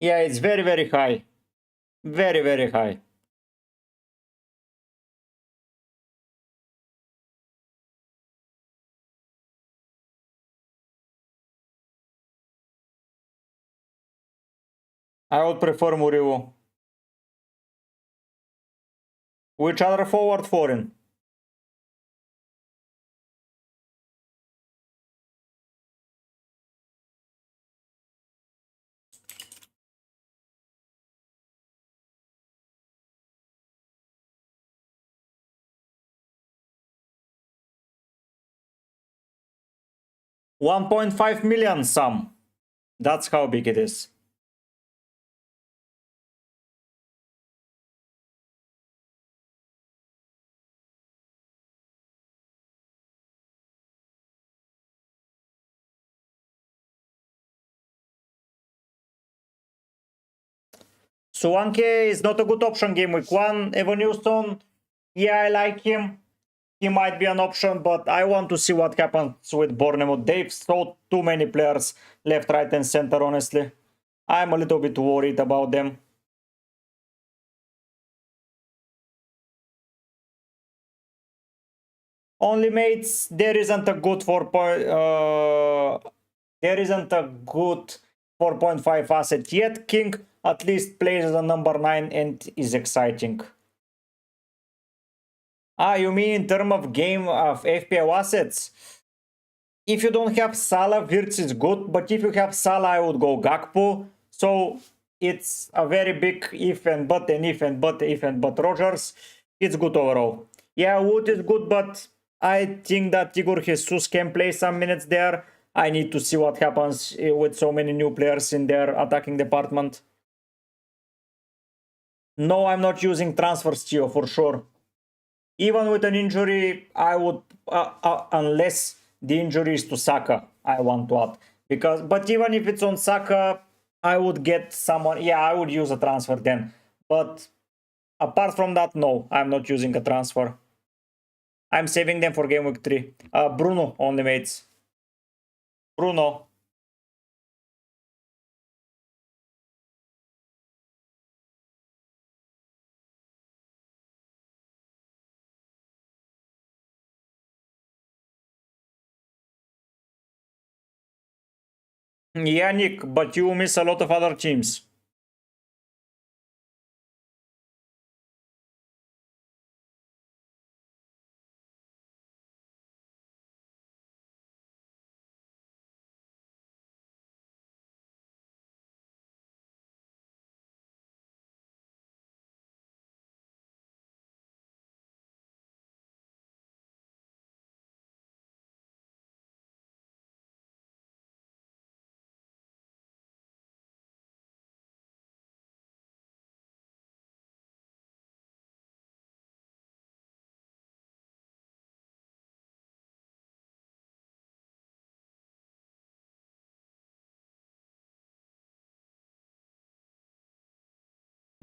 Yeah, it's very, very high. Very, very high. I would prefer Muriu. Which other forward foreign? $1.5 million sum. That's how big it is. Suanke is not a good option game week 1. Evan Houston, yeah, I like him. He might be an option, but I want to see what happens with Bournemouth. They've sold too many players left, right, and center, honestly. I'm a little bit worried about them. Only mates, there isn't a good 4.5 asset yet. King at least plays as a number 9 and is exciting. You mean in terms of game of FPL assets? If you don't have Salah, Wirtz is good, but if you have Salah, I would go Gakpo. So it's a very big if and but and if and but Rogers. It's good overall. Yeah, Wood is good, but I think that Igor Jesus can play some minutes there. I need to see what happens with so many new players in their attacking department. No, I'm not using transfers, Gio, for sure. Even with an injury, I would, unless the injury is to Saka, I want to add. But even if it's on Saka, I would get someone. Yeah, I would use a transfer then. But Apart from that, no, I'm not using a transfer. I'm saving them for game week 3. Bruno only mates. Bruno. Yeah, Nick, but you miss a lot of other teams.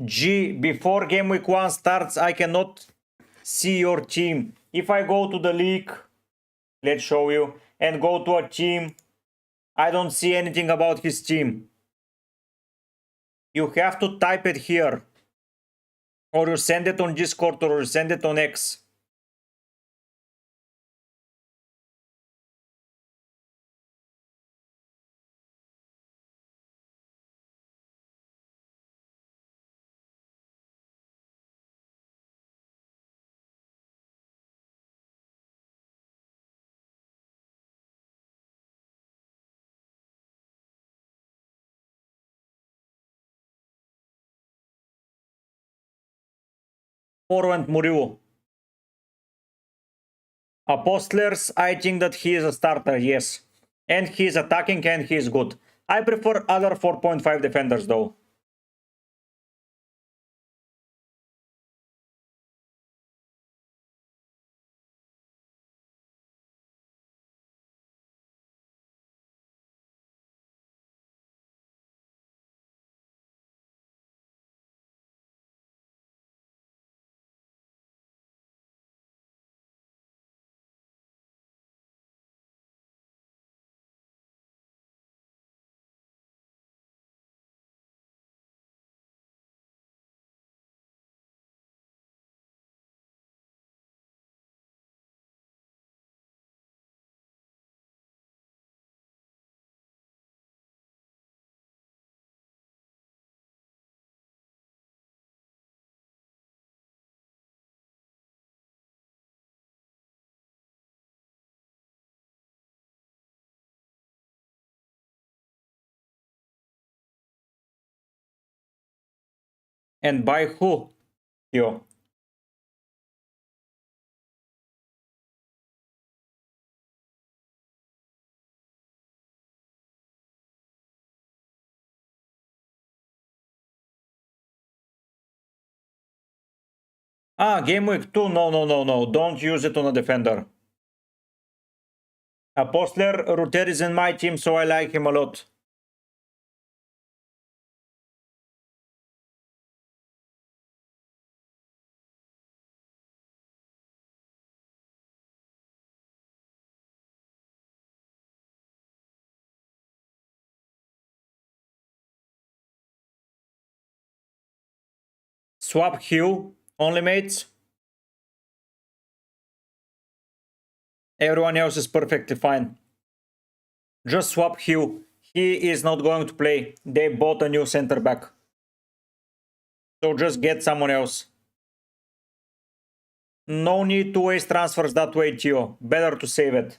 G, before game week 1 starts, I cannot see your team. If I go to the league, let's show you, and go to a team, I don't see anything about his team. You have to type it here. Or you send it on Discord or you send it on X. Forward Muriu. Apostlers, I think that he is a starter, yes. And he is attacking and he is good. I prefer other 4.5 defenders though. And by who? Yo. Game week 2. No. Don't use it on a defender. Apostler, Ruter is in my team, so I like him a lot. Swap Hugh, only mates. Everyone else is perfectly fine. Just swap Hugh. He is not going to play. They bought a new center back. So just get someone else. No need to waste transfers that way, Gio. Better to save it.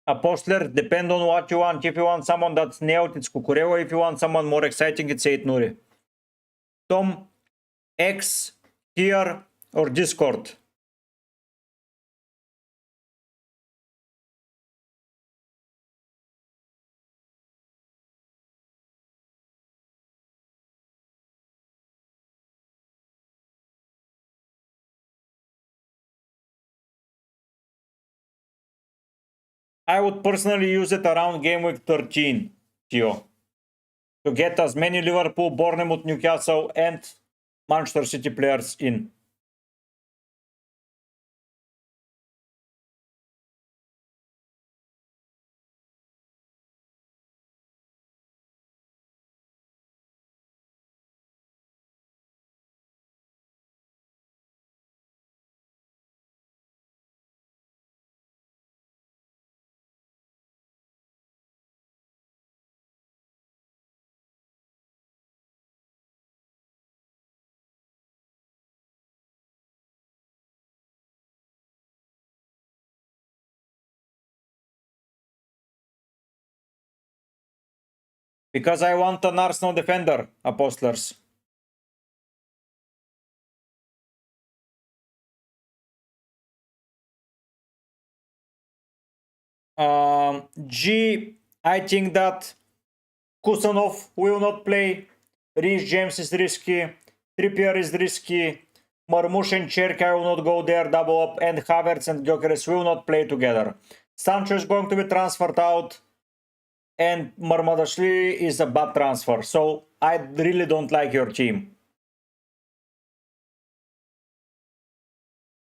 Apostler, depend on what you want. If you want someone that's nailed, it's Cucureo. If you want someone more exciting, it's 8 Nuri. Tom, X, here, or Discord. I would personally use it around game week 13, Gio, to get as many Liverpool, Bournemouth, Newcastle, and Manchester City players in. Because I want an Arsenal defender, Apostlers. G, I think that Kusanov will not play. Reece James is risky. Trippier is risky. Marmoush and Cherka will not go there, double up. And Havertz and Gyökeres will not play together. Sancho is going to be transferred out. And Marmadashvili is a bad transfer. So I really don't like your team.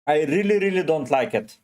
I really don't like it.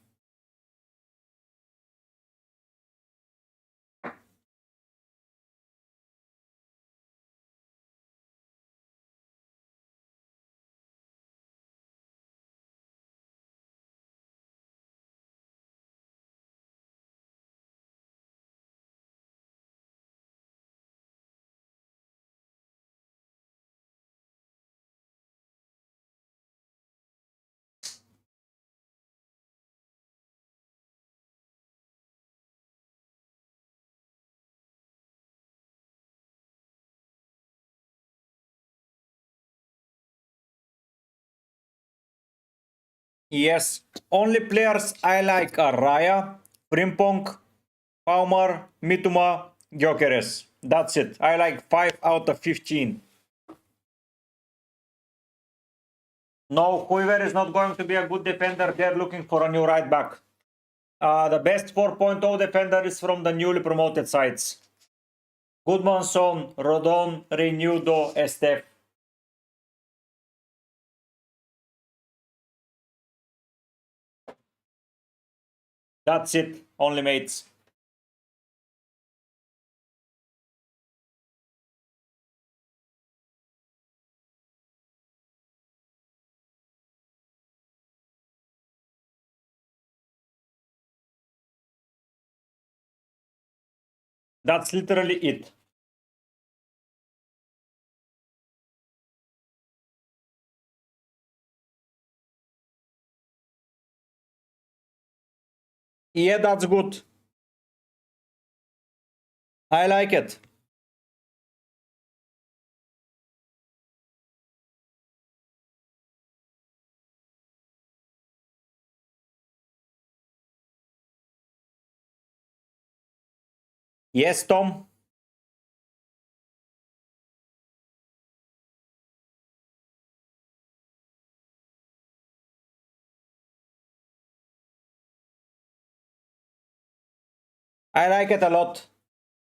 Yes, only players I like are Raya, Frimpong, Palmer, Mituma, Gyökeres. That's it. I like 5 out of 15. No, Kluivert is not going to be a good defender. They're looking for a new right back. The best 4.0 defender is from the newly promoted sides. Goodmanson, Rodon, Reynudo, Estef. That's it. Only mates. That's literally it. Yeah, that's good. I like it. Yes, Tom. I like it a lot.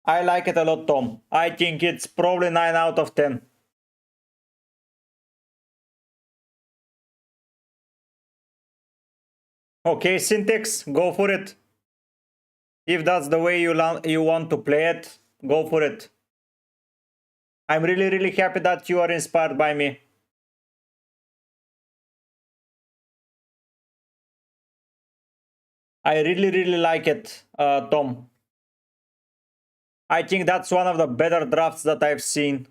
I like it a lot, Tom. I think it's probably 9 out of 10. Okay, Syntax, go for it. If that's the way you want to play it, go for it. I'm really happy that you are inspired by me. I really like it, Tom. I think that's one of the better drafts that I've seen.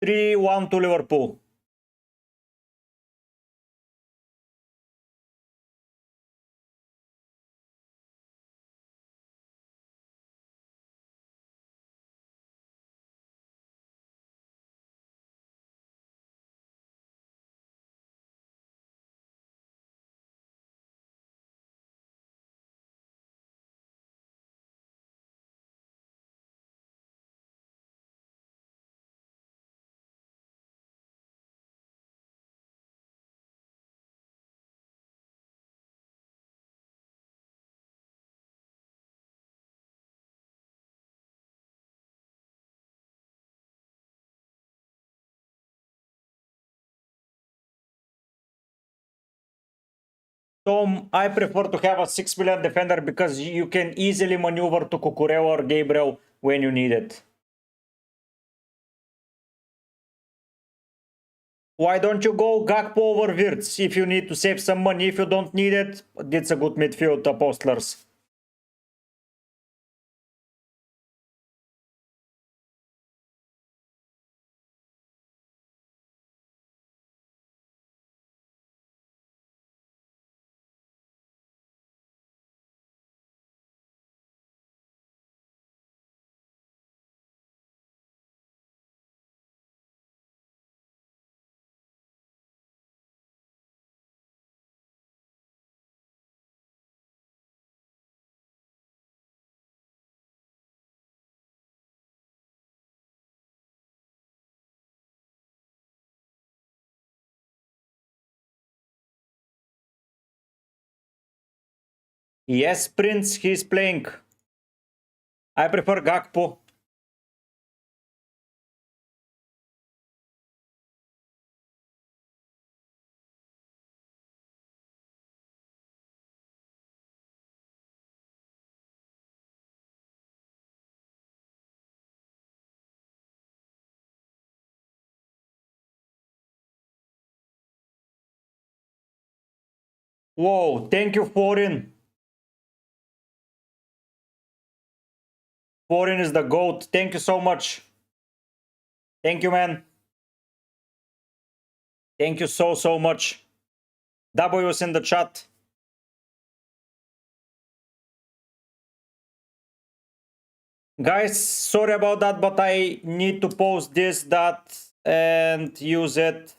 Three, 1 to Liverpool. Tom, I prefer to have a 6 million defender because you can easily maneuver to Cucurella or Gabriel when you need it. Why don't you go Gakpo over Wirtz if you need to save some money? If you don't need it, it's a good midfield, Apostlers. Yes, Prince, he's playing. I prefer Gakpo. Whoa, thank you, Foreign. Foreign is the GOAT. Thank you so much. Thank you, man. Thank you so much. W's in the chat. Guys, sorry about that, but I need to post this, that, and use it.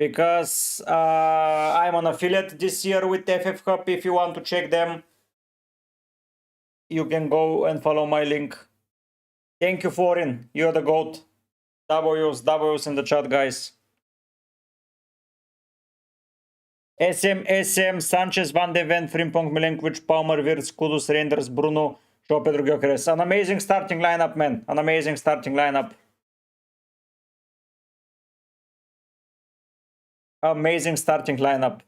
Because I'm an affiliate this year with FF Hub. If you want to check them, you can go and follow my link. Thank you, Foreign. You're the GOAT. W's in the chat, guys. SM, Sanchez, Van de Ven, Frimpong, Milenkovic, Palmer, Wirtz, Kudus, Reinders, Bruno, João Pedro Gyökeres. An amazing starting lineup, man. An amazing starting lineup. Amazing starting lineup.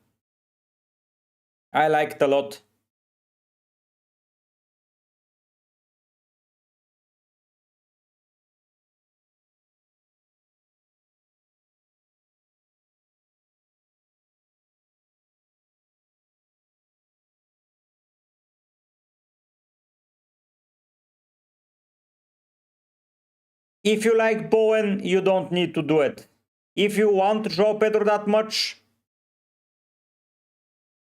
I liked a lot. If you like Bowen, you don't need to do it. If you want João Pedro that much,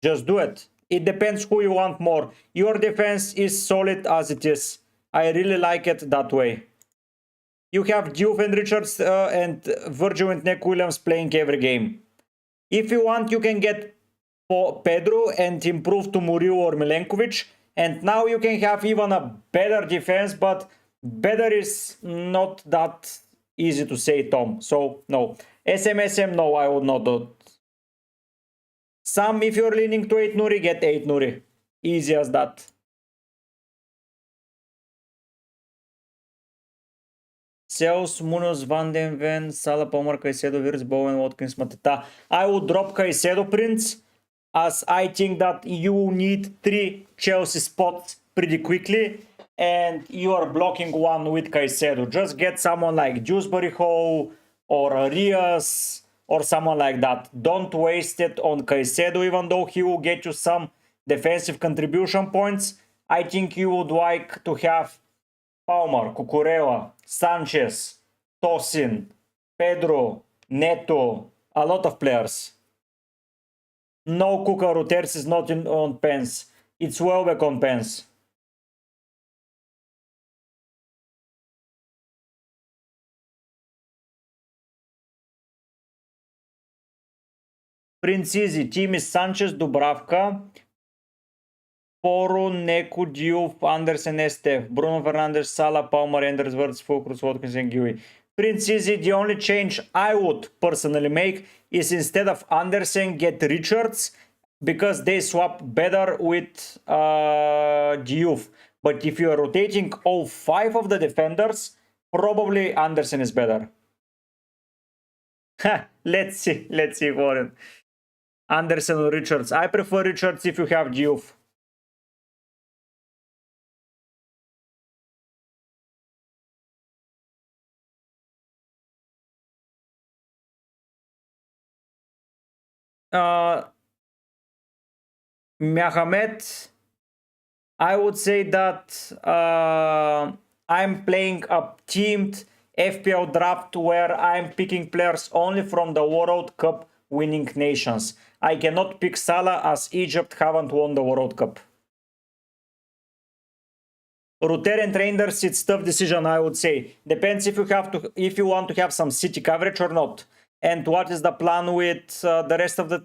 just do it. It depends who you want more. Your defense is solid as it is. I really like it that way. You have Diouf and Richards and Virgil and Nick Williams playing every game. If you want, you can get Pedro and improve to Murillo or Milenkovic. And now you can have even a better defense, but better is not that easy to say, Tom. So, no. SM, no, I would not do it. Some, if you're leaning to 8 Nuri, get 8 Nuri. Easy as that. Sales, Munoz, Van den Ven, Salah, Palmer, Caicedo, Wirtz, Bowen, Watkins, Mateta. I would drop Caicedo, Prince, as I think that you need 3 Chelsea spots pretty quickly, and you are blocking one with Caicedo. Just get someone like Dewsbury Hall or Arias or someone like that. Don't waste it on Caicedo, even though he will get you some defensive contribution points. I think you would like to have Palmer, Cucurella, Sanchez, Tosin, Pedro, Neto, a lot of players. No, Cucurella, Terz is not on pens. It's Welbeck on pens. Prince Easy, team is Sanchez, Dubravka, Poru, Neku, Diouf, Andersen, Estef, Bruno Fernandes, Salah, Palmer, Enders, Wirtz, Fulkrus, Watkins, and Gui. Prince Easy, the only change I would personally make is instead of Andersen, get Richards, because they swap better with Diouf. But if you are rotating all 5 of the defenders, probably Andersen is better. Let's see. Let's see, Warren. Anderson or Richards. I prefer Richards if you have Diouf. Uh, Mehmet, I would say that I'm playing a teamed FPL draft where I'm picking players only from the World Cup winning nations. I cannot pick Salah as Egypt haven't won the World Cup. Rotariant Rangers, it's tough decision, I would say. Depends if you want to have some city coverage or not. And what is the plan with the rest of the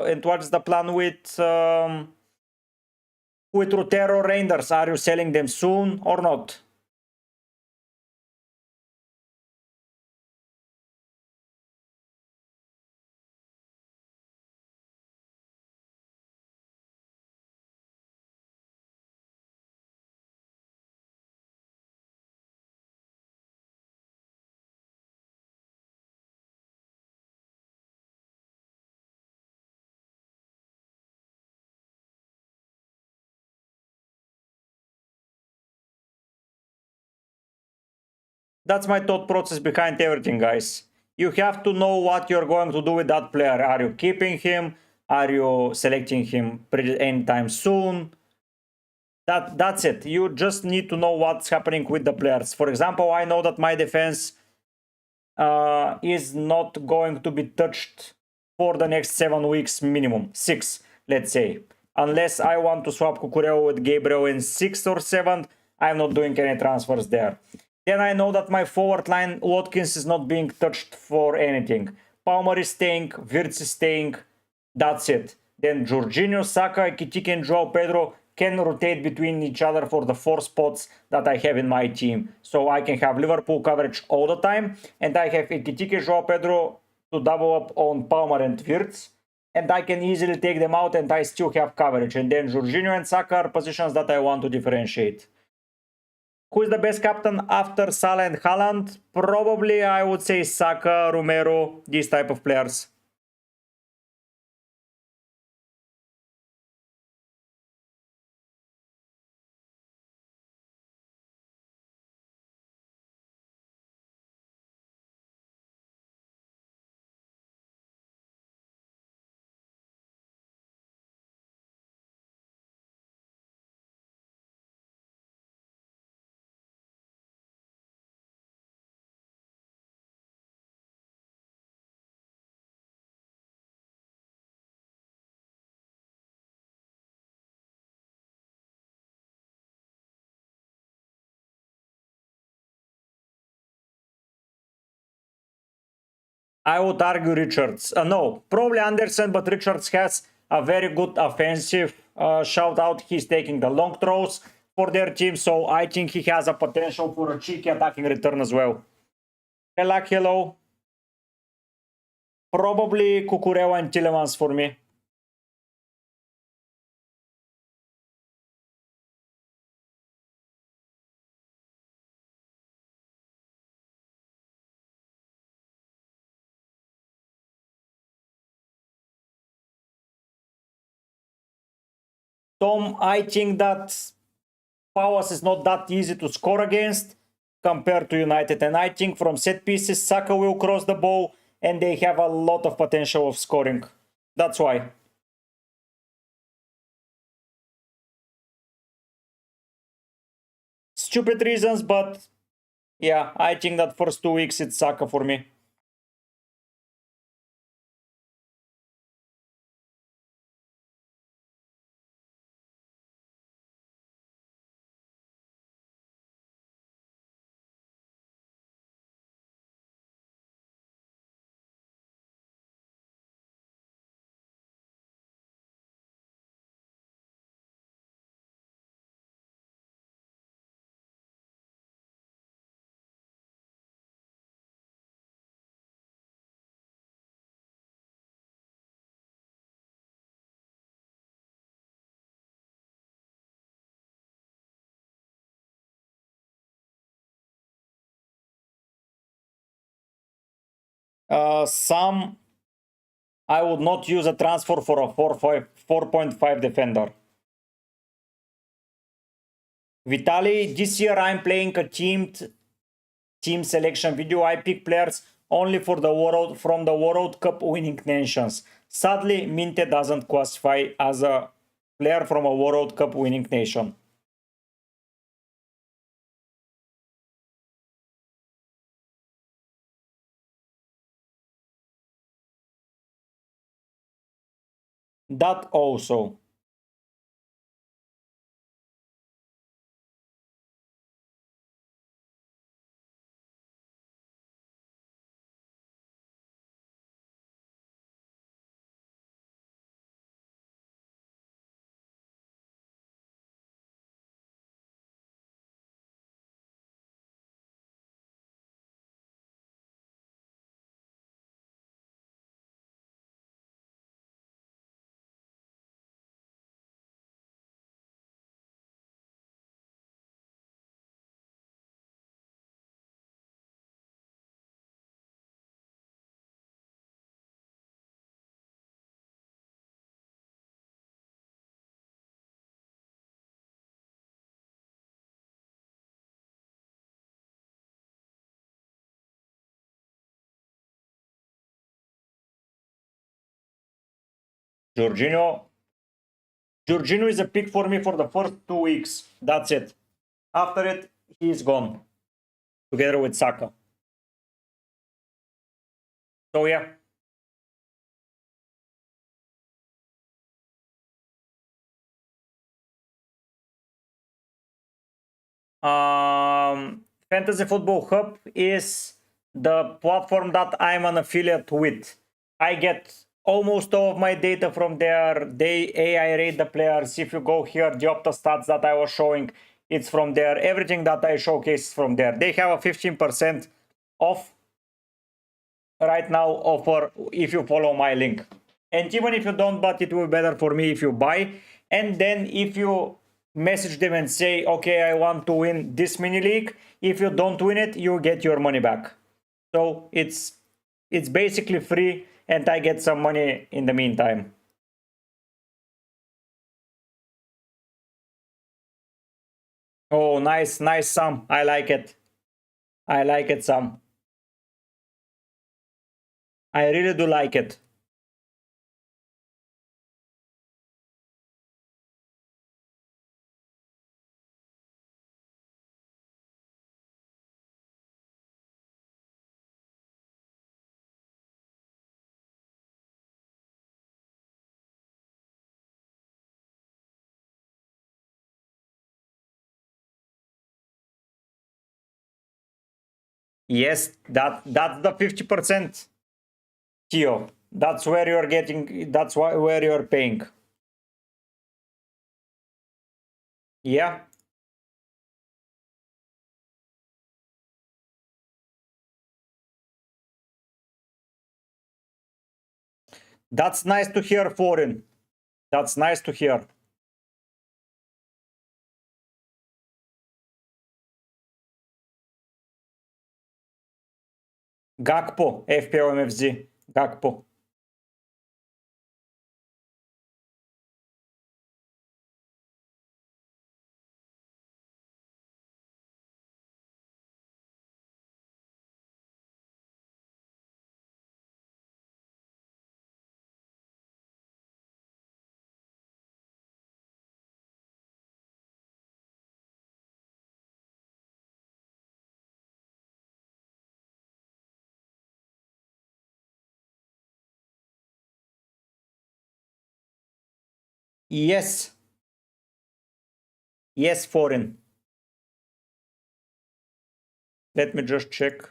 and what is the plan with Rotero Rangers? Are you selling them soon or not? That's my thought process behind everything, guys. You have to know what you're going to do with that player. Are you keeping him? Are you selecting him anytime soon? That's it. You just need to know what's happening with the players. For example, I know that my defense is not going to be touched for the next 7 weeks minimum. 6, let's say. Unless I want to swap Cucurella with Gabriel in 6th or 7th, I'm not doing any transfers there. Then I know that my forward line, Watkins, is not being touched for anything. Palmer is staying, Wirtz is staying. That's it. Then Jorginho, Saka, Ekitike, and Joao Pedro can rotate between each other for the 4 spots that I have in my team. So I can have Liverpool coverage all the time, and I have Ekitike, Joao Pedro to double up on Palmer and Wirtz, and I can easily take them out and I still have coverage. And then Jorginho and Saka are positions that I want to differentiate. Who is the best captain after Salah and Haaland? Probably I would say Saka, Romero, these type of players. I would argue Richards. No, probably Anderson, but Richards has a very good offensive shout out. He's taking the long throws for their team, so I think he has a potential for a cheeky attacking return as well. Hello. Probably Cucurella and Tillemans for me. Tom, I think that Palace is not that easy to score against compared to United. And I think from set pieces, Saka will cross the ball and they have a lot of potential of scoring. That's why. Stupid reasons, but yeah, I think that first 2 weeks it's Saka for me. Some I would not use a transfer for a 4.5 defender. Vitali, this year I'm playing a team selection video. I pick players only for the from the World Cup winning nations. Sadly, Minte doesn't qualify as a player from a World Cup winning nation. That also. Jorginho is a pick for me for the first 2 weeks. That's it. After it, he's gone. Together with Saka. So yeah. Fantasy Football Hub is the platform that I'm an affiliate with. I get almost all of my data from there. They AI rate the players. If you go here, the Opta stats that I was showing, it's from there. Everything that I showcase is from there. They have a 15% off right now offer if you follow my link. And even if you don't, but it will be better for me if you buy. And then if you message them and say, okay, I want to win this mini league, if you don't win it, you get your money back. So it's basically free, and I get some money in the meantime. Oh, nice Sam. I like it. I like it, Sam. I really do like it. Yes, that's the 50%. Theo. That's where you're getting, that's where you're paying. Yeah. That's nice to hear, Foreign. That's nice to hear. Gakpo, FPL MFZ. Gakpo. Yes. Yes, Foreign. Let me just check.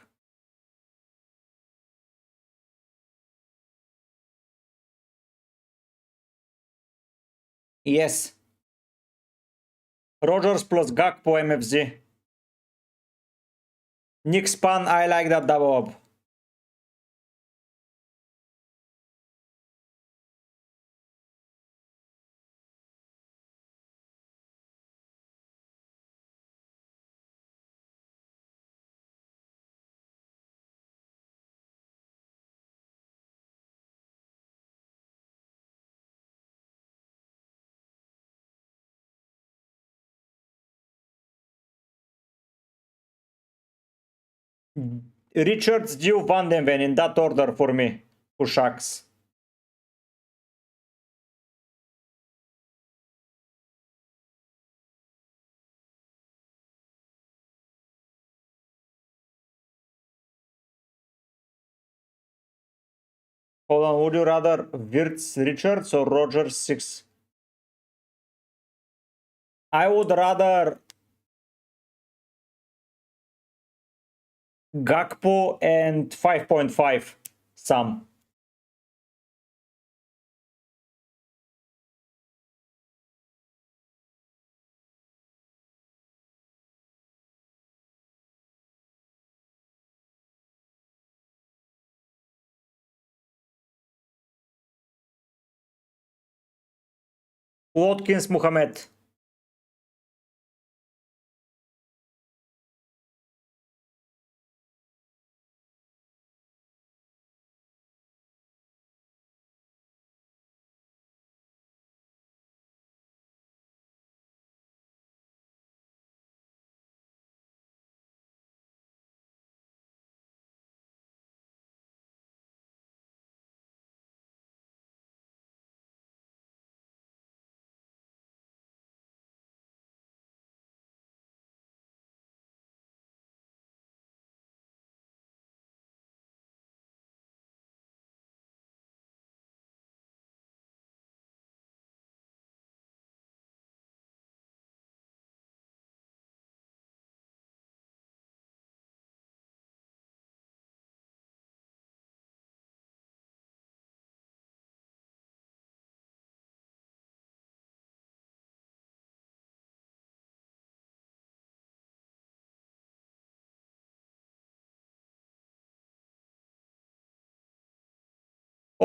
Yes. Rogers plus Gakpo MFZ. Nick Span, I like that double up. Richards, Gio, Van den Ven, in that order for me. Pushaks. Hold on, would you rather Wirtz, Richards or Rogers 6? I would rather Gakpo and 5.5 Sam. Watkins, Mohamed.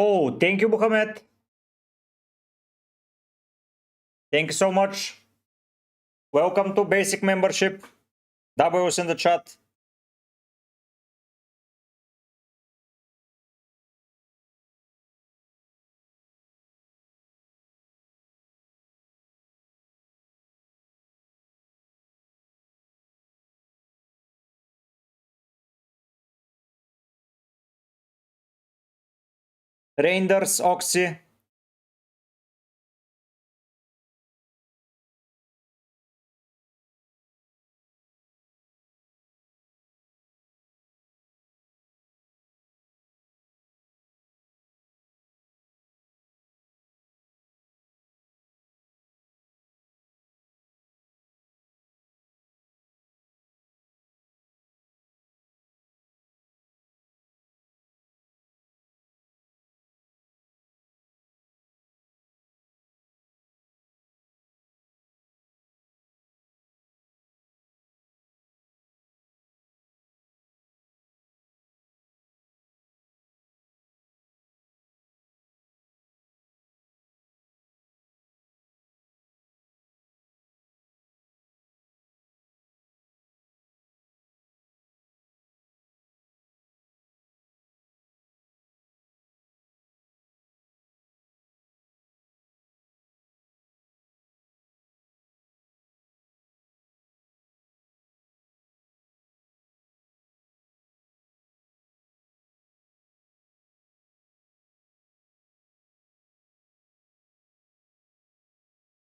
Oh, thank you, Mohamed. Thank you so much. Welcome to basic membership. W's in the chat. Reinders, Oxy.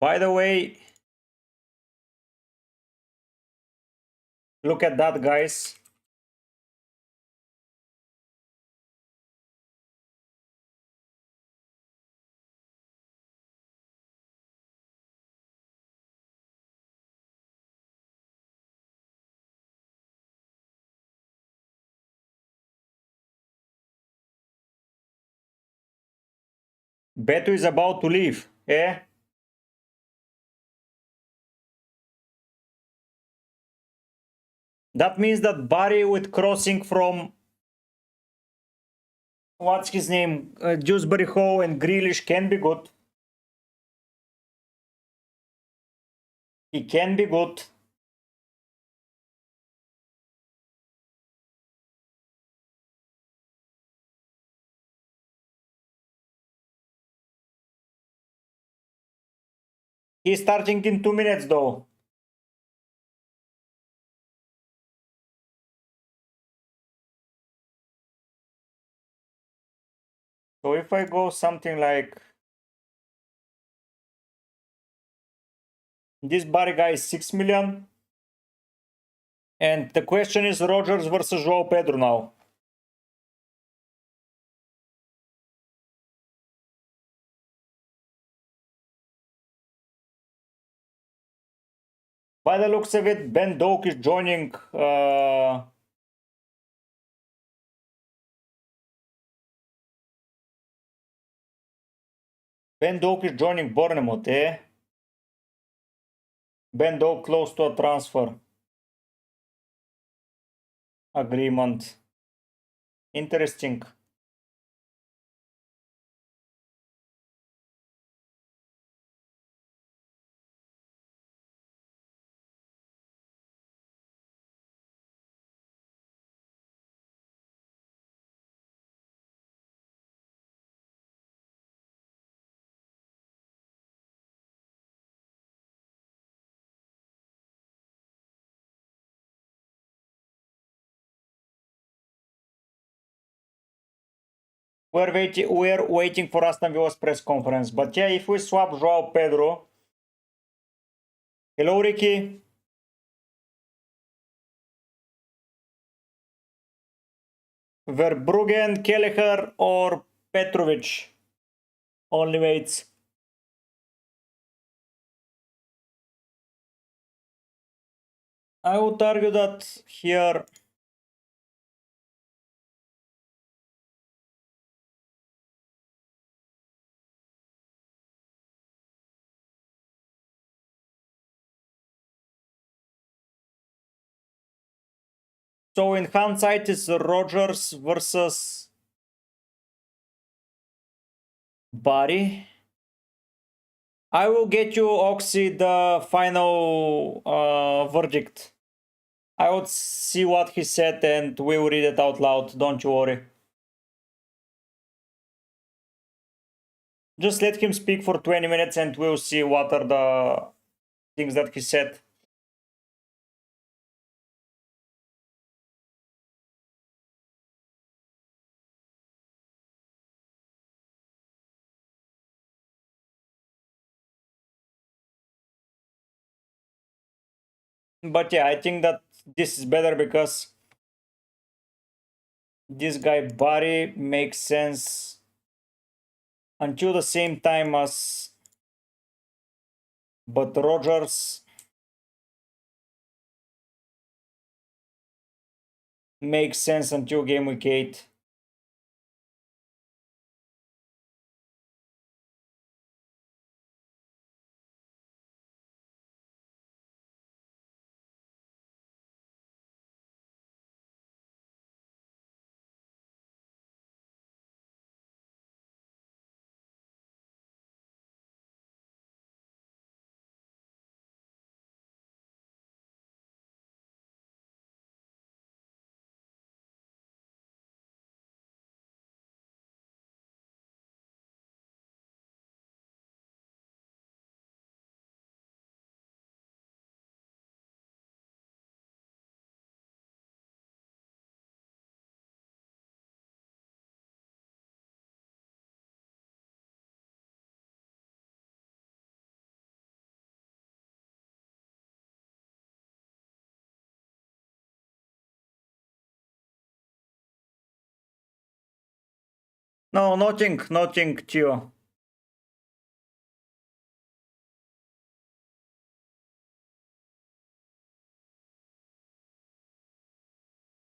By the way, look at that, guys. Beto is about to leave. Eh? That means that Barry with crossing from what's his name? Dewsbury Hall and Grealish can be good. He can be good. He's starting in 2 minutes though. So if I go something like this Barry guy is 6 million. And the question is Rogers versus João Pedro now. By the looks of it, Ben Doak is joining Ben Doak is joining Bournemouth, eh? Ben Doak close to a transfer agreement. Interesting. We're waiting for Aston Villa's press conference. But yeah, if we swap João Pedro. Hello, Ricky. Verbruggen, Kelleher, or Petrovic? Only waits. I would argue that here so in hindsight it's Rogers versus Barry. I will get you, Oxy, the final verdict. I would see what he said and we will read it out loud, don't you worry. Just let him speak for 20 minutes and we'll see what are the things that he said. But yeah, I think that this is better because this guy Barry makes sense until the same time as, but Rogers makes sense until game week 8. No, nothing, Chio.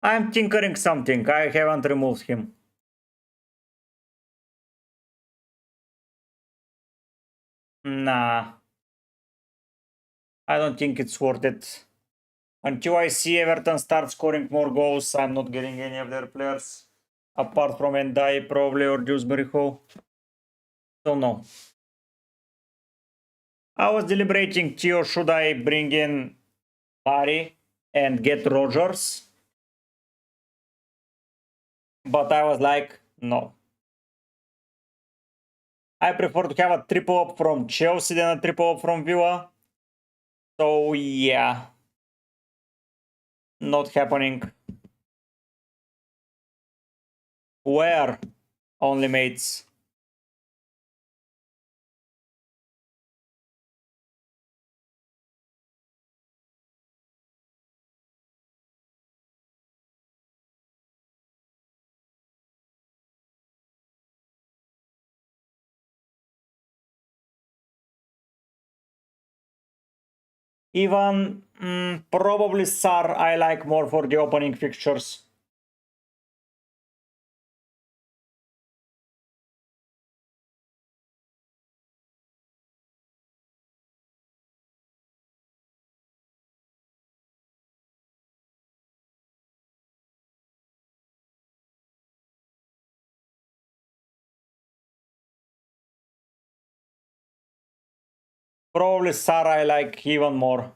I'm tinkering something. I haven't removed him. Nah. I don't think it's worth it. Until I see Everton start scoring more goals, I'm not getting any of their players. Apart from Endai, probably, or Dewsbury Hall. So no. I was deliberating, Chio, should I bring in Barry and get Rogers? But I was like, no. I prefer to have a triple up from Chelsea than a triple up from Villa. So yeah. Not happening. Where? Only mates. Even probably Sar I like more for the opening fixtures. Probably Sar I like even more.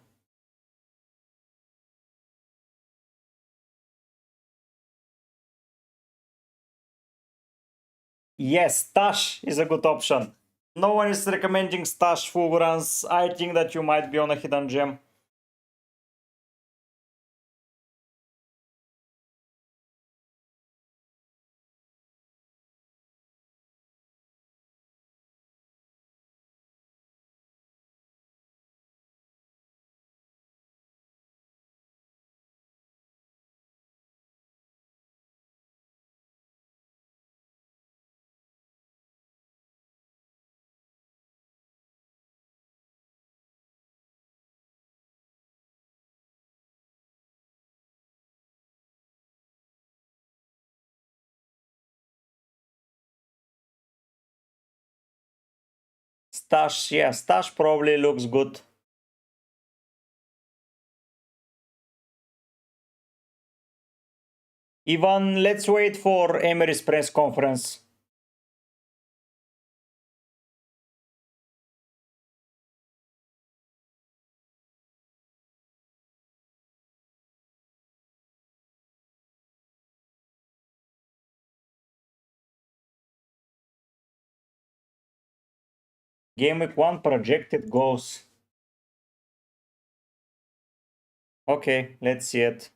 Yes, Stash is a good option. No one is recommending Stash full runs. I think that you might be on a hidden gem. Stash, yeah, Stash probably looks good. Ivan, let's wait for Emery's press conference. Game week 1 projected goals. Okay, let's see it.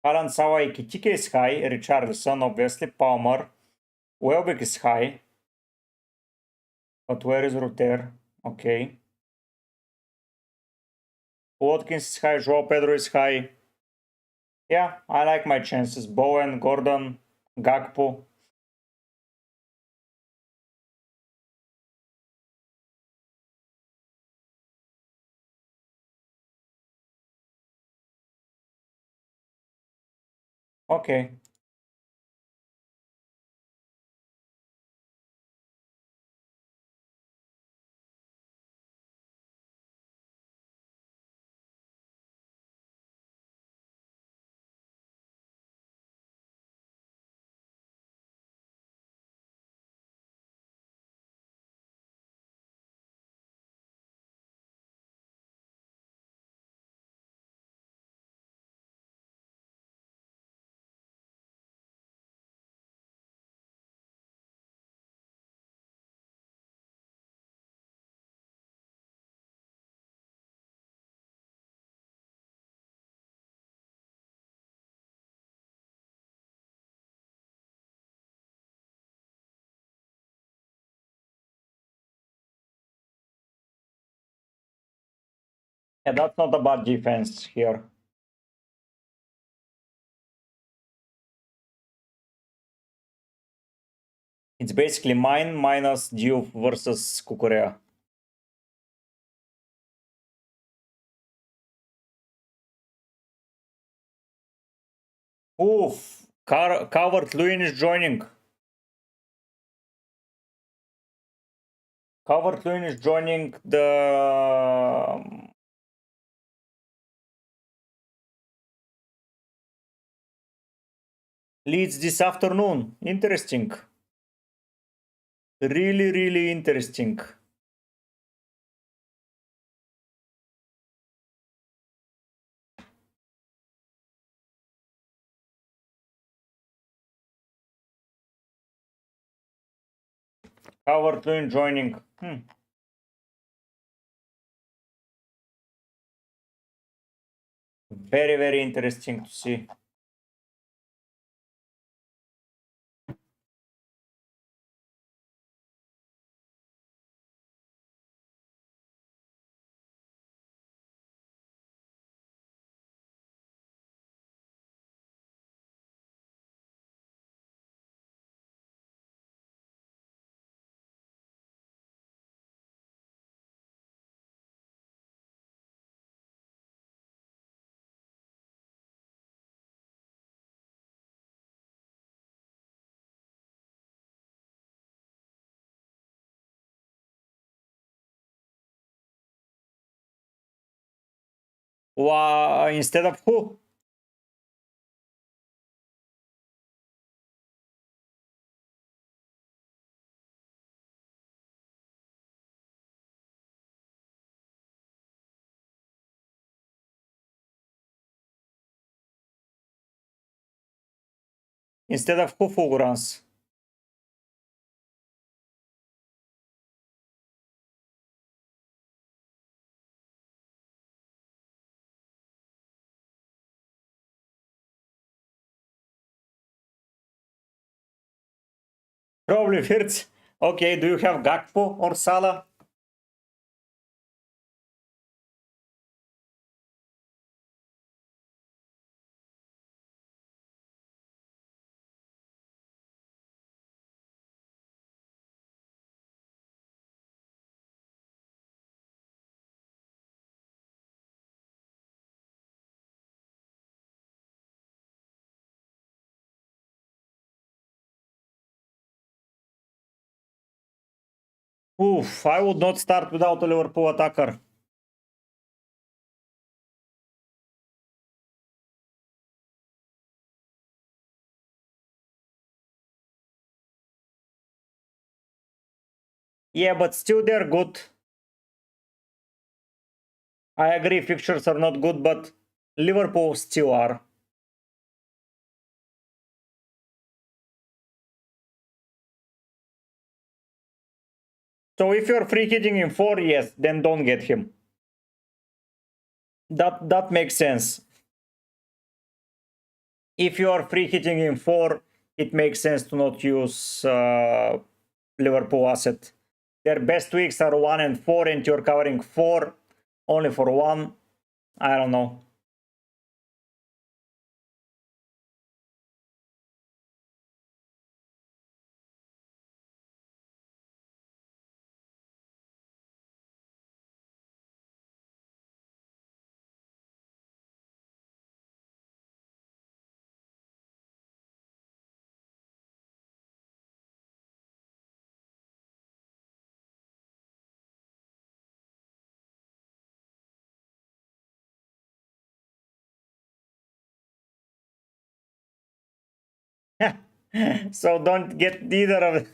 Haaland, Sawa, Ekitike is high. Richarlison, obviously. Palmer. Welbeck is high. But where is Ruter? Okay. Watkins is high. Joao Pedro is high. Yeah, I like my chances. Bowen, Gordon, Gakpo. Okay. Yeah, that's not a bad defense here. It's basically mine minus Diouf versus Kukurea. Oof! Calvert-Lewin is joining. Calvert-Lewin is joining the Leeds this afternoon. Interesting. Really, really interesting. Calvert-Lewin joining. Very, very interesting to see. Instead of who? Instead of who, Fulgurance? Probably Wirtz. Okay, do you have Gakpo or Salah? Oof, I would not start without a Liverpool attacker. Yeah, but still they're good. I agree, fixtures are not good, but Liverpool still are. So if you're free hitting in 4, yes, then don't get him. That makes sense. If you are free hitting in 4, it makes sense to not use Liverpool asset. Their best weeks are 1 and 4, and you're covering 4 only for 1. I don't know. So don't get either of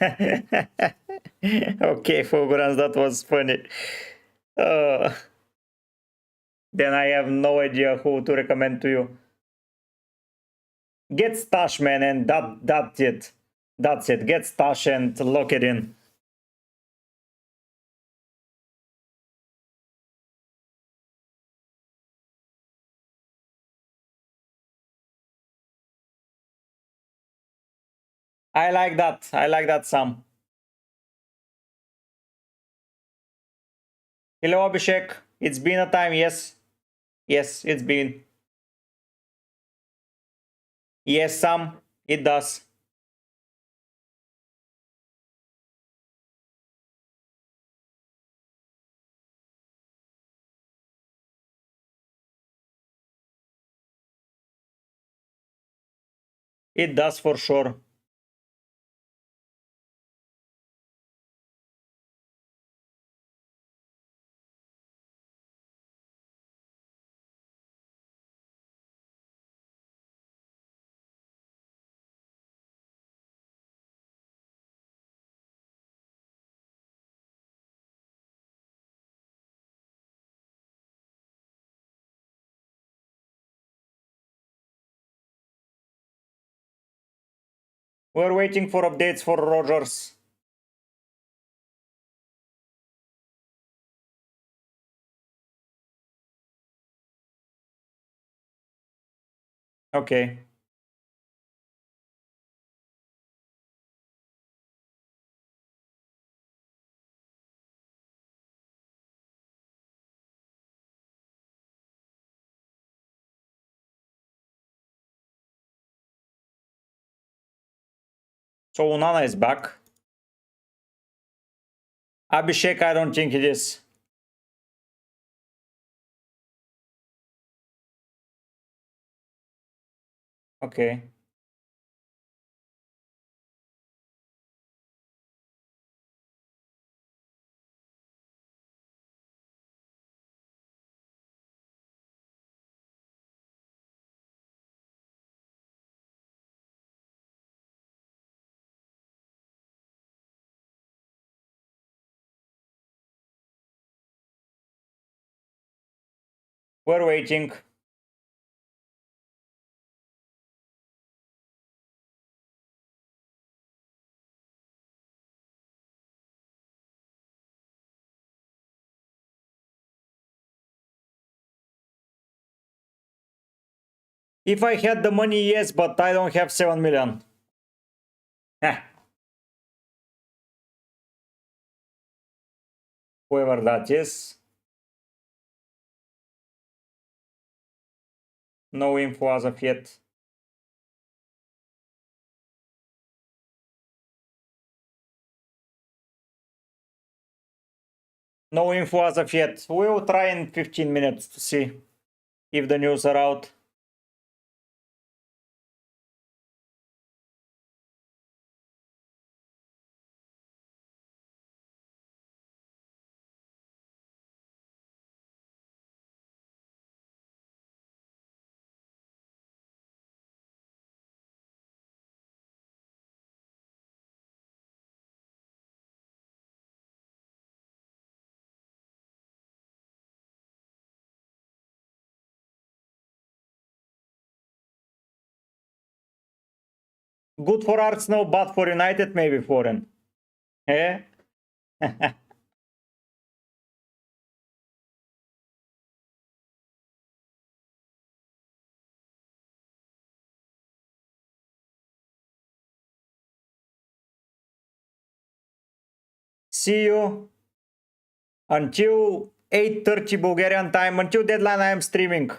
Okay, Fogurans, that was funny. Then I have no idea who to recommend to you. Get Stash, man, and that's it. That's it. Get Stash and lock it in. I like that. I like that, Sam. Hello, Abhishek. It's been a time, yes. Yes, it's been. Yes, Sam, it does. It does for sure. We're waiting for updates for Rogers. Okay. So Unana is back. Abhishek, I don't think it is. Okay. We're waiting. If I had the money, yes, but I don't have 7 million. Heh. Whoever that is. No info as of yet. No info as of yet. We'll try in 15 minutes to see if the news are out. Good for Arsenal, bad for United, maybe foreign. Eh? See you until 8:30 Bulgarian time. Until deadline, I am streaming.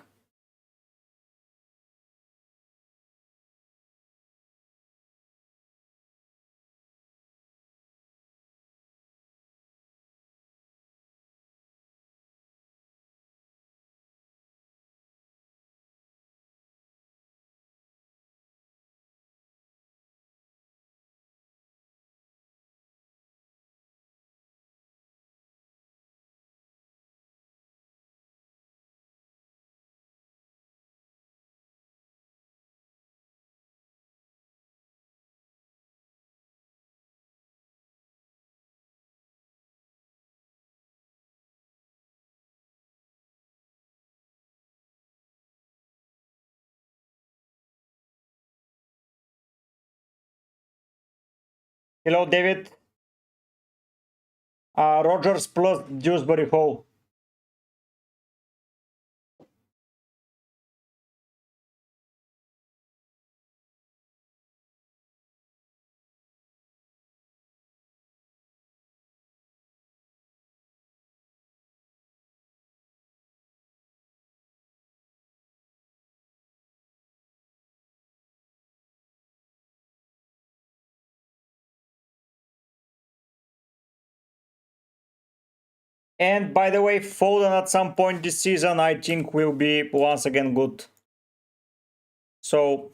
Hello, David. Rogers plus Dewsbury Hall. And by the way, Foden at some point this season, I think, will be once again good. So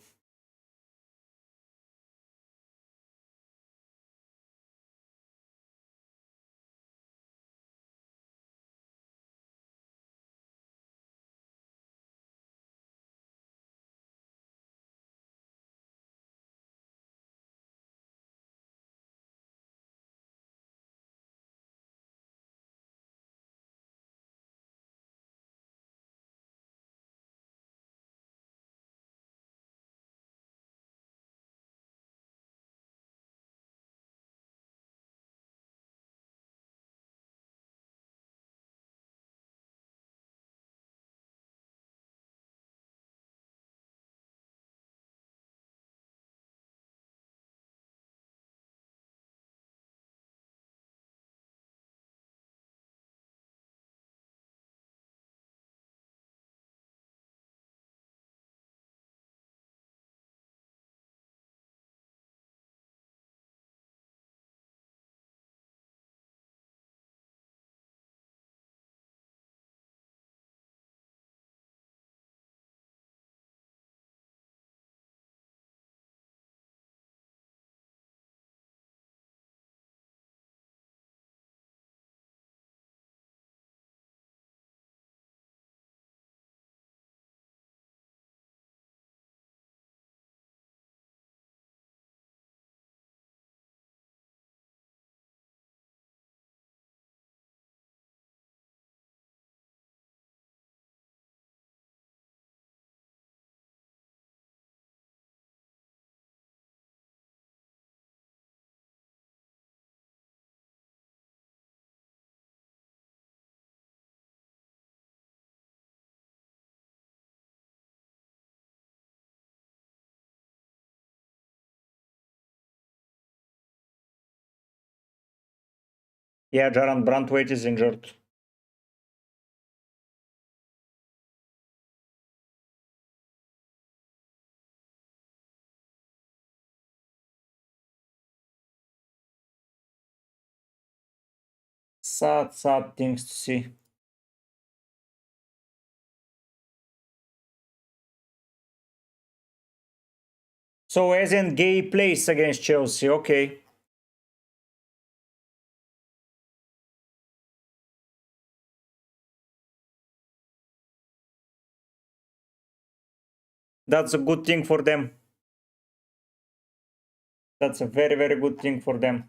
Yeah, Jaron Brantwaite is injured. Sad things to see. So as in Gay plays against Chelsea, okay. That's a good thing for them. That's a very good thing for them.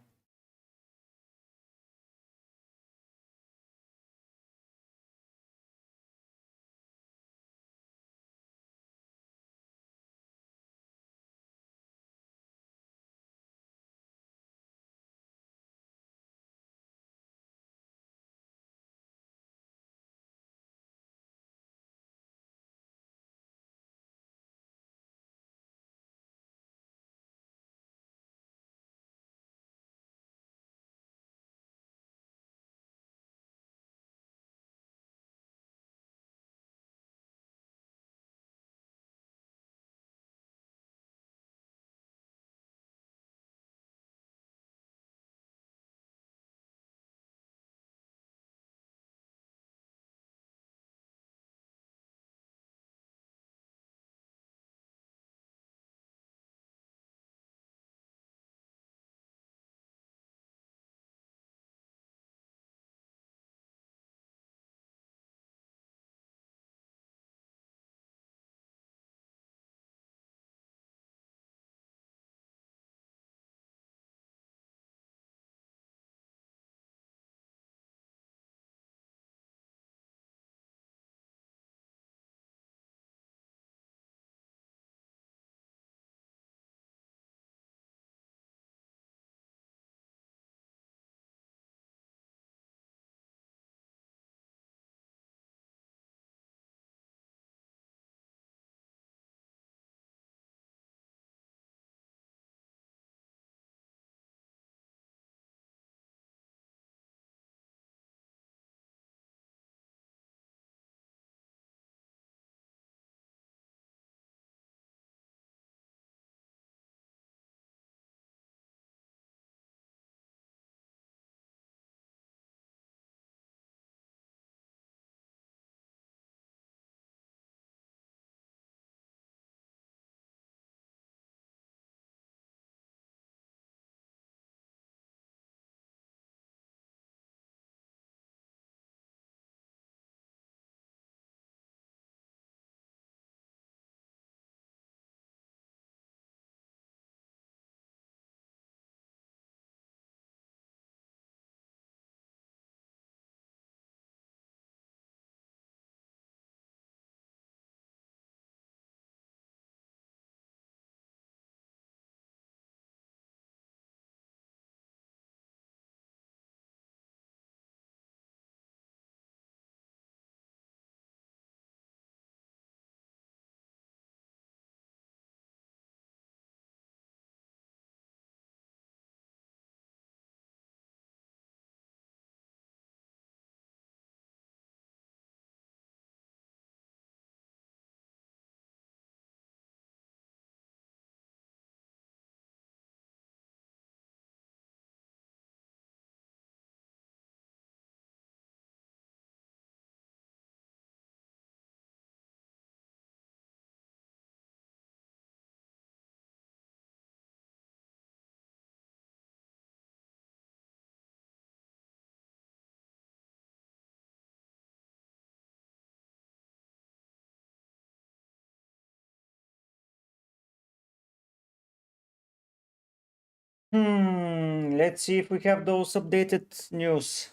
Let's see if we have those updated news.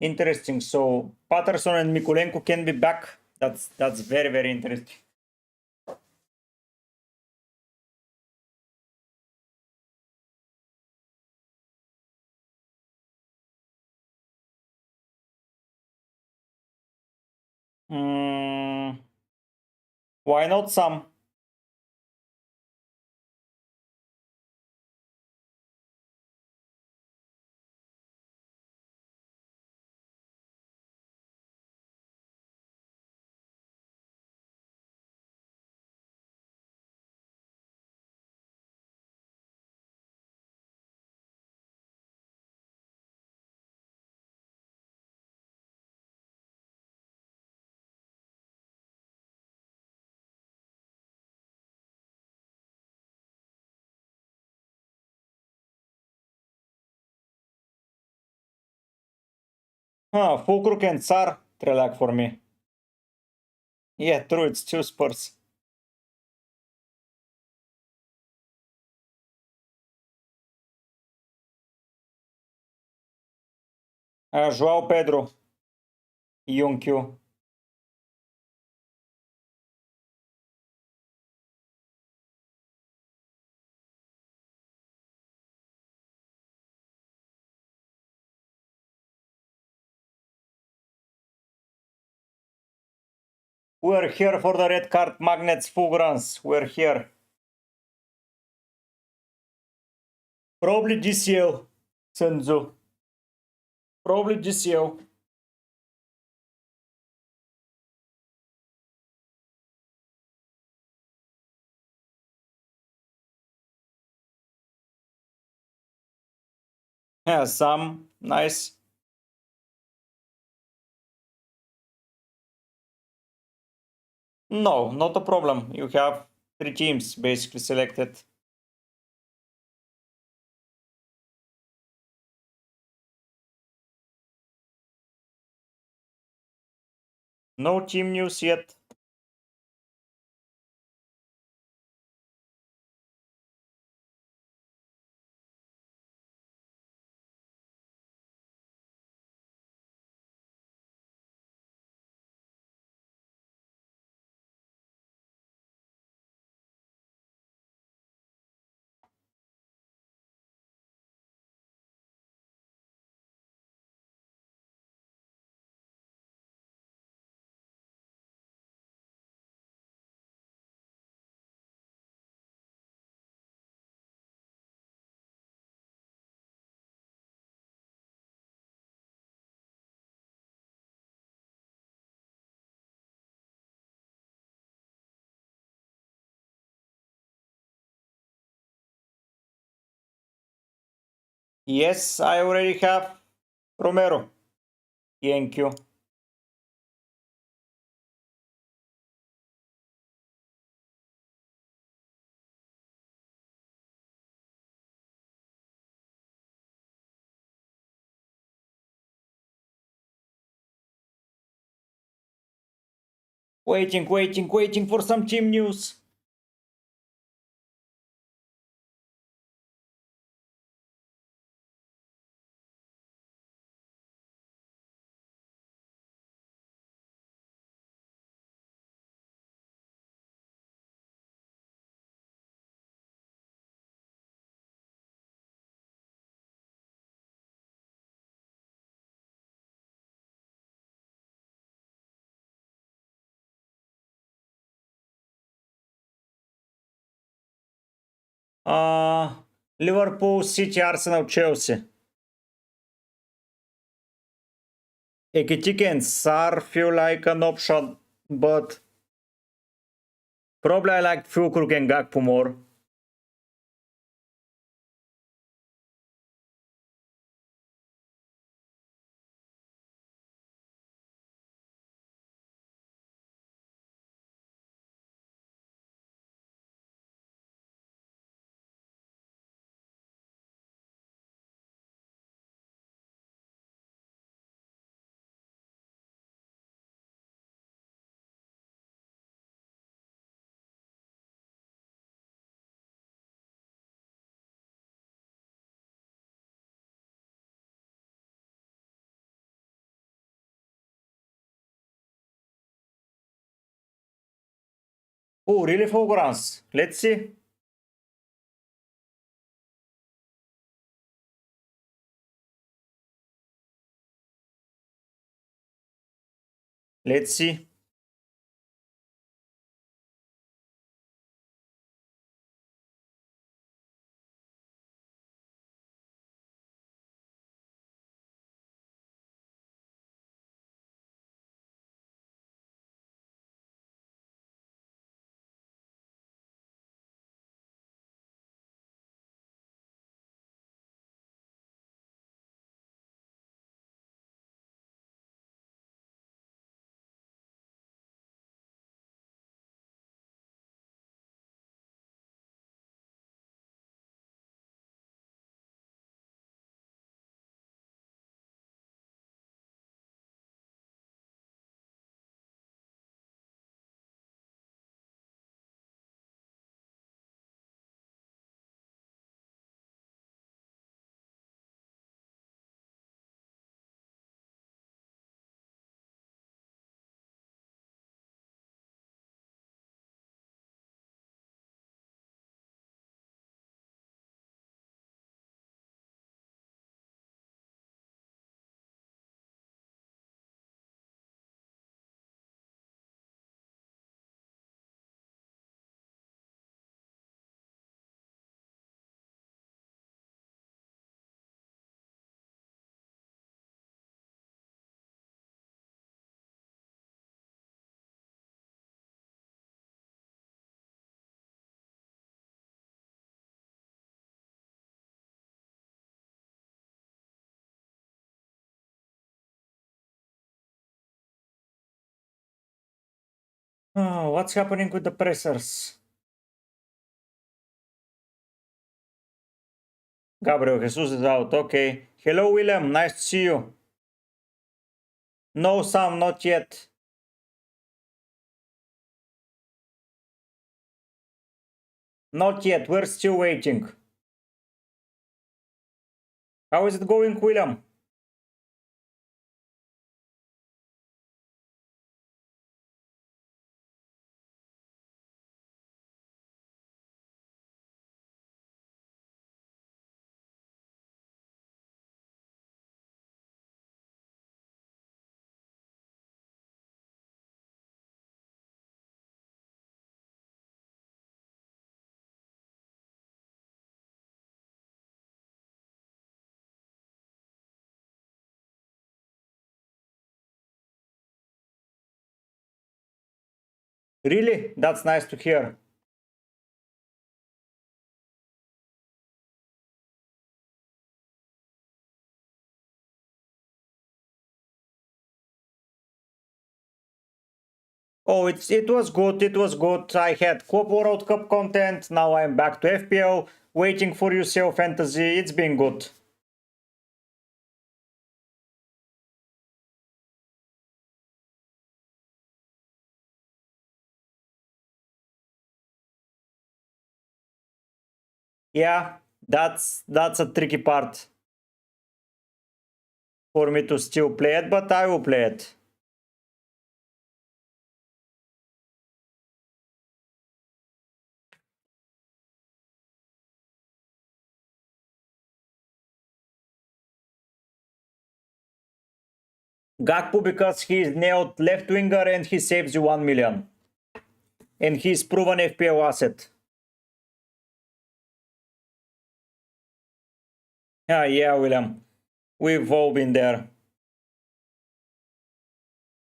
Interesting. So Patterson and Mikulenko can be back. That's very interesting. Why not some? Fulkrug and Tsar, 3 lakh for me. Yeah, true, it's 2 Spurs. Joao Pedro, Young Q. We're here for the red card magnets Fulgurans. We're here. Probably GCL. Senzu. Probably GCL. Yeah, some. Nice. No, not a problem. You have 3 teams basically selected. No team news yet. Yes, I already have Romero. Thank you. Waiting for some team news. Liverpool, City, Arsenal, Chelsea. Ekitike and Sar feel like an option, but probably I like Fulkrug and Gakpo more. Oh, really, Fulgurans? Let's see. Let's see. Oh, what's happening with the pressers? Gabriel Jesus is out. Okay. Hello, William. Nice to see you. No, Sam, not yet. Not yet. We're still waiting. How is it going, William? Really? That's nice to hear. Oh, it was good. It was good. I had Club World Cup content. Now I'm back to FPL, waiting for UCL Fantasy. It's been good. Yeah, that's a tricky part for me to still play it, but I will play it. Gakpo because he's nailed left winger and he saves you 1 million. And he's proven FPL asset. Yeah, William. We've all been there.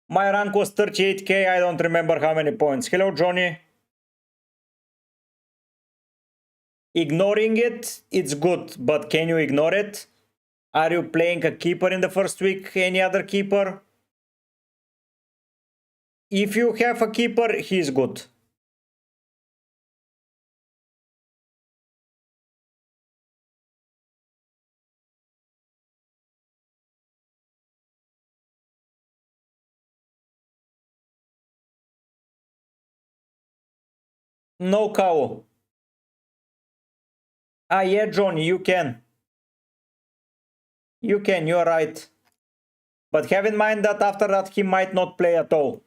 My rank was 38k. I don't remember how many points. Hello, Johnny. Ignoring it, it's good, but can you ignore it? Are you playing a keeper in the first week? Any other keeper? If you have a keeper, he's good. No cow. Yeah, Johnny, you can. You can, you're right. But have in mind that after that he might not play at all.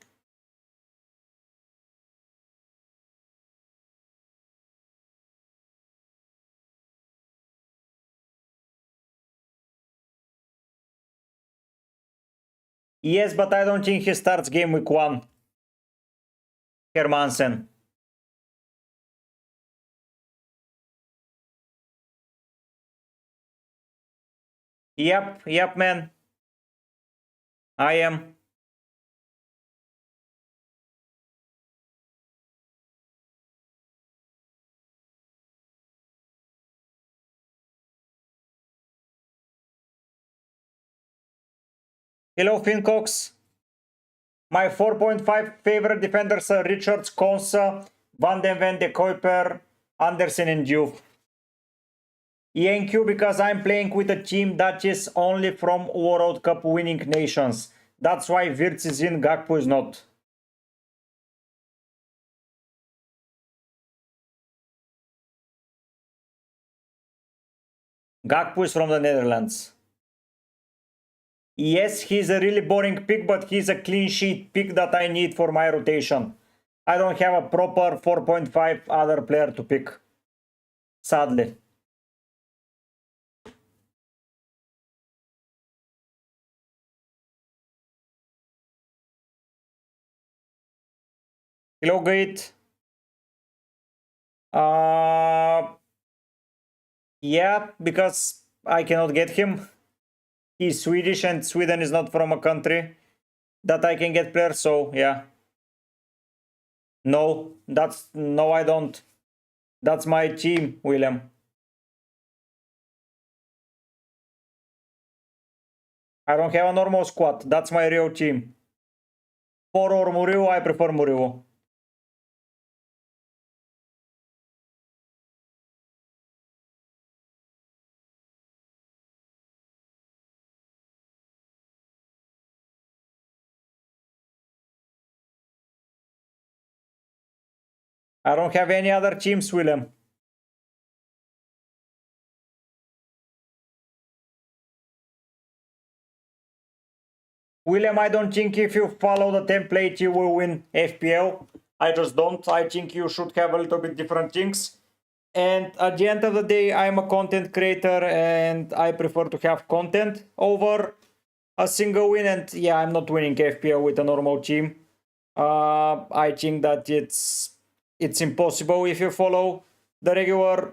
Yes, but I don't think he starts game week 1. Hermansen. Yep, man. I am. Hello, Fincox. My 4.5 favorite defenders are Richards, Konsa, Van den Ven, De Kuiper, Andersen and Diouf. ENQ because I'm playing with a team that is only from World Cup winning nations. That's why Wirtz is in, Gakpo is not. Gakpo is from the Netherlands. Yes, he's a really boring pick, but he's a clean sheet pick that I need for my rotation. I don't have a proper 4.5 other player to pick. Sadly. Hello, Gate. Yeah, because I cannot get him. He's Swedish and Sweden is not from a country that I can get players, so yeah. No, I don't. That's my team, William. I don't have a normal squad. That's my real team. For or Murillo, I prefer Murillo. I don't have any other teams, William. William, I don't think if you follow the template you will win FPL. I just don't. I think you should have a little bit different things. And at the end of the day, I'm a content creator and I prefer to have content over a single win. And yeah, I'm not winning FPL with a normal team. I think that it's impossible if you follow the regular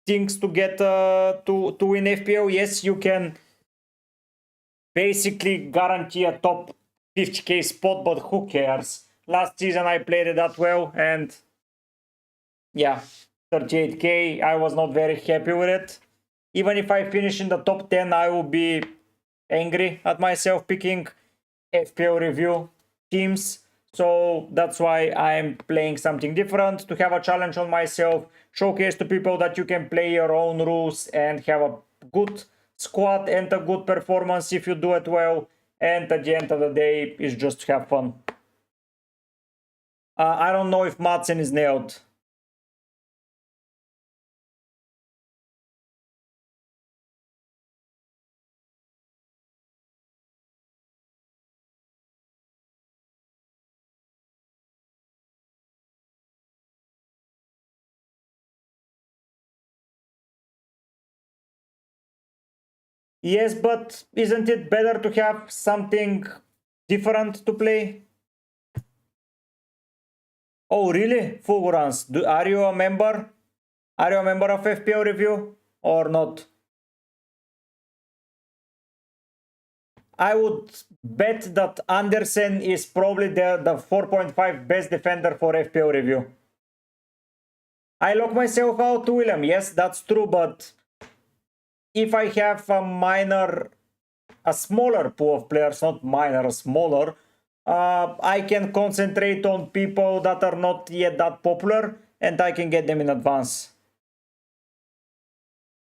things to get to win FPL. Yes, you can basically guarantee a top 50k spot, but who cares? Last season I played it that well, and yeah, 38k, I was not very happy with it. Even if I finish in the top 10, I will be angry at myself picking FPL review teams. So that's why I'm playing something different, to have a challenge on myself, showcase to people that you can play your own rules and have a good squad and a good performance if you do it well. And at the end of the day, it's just to have fun. I don't know if Madsen is nailed. Yes, but isn't it better to have something different to play? Oh, really? Fulgurance, are you a member? Are you a member of FPL Review or not? I would bet that Andersen is probably the 4.5 best defender for FPL Review. I lock myself out, William. Yes, that's true, but if I have a smaller pool of players, not minor, a smaller, I can concentrate on people that are not yet that popular and I can get them in advance.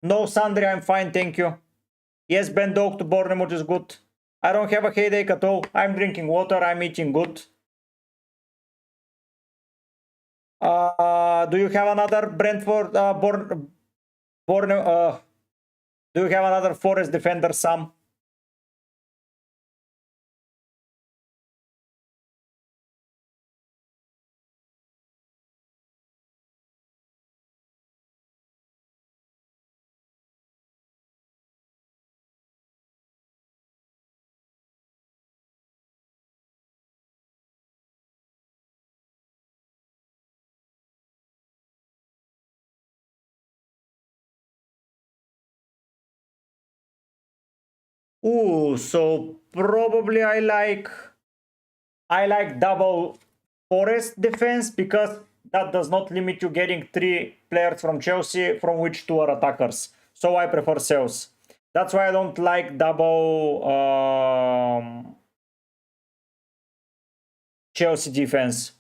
No, Sandri, I'm fine, thank you. Yes, Ben Dog to Bournemouth is good. I don't have a headache at all. I'm drinking water, I'm eating good. Do you have another Brentford, do you have another Forest defender, Sam? Ooh, so probably I like double Forest defense because that does not limit you getting 3 players from Chelsea, from which 2 are attackers. So I prefer sales. That's why I don't like double Chelsea defense.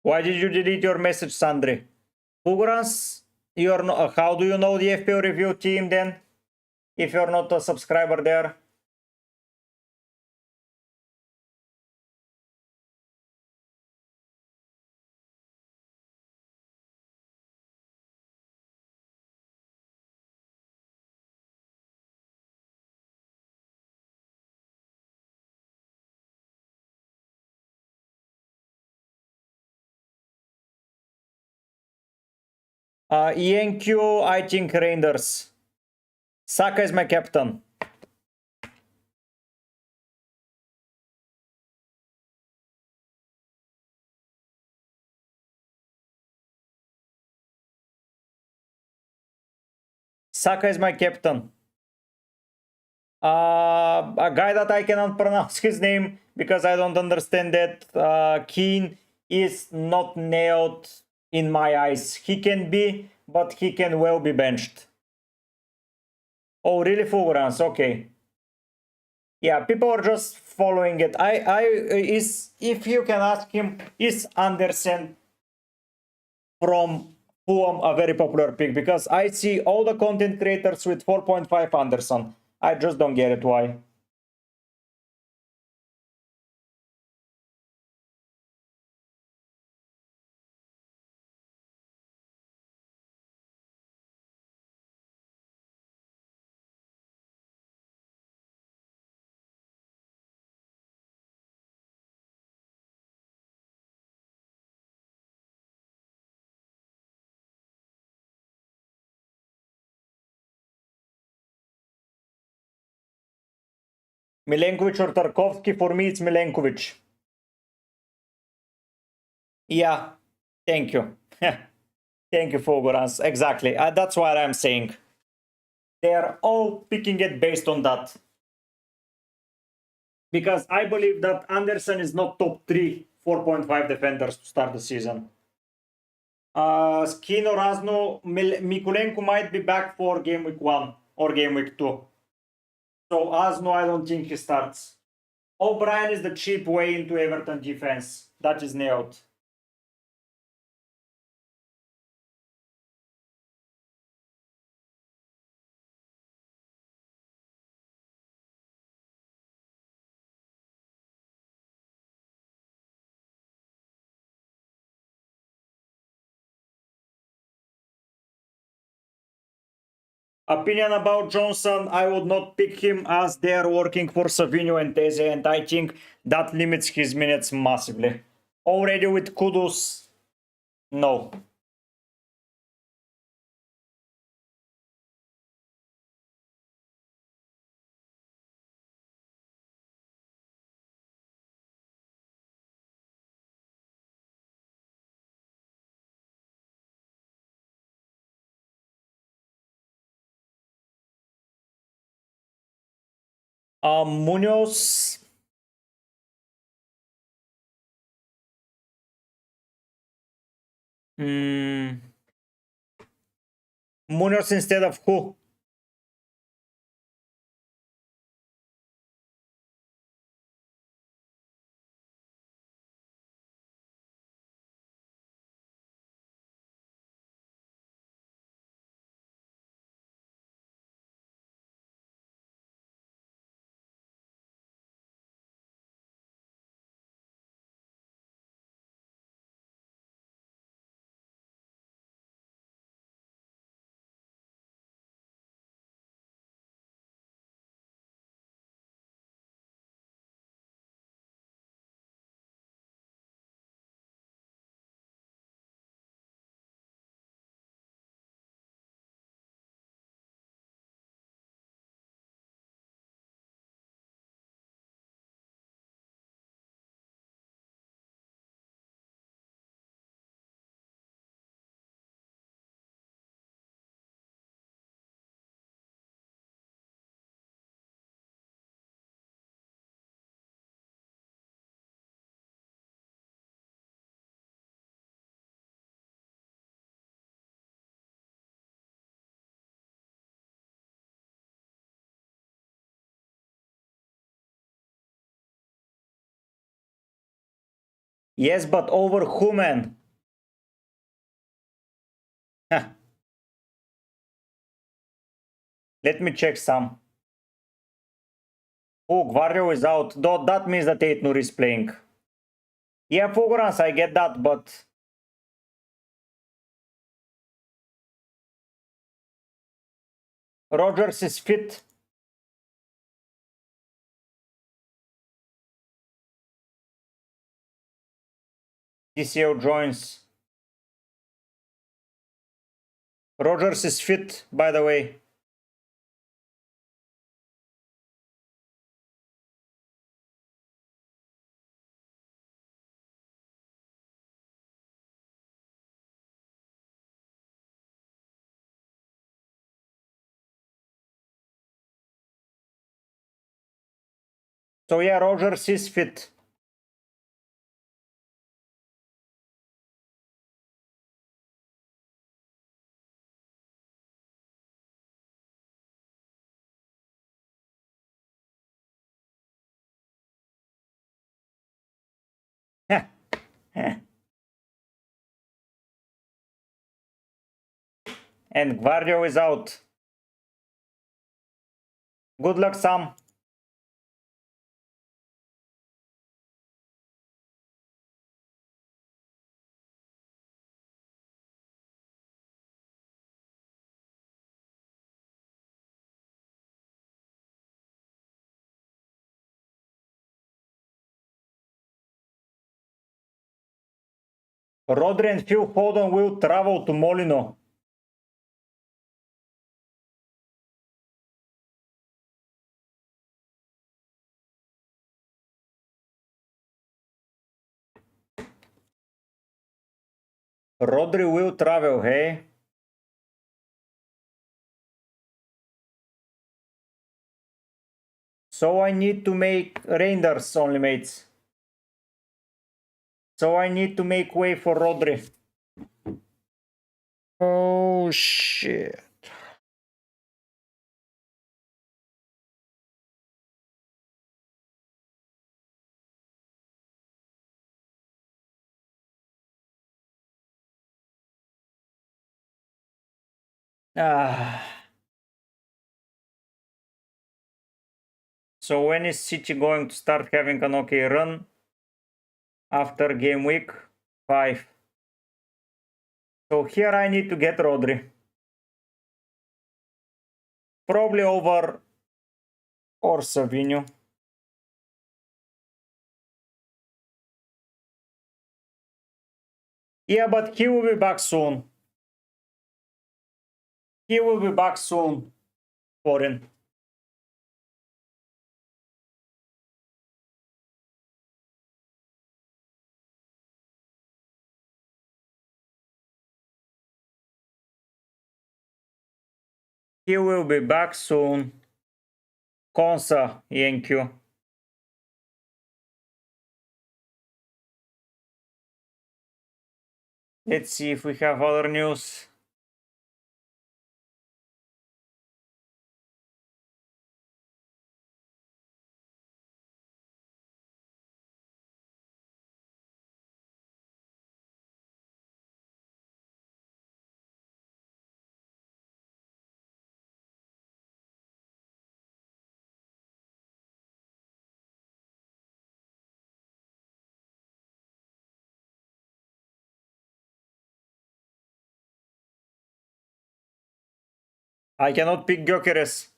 Why did you delete your message, Sandri? Fulgurance, you're not, how do you know the FPL review team then? If you're not a subscriber there? ENQ, I think Rangers. Saka is my captain. Saka is my captain. A guy that I cannot pronounce his name because I don't understand that. Keane is not nailed in my eyes. He can be, but he can well be benched. Oh, really, Fulgurance? Okay. Yeah, people are just following it. Is, if you can ask him, is Andersen from Fulham a very popular pick? Because I see all the content creators with 4.5 Anderson. I just don't get it why. Milenkovic or Tarkovsky? For me, it's Milenkovic. Yeah, thank you. Thank you, Fulgurance. Exactly. That's what I'm saying. They are all picking it based on that. Because I believe that Anderson is not top 3 4.5 defenders to start the season. Skin or Asno, Mikulenko might be back for game week 1 or game week 2. So Asno, I don't think he starts. O'Brien is the cheap way into Everton defense. That is nailed. Opinion about Johnson, I would not pick him as they are working for Savinho and Teze, and I think that limits his minutes massively. Already with Kudus, no. Munoz. Munoz instead of who? Yes, but over who, man? Let me check some. Oh, Guardio is out. Though that means that 8 Nur is playing. Yeah, Fulgurance, I get that, but Rogers is fit. DCO joins. Rogers is fit, by the way. So yeah, Rogers is fit. And Guardio is out. Good luck, Sam. Rodri and Phil Foden will travel to Molino. Rodri will travel, hey? So I need to make renders only, mates. So I need to make way for Rodri. Oh, shit. Ah. So when is City going to start having an okay run? After game week 5. So here I need to get Rodri. Probably over or Savinho. Yeah, but he will be back soon. He will be back soon, Foreign. He will be back soon. Konsa, thank you. Let's see if we have other news. I cannot pick Gyökeres.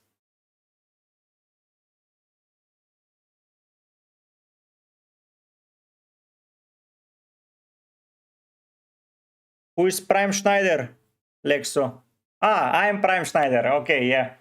Who is Prime Schneider? Lexo. Ah, I am Prime Schneider. Okay, yeah.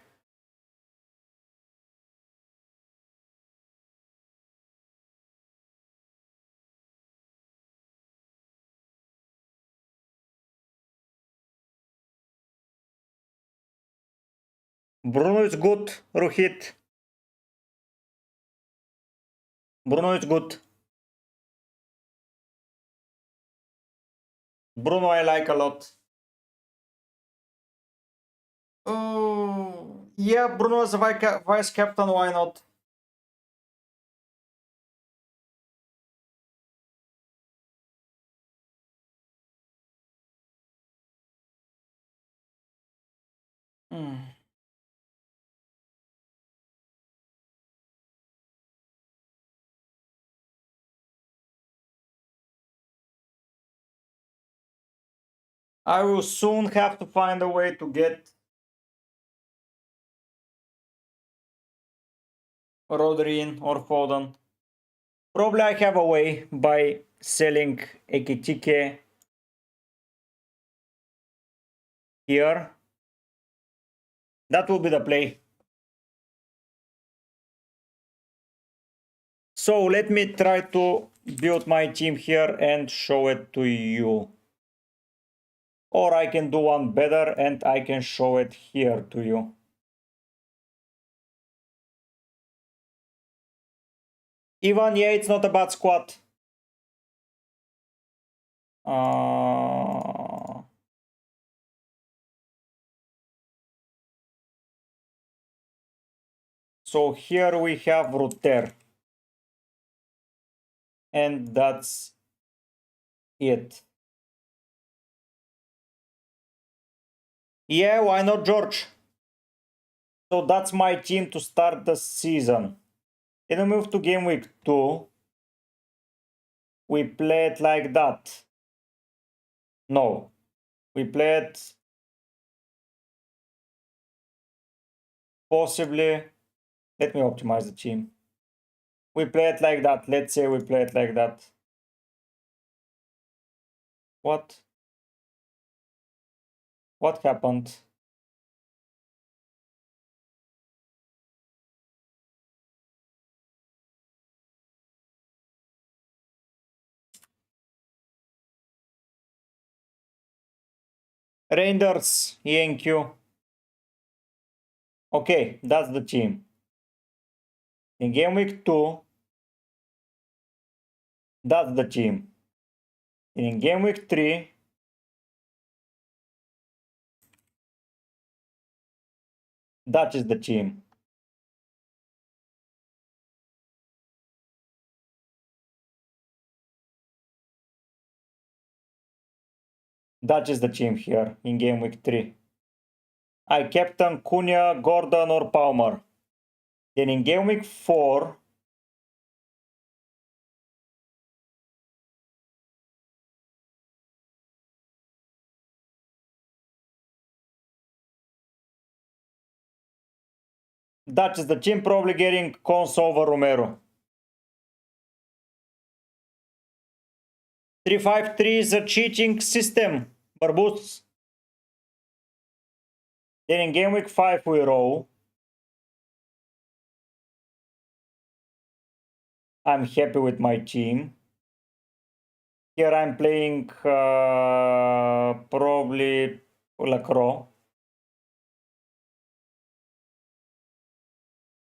Bruno is good, Ruhit. Bruno is good. Bruno I like a lot. Oh, yeah, Bruno as a vice captain, why not? I will soon have to find a way to get Rodri in or Foden. Probably I have a way by selling Ekitike here. That will be the play. So let me try to build my team here and show it to you. Or I can do one better and I can show it here to you. Even, yeah, it's not a bad squad. So here we have Ruter. And that's it. Yeah, why not, George? So that's my team to start the season. Then we move to game week 2. We play it like that. No. We play it possibly. Let me optimize the team. We play it like that. Let's say we play it like that. What? What happened? Rangers, ENQ. Okay, that's the team. In game week 2, that's the team. In game week 3, that is the team. That is the team here in game week 3. I captain Cunha, Gordon or Palmer. Then in game week 4, that is the team, probably getting Cons over Romero. 3-5-3 is a cheating system, Barbus. Then in game week 5 we roll. I'm happy with my team. Here I'm playing probably Lacroix.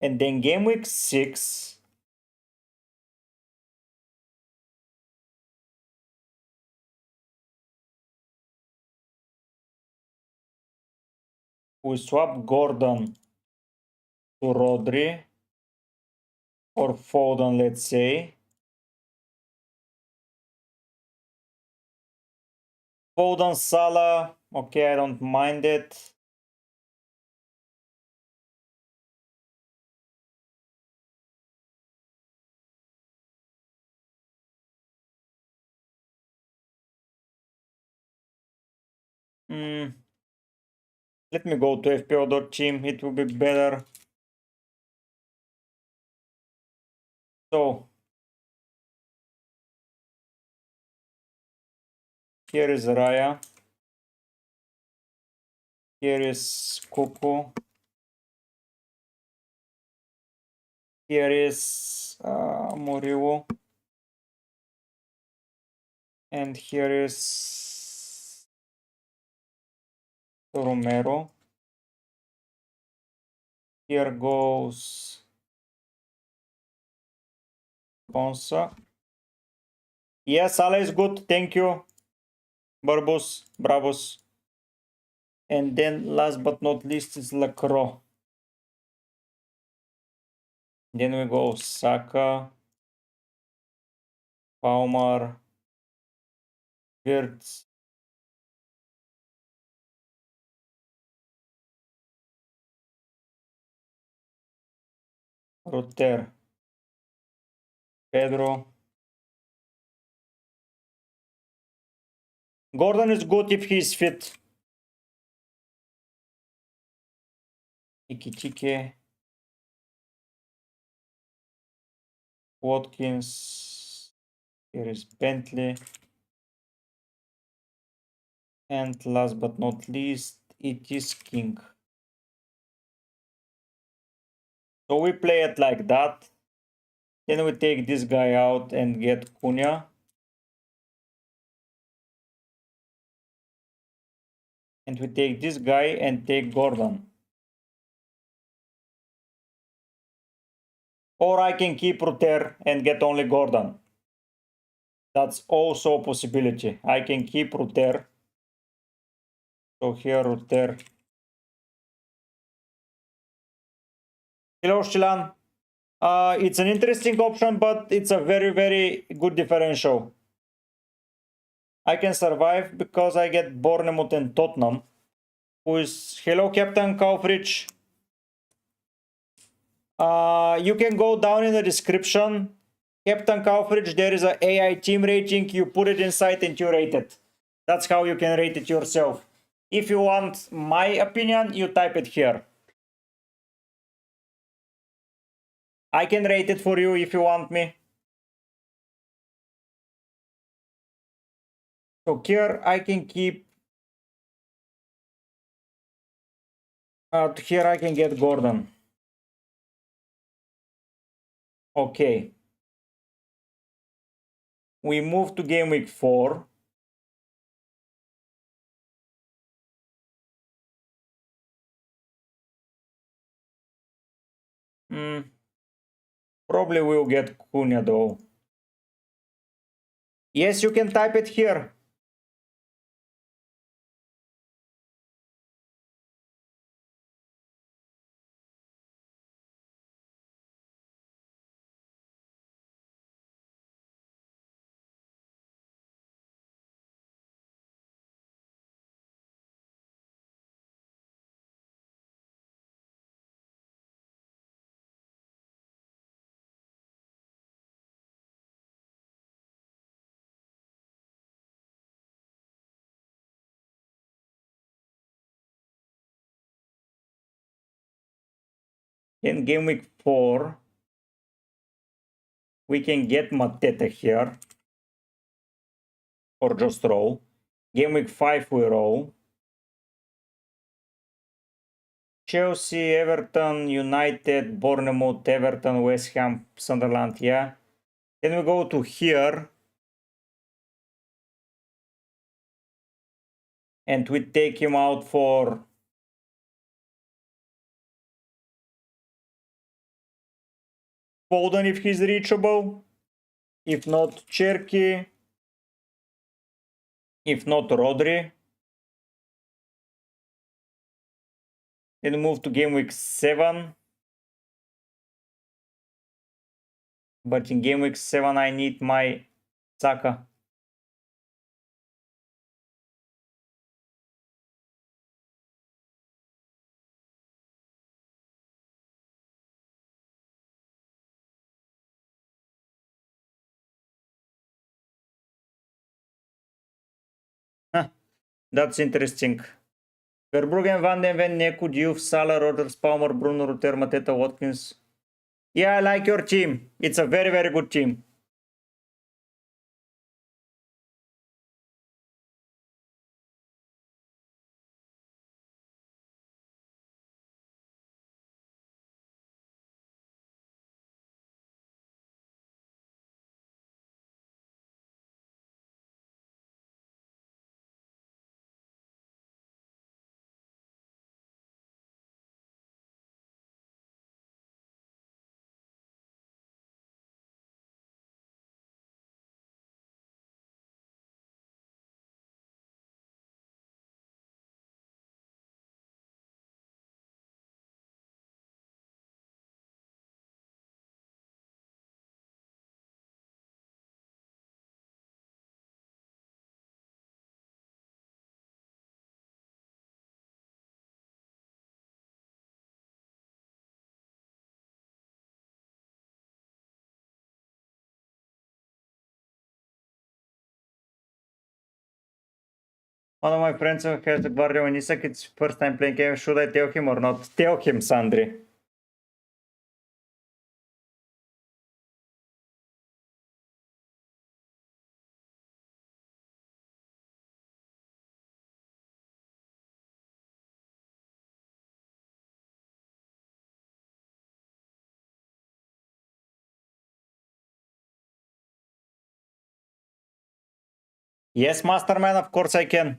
And then game week 6, we swap Gordon to Rodri or Foden, let's say. Foden, Salah, okay, I don't mind it. Let me go to FPL.team, it will be better. So, here is Raya. Here is Kuku. Here is Moriwo. And here is Romero. Here goes Ponsa. Yes, Salah is good. Thank you. Barbus, Bravos. And then last but not least is Lacroix. Then we go Saka, Palmer, Wirtz, Rutter, Pedro. Gordon is good if he's fit. Ikitike, Watkins. Here is Bentley. And last but not least, it is King. So we play it like that. Then we take this guy out and get Cunha. And we take this guy and take Gordon. Or I can keep Rutter and get only Gordon. That's also a possibility. I can keep Rutter. So here Rutter. Hello, Shilan. It's an interesting option, but it's a very, very good differential. I can survive because I get Bournemouth and Tottenham. Who is... Hello, Captain Kaufrich. You can go down in the description. Captain Kaufrich, there is a AI team rating. You put it inside and you rate it. That's how you can rate it yourself. If you want my opinion, you type it here. I can rate it for you if you want me. So here I can keep... here I can get Gordon. Okay. We move to game week 4. Probably will get Cunha though. Yes, you can type it here. In game week 4, we can get Mateta here. Or just roll. Game week 5 we roll. Chelsea, Everton, United, Bournemouth, Everton, West Ham, Sunderland, yeah. Then we go to here. And we take him out for... Foden if he's reachable. If not, Cherky. If not, Rodri. Then move to game week 7. But in game week 7 I need my Saka. That's interesting. Verbruggen, Van den Ven, Neku, Diouf, Salah, Rodgers, Palmer, Bruno, Rutter, Mateta, Watkins. Yeah, I like your team. It's a very, very good team. One of my friends has the Guardian when Isak, it's first time playing game. Should I tell him or not? Tell him, Sandri. Yes, Masterman, of course I can.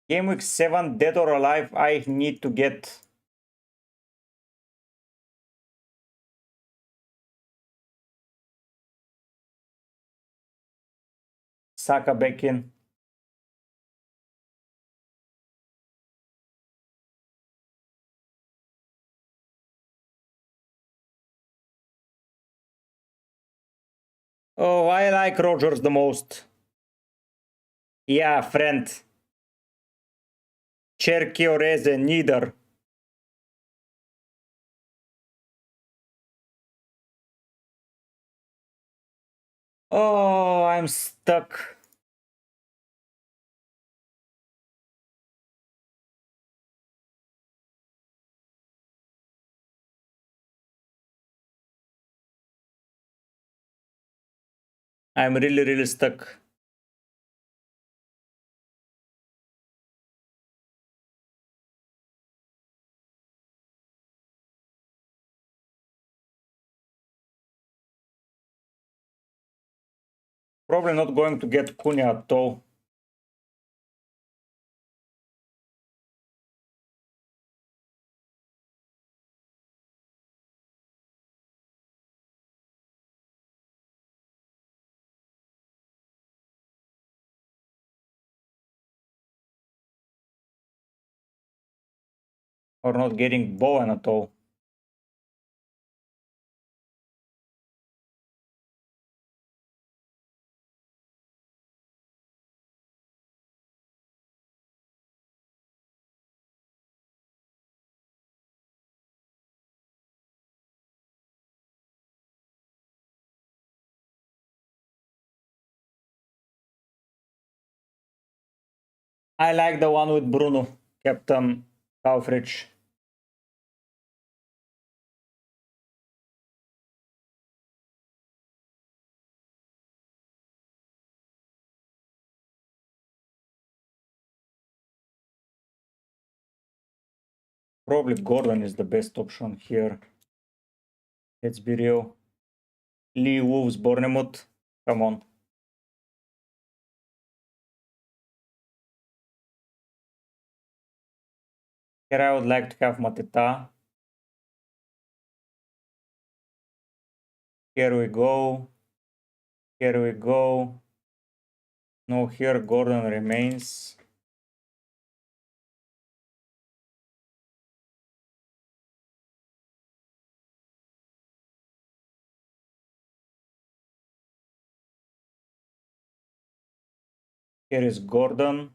Game week 7, dead or alive, I need to get... Saka back in. Oh, I like Rogers the most. Yeah, friend. Cherky Oreze, neither. Oh, I'm stuck. I'm really stuck. Probably not going to get Cunha at all. Or not getting Bowen at all. I like the one with Bruno, Captain Alfred. Probably Gordon is the best option here. Let's be real. Lee Wolves, Bournemouth. Come on. Here I would like to have Mateta. Here we go. Here we go. No, here Gordon remains. Here is Gordon.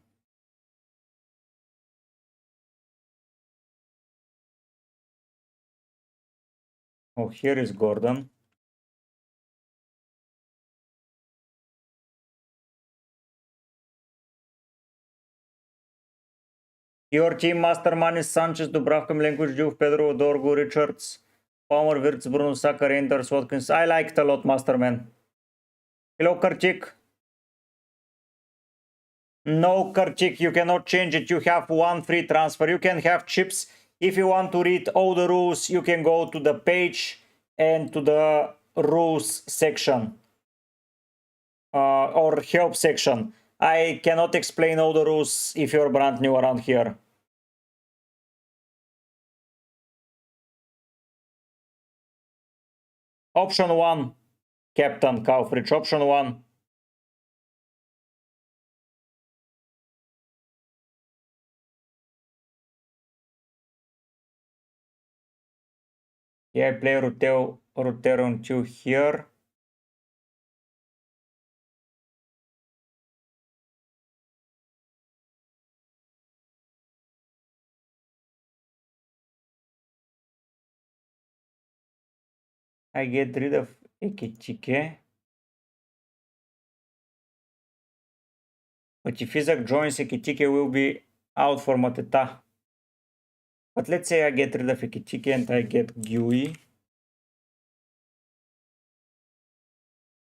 Oh, here is Gordon. Your team Masterman is Sanchez, Dubravka, Milenkovic, Juve, Pedro, Dorgu, Richards, Palmer, Wirtz, Bruno, Saka, Reinders, Watkins. I liked a lot, Masterman. Hello, Karchik. No, Karchik, you cannot change it. You have one free transfer. You can have chips. If you want to read all the rules, you can go to the page and to the rules section or help section. I cannot explain all the rules if you're brand new around here. Option 1, Captain Kaufrich. Option 1. Yeah, I play Rutero on 2 here. I get rid of Ekechike. But if Isaac joins, Ekechike will be out for Mateta. But let's say I get rid of Ekechike and I get Gui.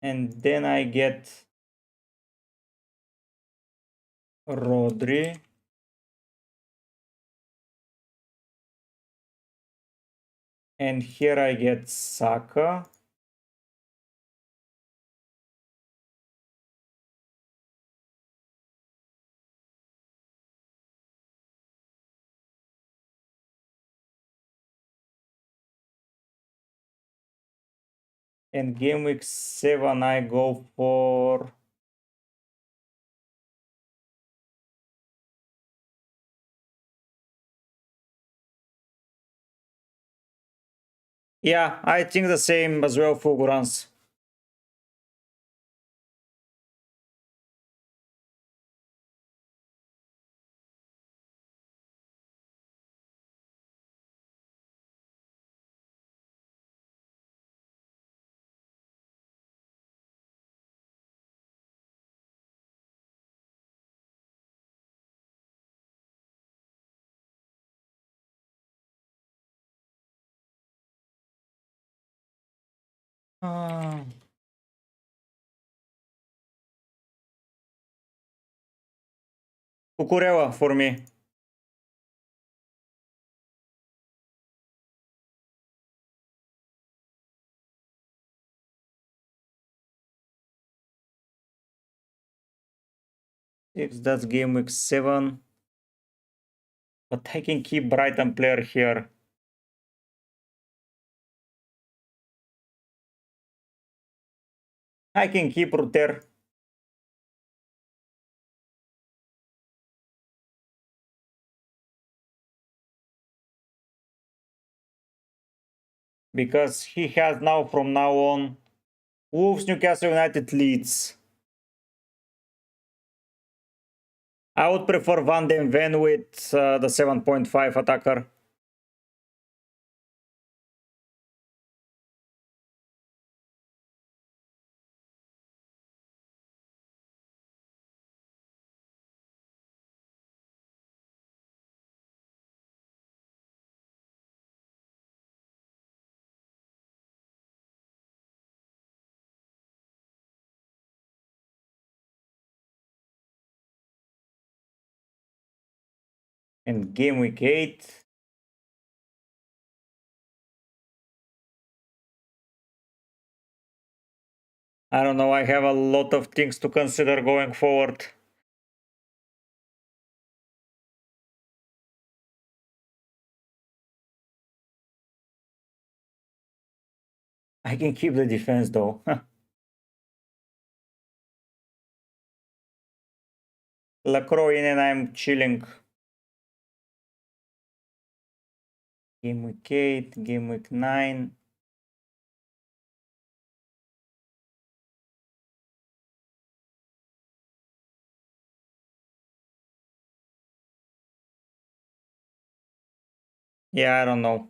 And then I get Rodri. And here I get Saka. And game week 7 I go for... Yeah, I think the same as well, Fulgurans. Uh, Cucurella for me. If that's game week 7. But I can keep Brighton player here. I can keep Ruter. Because he has now from now on Wolves, Newcastle United, Leeds. I would prefer Van den Ven with the 7.5 attacker. And game week 8. I don't know, I have a lot of things to consider going forward. I can keep the defense though. Lacroix in and I'm chilling. Game week 8, game week 9. Yeah, I don't know.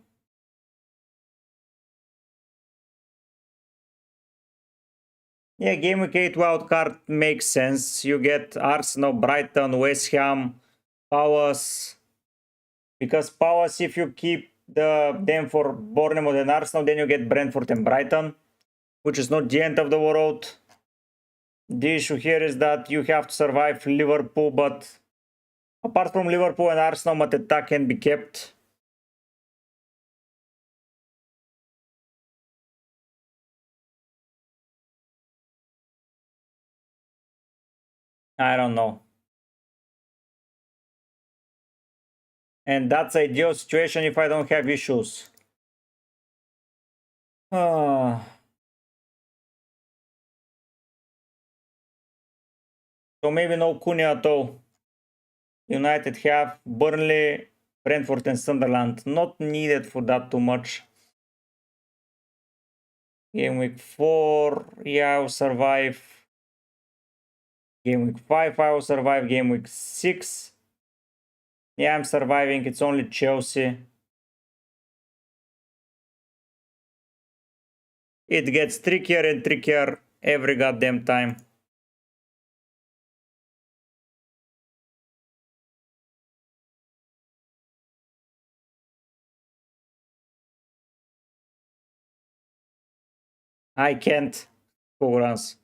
Yeah, game week 8 wildcard makes sense. You get Arsenal, Brighton, West Ham, Palace. Because Palace, if you keep them for Bournemouth and Arsenal, then you get Brentford and Brighton, which is not the end of the world. The issue here is that you have to survive Liverpool, but apart from Liverpool and Arsenal, Mateta can be kept. I don't know. And that's ideal situation if I don't have issues. So maybe no Cunha at all. United have Burnley, Brentford and Sunderland. Not needed for that too much. Game week 4, yeah, I'll survive. Game week 5, I will survive. Game week 6, yeah, I'm surviving. It's only Chelsea. It gets trickier and trickier every goddamn time. I can't. Who runs?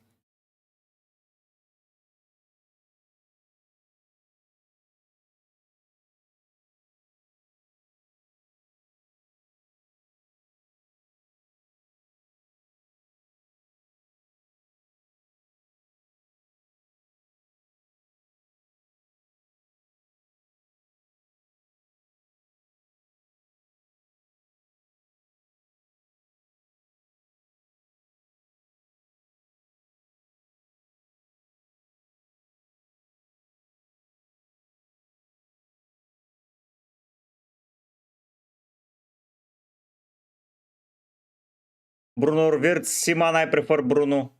Bruno Wirtz, Siman, I prefer Bruno.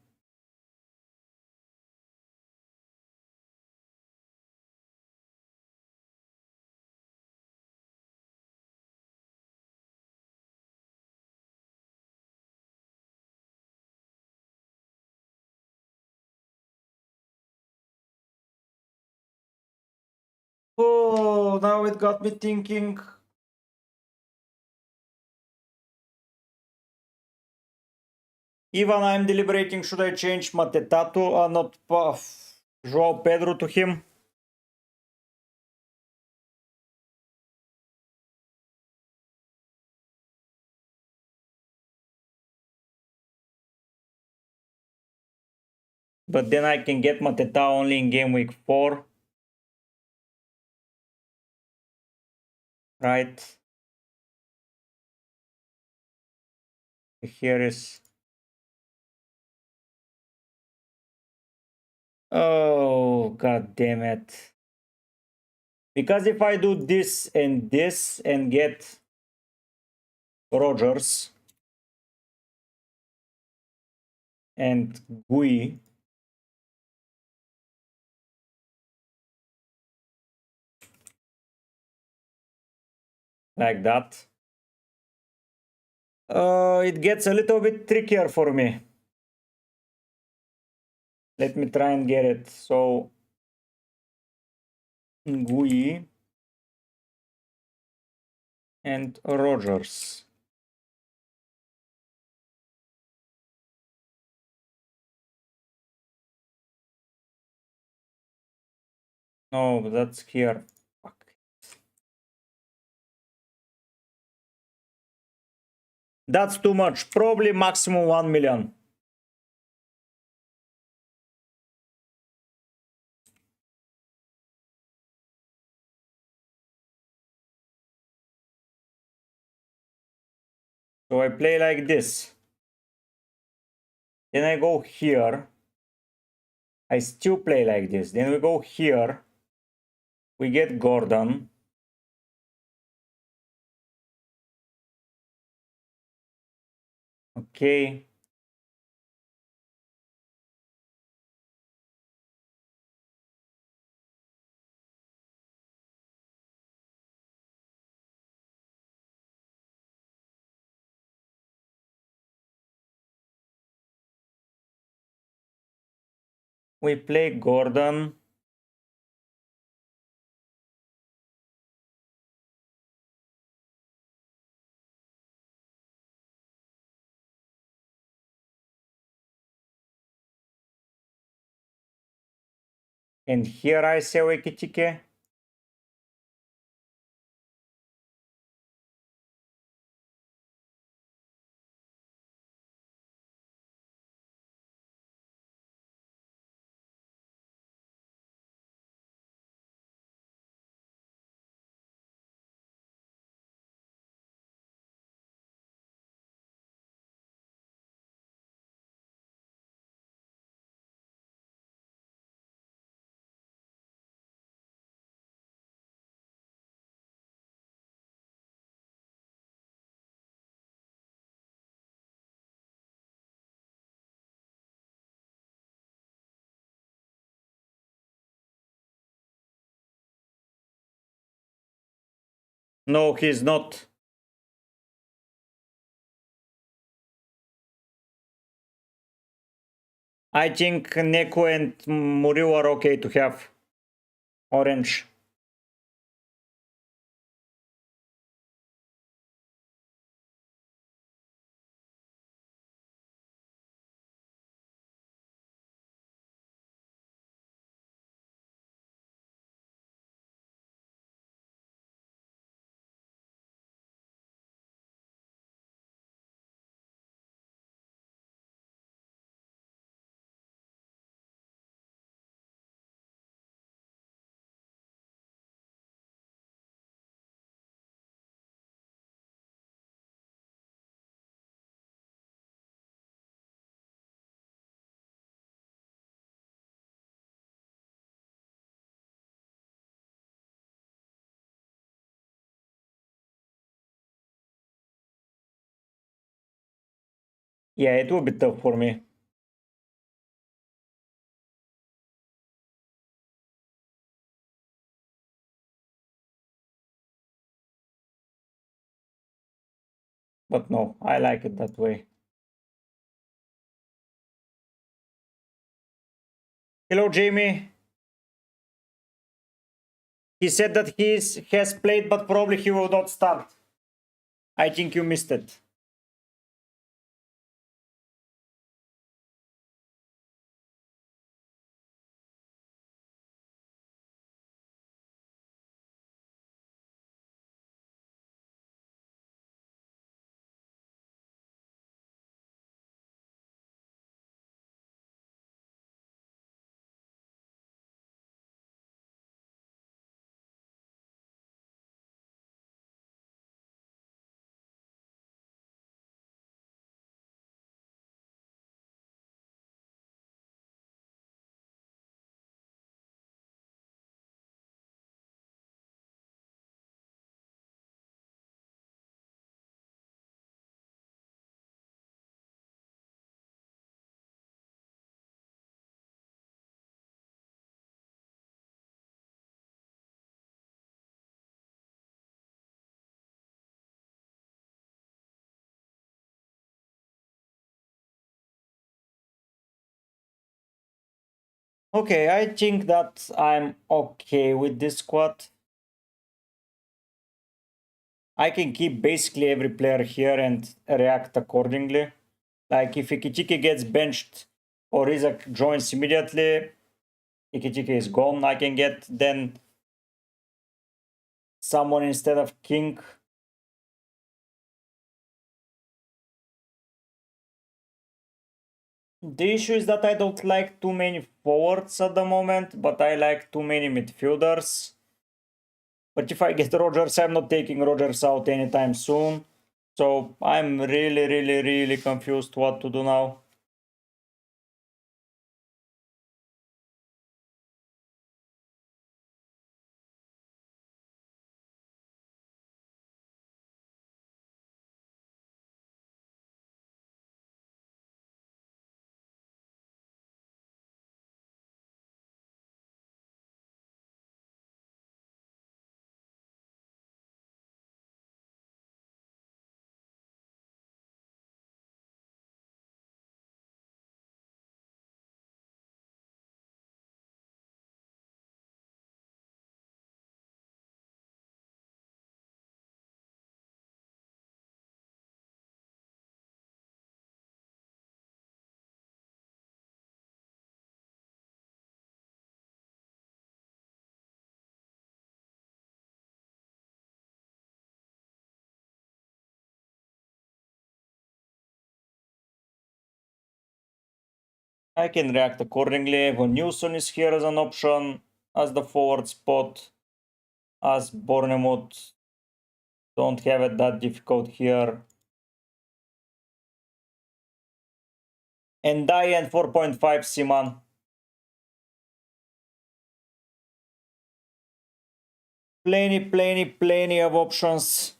Oh, now it got me thinking. Even I'm deliberating, should I change Mateta to, not Joao Pedro to him? But then I can get Mateta only in game week 4. Right? Here is... Oh, god damn it. Because if I do this and get Rogers and Gui, like that, it gets a little bit trickier for me. Let me try and get it. So Gui and Rogers. No, that's here. Fuck. That's too much. Probably maximum 1 million. So I play like this. Then I go here. I still play like this. Then we go here. We get Gordon. Okay. We play Gordon. And here I say Ekitike. No, he's not. I think Neko and Muriu are okay to have orange. Yeah, it will be tough for me. But no, I like it that way. Hello, Jamie. He said that he has played, but probably he will not start. I think you missed it. Okay, I think that I'm okay with this squad. I can keep basically every player here and react accordingly. Like if Ikitike gets benched or Isaac joins immediately, Ikitike is gone. I can get then someone instead of King. The issue is that I don't like too many forwards at the moment, but I like too many midfielders. But if I get Rogers, I'm not taking Rogers out anytime soon. So I'm really confused what to do now. I can react accordingly. When Newson is here as an option, as the forward spot, as Bournemouth don't have it that difficult here. And Diane 4.5 Siman. Plenty of options.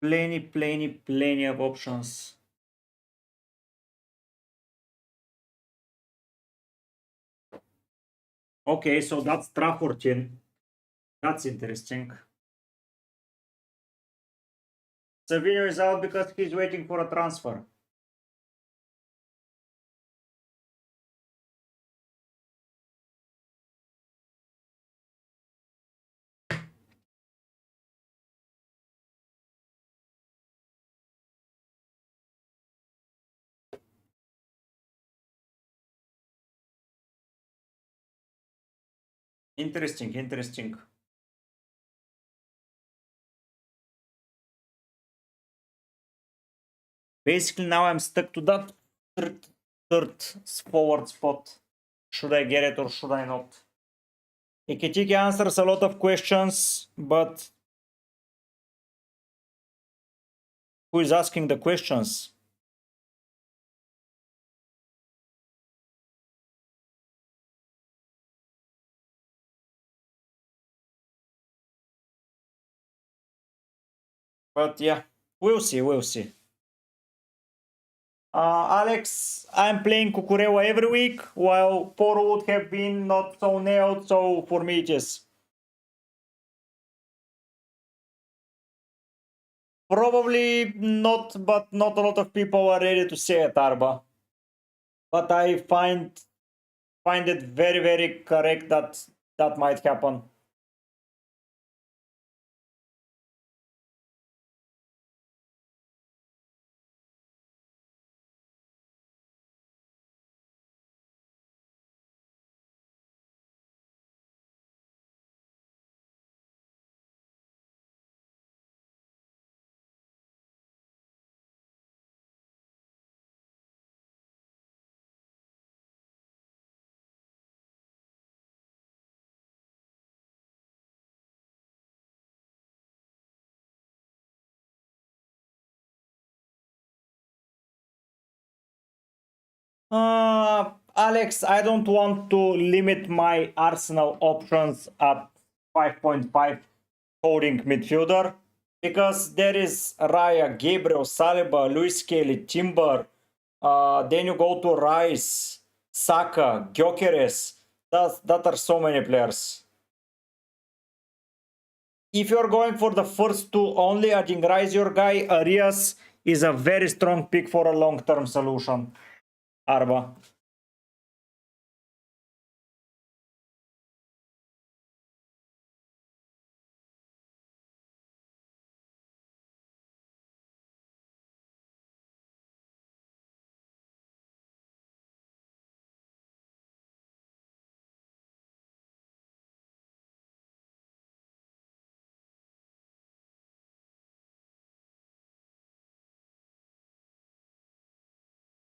Plenty of options. Okay, so that's Trafford. That's interesting. Savinho is out because he's waiting for a transfer. Interesting. Basically, now I'm stuck to that third forward spot. Should I get it or should I not? Ikechiki answers a lot of questions, but who is asking the questions? But yeah, we'll see. Alex, I'm playing Kukurewa every week, while Poro would have been not so nailed, so for me, yes. Probably not, but not a lot of people are ready to say it, Arba. But I find it very correct that that might happen. Alex, I don't want to limit my Arsenal options at 5.5 holding midfielder because there is Raya, Gabriel, Saliba, Luis Kelly, Timber. Then you go to Rice, Saka, Gyökeres. That are so many players. If you're going for the first two only, I think Rice your guy. Arias is a very strong pick for a long-term solution. Arba.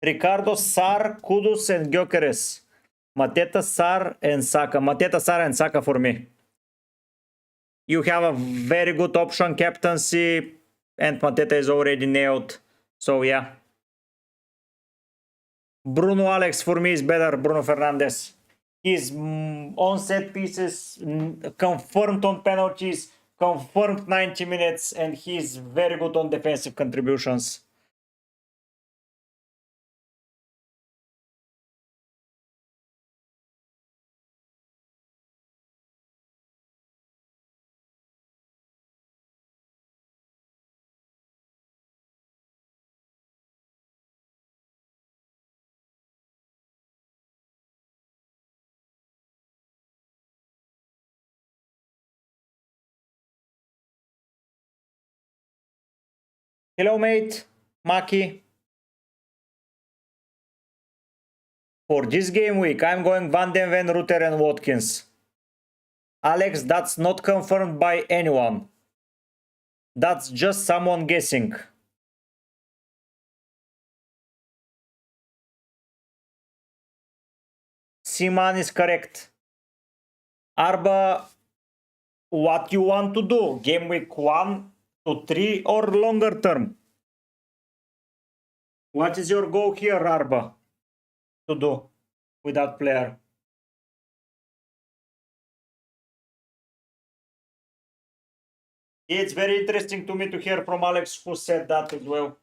Ricardo, Sar, Kudus, and Gyökeres. Mateta, Sar, and Saka. Mateta, Sar, and Saka for me. You have a very good option, captaincy, and Mateta is already nailed. So yeah. Bruno Alex for me is better. Bruno Fernandes. He's on set pieces, confirmed on penalties, confirmed 90 minutes, and he's very good on defensive contributions. Hello, mate. Maki. For this game week, I'm going Van den Ven, Rutter, and Watkins. Alex, that's not confirmed by anyone. That's just someone guessing. Siman is correct. Arba, what you want to do? Game week 1 to 3 or longer term? What is your goal here, Arba, to do with that player? It's very interesting to me to hear from Alex who said that as well.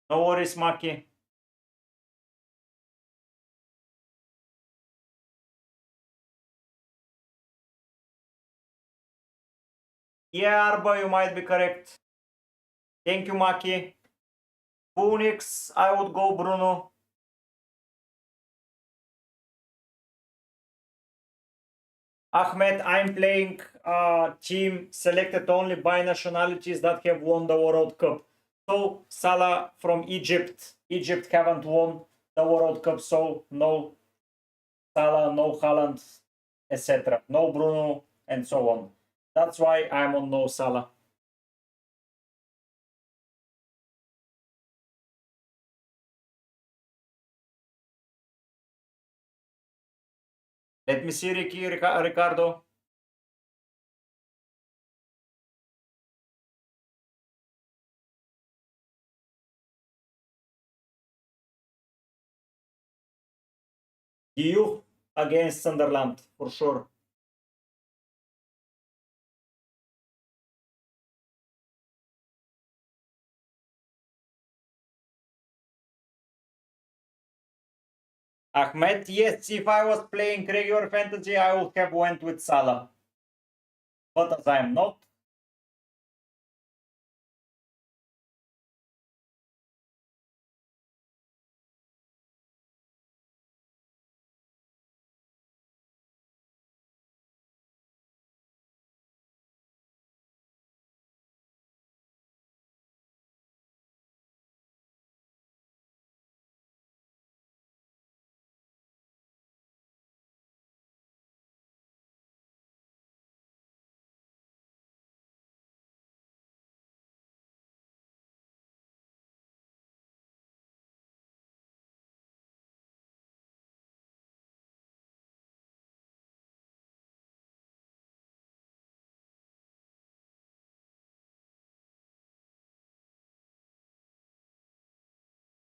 No worries, Maki. Yeah, Arba, you might be correct. Thank you, Maki. Phoenix, I would go Bruno. Ahmed, I'm playing a team selected only by nationalities that have won the World Cup. So Salah from Egypt. Egypt haven't won the World Cup, so no Salah, no Haaland, etc. No Bruno, and so on. That's why I'm on no Salah. Let me see, Ricardo. You against Sunderland, for sure. Ahmed, yes, if I was playing regular fantasy, I would have went with Salah. But as I'm not,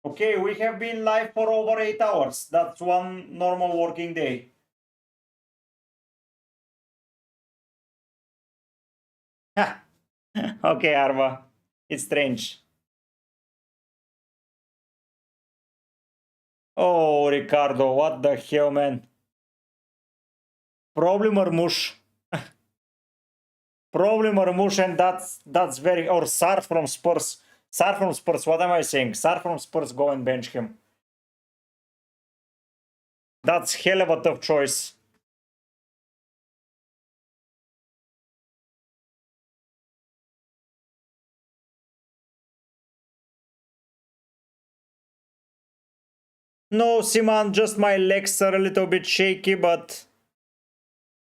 Okay, we have been live for over 8 hours. That's one normal working day. Okay, Arva. It's strange. Oh, Ricardo, what the hell, man? Problem or mush? Problem or mush, and that's very... Or Sar from Spurs. Sar from Spurs, what am I saying? Sar from Spurs, go and bench him. That's hell of a tough choice. No, Siman, just my legs are a little bit shaky, but...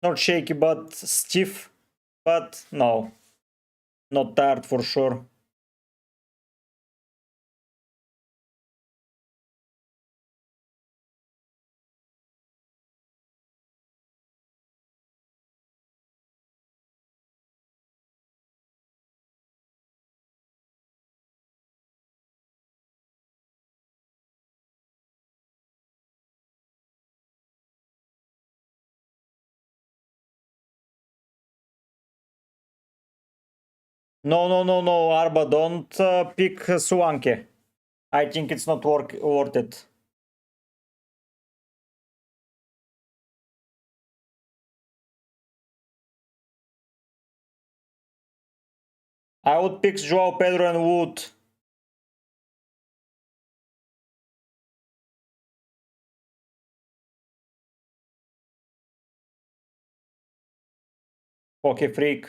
Not shaky, but stiff. But no. Not tired for sure. No, no, no, no, Arba, don't pick Swanke. I think it's not worth it. I would pick Joao Pedro and Wood. Okay, freak.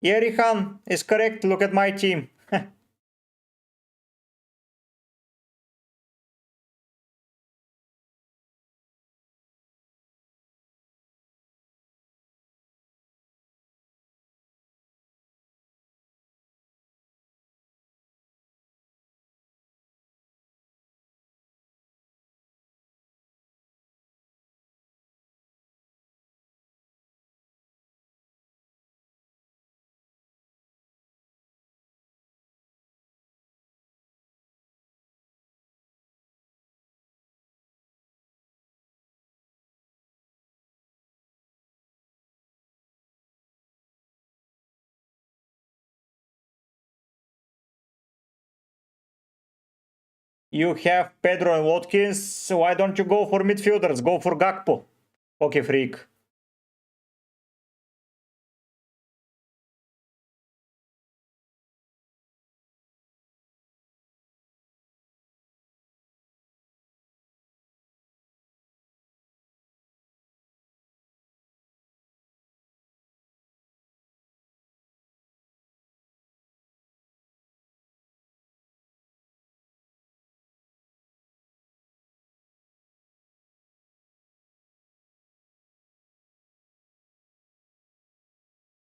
Yerihan is correct. Look at my team. You have Pedro and Watkins. So why don't you go for midfielders? Go for Gakpo. Okay, freak.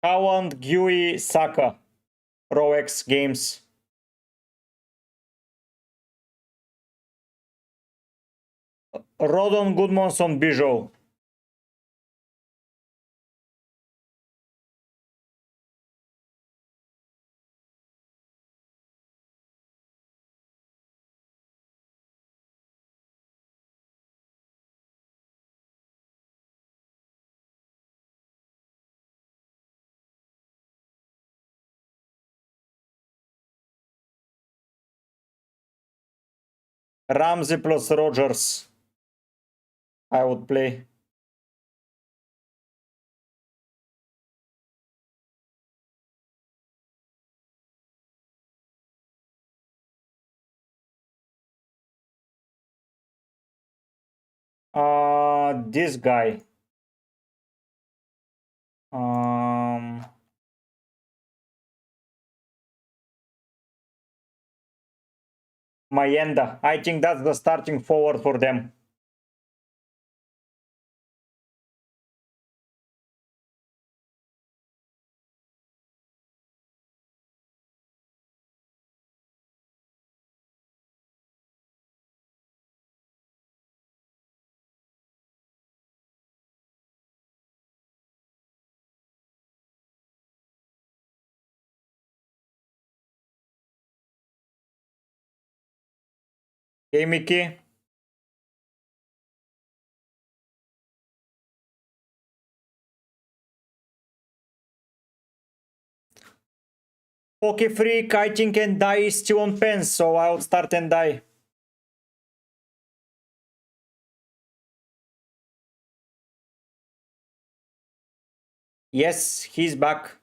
Haaland, Gui, Saka. ROX games. Rodon, Goodmanson, Bijou. Ramsey plus Rogers. I would play. This guy. Mayenda. I think that's the starting forward for them. Okay, Mickey. Okay, Freak, I think and die is still on pens, so I'll start and die. Yes, he's back.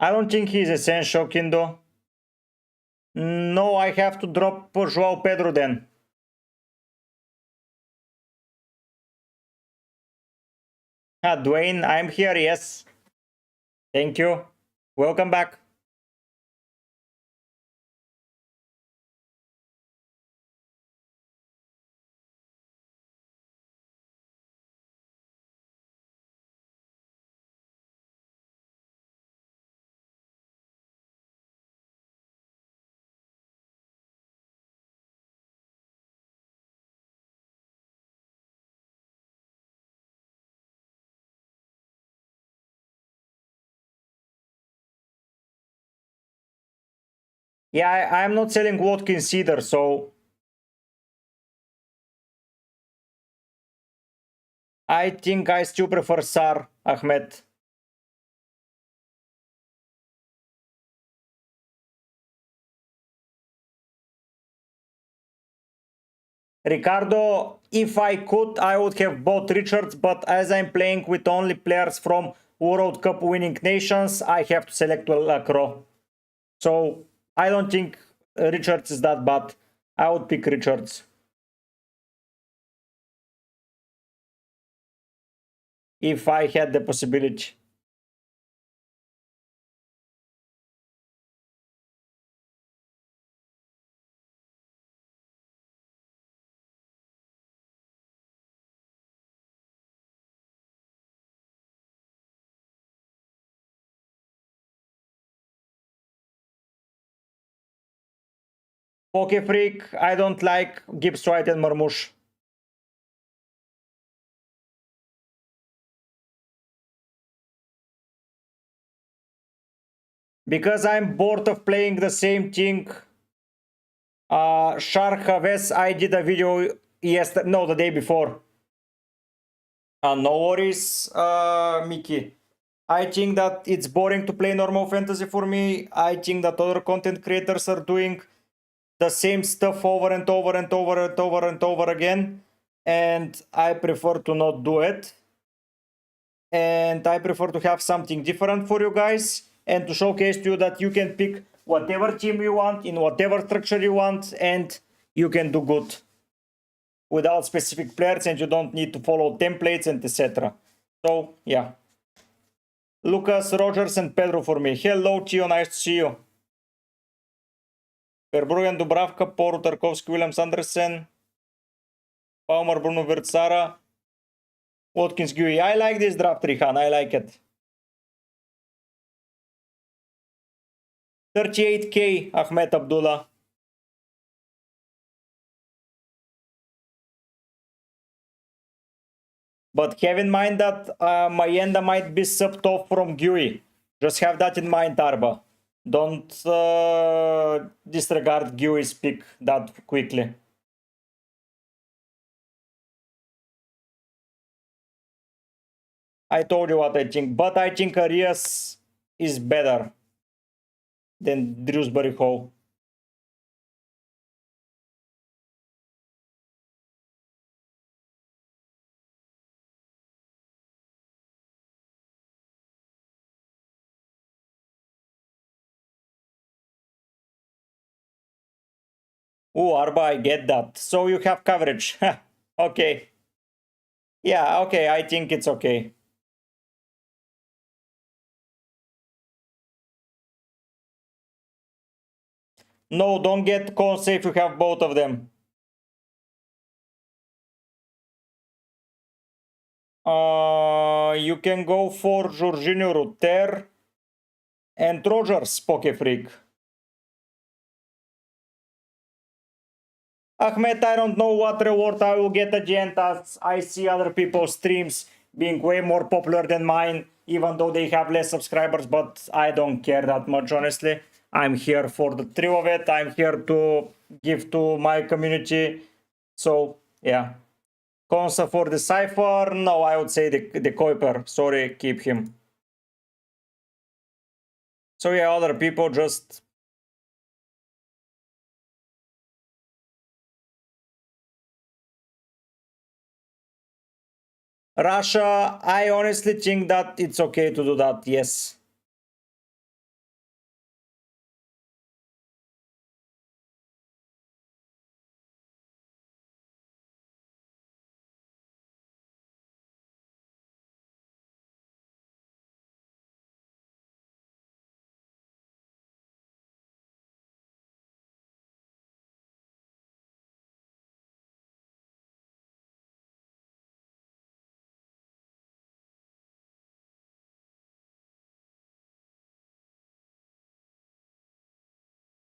I don't think he's essential, Kindo. No, I have to drop Joao Pedro then. Ah, Dwayne, I'm here, yes. Thank you. Welcome back. Yeah, I'm not selling Watkins either, so I think I still prefer Sar, Ahmed. Ricardo, if I could, I would have bought Richards, but as I'm playing with only players from World Cup winning nations, I have to select Lacroix. So I don't think Richards is that bad. I would pick Richards. If I had the possibility. Okay, Freak, I don't like Gibbs White and Marmouche. Because I'm bored of playing the same thing. Shark Haves, I did a video yesterday, no, the day before. No worries, Mickey. I think that it's boring to play normal fantasy for me. I think that other content creators are doing the same stuff over and over and over and over and over again. And I prefer to not do it. And I prefer to have something different for you guys and to showcase to you that you can pick whatever team you want in whatever structure you want and you can do good without specific players and you don't need to follow templates and etc. So yeah. Lucas, Rogers and Pedro for me. Hello Chio, nice to see you. Verbruggen, Dubravka, Poru, Tarkovsky, Williams, Andersen, Palmer, Bruno Vertsara, Watkins, Gui. I like this draft, Rihan. I like it. 38k, Ahmed Abdullah. But have in mind that Mayenda might be subbed off from GUI. Just have that in mind, Arba. Don't disregard GUI's pick that quickly. I told you what I think, but I think Arias is better than Drewsbury Hall. Oh, Arba, I get that. So you have coverage. Okay. Yeah, okay, I think it's okay. No, don't get Conce if you have both of them. You can go for Jorginho Ruter and Rogers Pokefreak. Ahmed, I don't know what reward I will get at the end, as I see other people's streams being way more popular than mine, even though they have less subscribers, but I don't care that much, honestly. I'm here for the thrill of it. I'm here to give to my community. So, yeah. Consa for the Cypher? No, I would say the Kuiper. Sorry, keep him. So yeah, other people just... Russia, I honestly think that it's okay to do that, yes.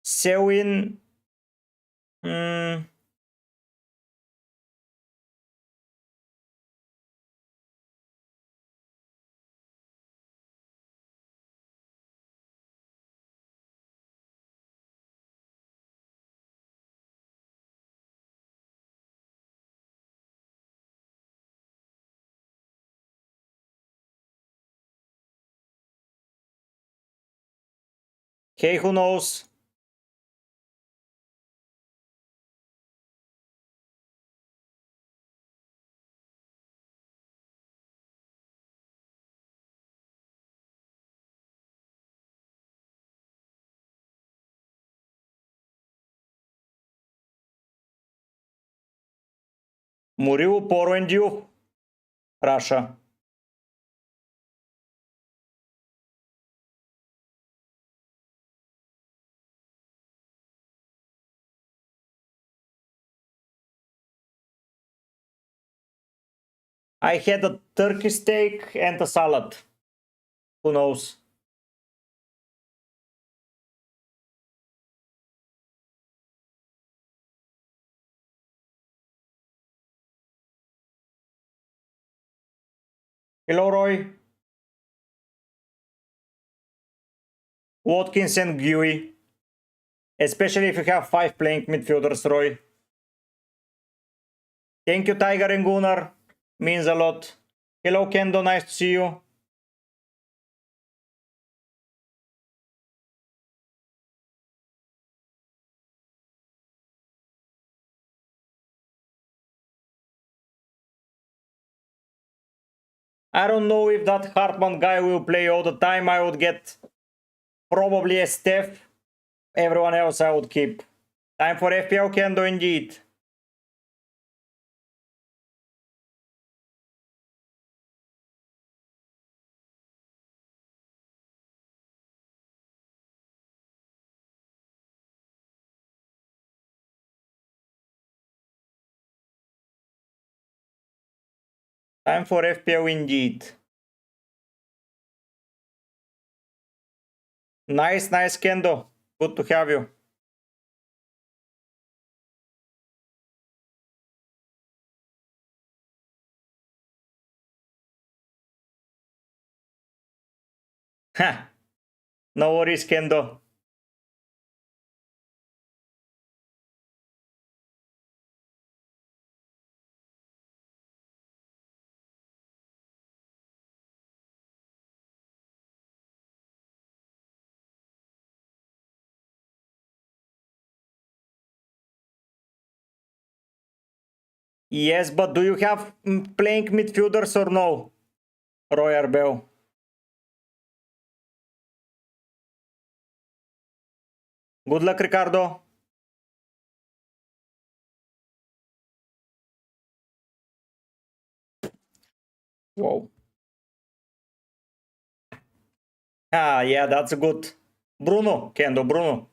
Sewin... Hey, who knows? Muriu, Poro and you, Russia. I had a turkey steak and a salad. Who knows? Hello, Roy. Watkins and Guy. Especially if you have 5 playing midfielders, Roy. Thank you, Tiger and Gunnar. Means a lot. Hello, Kendo. Nice to see you. I don't know if that Hartman guy will play all the time. I would get probably a Steph. Everyone else I would keep. Time for FPL Kendo indeed. Time for FPL indeed. Nice, nice, Kendo. Good to have you. Ha! No worries, Kendo. Yes, but do you have playing midfielders or no? Roy Bell. Good luck, Ricardo. Wow. Ah, yeah, that's good. Bruno, Kendo, Bruno.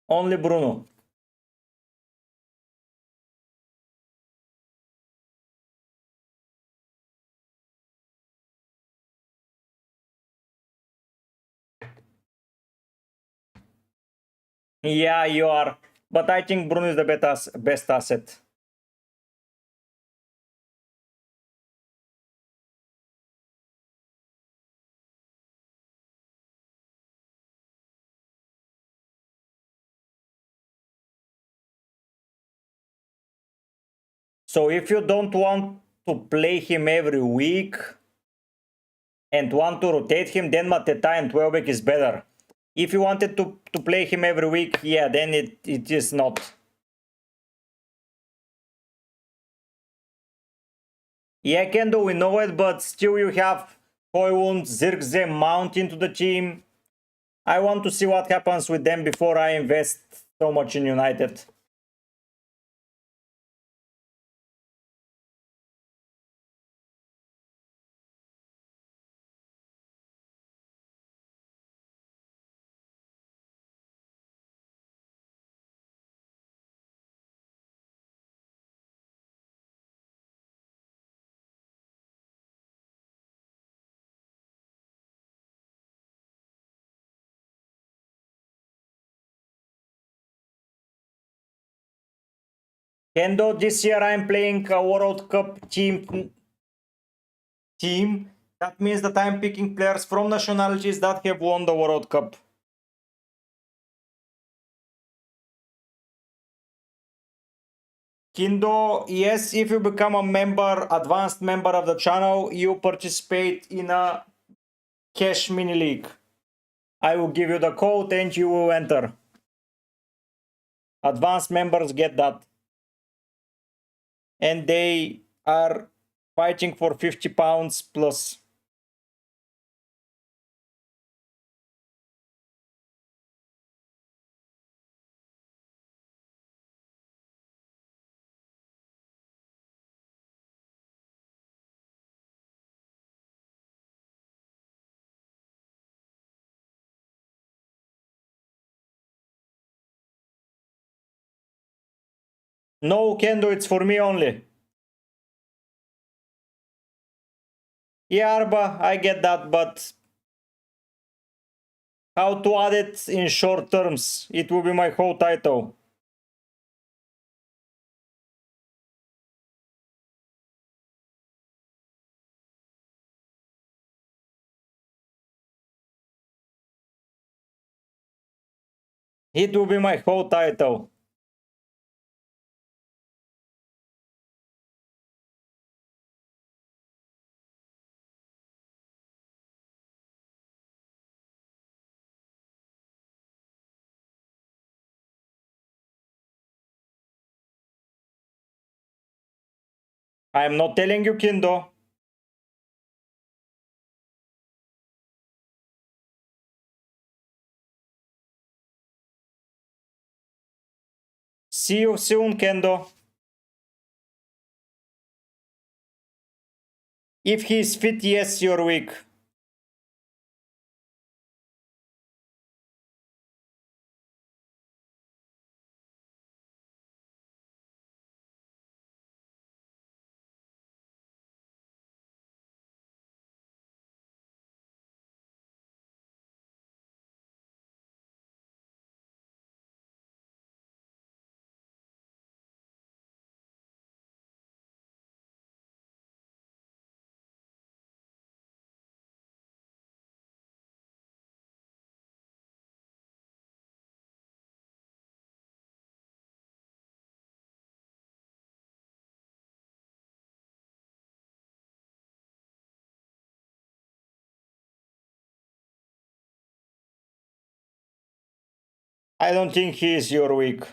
Only Bruno. Yeah, you are. But I think Bruno is the best asset. So if you don't want to play him every week and want to rotate him, then Mateta and Welbeck is better. If you wanted to play him every week, yeah, then it is not. Yeah, Kendo, we know it, but still you have Højlund, Zirkzee, Mount into the team. I want to see what happens with them before I invest so much in United. Kendo, this year I'm playing a World Cup team. That means that I'm picking players from nationalities that have won the World Cup. Kindo, yes, if you become a member, advanced member of the channel, you participate in a cash mini league. I will give you the code and you will enter. Advanced members get that. And they are fighting for £50 plus. No, Kendo, it's for me only. Yeah, Arba, I get that, but how to add it in short terms? It will be my whole title. It will be my whole title. I am not telling you, Kindo. See you soon, Kendo. If he's fit, yes, you're weak. I don't think he is your weak.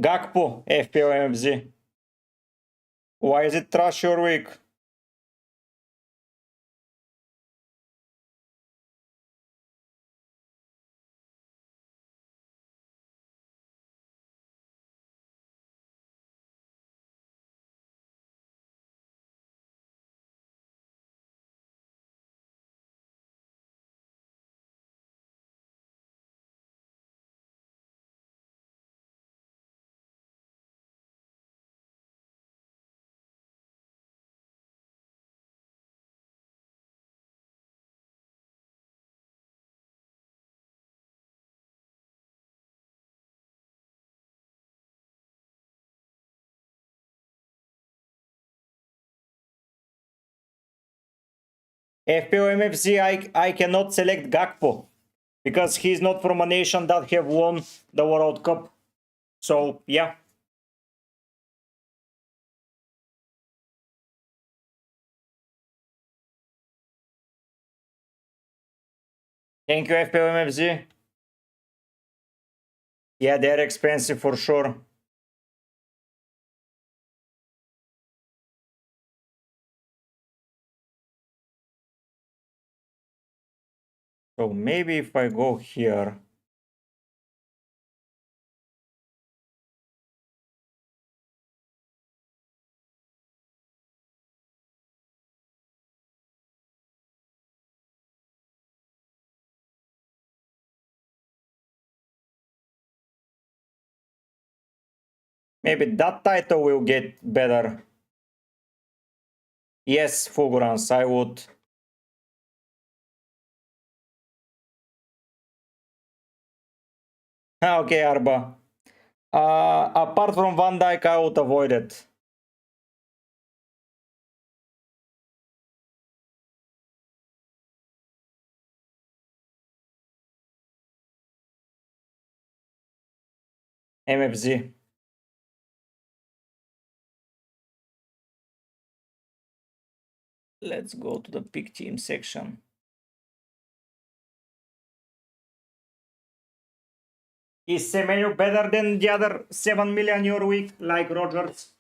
Gakpo, FPL MV. Why is it trash your week? FPL MFC, I cannot select Gakpo because he's not from a nation that have won the World Cup. So, yeah. Thank you, FPL MFC. Yeah, they're expensive for sure. So maybe if I go here. Maybe that title will get better. Yes, Fulgurance, I would. Okay, Arba. Apart from Van Dijk, I would avoid it. MFZ. Let's go to the pick team section. Is Semenyo better than the other 7 million euro week like Rogers?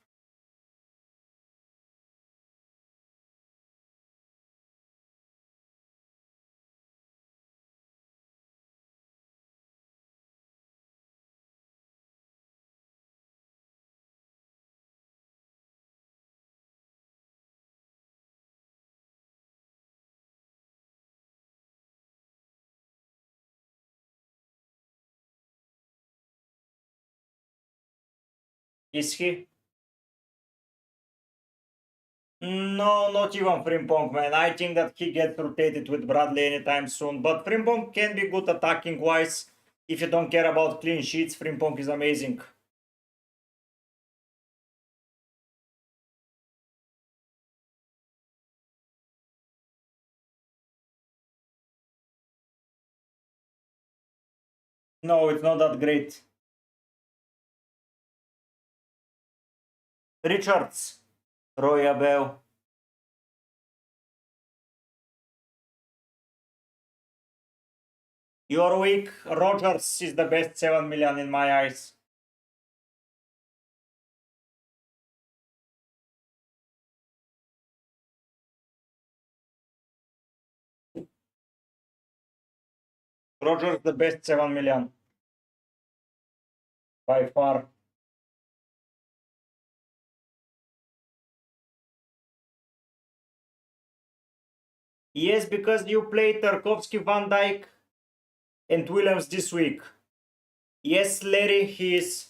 Is he? No, not even Frimpong, man. I think that he gets rotated with Bradley anytime soon. But Frimpong can be good attacking wise. If you don't care about clean sheets, Frimpong is amazing. No, it's not that great. Richards, Roy Abel. Your week, Rogers is the best 7 million in my eyes. Rogers the best 7 million by far. Yes, because you played Tarkovsky, Van Dijk, and Williams this week. Yes, Larry, he's.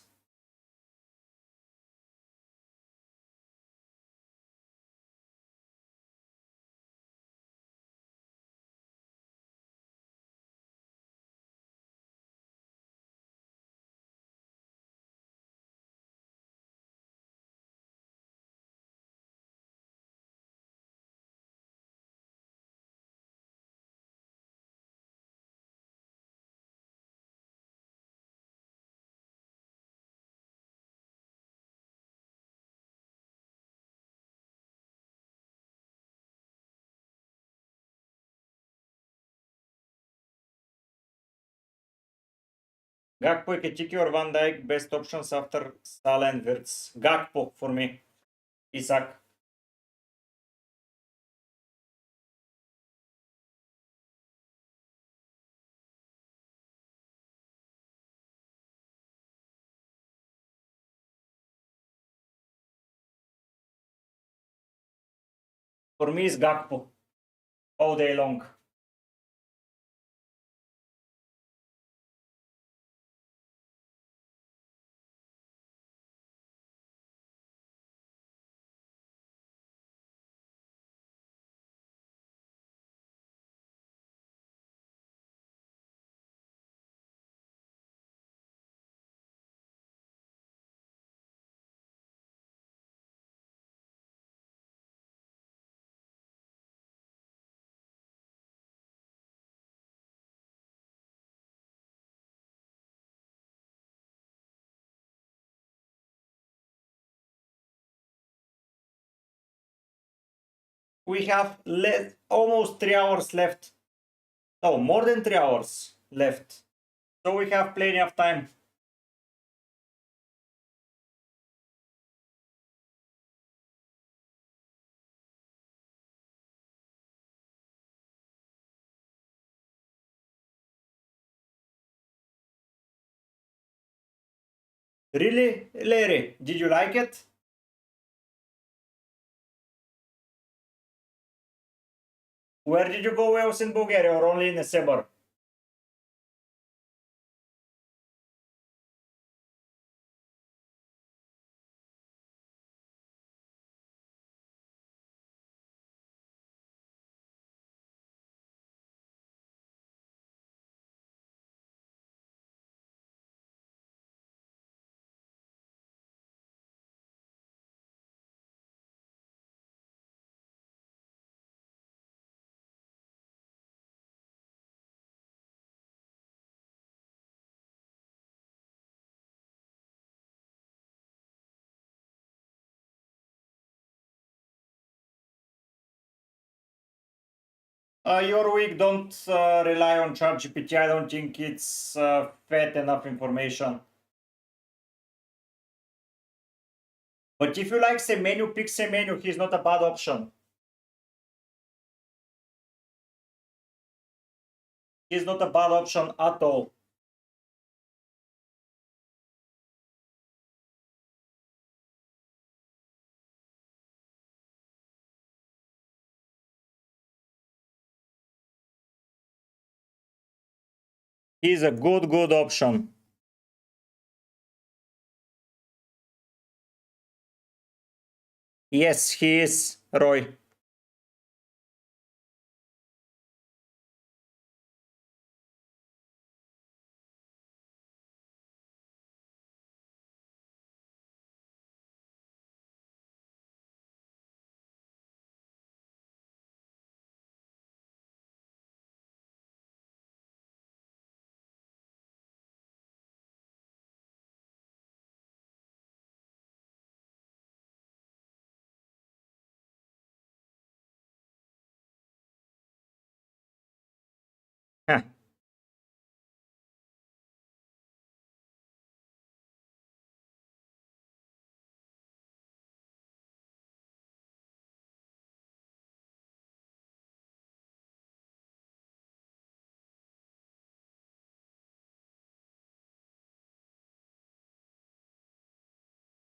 Gakpo, Ekitiki or Van Dijk, best options after Salah and Wirtz. Gakpo for me. Isaac. For me is Gakpo. All day long. We have almost 3 hours left. No, more than 3 hours left. So we have plenty of time. Really, Larry, did you like it? Where did you go else in Bulgaria or only in Sebar? Your week don't rely on ChatGPT. I don't think it's fat enough information. But if you like Semenyo, pick Semenyo. He's not a bad option. He's not a bad option at all. He's a good option. Yes, he is, Roy.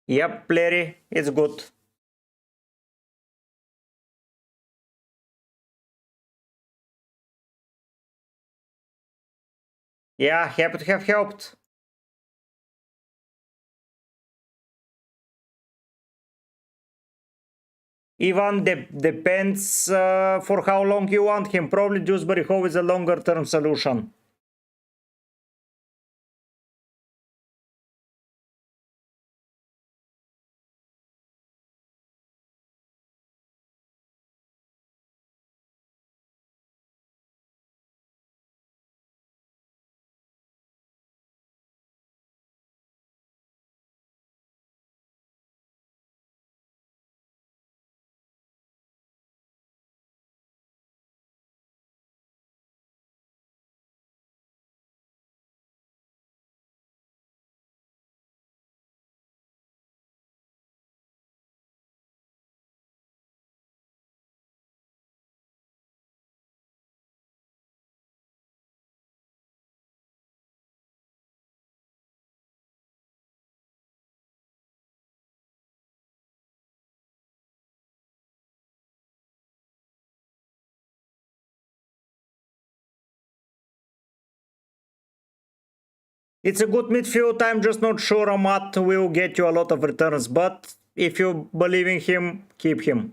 Yep, Larry, it's good. Yeah, happy to have helped. Even depends for how long you want him. Probably Dewsbury Hall is a longer term solution. It's a good midfield. I'm just not sure Amat will get you a lot of returns, but if you believe in him, keep him.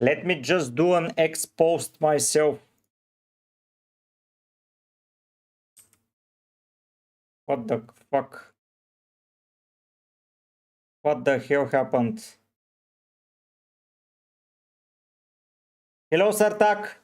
Let me just do an X post myself. What the fuck? What the hell happened? Hello, Sartak.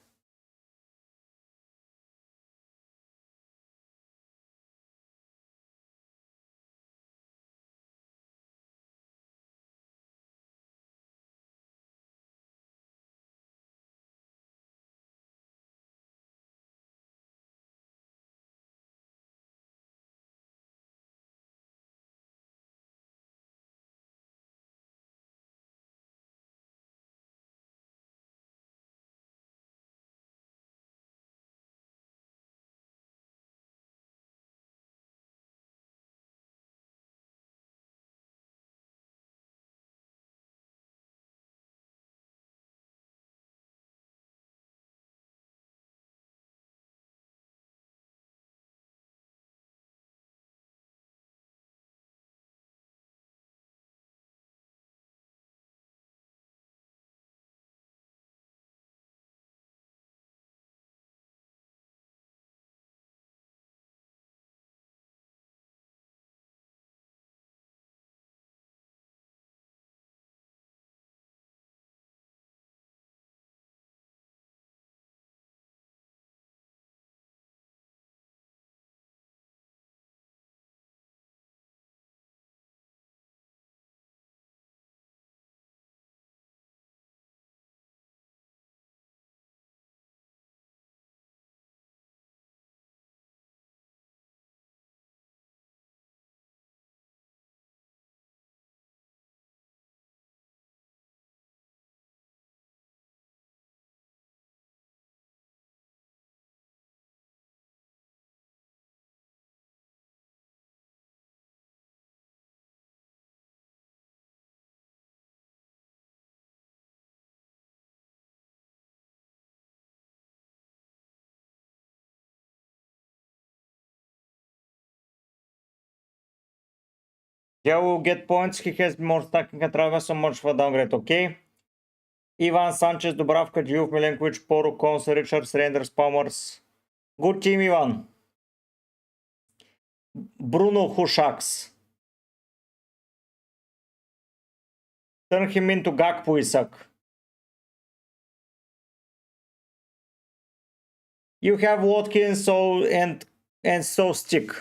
Yeah, will get points. He has more stacking and travel, so much for downgrade. Okay. Ivan, Sanchez, Dubravka, Diouf, Milenkovic, Poru, Kons, Richards, Renders, Palmers. Good team, Ivan. Bruno Hushaks. Turn him into Gakpo, Isak. You have Watkins and so stick.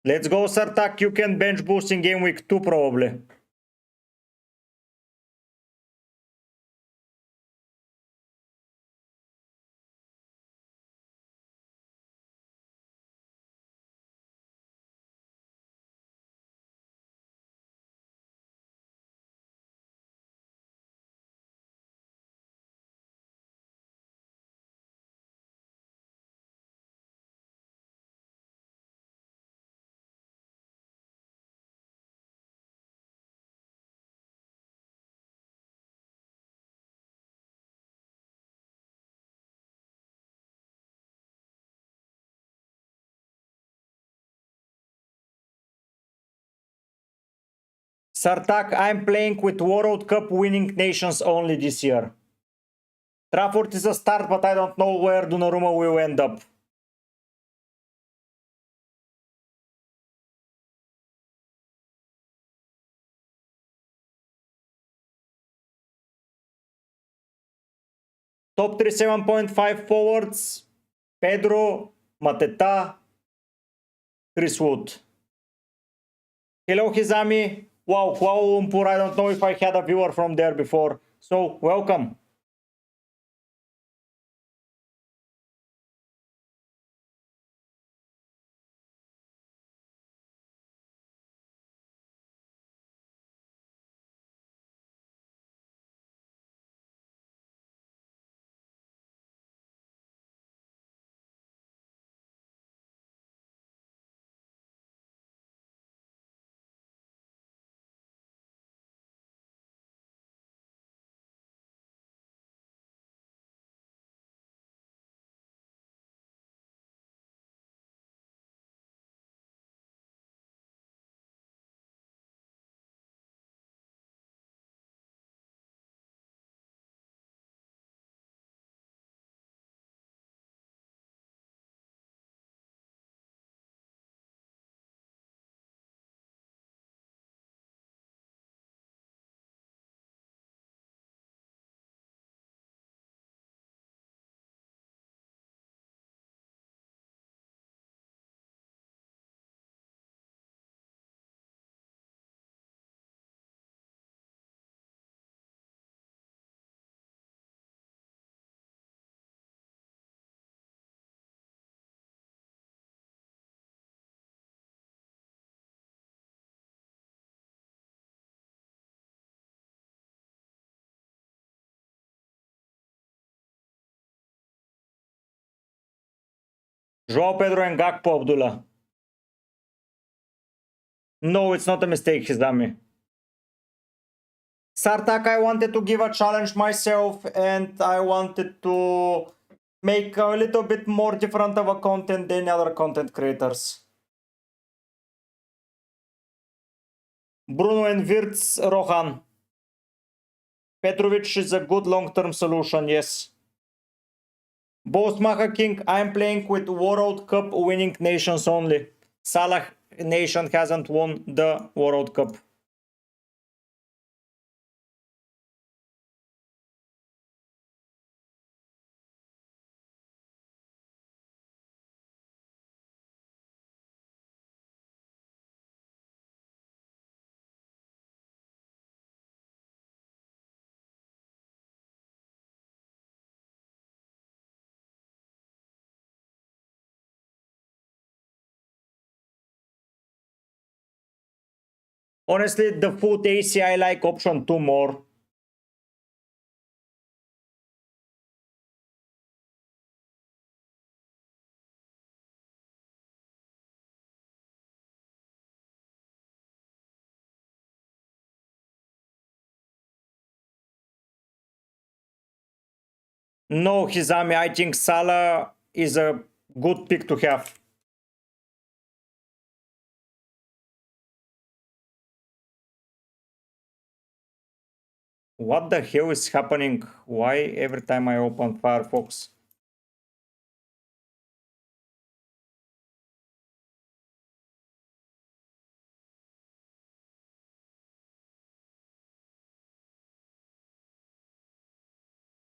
Let's go, Sartak. You can bench boost in game week 2 probably. Sartak, I'm playing with World Cup winning nations only this year. Trafford is a start, but I don't know where Donnarumma will end up. Top 3 7.5 forwards. Pedro, Mateta, Chris Wood. Hello Hizami. Wow, Kuala Lumpur. I don't know if I had a viewer from there before. So, welcome. Joao Pedro and Gakpo, Abdullah. No, it's not a mistake, Hizami. Sartak, I wanted to give a challenge myself and I wanted to make a little bit more different of a content than other content creators. Bruno and Wirtz, Rohan. Petrovic is a good long-term solution, yes. Both Maha King, I'm playing with World Cup winning nations only. Salah nation hasn't won the World Cup. Honestly, the foot AC, I like option 2 more. No, Hizami, I think Salah is a good pick to have. What the hell is happening? Why every time I open Firefox?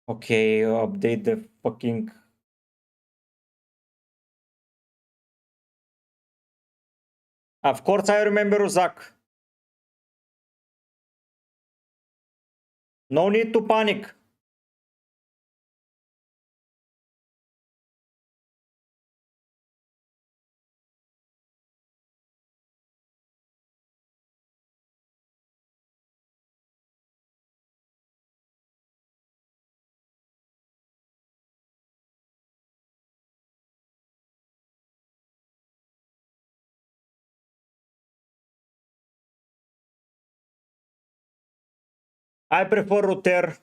Okay, update the fucking... Of course I remember Uzak. No need to panic. I prefer Ruter.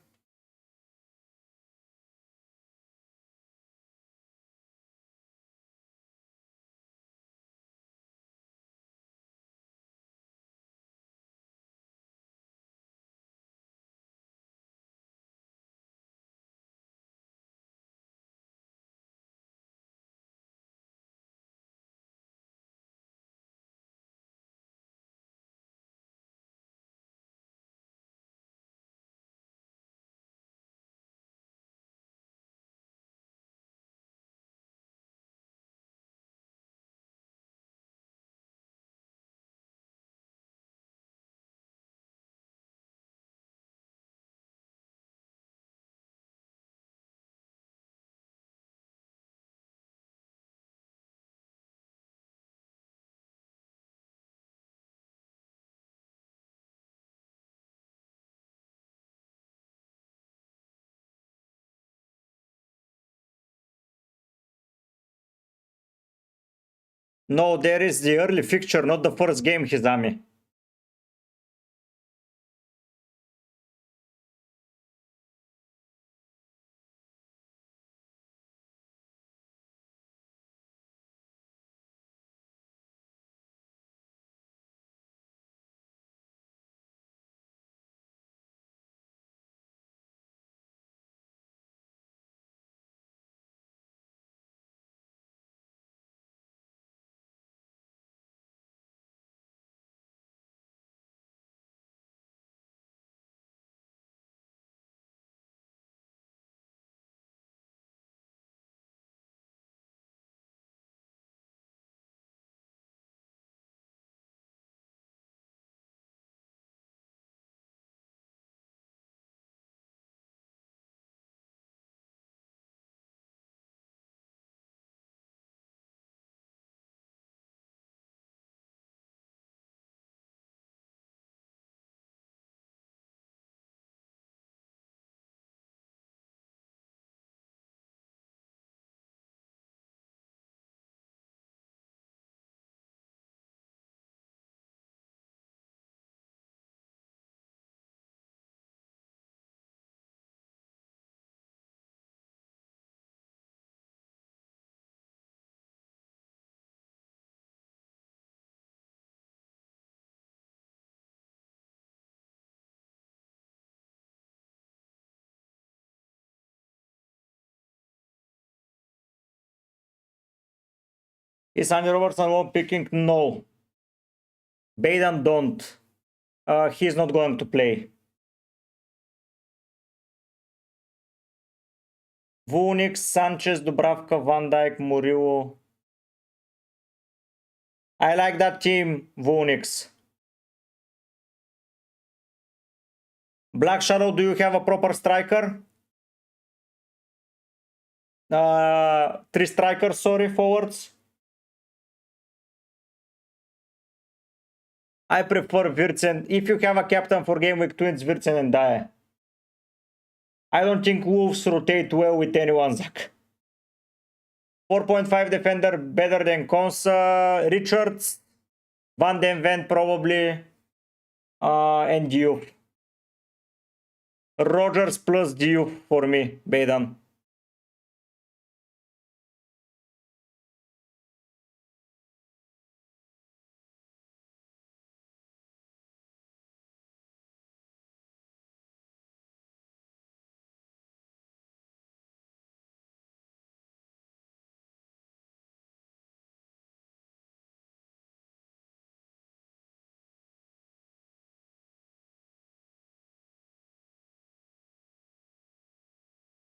No, there is the early fixture, not the first game, Hizami. Is Andy Robertson one picking? No. Baden don't. He's not going to play. Vunix, Sanchez, Dubravka, Van Dijk, Murillo. I like that team, Vunix. Black Shadow, do you have a proper striker? Three strikers, sorry, forwards. I prefer Virtsen. If you have a captain for game week 2, it's Virtsen and Dye. I don't think Wolves rotate well with anyone, Zach. 4.5 defender, better than Konsa. Richards, Van den Ven probably, and Diouf. Rogers plus Diouf for me, Baden.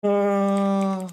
Uh,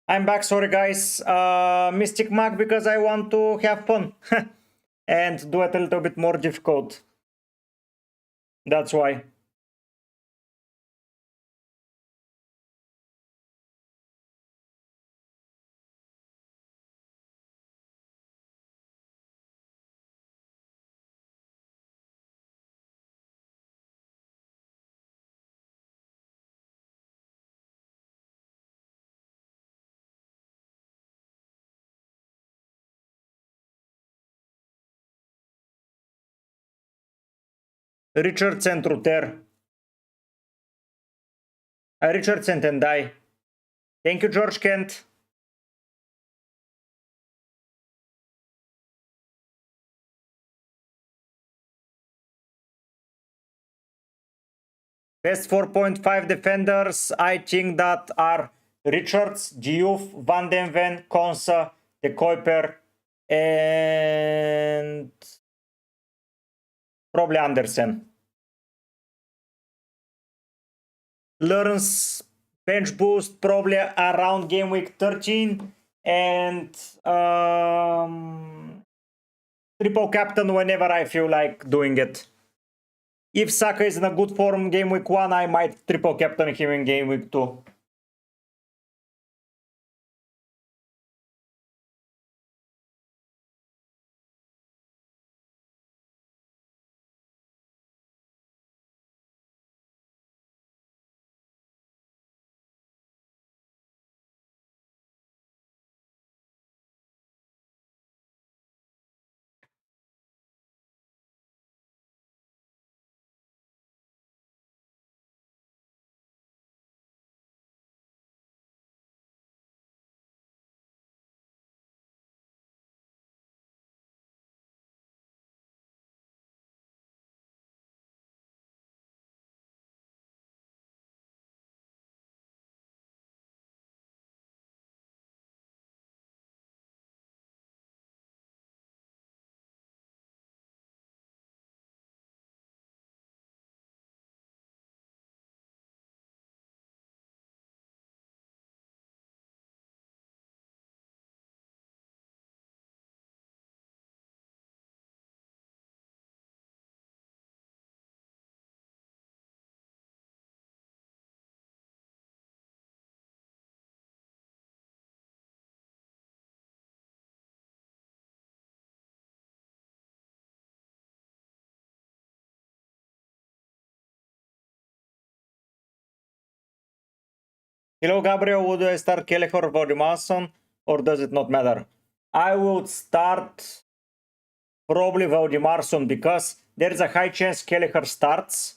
I'm back, sorry guys. Mystic Mag because I want to have fun and do it a little bit more difficult. That's why. Richardson Truter. Richardson Tendai. Thank you, George Kent. Best 4.5 defenders, I think that are Richards, Diouf, Van den Ven, Konsa, De Kuiper, and probably Andersen. Learns bench boost probably around game week 13 and triple captain whenever I feel like doing it. If Saka is in a good form game week 1, I might triple captain him in game week 2. Hello, Gabriel. Would I start Kelleher or Vaudimason, or does it not matter? I would start probably Vaudimason because there's a high chance Kelleher starts.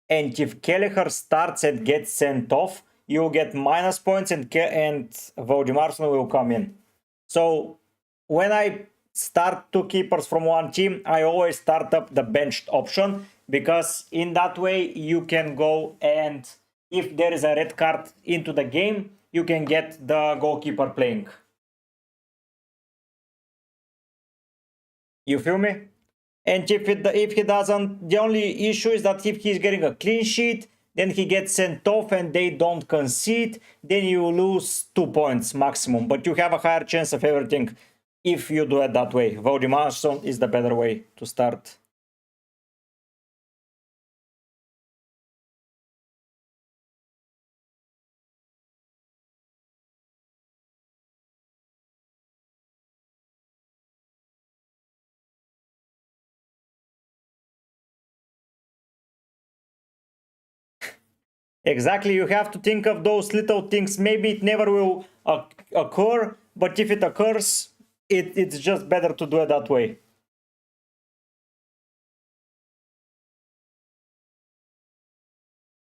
And if Kelleher starts and gets sent off, you get minus points and Vaudimason will come in. So when I start two keepers from one team, I always start up the benched option because in that way you can go and if there is a red card into the game, you can get the goalkeeper playing. You feel me? And if he doesn't, the only issue is that if he's getting a clean sheet, then he gets sent off and they don't concede, then you lose 2 points maximum. But you have a higher chance of everything if you do it that way. Vaudimason is the better way to start. Exactly, you have to think of those little things. Maybe it never will occur, but if it occurs, it's just better to do it that way.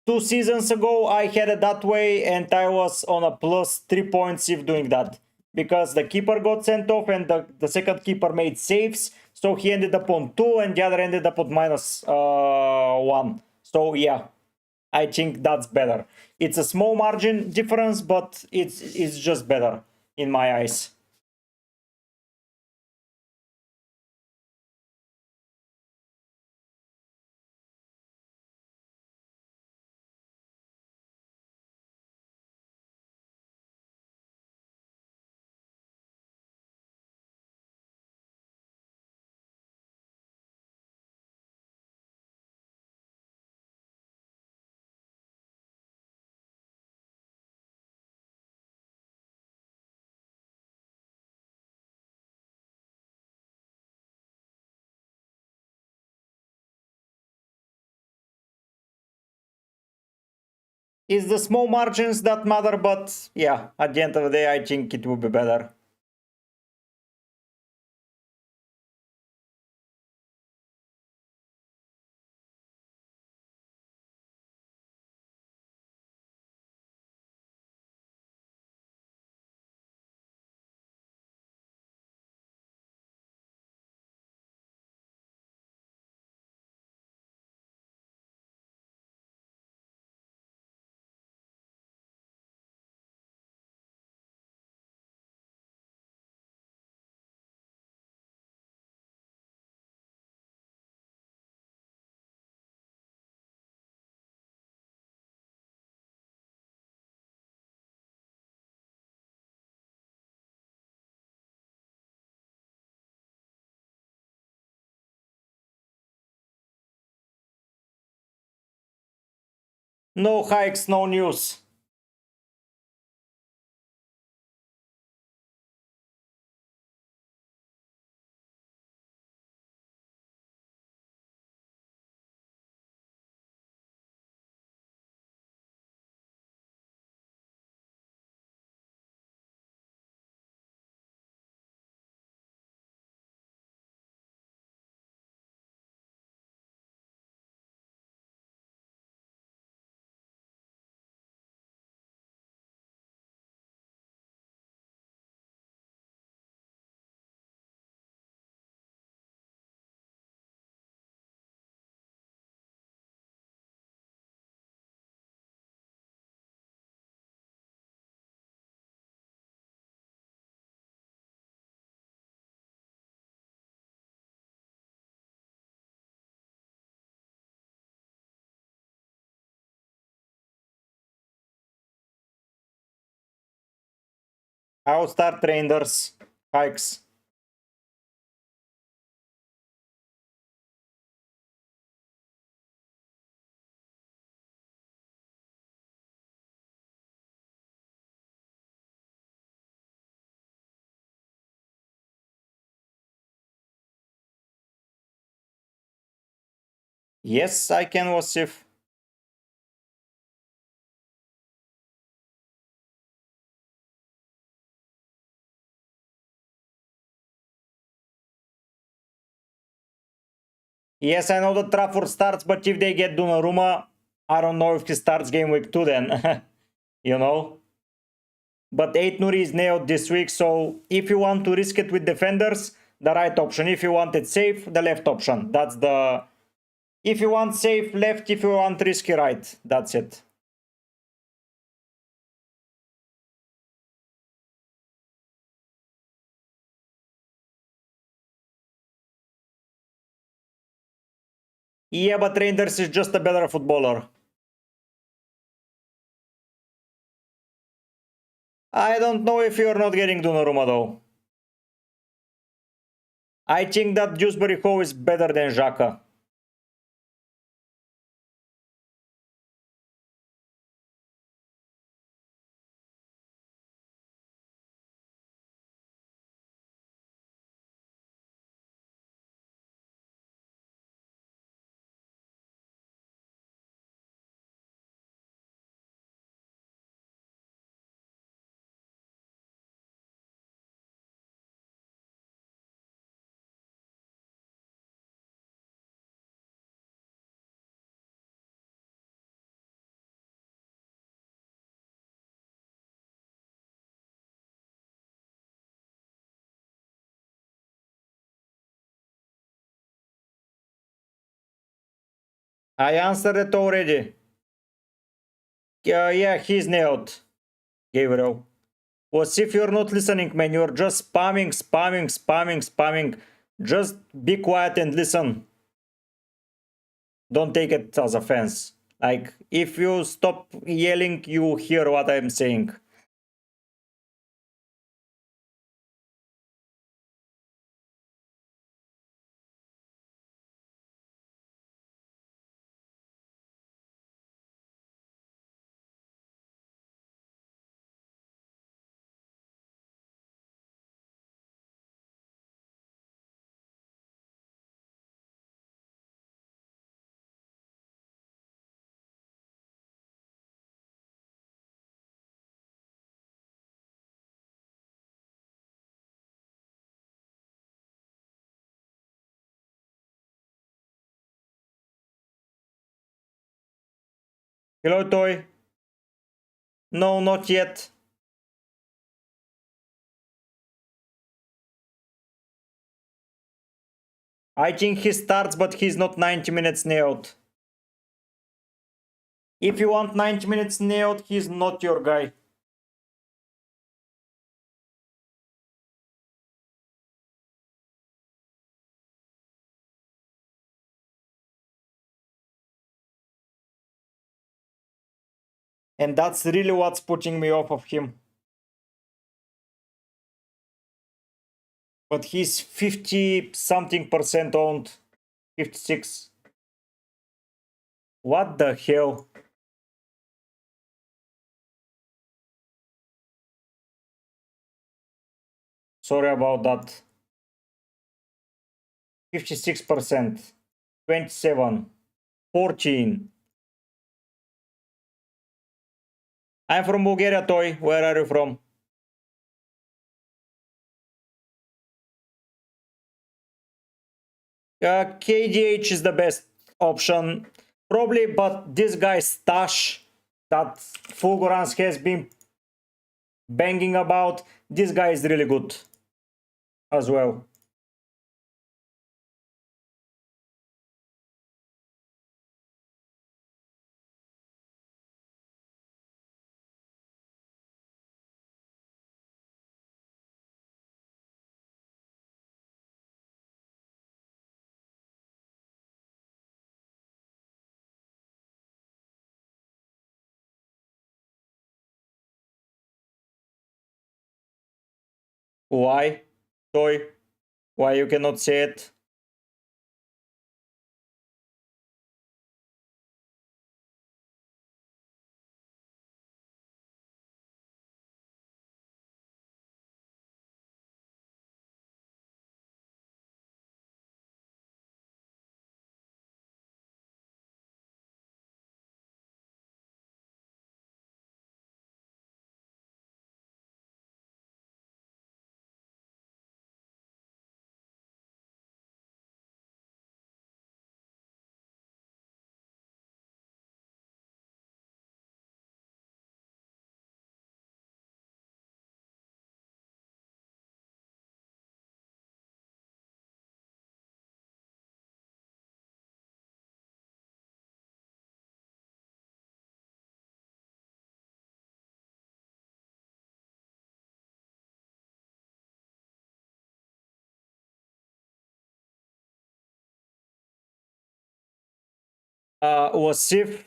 2 seasons ago, I had it that way, and I was on a plus 3 points if doing that. Because the keeper got sent off, and the second keeper made saves, so he ended up on 2, and the other ended up on minus 1. So yeah, I think that's better. It's a small margin difference, but it's just better in my eyes. It's the small margins that matter, but yeah, at the end of the day, I think it will be better. No hikes, no news. I'll start traders. Hikes. Yes, I can Wasif. Yes, I know that Trafford starts, but if they get Donnarumma, I don't know if he starts game week 2 then. You know? But 8 Nuri is nailed this week, so if you want to risk it with defenders, the right option. If you want it safe, the left option. That's the... If you want safe left, if you want risky right. That's it. Yeah, but Rangers is just a better footballer. I don't know if you're not getting Donnarumma though. I think that Dewsbury Hall is better than Xhaka. I answered it already. Yeah, he's nailed. Gabriel. Was if you're not listening, man, you're just spamming. Just be quiet and listen. Don't take it as offense. Like, if you stop yelling, you hear what I'm saying. Hello, Toy. No, not yet. I think he starts, but he's not 90 minutes nailed. If you want 90 minutes nailed, he's not your guy. And that's really what's putting me off of him. But he's 50 something percent owned. 56. What the hell? Sorry about that. 56%. 27. 14. I'm from Bulgaria, Toy. Where are you from? KDH is the best option, probably, but this guy's stash that Fulgurance has been banging about, this guy is really good as well. Why, Toy? Why you cannot say it? Wasif,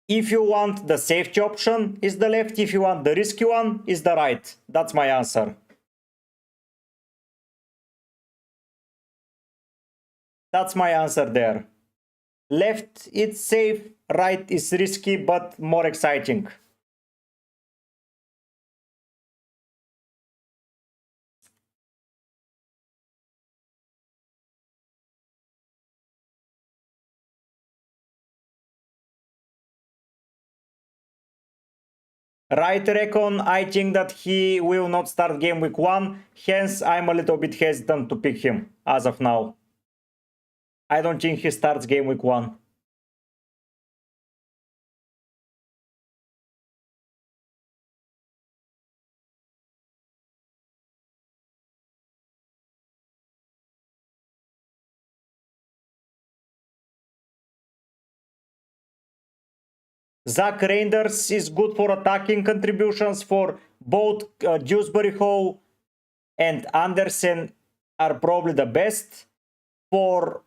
if you want the safety option, is the left. If you want the risky one, is the right. That's my answer. That's my answer there. Left, it's safe. Right is risky, but more exciting. Right reckon, I think that he will not start game week 1, hence I'm a little bit hesitant to pick him as of now. I don't think he starts game week 1. Zach Reinders is good for attacking contributions for both Dewsbury Hall and Andersen are probably the best. For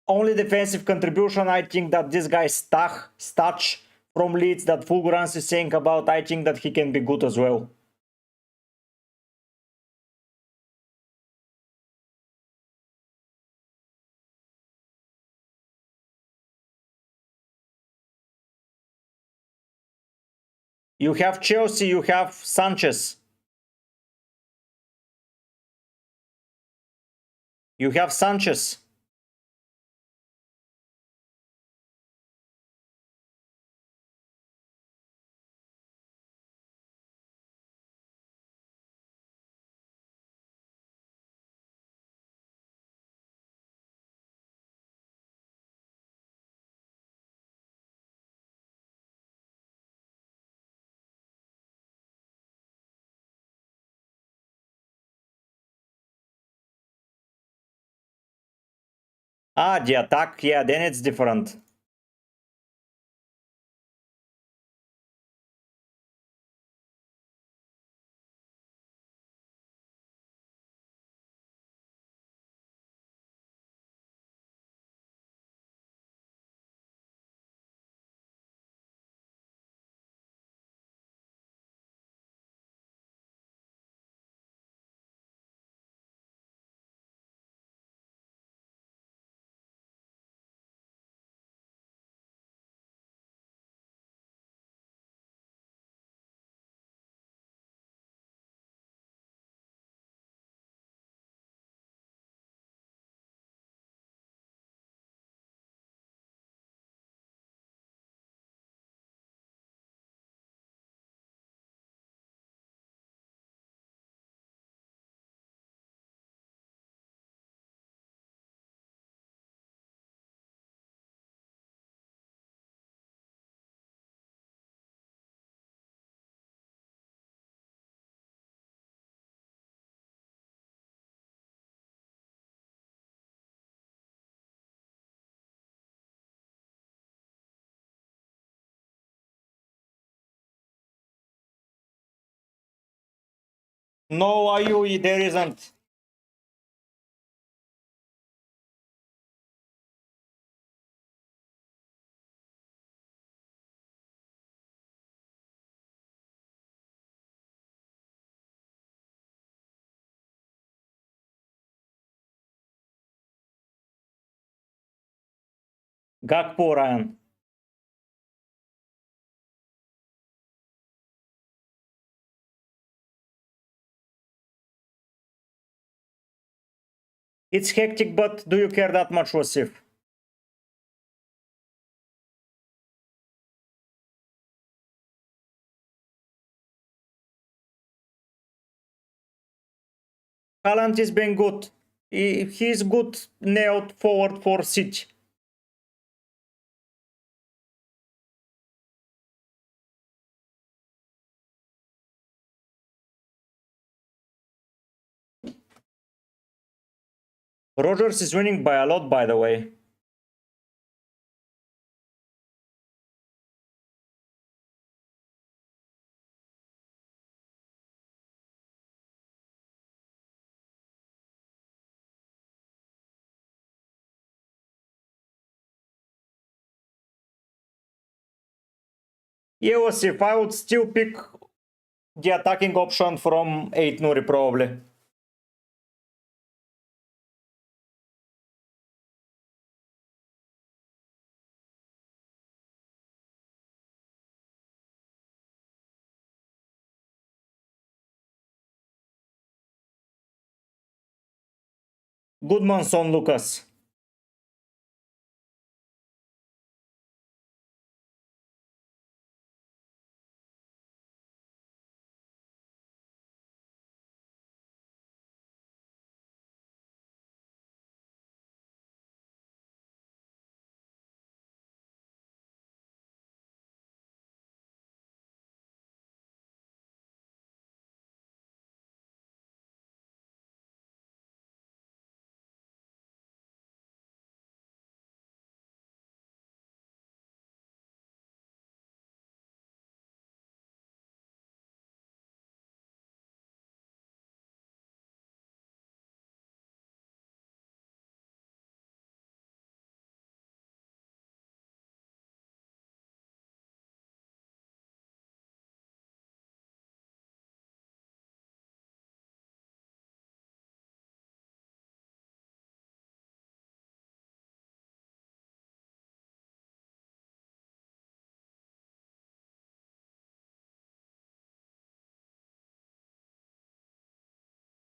only defensive contribution, I think that this guy Stach from Leeds that Fulgurance is saying about, I think that he can be good as well. You have Chelsea, you have Sanchez. You have Sanchez. Ah, the attack, yeah, then it's different. No, Ayu, there isn't. Gakpo, Ryan. It's hectic, but do you care that much, Wasif? Haaland is being good. He's good nailed forward for City. Rogers is winning by a lot, by the way. Yeah, Wasif, I would still pick the attacking option from 8 Nuri, probably. Goodmanson, Lucas.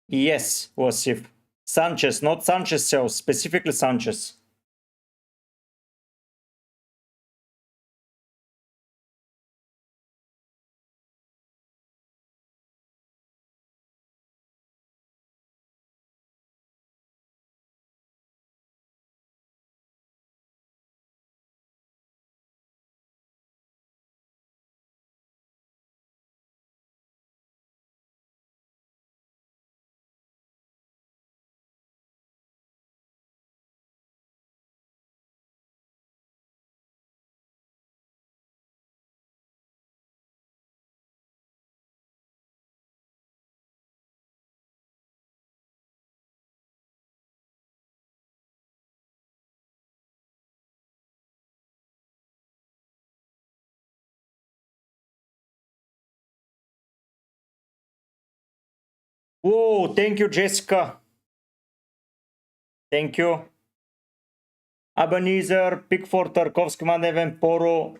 Yes, Wasif. Sanchez, not Sanchez self, specifically Sanchez. Whoa, thank you, Jessica. Thank you. Ebenezer, Pickford, Tarkovsky, Maneven, Poro.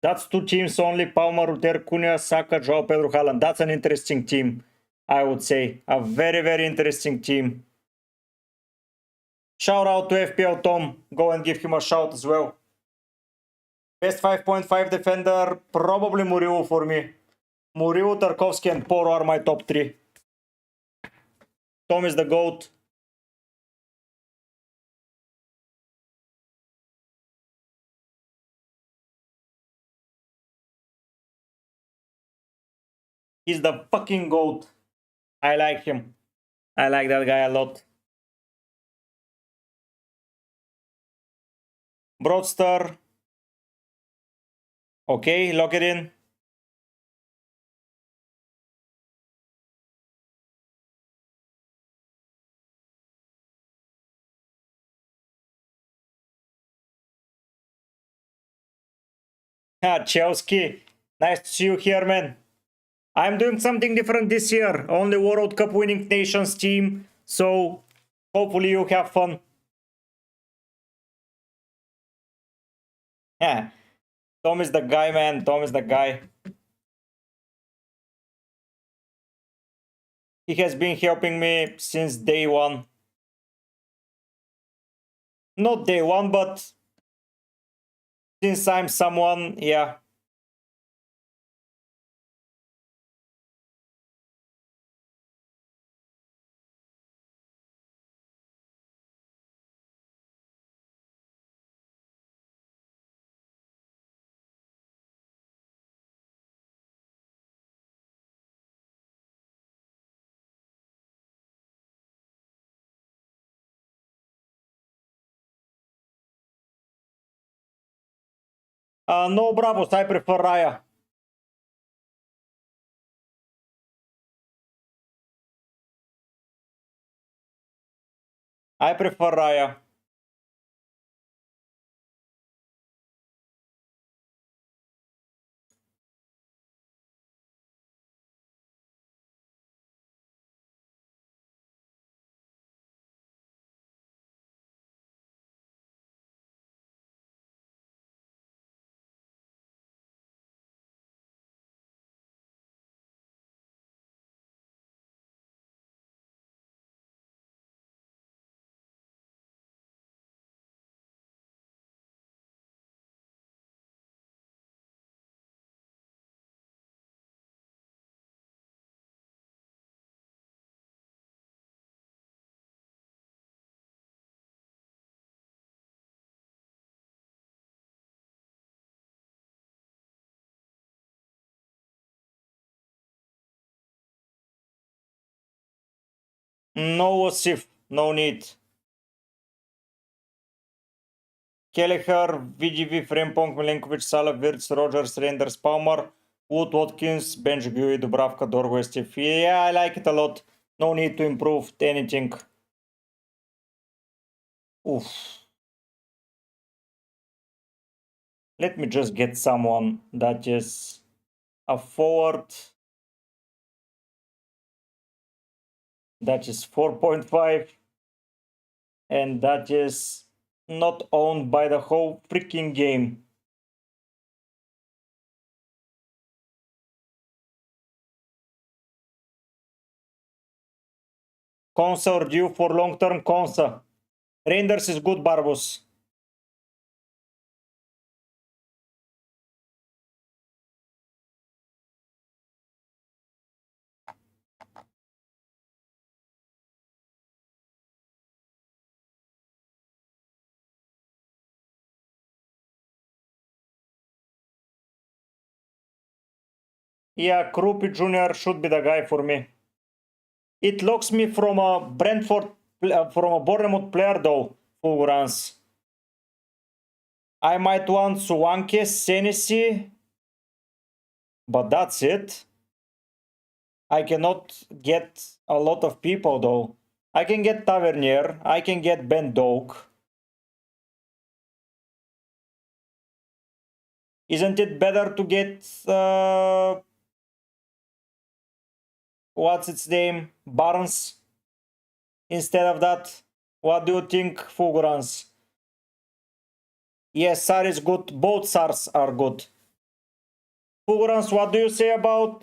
That's two teams only. Palmer, Ruter, Cunha, Saka, Joao Pedro, Haaland. That's an interesting team, I would say. A very, very interesting team. Shout out to FPL Tom. Go and give him a shout as well. Best 5.5 defender, probably Muriu for me. Muriu, Tarkovsky, and Poro are my top 3. Tom is the GOAT. He's the fucking GOAT. I like him. I like that guy a lot. Broadster. Okay, lock it in. Chelsea. Nice to see you here, man. I'm doing something different this year. Only World Cup winning nations team. So hopefully you have fun. Yeah. Tom is the guy, man. Tom is the guy. He has been helping me since day one. Not day one, but since I'm someone, yeah. No, Bravos, I prefer Raya. I prefer Raya. No Wasif, no need. Kelleher, VGV, Frempong, Milenkovic, Salah, Wirtz, Rogers, Renders, Palmer, Wood, Watkins, Benj, Gui, Dubravka, Dorgo, Steve. Yeah, I like it a lot. No need to improve anything. Oof. Let me just get someone that is a forward. That is 4.5. And that is not owned by the whole freaking game. Konsa or due for long-term Konsa. Renders is good, Barbos. Yeah, Krupi Jr. should be the guy for me. It locks me from a Brentford, from a Bournemouth player though, Fulgurance. I might want Suwanke, Senesi, but that's it. I cannot get a lot of people though. I can get Tavernier, I can get Ben Doak. Isn't it better to get what's its name, Barnes instead of that. What do you think, Fulgurance? Yes, Sar is good. Both Sars are good. Fulgurance, what do you say about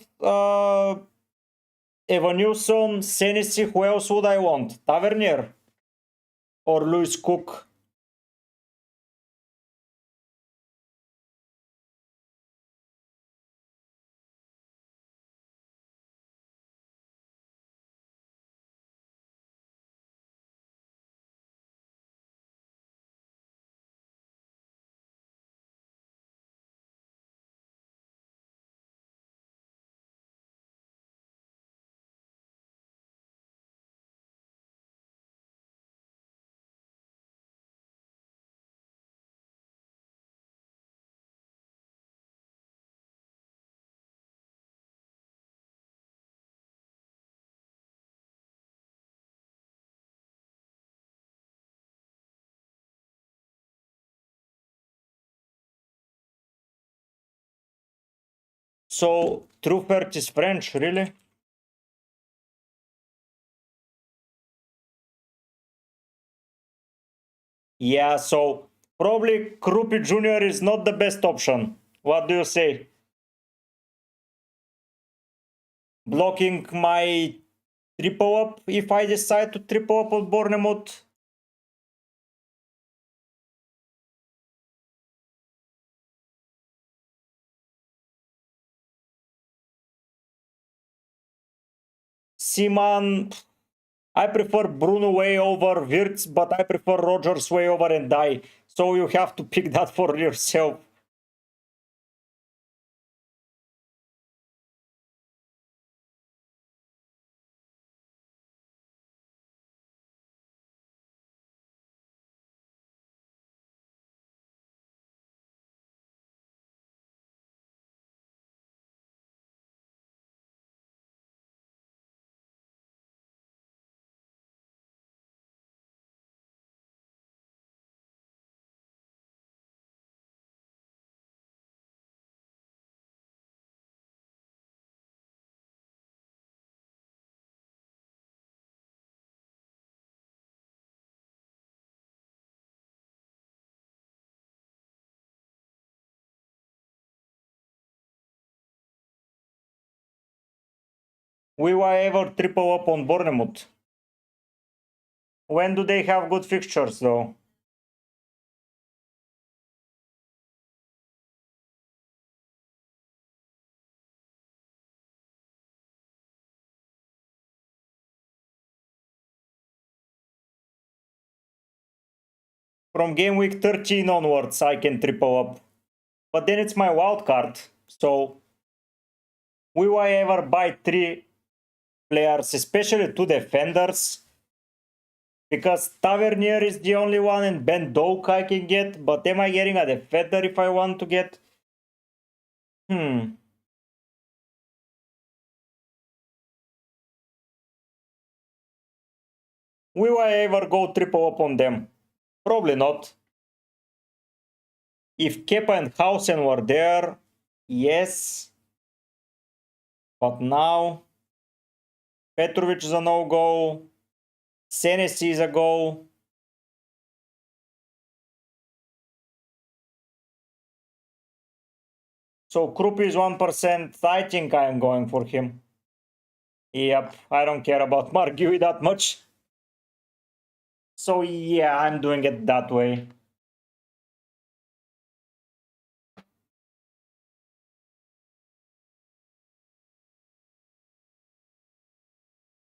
Evan Newsom, Senesi? Who else would I want? Tavernier or Lewis Cook? So, Truffert is French, really? Yeah, so probably Krupi Jr. is not the best option. What do you say? Blocking my triple up if I decide to triple up on Bournemouth? Seaman, I prefer Bruno way over Wirtz, but I prefer Rogers way over and die. So you have to pick that for yourself. Will I ever triple up on Bournemouth? When do they have good fixtures though? From game week 13 onwards, I can triple up. But then it's my wild card. So, will I ever buy 3 players, especially 2 defenders? Because Tavernier is the only one and Ben Doak I can get. But am I getting a defender if I want to get? Will I ever go triple up on them? Probably not. If Kepa and Hausen were there, yes. But now, Petrovic is a no-go. Senesi is a go. So Krupi is 1%. I think I am going for him. Yep, I don't care about Margui that much. So yeah, I'm doing it that way.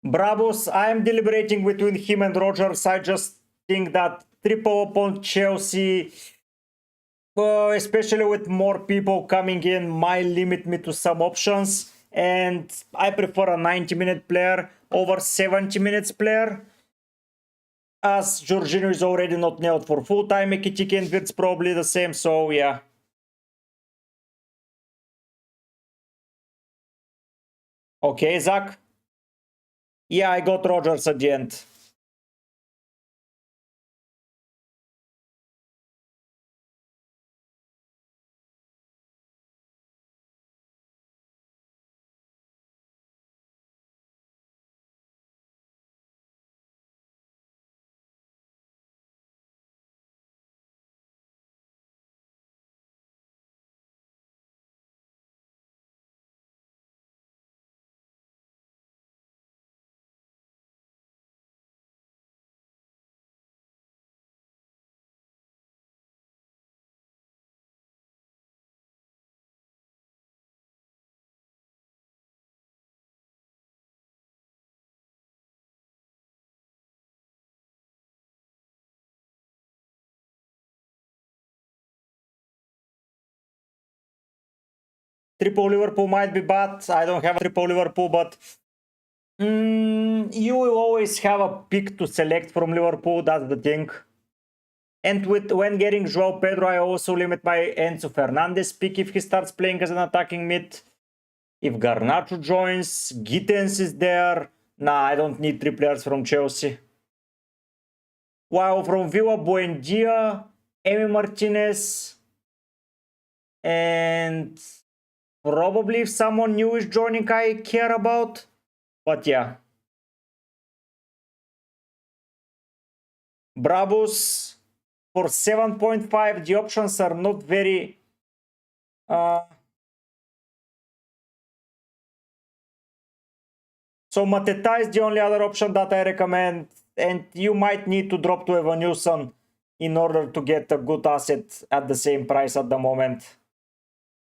Bravos, I'm deliberating between him and Rogers. I just think that triple upon Chelsea, especially with more people coming in, might limit me to some options. And I prefer a 90-minute player over 70 minutes player. As Jorginho is already not nailed for full time, Ekitike and Wirtz probably the same, so yeah. Okay, Zach? Yeah, I got Rogers at the end. Triple Liverpool might be bad. I don't have a triple Liverpool, but you will always have a pick to select from Liverpool. That's the thing. And when getting João Pedro, I also limit my Enzo Fernandes pick if he starts playing as an attacking mid. If Garnacho joins, Gittens is there. Nah, I don't need 3 players from Chelsea. While from Villa, Buendia, Emi Martinez, and probably if someone new is joining, I care about. But yeah. Brabus for 7.5, the options are not very... So Mateta is the only other option that I recommend, and you might need to drop to Evanilson in order to get a good asset at the same price at the moment.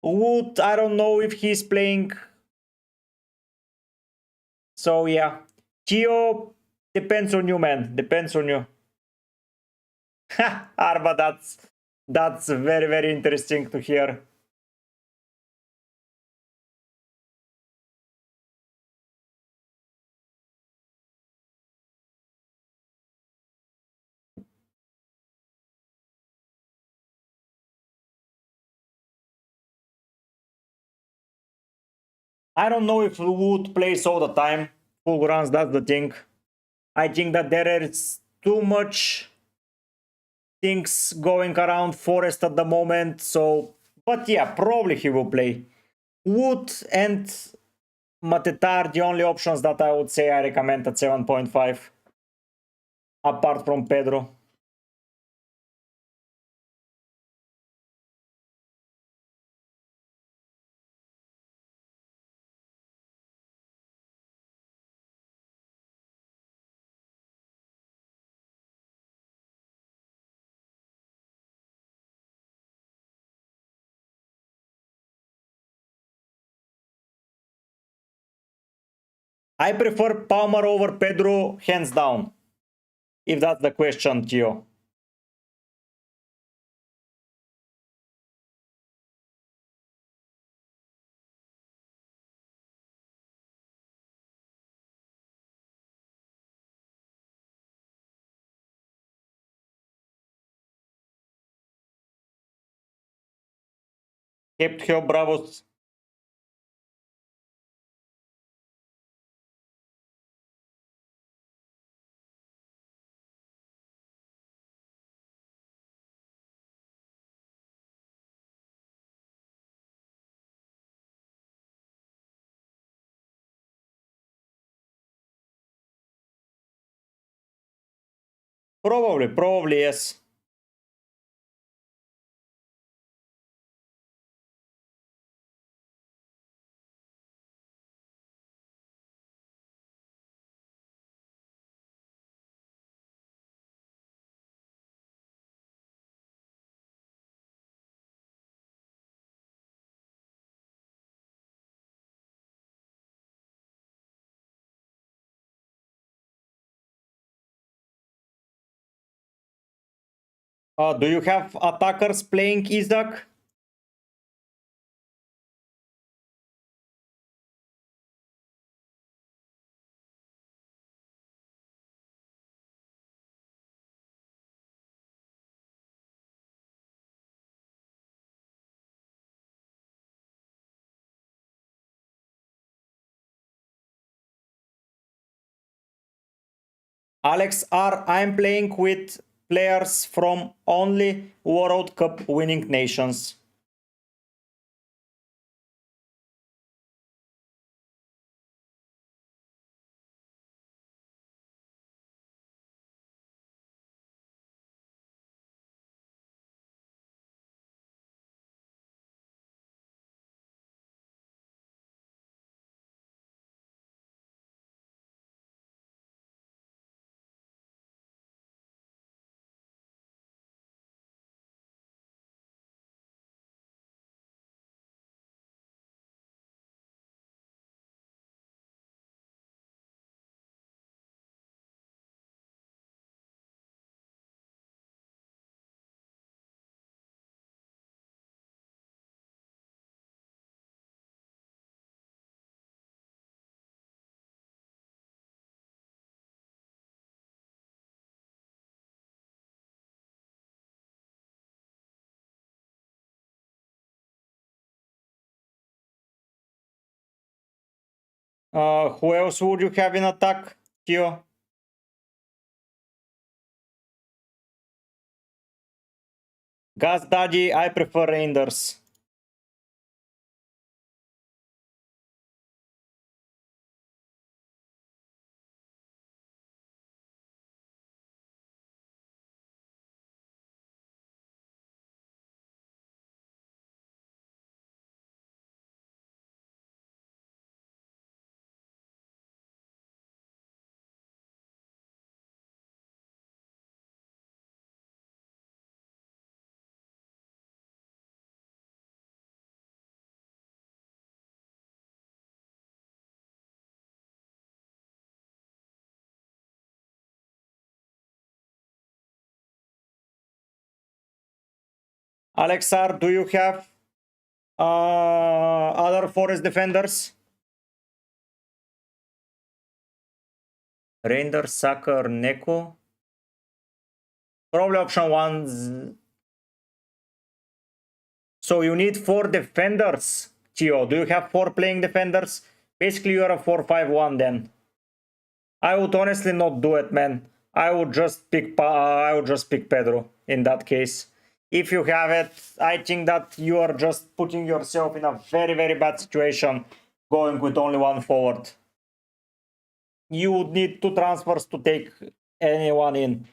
Wood, I don't know if he's playing. So yeah, Gio, depends on you, man. Depends on you. Arba, that's very, very interesting to hear. I don't know if Wood plays all the time. Full runs, that's the thing. I think that there is too much things going around Forest at the moment, so... But yeah, probably he will play. Wood and Mateta are the only options that I would say I recommend at 7.5. Apart from Pedro. I prefer Palmer over Pedro, hands down. If that's the question, Gio. Kept Heo Bravos. Probably yes. Do you have attackers playing Isaac? Alex R, I'm playing with players from only World Cup winning nations. Who else would you have in attack, Kyo? Gas Daddy, I prefer Reinders. Alexar, do you have other forest defenders? Render, Sucker, Neko. Probably option one. So you need 4 defenders, Chio. Do you have 4 playing defenders? Basically, you're a 4-5-1 then. I would honestly not do it, man. I would just pick Pedro in that case. If you have it, I think that you are just putting yourself in a very, very bad situation going with only one forward. You would need 2 transfers to take anyone in.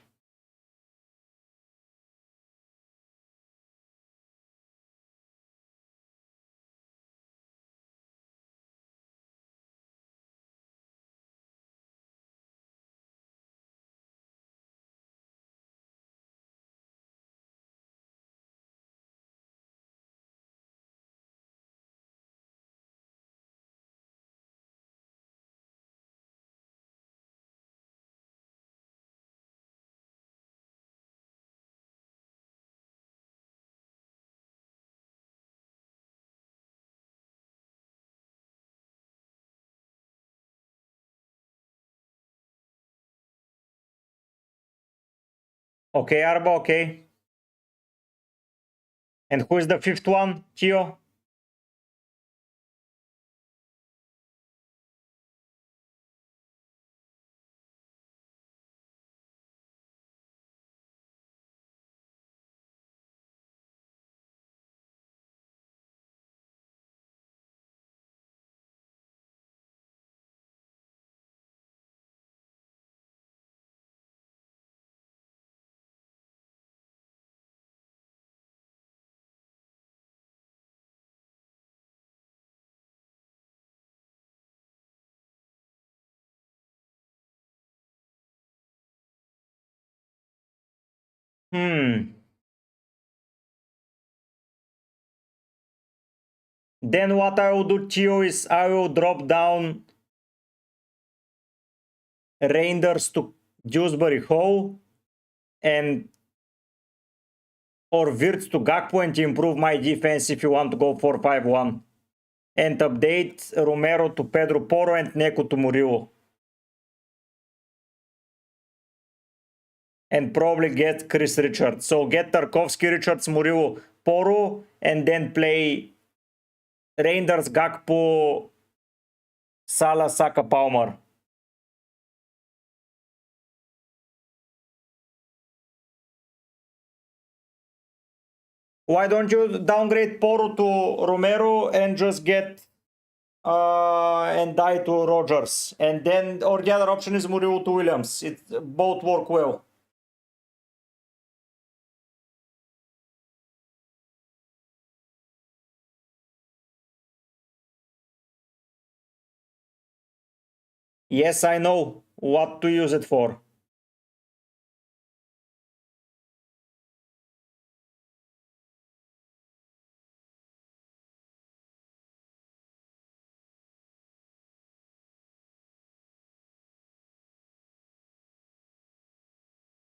Okay, Arbo, okay. And who is the 5th one, Chio? Then what I will do, Chio, is I will drop down Reinders to Dewsbury Hall and or Wirtz to Gakpo and improve my defense if you want to go 4-5-1. And update Romero to Pedro Porro and Neko to Murillo. And probably get Chris Richards. So get Tarkovsky, Richards, Murillo, Porro, and then play Reinders, Gakpo, Salah, Saka, Palmer. Why don't you downgrade Porro to Romero and just get and die to Rogers? And then, or the other option is Murillo to Williams. It both work well. Yes, I know what to use it for.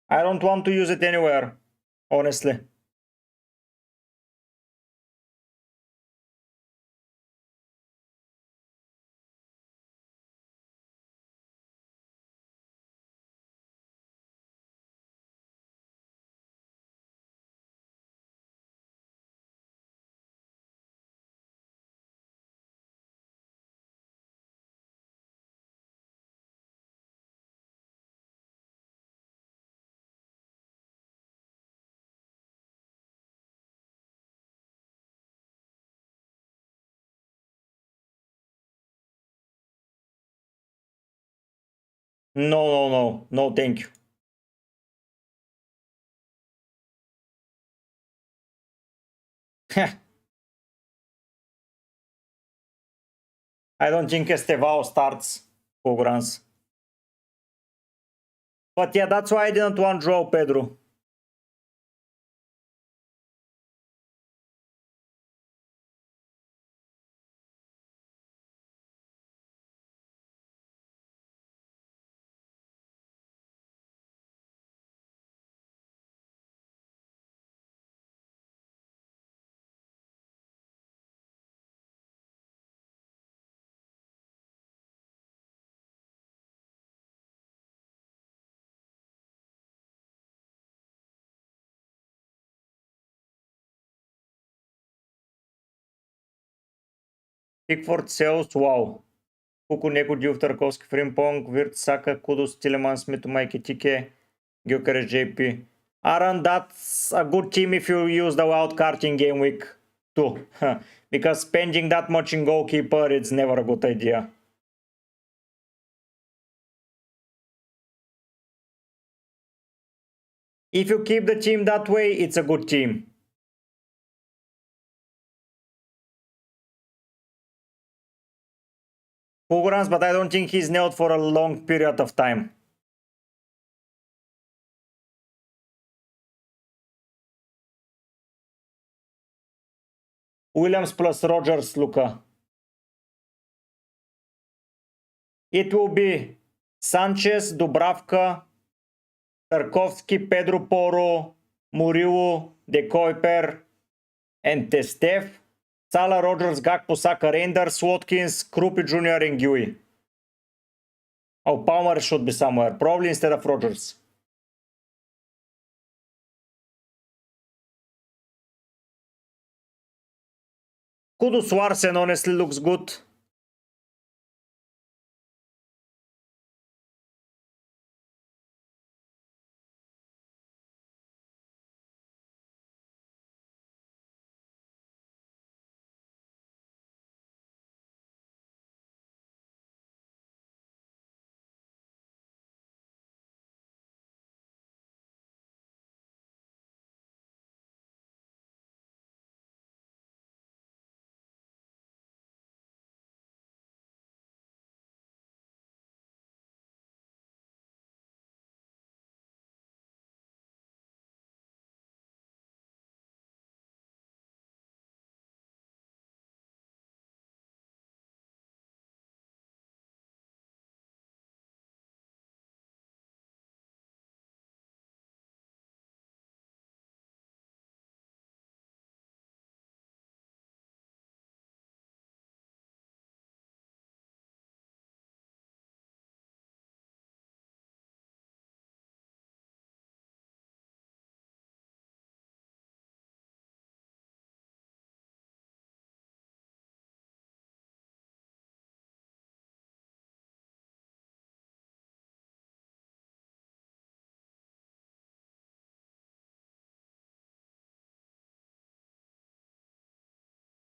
I don't want to use it anywhere, honestly. No, thank you. I don't think Estevao starts Pograns. But yeah, that's why I didn't want draw Pedro. Pickford, Seus, wow. Cucu, Necu, Diouf, Tarkovski, Frimpong, Virt, Saka, Kudus, Tielemans, Smith, Mike, Tike, Gyökeres, JP. Aaron, that's a good team if you use the wild card in game week 2. Because spending that much in goalkeeper, it's never a good idea. If you keep the team that way, it's a good team. Pograns, but I don't think he's nailed for a long period of time. Williams plus Rogers, Luca. It will be Sanchez, Dubravka, Tarkovsky, Pedro Porro, Muriu, De Kuiper, and Testev. Salah, Rogers, Gakpo, Saka, Reinders, Watkins, Krupi Jr. and Gui. Oh, Palmer should be somewhere, probably instead of Rogers. Kudus Warsen honestly looks good.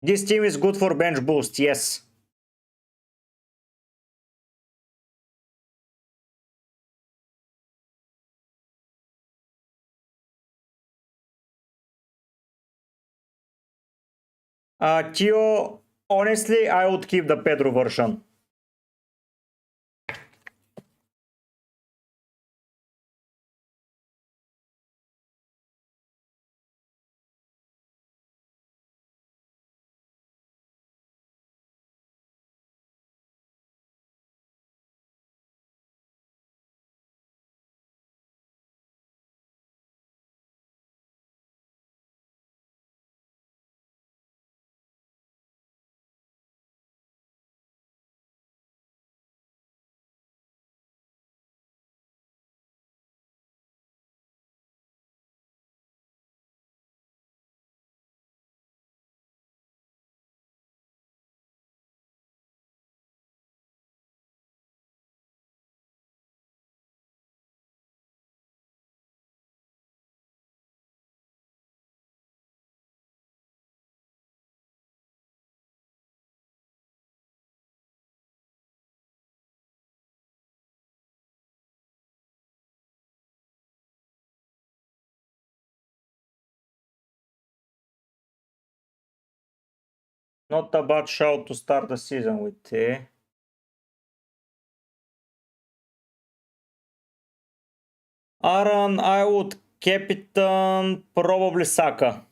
This team is good for bench boost, yes. Theo, honestly, I would keep the Pedro version. Not a bad show to start the season with, eh? Aaron, I would captain probably Saka.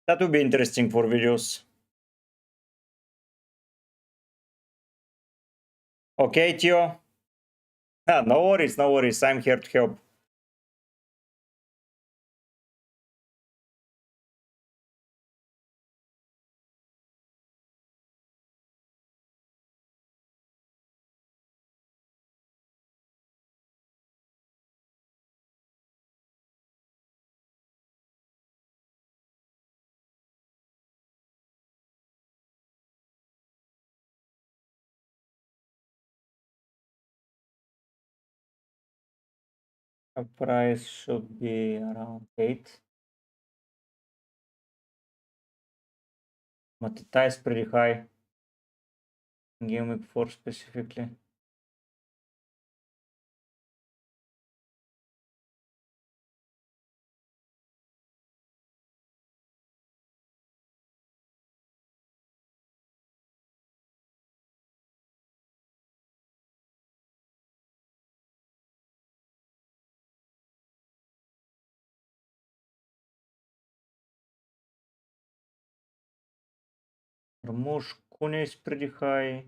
That would be interesting for videos. Okay, Theo? Ah, no worries, no worries. I'm here to help. A price should be around 8. Matita is pretty high. Game week 4 specifically. Ramush Kune is pretty high.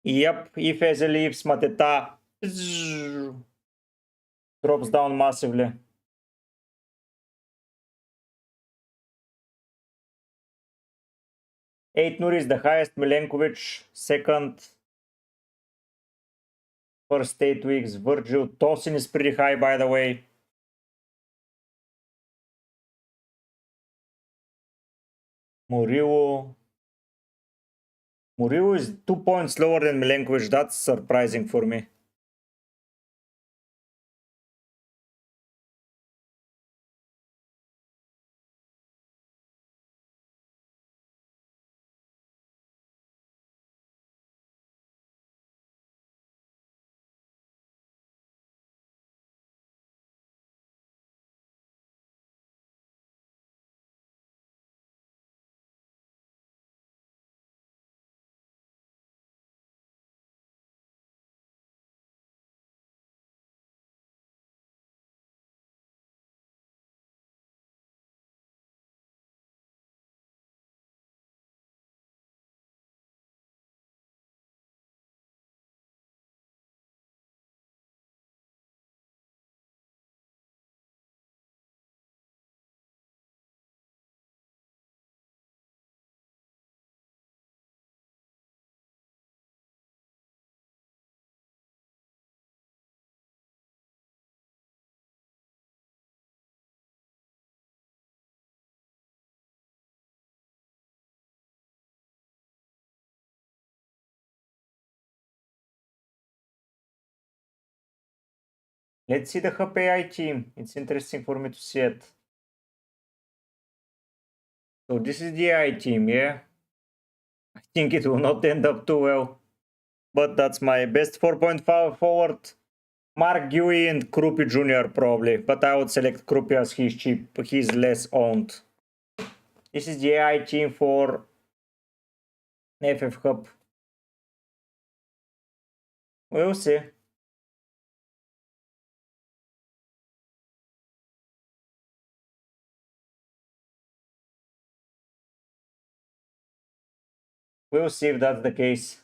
Yep, if Eze leaves, Mateta drops down massively. 8 Nuri is the highest, Milenkovic second. First 8 weeks, Virgil. Tosin is pretty high, by the way. Muriu. Muriu is 2 points lower than Milenkovic. That's surprising for me. Let's see the HPI team. It's interesting for me to see it. So this is the AI team, yeah? I think it will not end up too well. But that's my best 4.5 forward. Mark Dewey and Krupi Jr. probably. But I would select Krupi as he's cheap. He's less owned. This is the AI team for FF Hub. We'll see. We'll see if that's the case.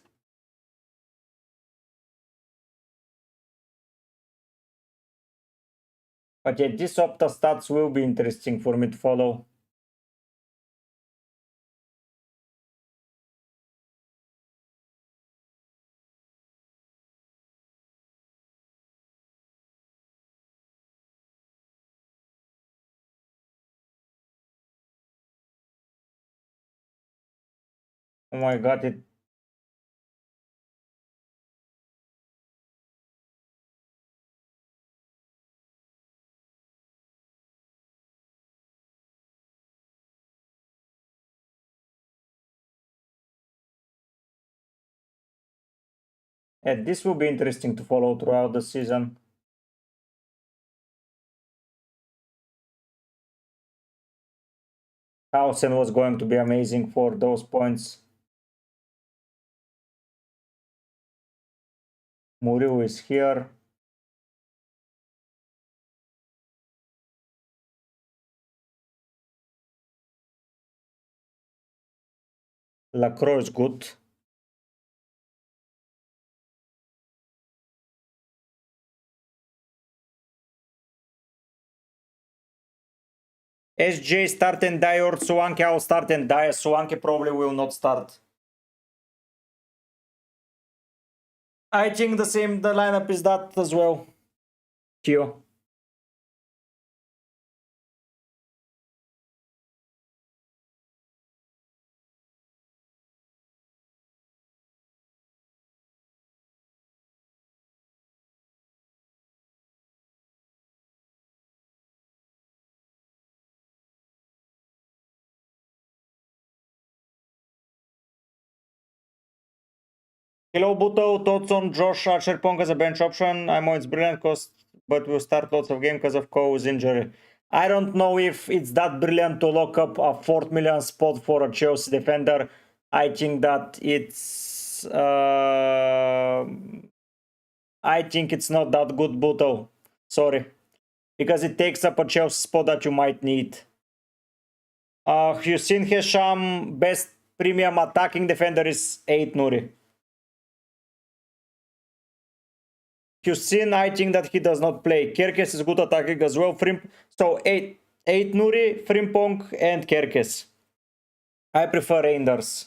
But yeah, these Opta stats will be interesting for me to follow. Oh my god, it this will be interesting to follow throughout the season. Hausen was going to be amazing for those points. Muriu is here. Lacroix is good. SJ start and die or Suanke, I'll start and die. Suanke probably will not start. I think the lineup is that as well. Q. Hello Buto, thoughts on Josh Archer-Pong as a bench option? I know it's brilliant cost, but will start lots of game because of Cole's injury. I don't know if it's that brilliant to lock up a 4 million spot for a Chelsea defender. I think that it's I think it's not that good, Buto. Sorry. Because it takes up a Chelsea spot that you might need. Hussein Hesham, best premium attacking defender is 8 Nuri. Hussein, I think that he does not play. Kerkes is good attacking as well. So 8 Nuri, Frimpong, and Kerkes. I prefer Reinders.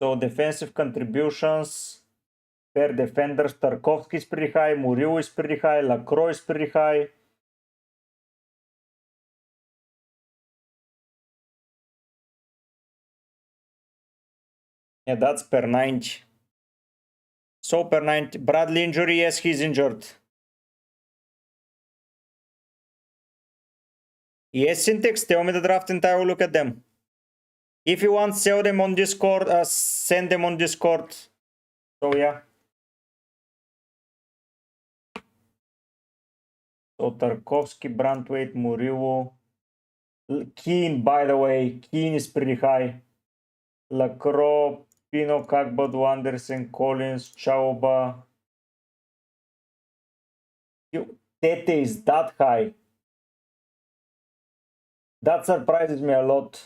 So defensive contributions per defender, Tarkovsky is pretty high, Muriu is pretty high, Lacroix is pretty high. Yeah, that's per 90. So per 90. Bradley injury, yes, he's injured. Yes, Syntax, tell me the draft and I will look at them. If you want, sell them on Discord, send them on Discord. So yeah. So Tarkovsky, Brantwaite, Muriu. Keane, by the way, Keane is pretty high. Lacroix, Pino, Kagbad, Anderson, Collins, Chauba. Tete is that high. That surprises me a lot.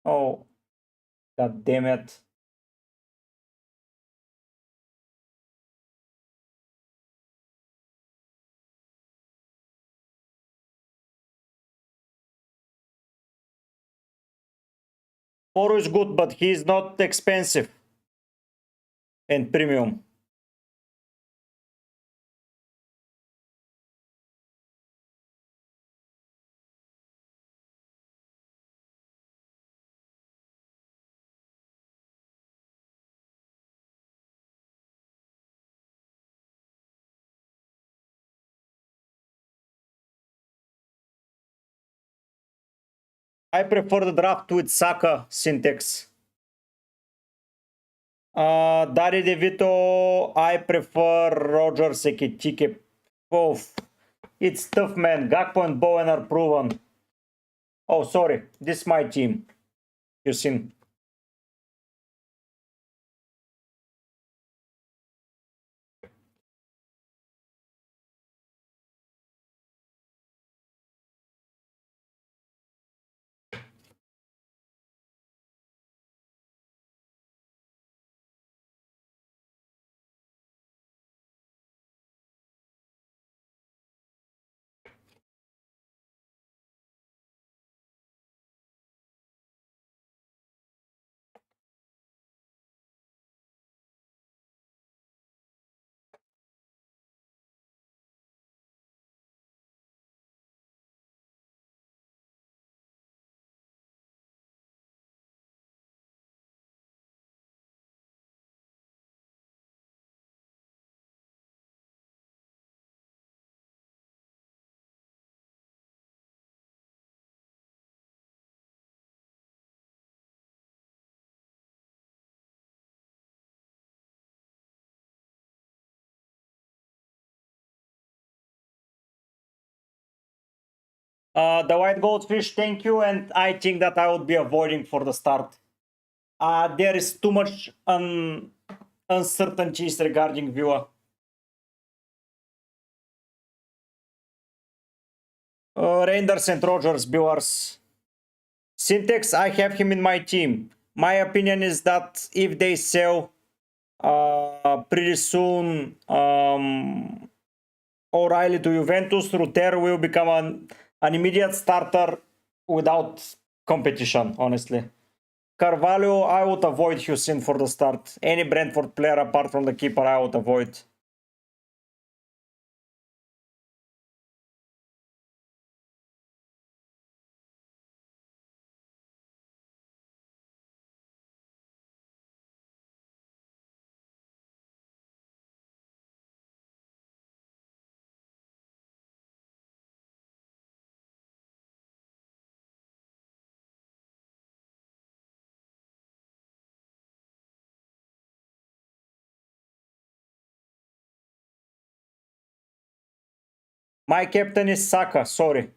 Oh, god damn it. Poro is good, but he's not expensive and premium. I prefer the draft with Saka, Syntax. Dari De Vito, I prefer Roger Sekitike. Both. It's tough, man. Gakpo and Bowen are proven. Oh, sorry. This is my team. You seen. The white goldfish, thank you, and I think that I would be avoiding for the start. There is too much uncertainties regarding viewer. Reinders and Rogers viewers. Syntax, I have him in my team. My opinion is that if they sell pretty soon O'Reilly to Juventus, Ruter will become an immediate starter without competition, honestly. Carvalho, I would avoid Hussein for the start. Any Brentford player apart from the keeper, I would avoid. My captain is Saka, sorry.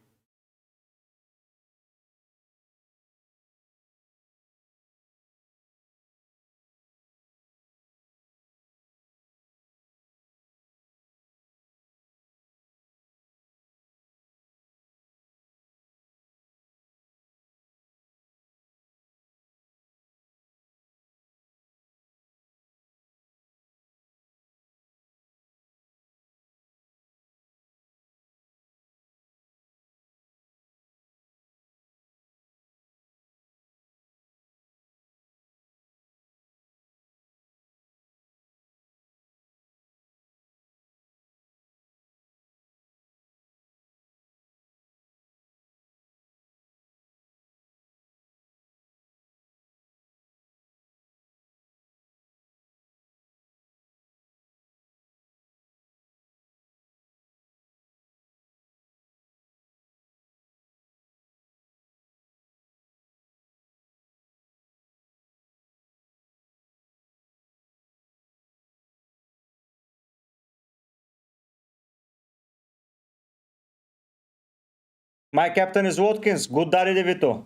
My captain is Watkins, good Dari DeVito.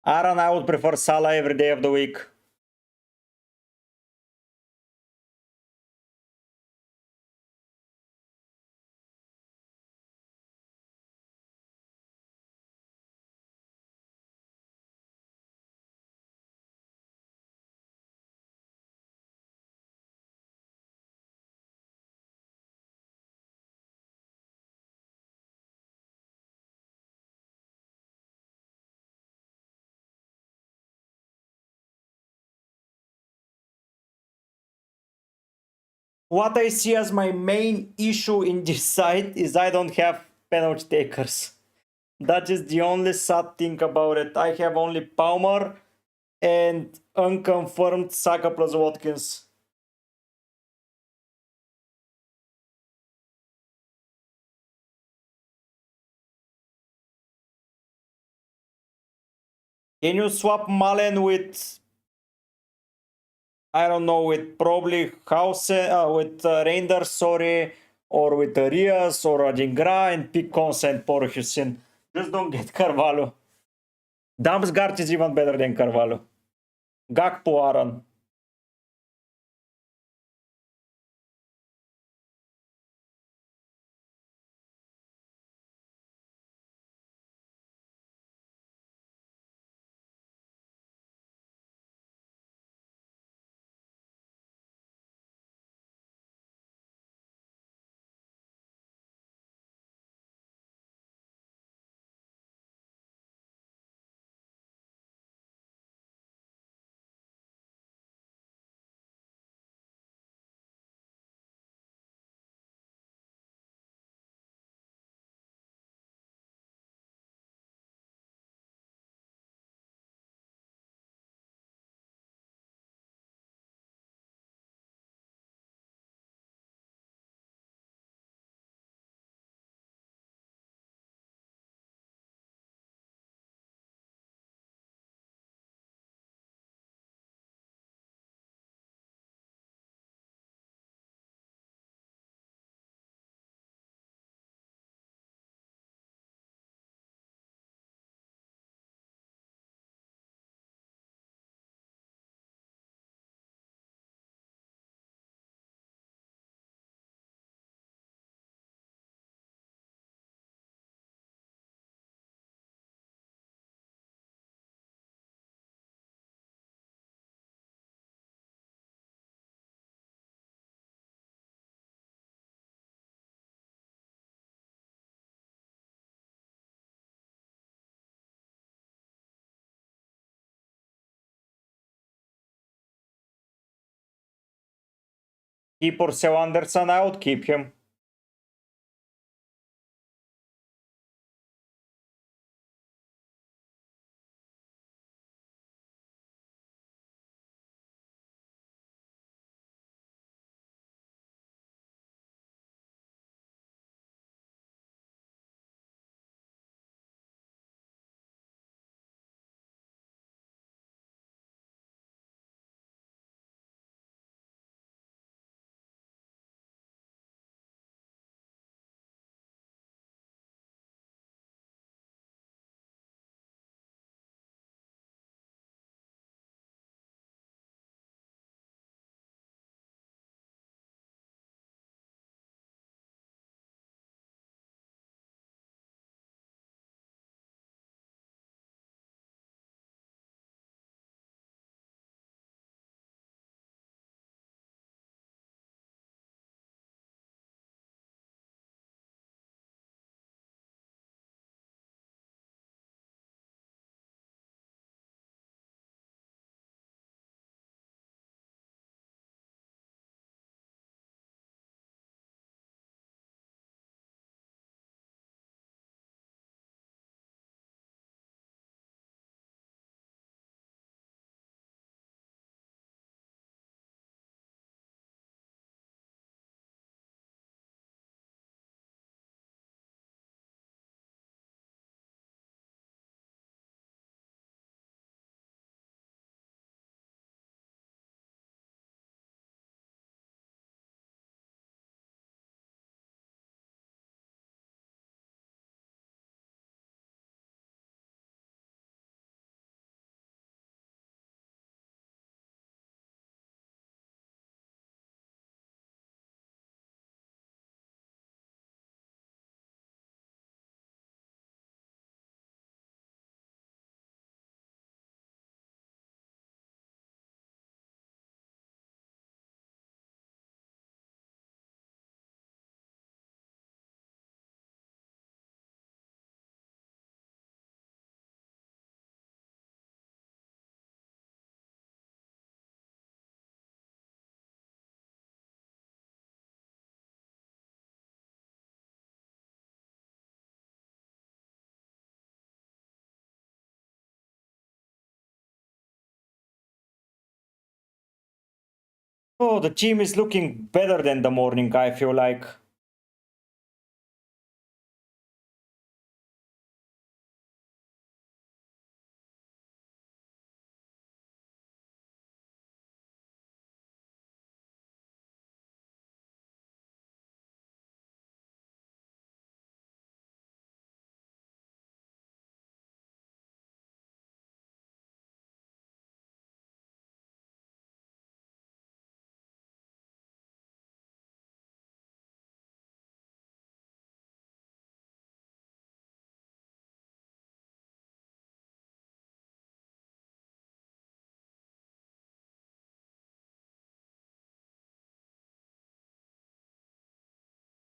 Aaron, I would prefer Salah every day of the week. What I see as my main issue in this side is I don't have penalty takers. That is the only sad thing about it. I have only Palmer and unconfirmed Saka plus Watkins. Can you swap Malen with, I don't know, with probably House, with Reinders, sorry, or with Rias or Adingra and pick Consent for Hussein. Just don't get Carvalho. Damsgaard is even better than Carvalho. Gakpo, Aaron. Keep or sell Anderson? I would keep him. Oh, the team is looking better than the morning, I feel like.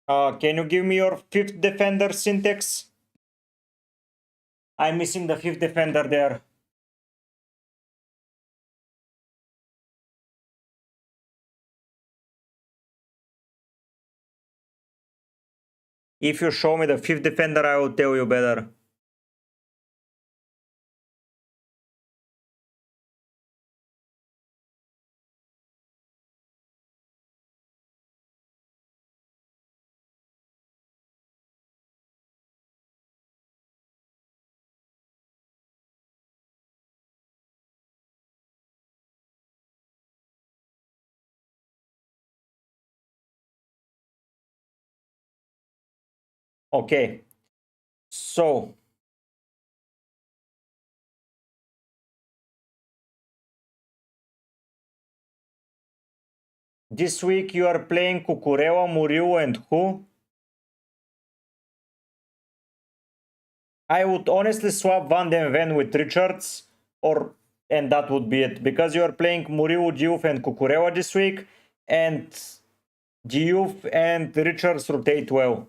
Can you give me your fifth defender syntax? I'm missing the fifth defender there. If you show me the fifth defender, I will tell you better. Okay, so this week you are playing Cucurella, Muriu, and who? I would honestly swap Van den Ven with Richards, and that would be it, because you are playing Muriu, Diouf, and Cucurella this week, and Diouf and Richards rotate well.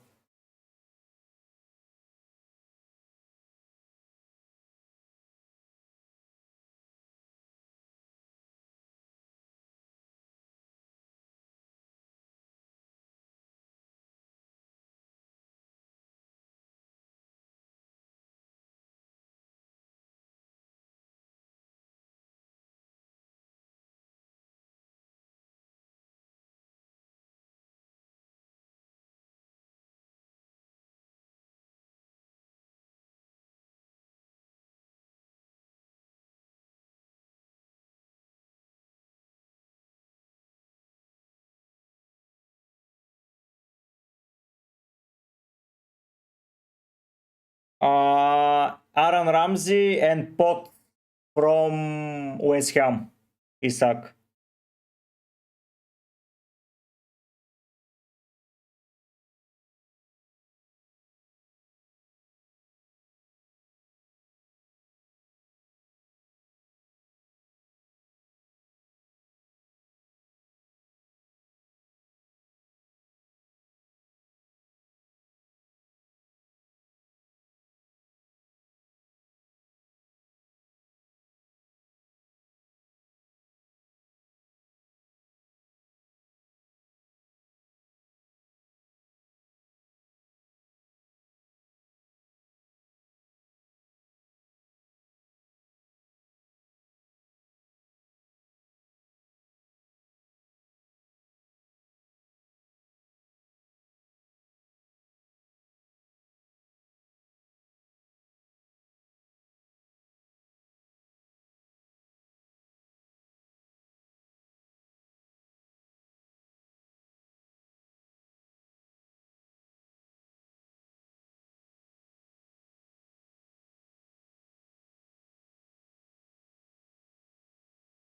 Aaron Ramsey and Pot from West Ham. Isaac.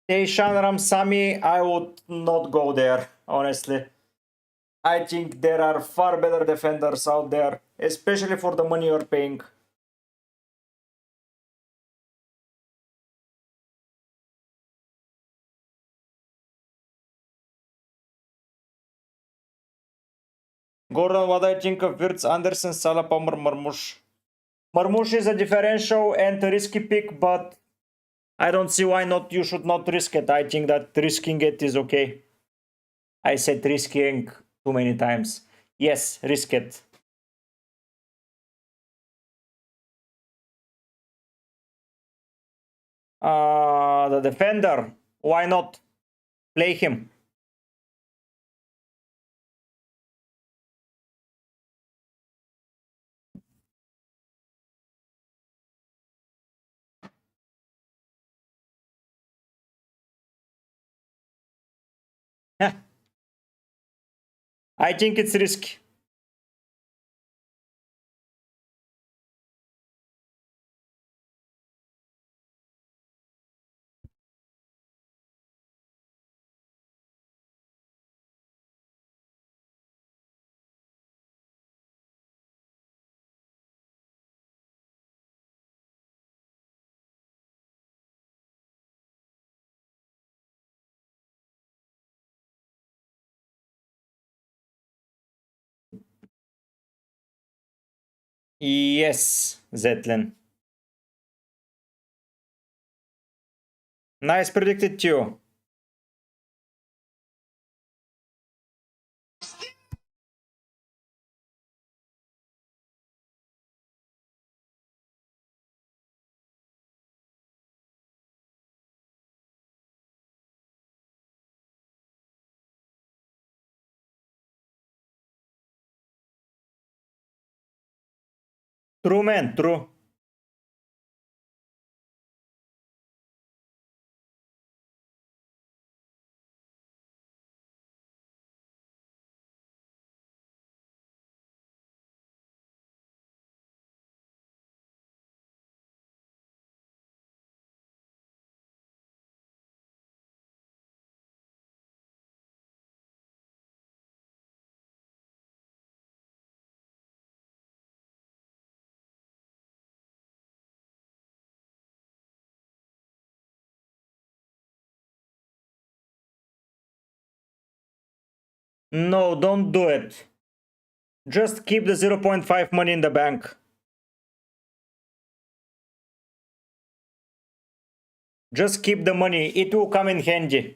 Shan Ramsami, I would not go there, honestly. I think there are far better defenders out there, especially for the money you're paying. Gordon, what I think of Wirtz, Anderson, Salah, Palmer, Marmoush. Marmoush is a differential and a risky pick, but I don't see why not. You should not risk it. I think that risking it is okay. I said risking too many times. Yes, risk it. The defender, why not? Play him. I think it's risky. Yes, Zetlin. Nice predicted too. True man, true. No, don't do it. Just keep the 0.5 money in the bank. Just keep the money. It will come in handy.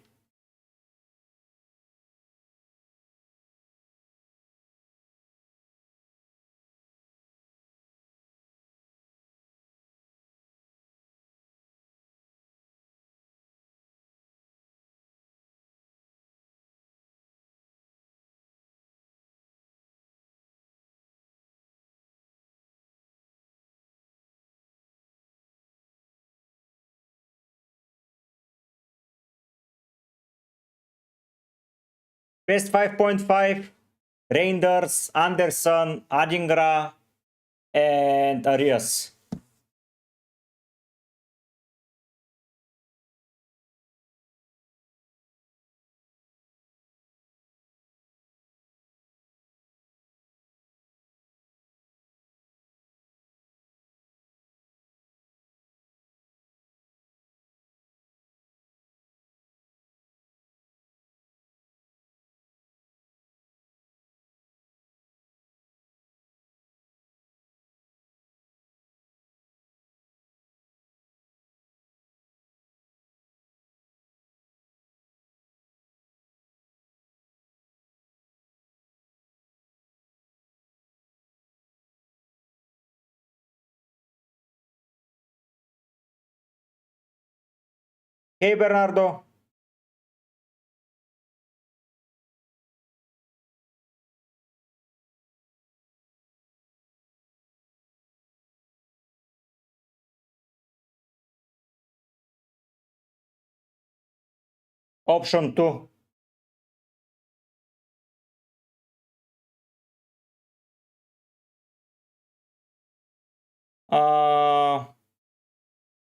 Best 5.5. Reinders, Anderson, Adingra, and Arias. Hey Bernardo. Option 2.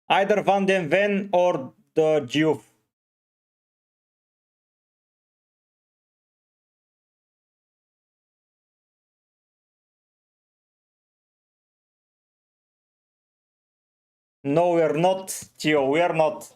Either Van den Ven or the Juve. No, we're not, Theo. We're not.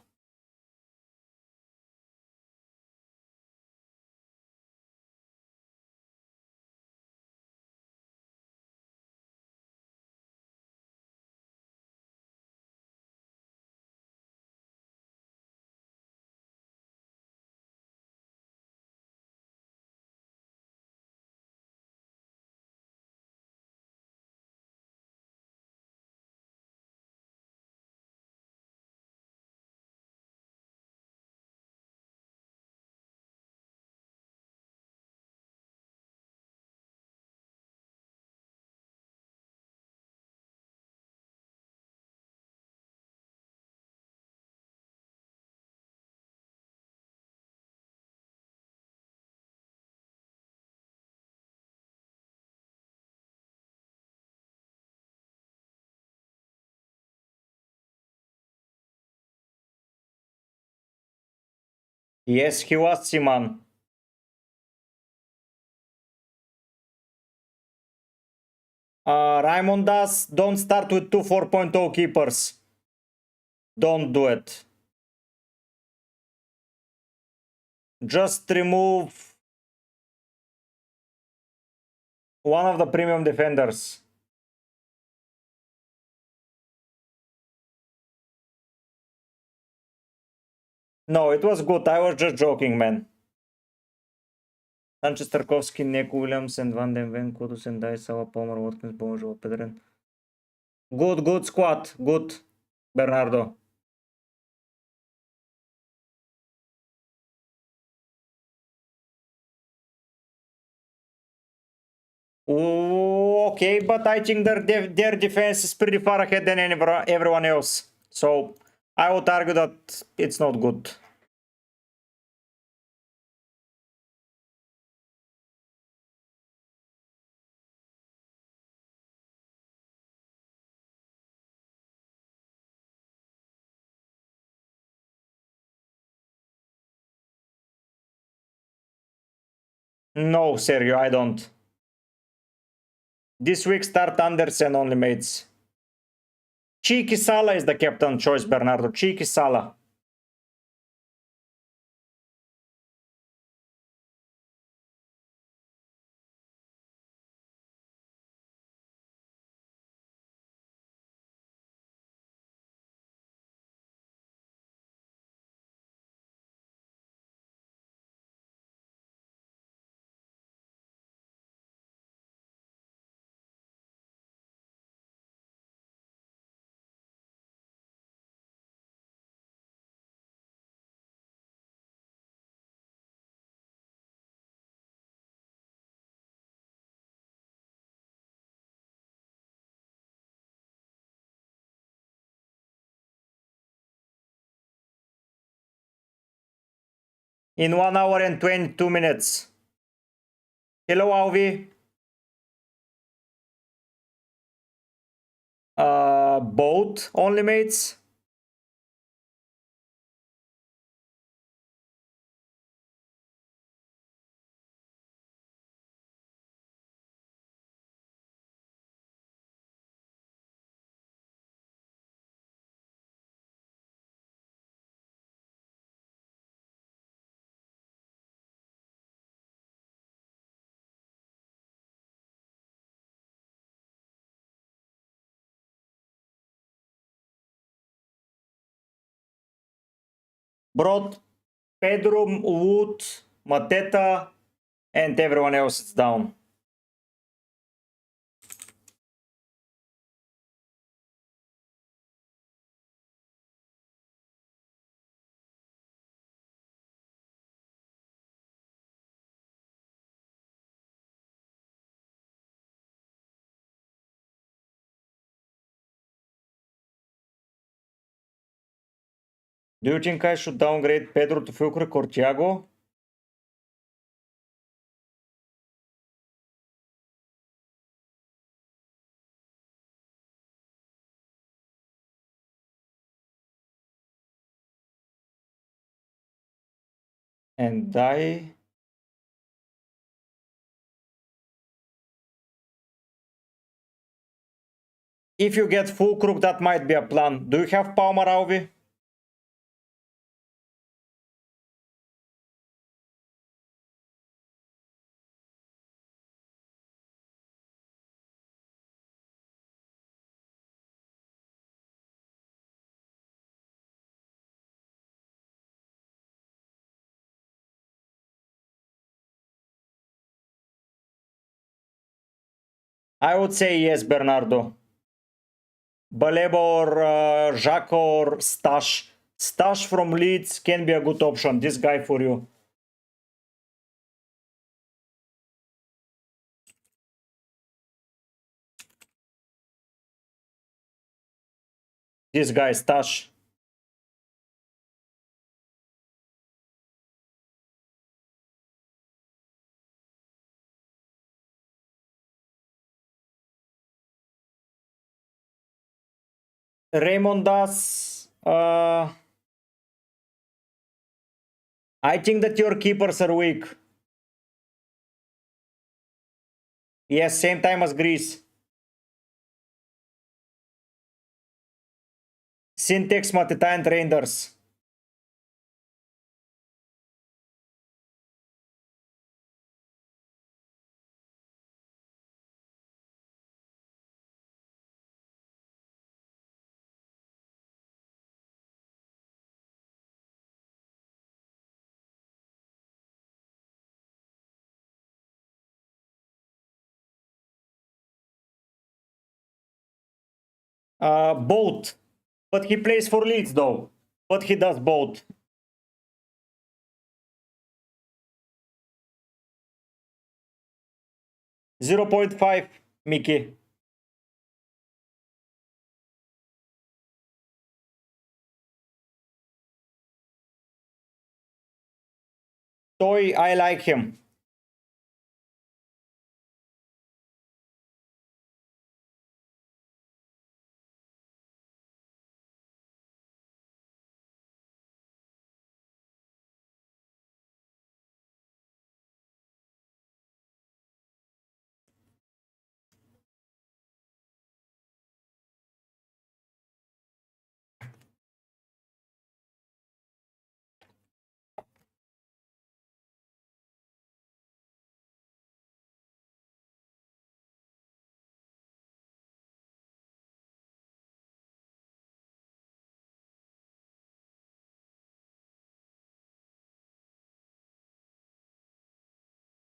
Yes, he was Siman. Raimondas, don't start with two 4.0 keepers. Don't do it. Just remove one of the premium defenders. No, it was good. I was just joking, man. Sanchez, Tarkovsky, Neco Williams, and Van den Ven, Kudus, and Dice, Salah, Palmer, Watkins, Bonjour, Pedren. Good squad. Good, Bernardo. Okay, but I think their defense is pretty far ahead than everyone else. So I would argue that it's not good. No, Sergio, I don't. This week start Andersen only, mates. Cheeky Salah is the captain choice, Bernardo. Cheeky Salah. In 1 hour and 22 minutes. Hello, Alvi. Both only mates. Brought Pedro, Wood, Mateta, and everyone else is down. Do you think I should downgrade Pedro to Fulcrum or Thiago? And I... If you get Fulcrum, that might be a plan. Do you have Palmer, Alvi? I would say yes, Bernardo. Baleba or Jacko or Stash. Stash from Leeds can be a good option. This guy for you. This guy, Stash. Raymondas. I think that your keepers are weak. Yes, same time as Greece. Syntax, Mateta, and Reinders. Both. But he plays for Leeds though. But he does both. .5, Mickey. Toy, I like him.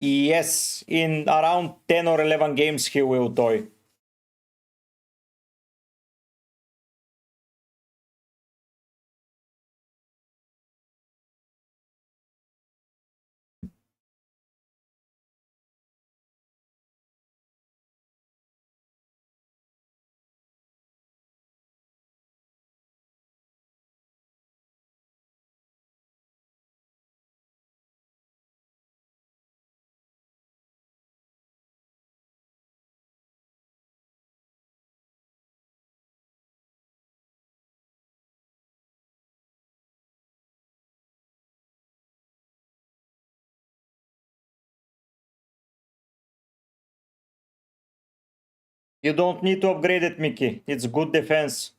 Yes, in around 10 or 11 games he will toy. You don't need to upgrade it, Mickey. It's good defense.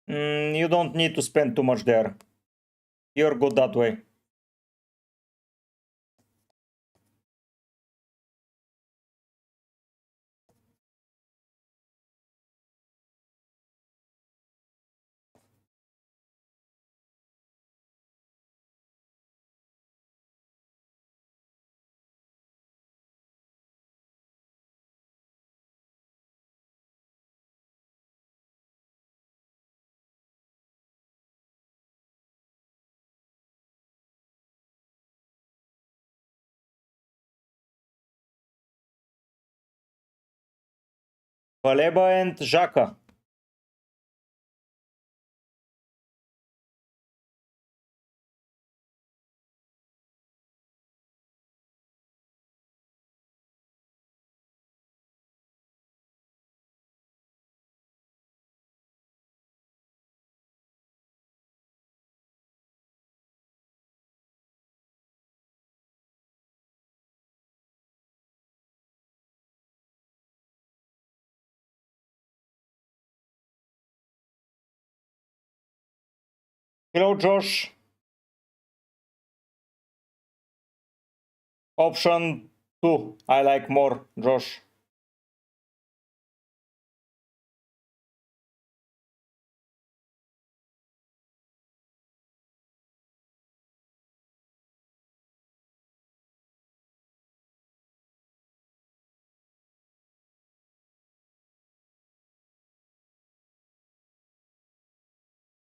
You don't need to spend too much there. You're good that way. Baleba and Xhaka. Hello, Josh. Option 2. I like more, Josh.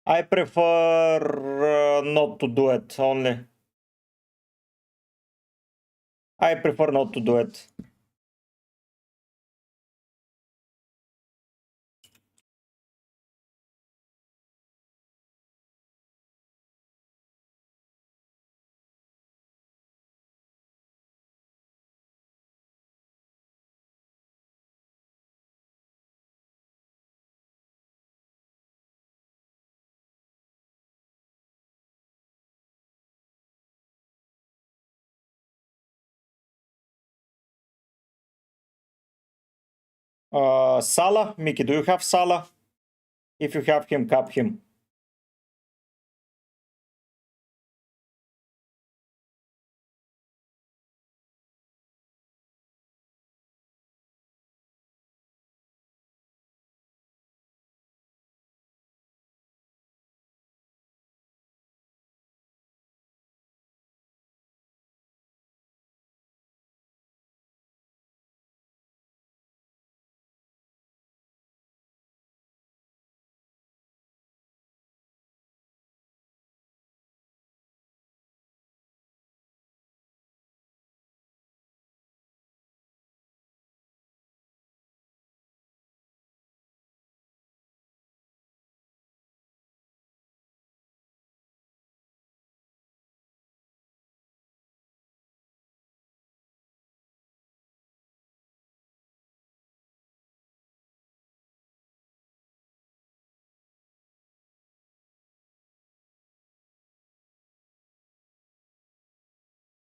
I prefer not to do it only. I prefer not to do it. Salah, Mickey, do you have Salah? If you have him, cap him.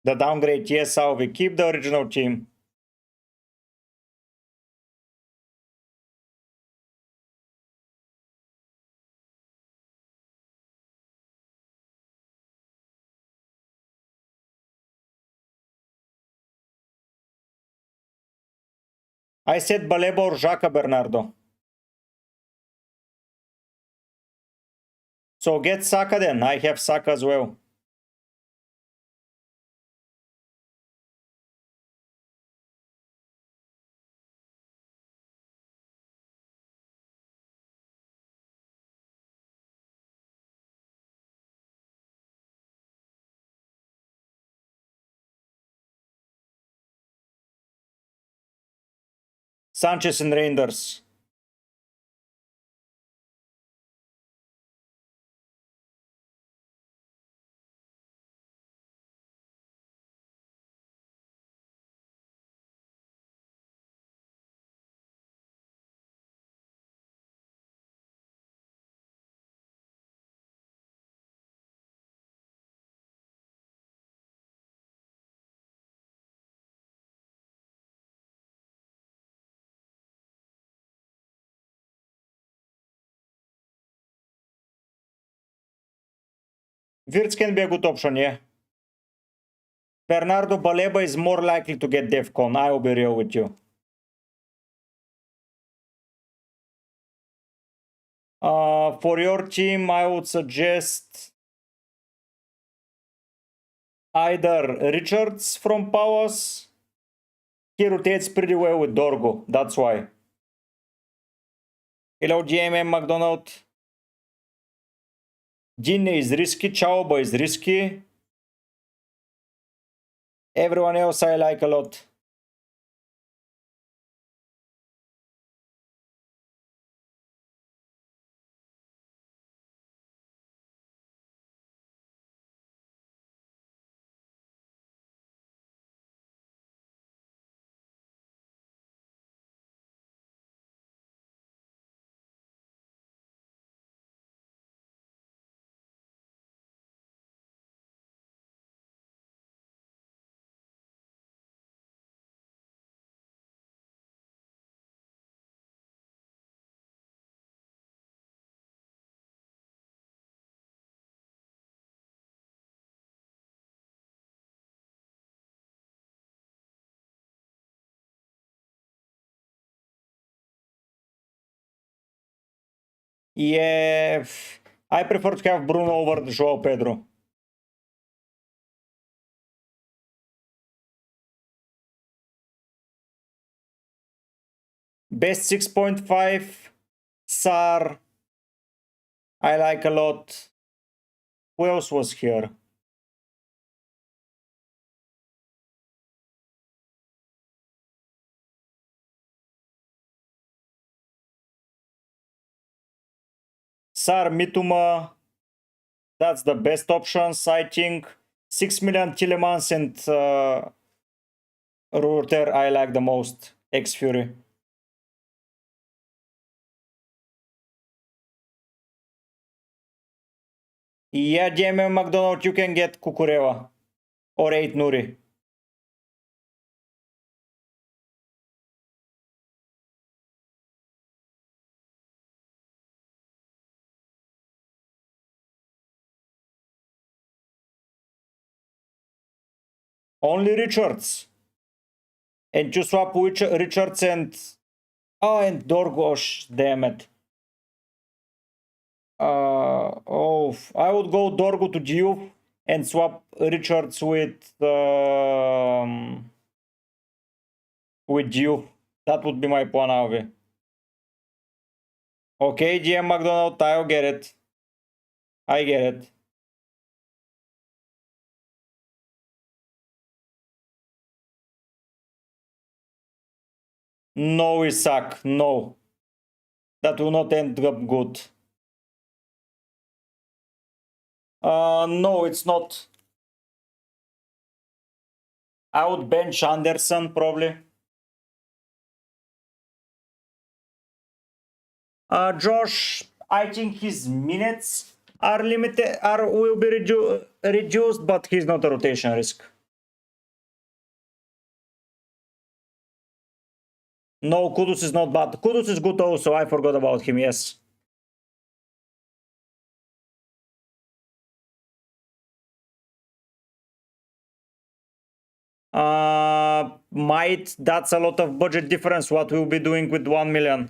The downgrade, yes, we keep the original team. I said Baleba or Xhaka, Bernardo. So get Saka then. I have Saka as well. Sanchez and Reinders. Wirtz can be a good option, yeah. Bernardo Baleba is more likely to get DEFCON, I will be real with you. For your team, I would suggest either Richards from Palace. He rotates pretty well with Dorgo, that's why. Hello, GMM McDonald. Gine is risky, Chauba is risky. Everyone else I like a lot. Yeah, I prefer to have Bruno over Joao Pedro. Best 6.5, Sar, I like a lot. Who else was here? Sar, Mituma, that's the best options, I think. 6 million Tillemans and Reuter I like the most, ex-Fury. Yeah, GMM McDonald, you can get Kukureva or 8 Nuri. Only Richards. And you swap which Richards and... Oh, and Dorgosh, damn it. I would go Dorgo to Diouf and swap Richards with Diouf. That would be my plan, Avi. Okay, GM McDonald, I'll get it. I get it. No, Isaac, no. That will not end up good. No, it's not. I would bench Anderson, probably. Josh, I think his minutes are limited, will be reduced, but he's not a rotation risk. No, Kudus is not bad. Kudus is good also. I forgot about him, yes. Might, that's a lot of budget difference. What we'll be doing with 1 million.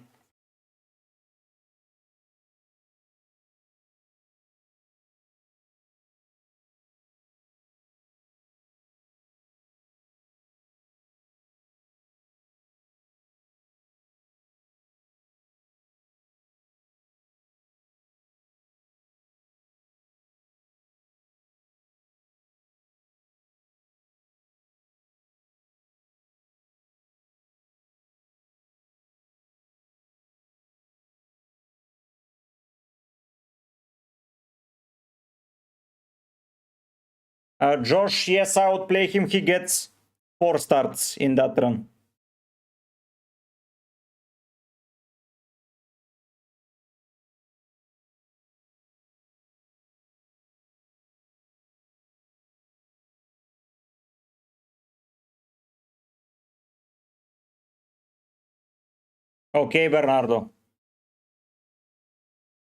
Josh, yes, I would play him. He gets 4 starts in that run. Okay, Bernardo.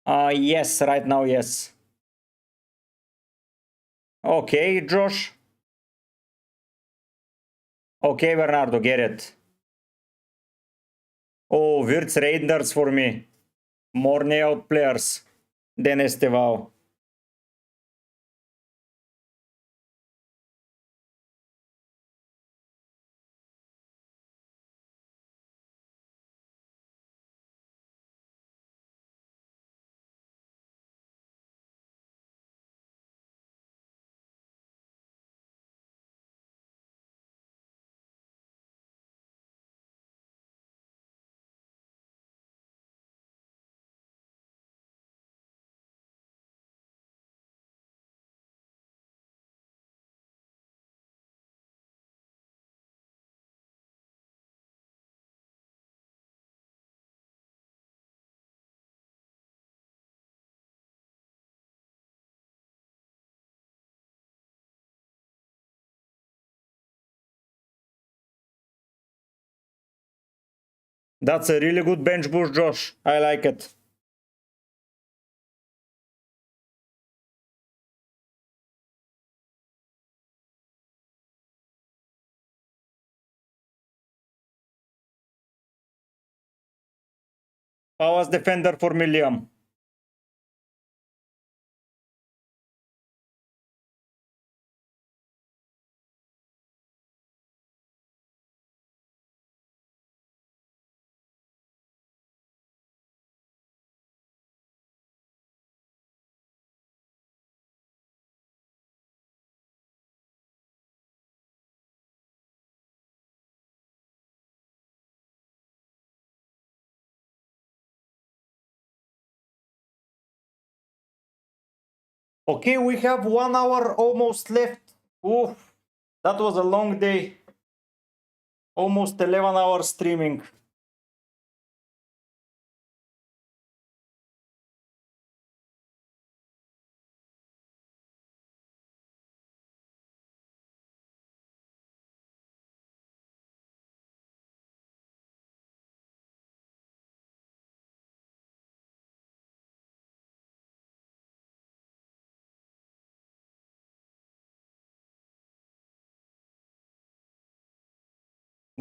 Yes, right now, yes. Okay, Josh. Okay, Bernardo, get it. Oh, Wirtz Raiders for me. More nailed players than Estevao. That's a really good bench boost, Josh. I like it. I was defender for Milliam. Okay, we have 1 hour almost left. Oof, that was a long day. Almost 11 hours streaming.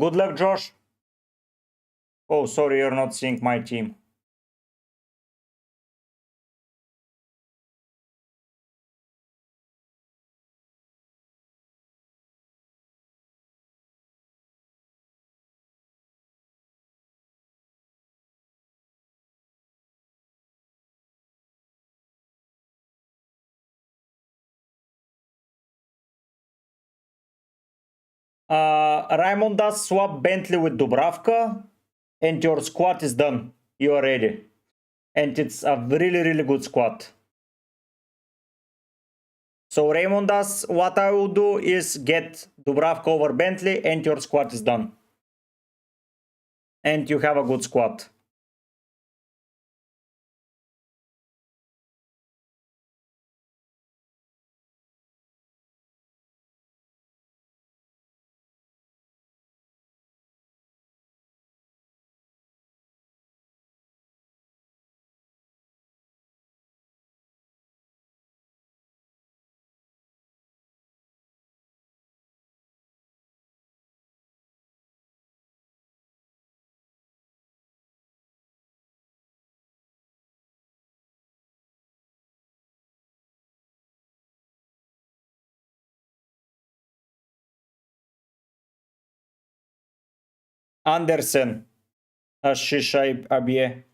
Good luck, Josh. Oh, sorry, you're not seeing my team. Raymond does swap Bentley with Dubravka, and your squad is done. You are ready. And it's a really, really good squad. So Raymond does, what I will do is get Dubravka over Bentley, and your squad is done. And you have a good squad. Andersen, Ashisha Abie.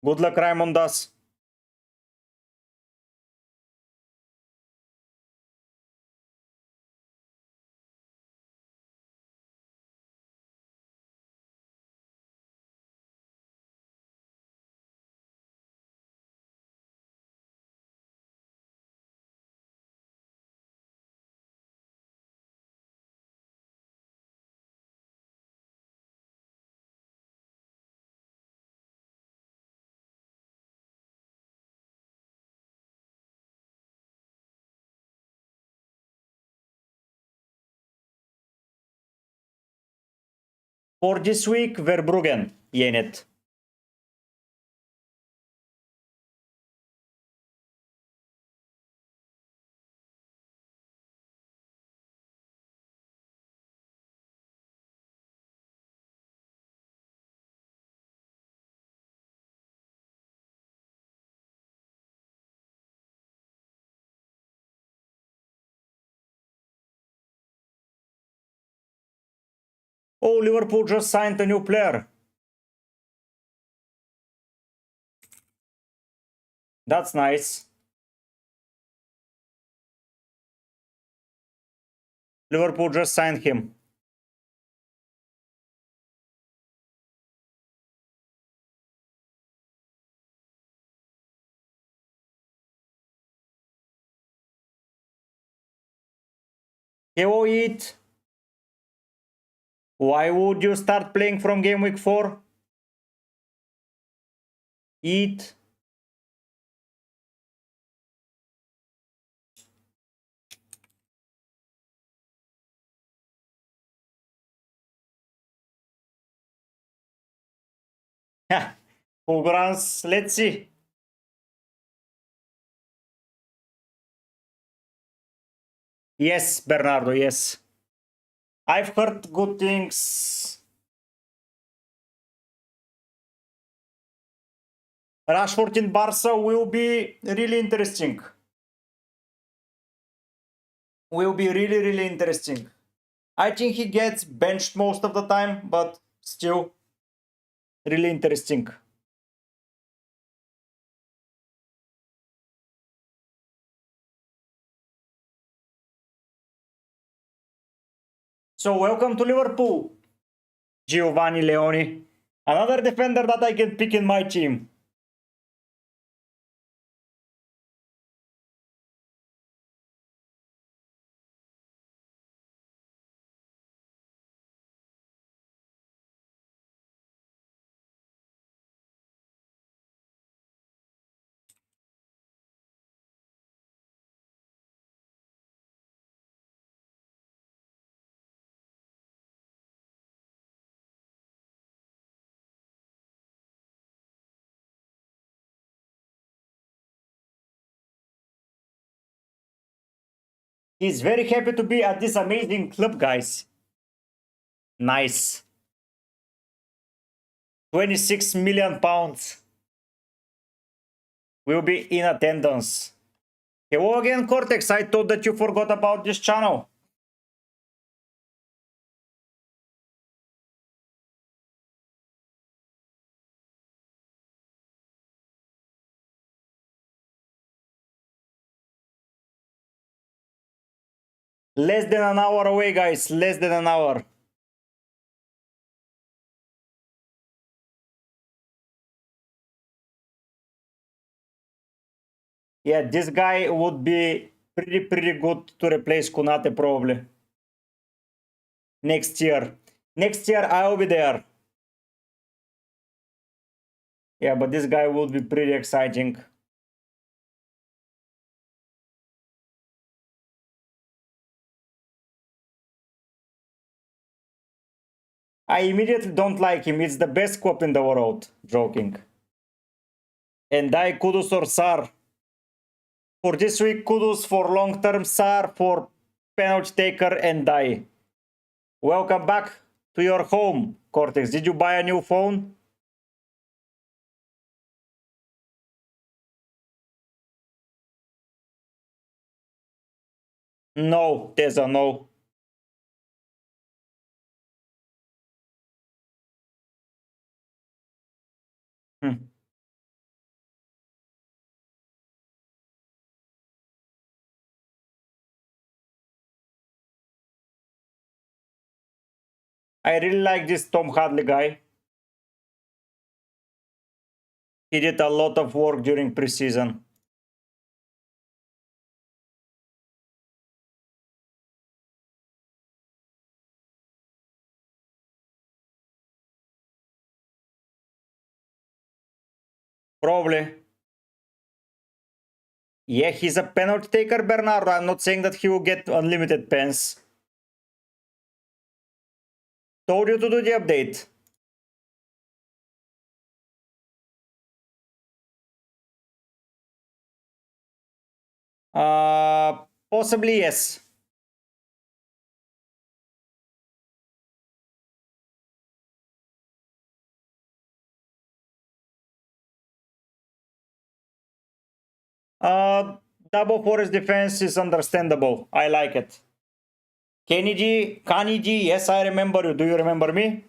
Good luck, Raimondas. For this week, Verbruggen, Jenet. Oh, Liverpool just signed a new player. That's nice. Liverpool just signed him. Hello, Eat. Why would you start playing from game week 4? Eat. Fulgurance, let's see. Yes, Bernardo, yes. I've heard good things. Rashford in Barca will be really interesting. Will be really interesting. I think he gets benched most of the time, but still really interesting. So welcome to Liverpool, Giovanni Leoni. Another defender that I can pick in my team. He's very happy to be at this amazing club, guys. Nice. 26 million pounds. Will be in attendance. Hello again, Cortex. I thought that you forgot about this channel. Less than an hour away, guys. Less than an hour. Yeah, this guy would be pretty good to replace Kunate probably. Next year. Next year I'll be there. Yeah, but this guy would be pretty exciting. I immediately don't like him. It's the best cop in the world. Joking. And I kudos or Sar. For this week, kudos for long-term Sar, for penalty taker and die. Welcome back to your home, Cortex. Did you buy a new phone? No, Teza, no. Hmm. I really like this Tom Hadley guy. He did a lot of work during preseason. Probably. Yeah, he's a penalty taker, Bernardo. I'm not saying that he will get unlimited pens. Told you to do the update. Possibly yes. Double forest defense is understandable. I like it. Kaniji, yes, I remember you. Do you remember me?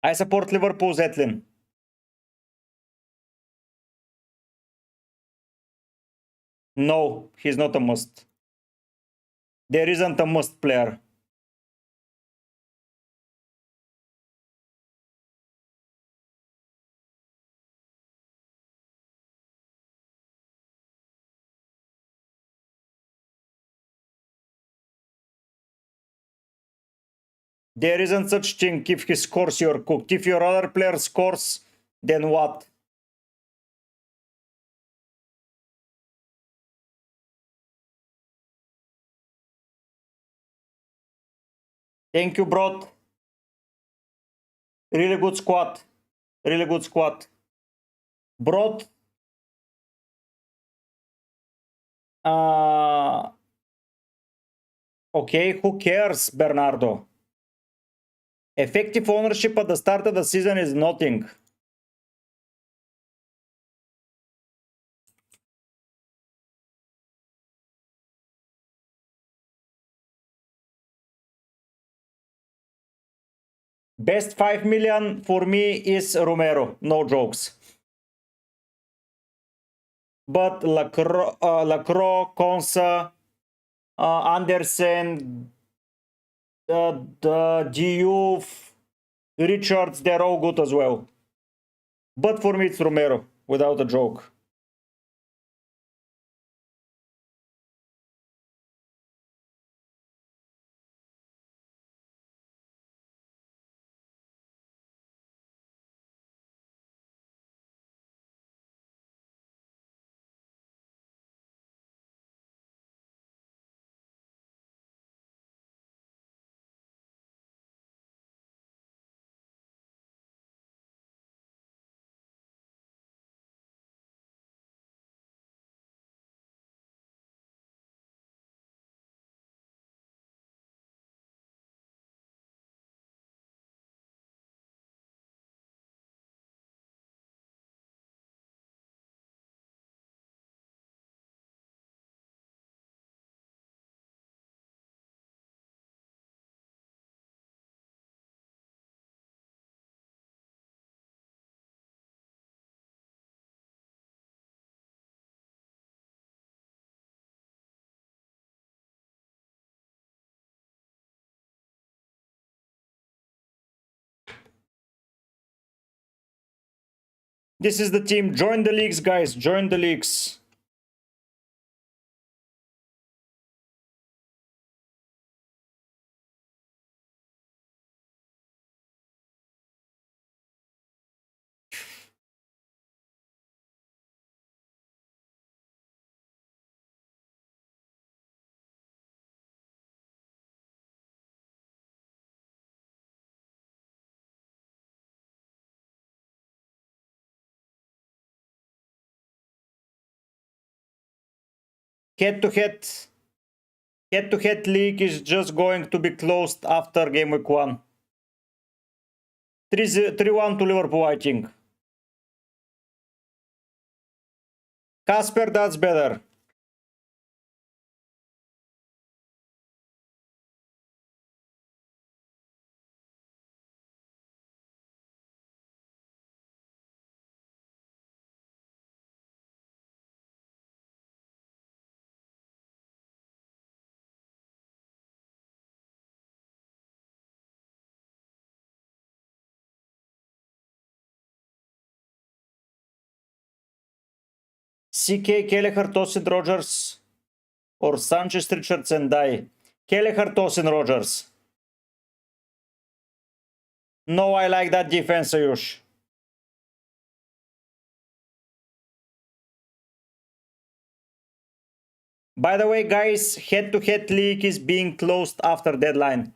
I support Liverpool, Zetlin. No, he's not a must. There isn't a must player. There isn't such thing. If he scores, you're cooked. If your other player scores, then what? Thank you, bro. Really good squad. Really good squad. Bro. Okay, who cares, Bernardo? Effective ownership at the start of the season is nothing. Best 5 million for me is Romero. No jokes. But Lacroix, Konsa, Andersen, the GU, Richards, they're all good as well. But for me, it's Romero, without a joke. This is the team. Join the leagues, guys. Join the leagues. Head-to-head. Head-to-head league is just going to be closed after game week 1. 3-1 to Liverpool, I think. Casper, that's better. CK, Kelleher, Tosin, Rogers, or Sanchez, Richards, and Dye. Kelleher, Tosin, Rogers. No, I like that defense, Ayush. By the way, guys, head-to-head league is being closed after deadline.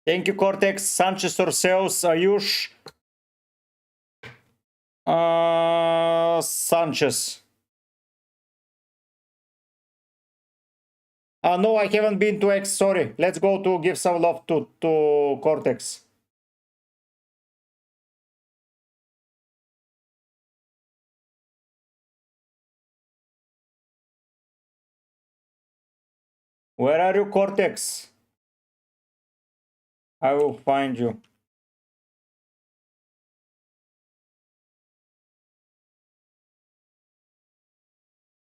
Thank you, Cortex, Sanchez, Orseos, Ayush. Sanchez. No, I haven't been to X, sorry. Let's go to give some love to Cortex. Where are you, Cortex? I will find you.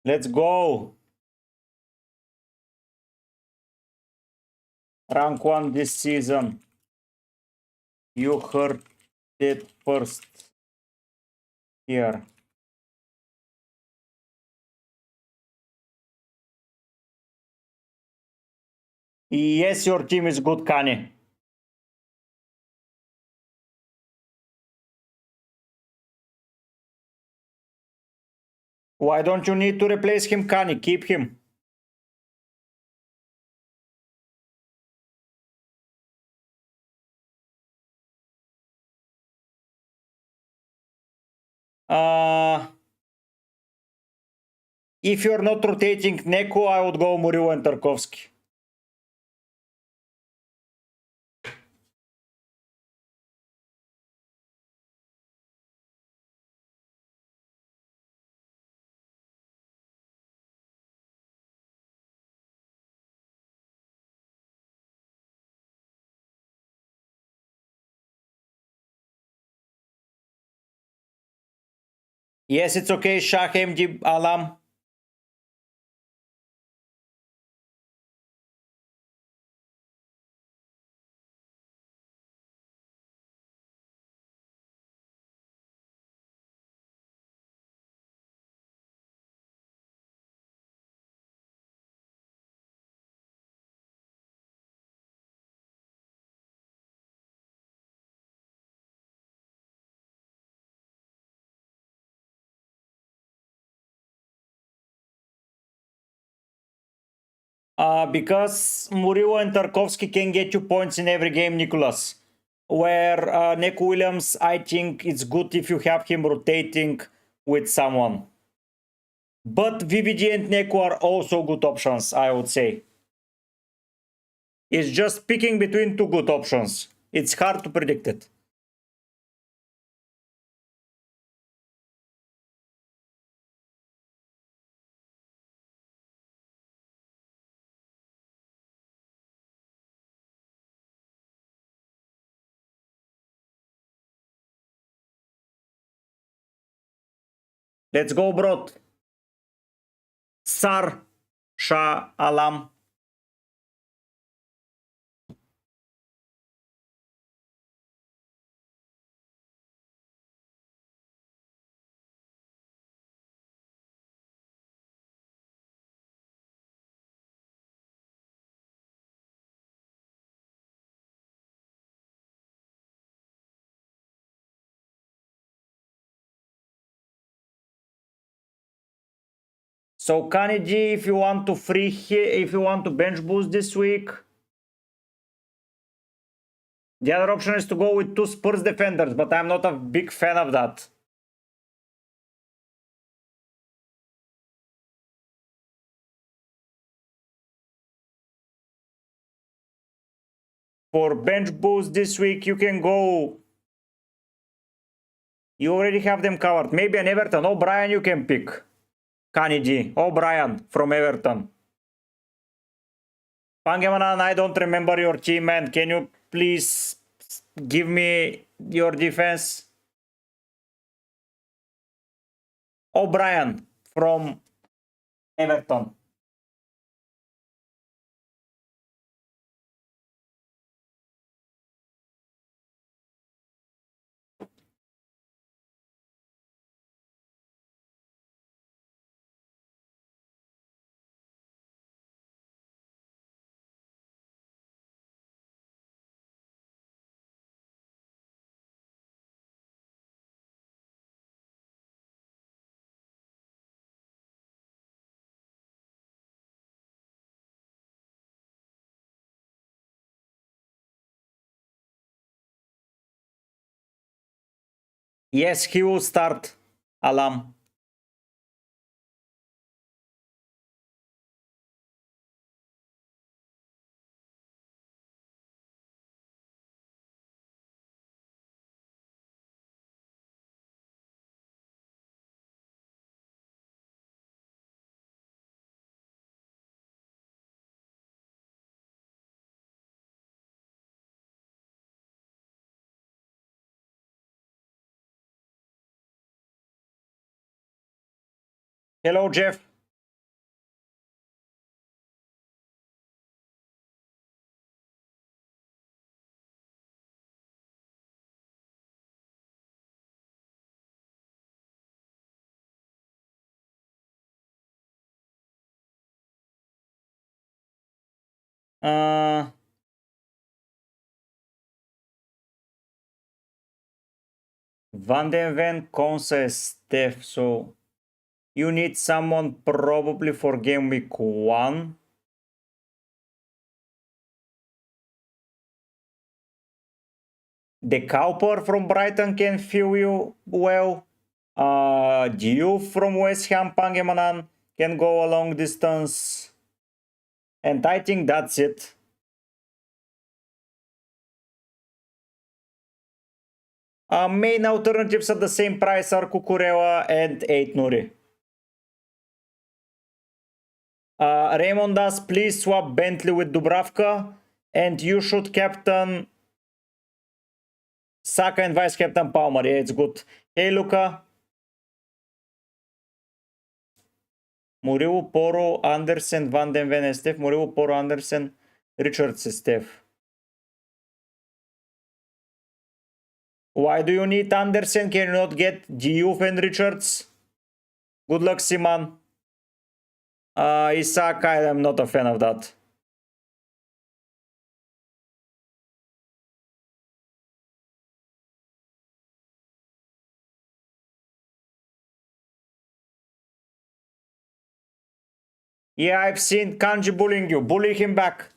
Let's go. Rank 1 this season. You heard it first here. Yes, your team is good, Kanye. Why don't you need to replace him, Kanye? Keep him. If you're not rotating Neko, I would go Murillo and Tarkovsky. Yes, it's okay, Shah MG Alam. Because Murillo and Tarkovsky can get you points in every game, Nicholas. Where Neco Williams, I think it's good if you have him rotating with someone. But VVG and Neco are also good options, I would say. It's just picking between two good options. It's hard to predict it. Let's go, bro. Sar Shah Alam. So Kaniji, if you want to if you want to bench boost this week, the other option is to go with two Spurs defenders, but I'm not a big fan of that. For bench boost this week, you can go You already have them covered. Maybe an Everton. Oh, Brian, you can pick. Kani G. Oh, Brian from Everton. Pangemanan, I don't remember your team, man. Can you please give me your defense? O'Brien from Everton. Yes, he will start. Alam. Hello, Jeff. Uh, Van den Ven, Conce, Steph. So you need someone probably for game week 1. The Cowper from Brighton can fill you well. Diouf from West Ham, Pangemanan can go a long distance. And I think that's it. Main alternatives at the same price are Cucurella and 8 Nuri. Raymond asks, please swap Bentley with Dubravka, and you should captain Saka and vice captain Palmer. Yeah, it's good. Hey, Luca. Murillo, Poro, Andersen, Van den Ven, Steph. Murillo, Poro, Andersen, Richards, Steph. Why do you need Andersen? Can you not get Diouf and Richards? Good luck, Siman. Isaac, I am not a fan of that. Yeah, I've seen Kanji bullying you. Bully him back.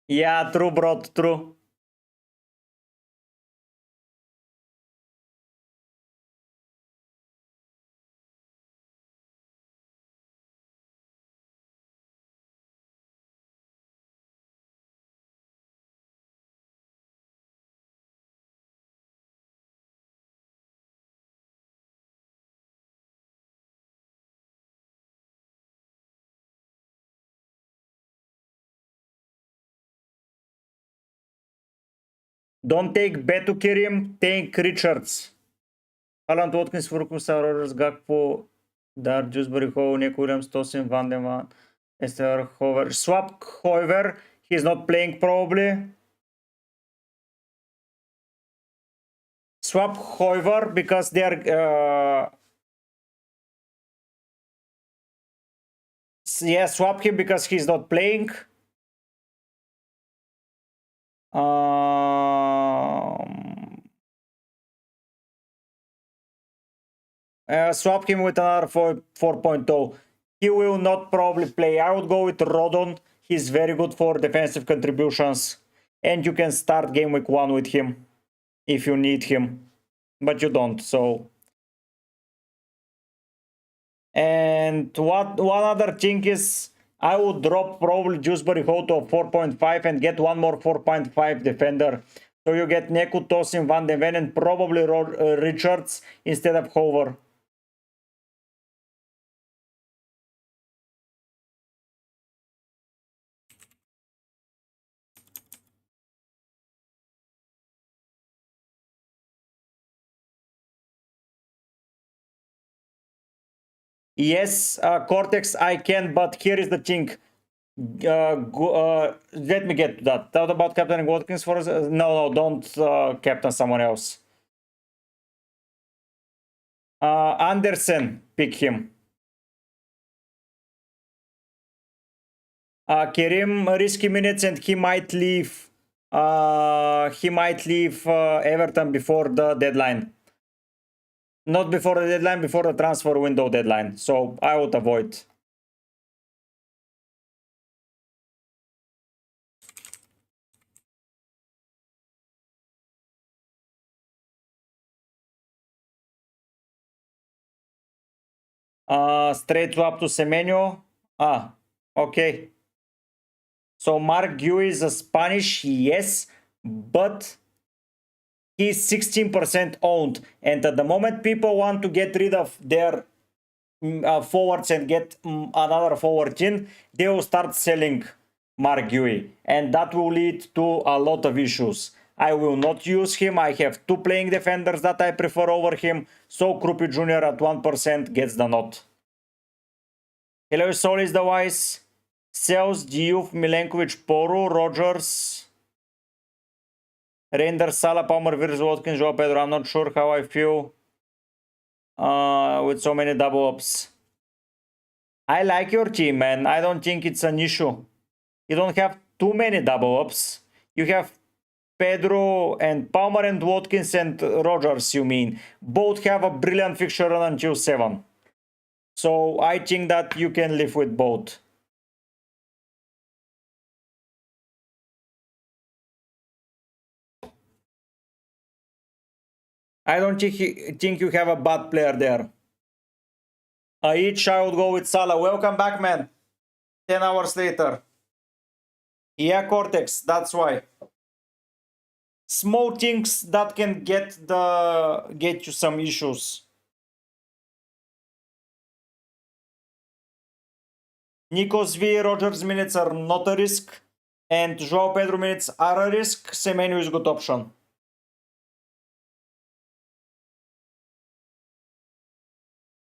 Yeah, true, bro, true. Don't take Beto Kirim, take Richards. Haaland, Watkins, Furkus, Aurora, Gakpo, Dar, Dewsbury, Howe, Nick Williams, Tosin, Van de Ven, Esther, Hover. Swap Hover. He's not playing probably. Swap Hover because they're... yeah, swap him because he's not playing. Swap him with another 4.0. He will not probably play. I would go with Rodon. He's very good for defensive contributions. And you can start game week 1 with him if you need him. But you don't, so... And one other thing is, I would drop probably Dewsbury Hall to a 4.5 and get one more 4.5 defender. So you get Neku, Tosin, Van de Ven, and probably Richards instead of Hover. Yes, Cortex, I can, but here is the thing. Let me get to that. Thought about captaining Watkins for us? No, don't captain someone else. Anderson, pick him. Kerim, risky minutes, and he might leave. Everton before the deadline. Not before the deadline, before the transfer window deadline. So I would avoid. Straight swap to Semenyo. Okay. So Mark Guy is a Spanish, yes, but he's 16% owned. And at the moment people want to get rid of their forwards and get another forward in, they will start selling Mark Guy. And that will lead to a lot of issues. I will not use him. I have two playing defenders that I prefer over him. So Krupi Jr. at 1% gets the nod. Hello, Sol is the wise. Sales, Diouf, Milenkovic, Poru, Rogers, Reinders, Salah, Palmer, Virz, Watkins, Joao Pedro. I'm not sure how I feel with so many double ups. I like your team, man. I don't think it's an issue. You don't have too many double ups. You have Pedro and Palmer and Watkins and Rogers, you mean. Both have a brilliant fixture run until 7. So I think that you can live with both. I don't think you have a bad player there. Each I would go with Salah. Welcome back, man. 10 hours later. Yeah, Cortex, that's why. Small things that can get you some issues. Nikos V, Rogers minutes are not a risk, and Joao Pedro minutes are a risk. Semenyo is a good option.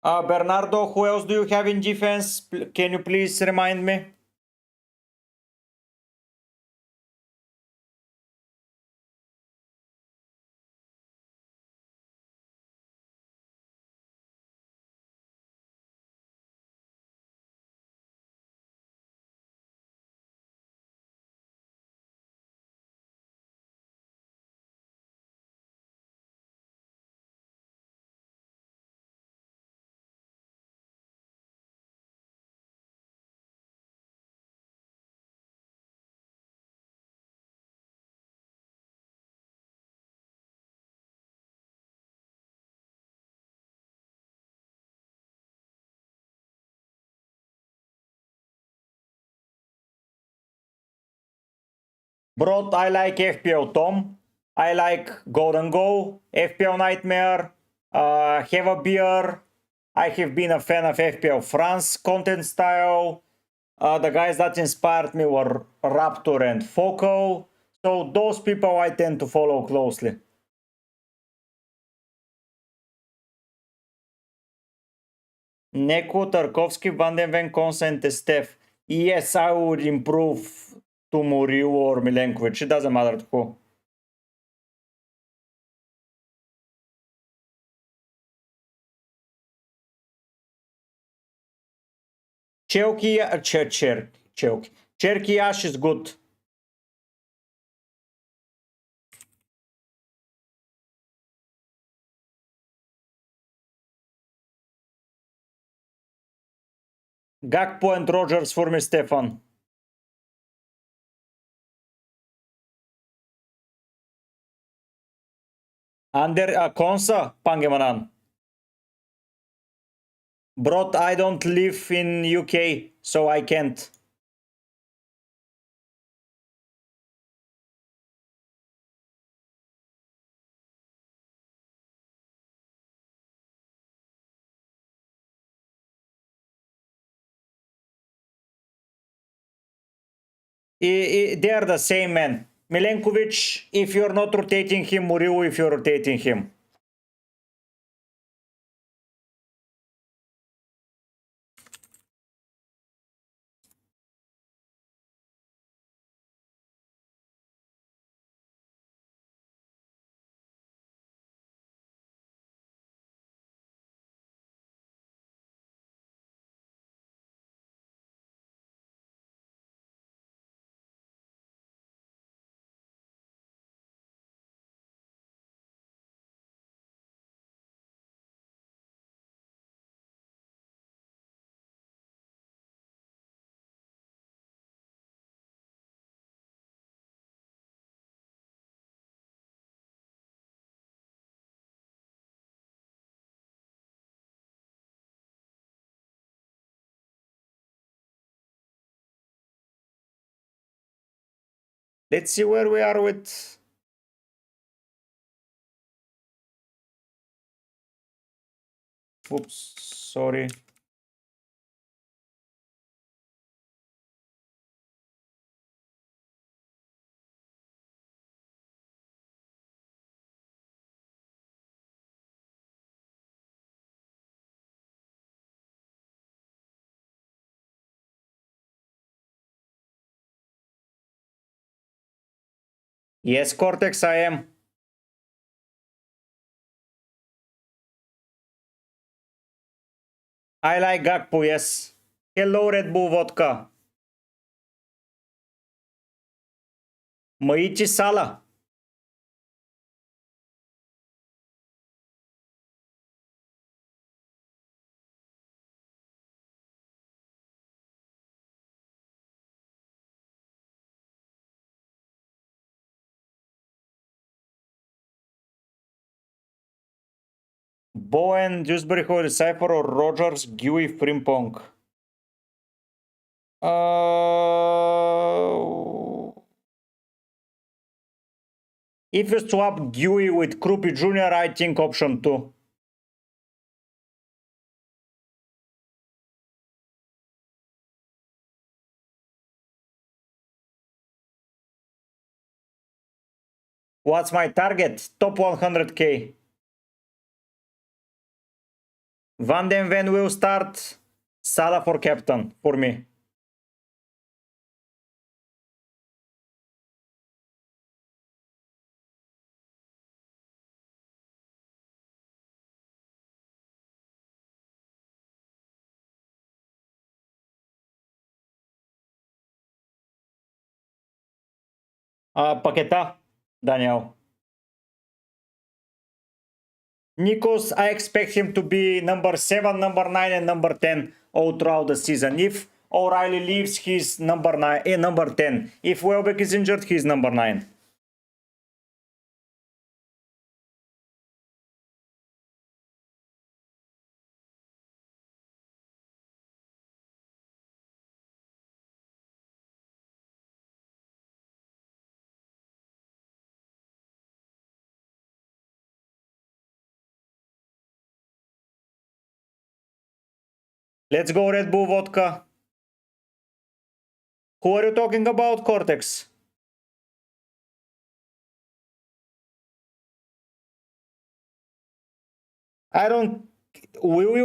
Bernardo, who else do you have in defense? Can you please remind me? Bro, I like FPL Tom. I like Golden Goal, FPL Nightmare, Have a Beer. I have been a fan of FPL France content style. The guys that inspired me were Raptor and Foco. So those people I tend to follow closely. Neko, Tarkovsky, Van den Ven, Konsa, and Steph. Yes, I would improve to Muriu or Milenkovic. It doesn't matter to who. Cherkiash is good. Gakpo and Rogers for me, Stefan. Under Konsa, Pangemanan. Bro, I don't live in UK, so I can't. They are the same, man. Milenkovic, if you're not rotating him, Muriu, if you're rotating him. Let's see where we are with... Oops, sorry. Yes, Cortex, I am. I like Gakpo, yes. Hello, Red Bull Vodka. Măici Sala. Bowen, Dewsbury Hall, Cypher or Rogers, Gui, Frimpong. If you swap Gui with Krupi Jr., I think option 2. What's my target? Top 100k. Van den Ven will start. Salah for captain, for me. Paqueta, Daniel. Nikos, I expect him to be number 7, number 9, and number 10 all throughout the season. If O'Reilly leaves, he's number 9, number 10. If Welbeck is injured, he's number 9. Let's go, Red Bull Vodka. Who are you talking about, Cortex? I don't... Will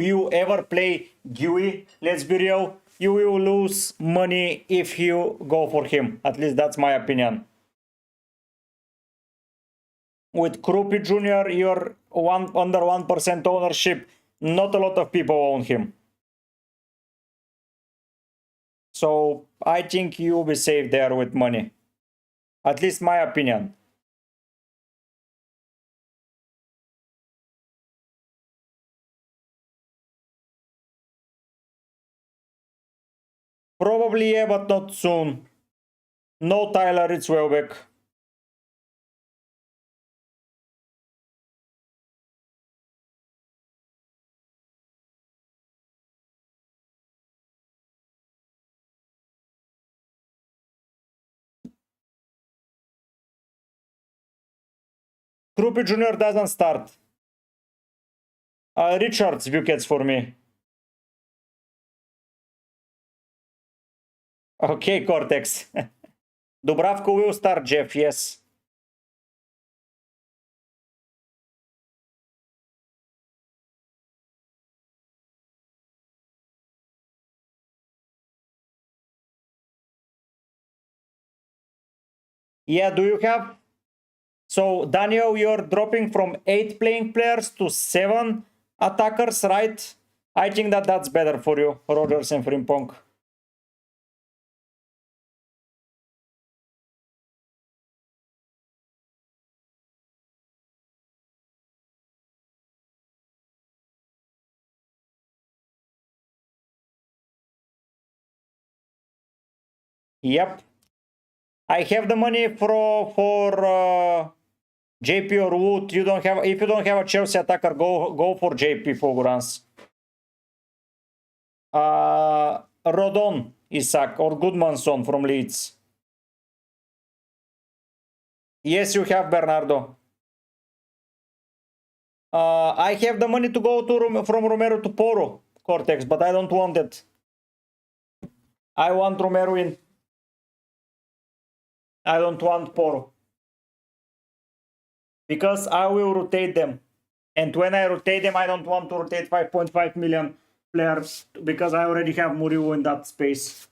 you ever play Gui? Let's be real. You will lose money if you go for him. At least that's my opinion. With Krupi Jr., you're under 1% ownership. Not a lot of people own him. So I think you'll be safe there with money. At least my opinion. Probably, yeah, but not soon. No Tyler, it's Welbeck. Krupi Jr. doesn't start. Richards, Buckets for me. Okay, Cortex. Dubravko will start, Jeff, yes. Yeah, do you have... So, Daniel, you're dropping from 8 playing players to 7 attackers, right? I think that that's better for you, Rogers and Frimpong. Yep. I have the money for JP or Wood. You don't have... If you don't have a Chelsea attacker, go for JP for Gurans. Rodon, Isaac, or Goodmanson from Leeds. Yes, you have Bernardo. I have the money to go to from Romero to Poro, Cortex, but I don't want it. I want Romero in. I don't want Poro. Because I will rotate them. And when I rotate them, I don't want to rotate 5.5 million players because I already have Muriu in that space.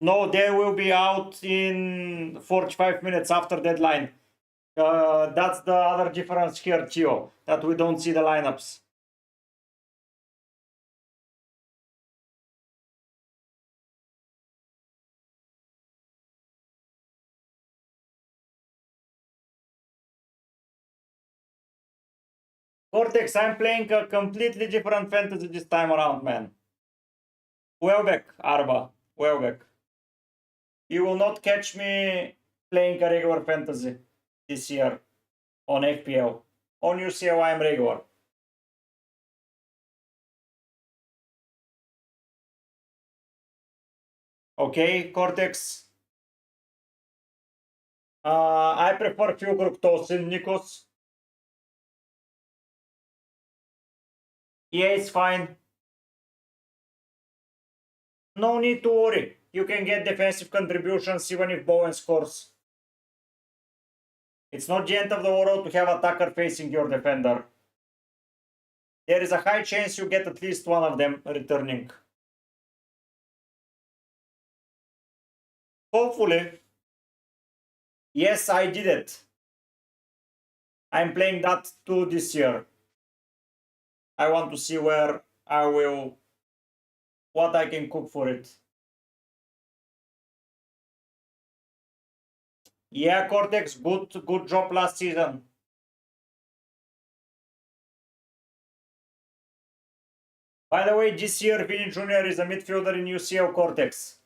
No, they will be out in 45 minutes after deadline. That's the other difference here, Chio, that we don't see the lineups. Cortex, I'm playing a completely different fantasy this time around, man. Welbeck, Arba. Welbeck. You will not catch me playing a regular fantasy this year on FPL. On UCL, I'm regular. Okay, Cortex. I prefer Fulgur Tosin, Nikos. Yeah, it's fine. No need to worry. You can get defensive contributions even if Bowen scores. It's not the end of the world to have attacker facing your defender. There is a high chance you get at least one of them returning. Hopefully. Yes, I did it. I'm playing that too this year. I want to see where I will... what I can cook for it. Yeah, Cortex, good job last season. By the way, this year Vini Jr. is a midfielder in UCL, Cortex.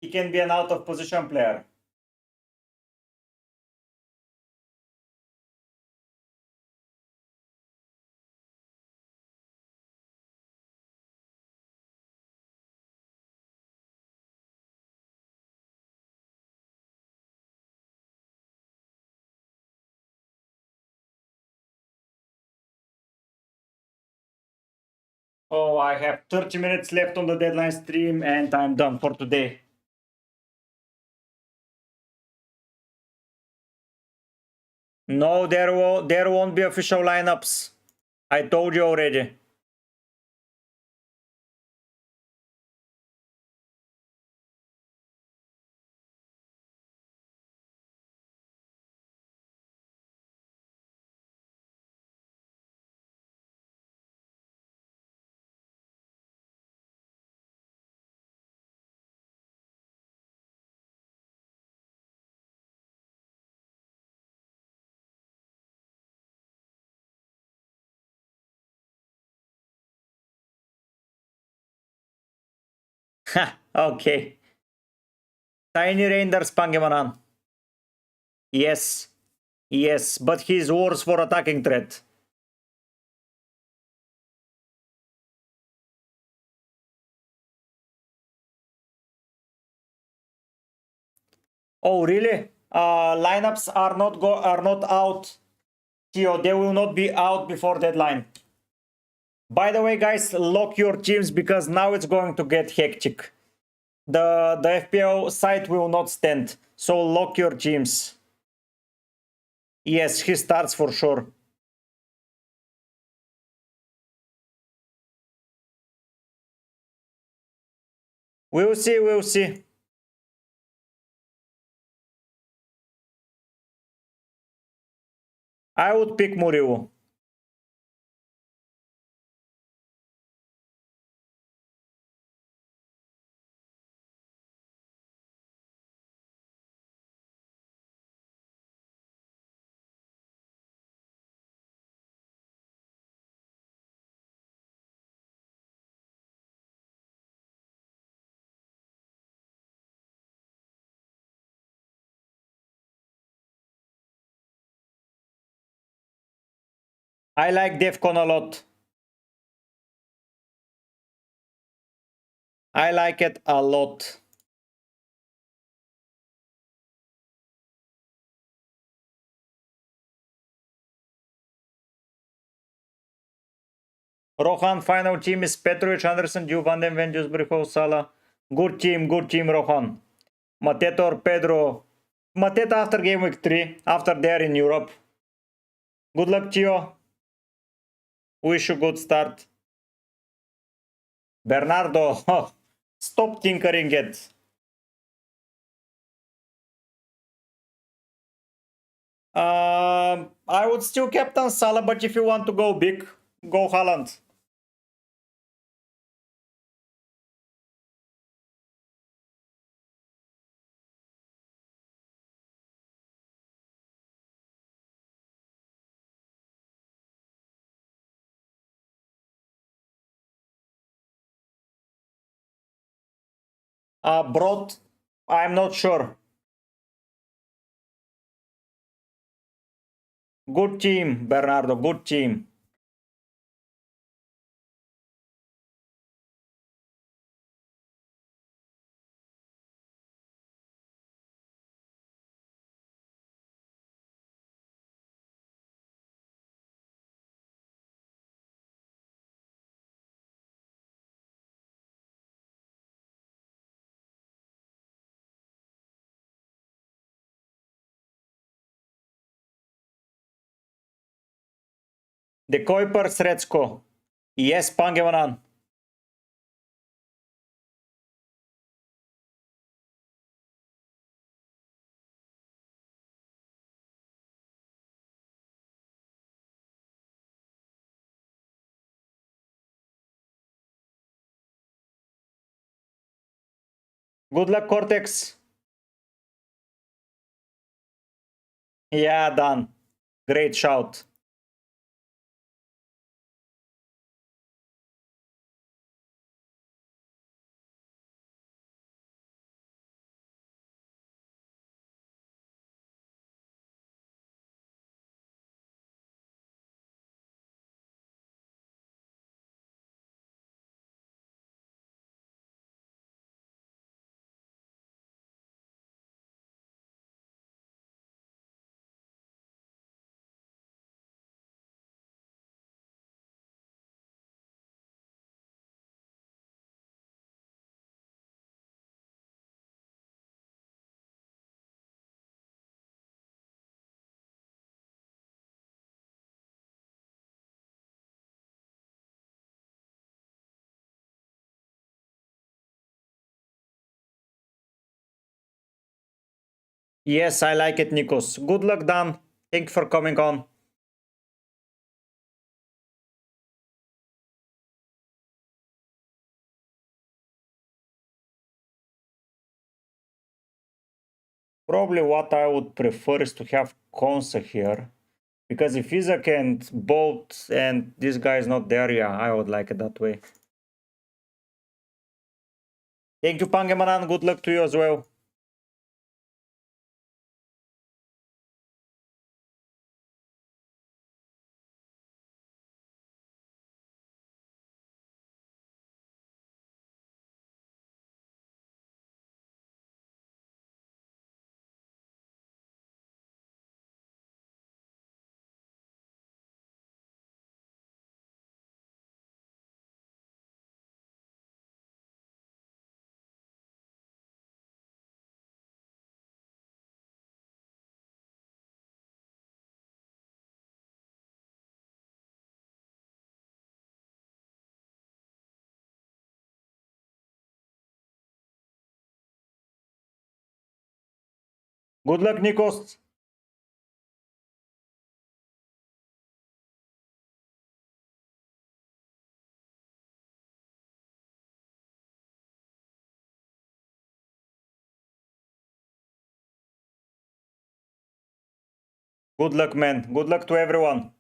He can be an out of position player. Oh, I have 30 minutes left on the deadline stream and I'm done for today. No, there won't be official lineups. I told you already. Okay. Tiny Reinders Pangemanan. Yes. Yes, but he's worse for attacking threat. Oh, really? Lineups are not out Tio, they will not be out before deadline. By the way, guys, lock your teams because now it's going to get hectic. The FPL site will not stand, so lock your teams. Yes, he starts for sure. We'll see, we'll see. I would pick Muriu. I like Defcon a lot. I like it a lot. Rohan, final team is Petrovic, Anderson, Juve, Van den Ven, Dewsbury, Salah. Good team, Rohan. Mateta or Pedro. Mateta after game week 3, after they're in Europe. Good luck, Tio. Wish you good start. Bernardo, stop tinkering it. I would still captain Salah, but if you want to go big, go Haaland. Brot, I'm not sure. Good team, Bernardo, good team. The Kuiper Sredsko. Yes, Pangevanan. Good luck, Cortex. Yeah, done. Great shout. Yes, I like it, Nikos. Good luck, Dan. Thank you for coming on. Probably what I would prefer is to have Konsa here. Because if Isaac and Bolt and this guy is not there, yeah, I would like it that way. Thank you, Pangemanan. Good luck to you as well. Good luck, Nikos. Good luck, man. Good luck to everyone.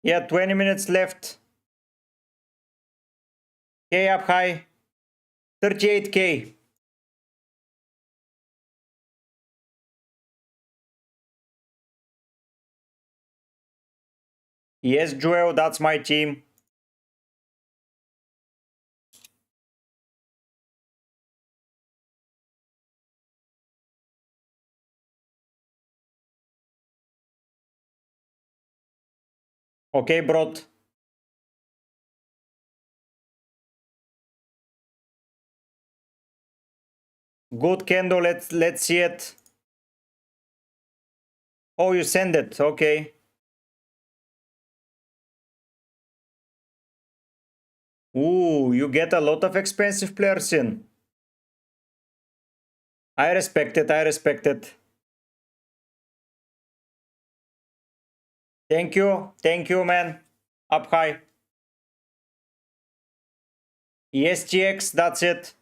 Yeah, 20 minutes left. K up high. 38K. Yes, Joel, that's my team. Okay, bro. Good candle. Let's see it. Oh, you send it. Okay. Ooh, you get a lot of expensive players in. I respect it. I respect it. Thank you. Thank you, man. Up high. Yes, GX. That's it.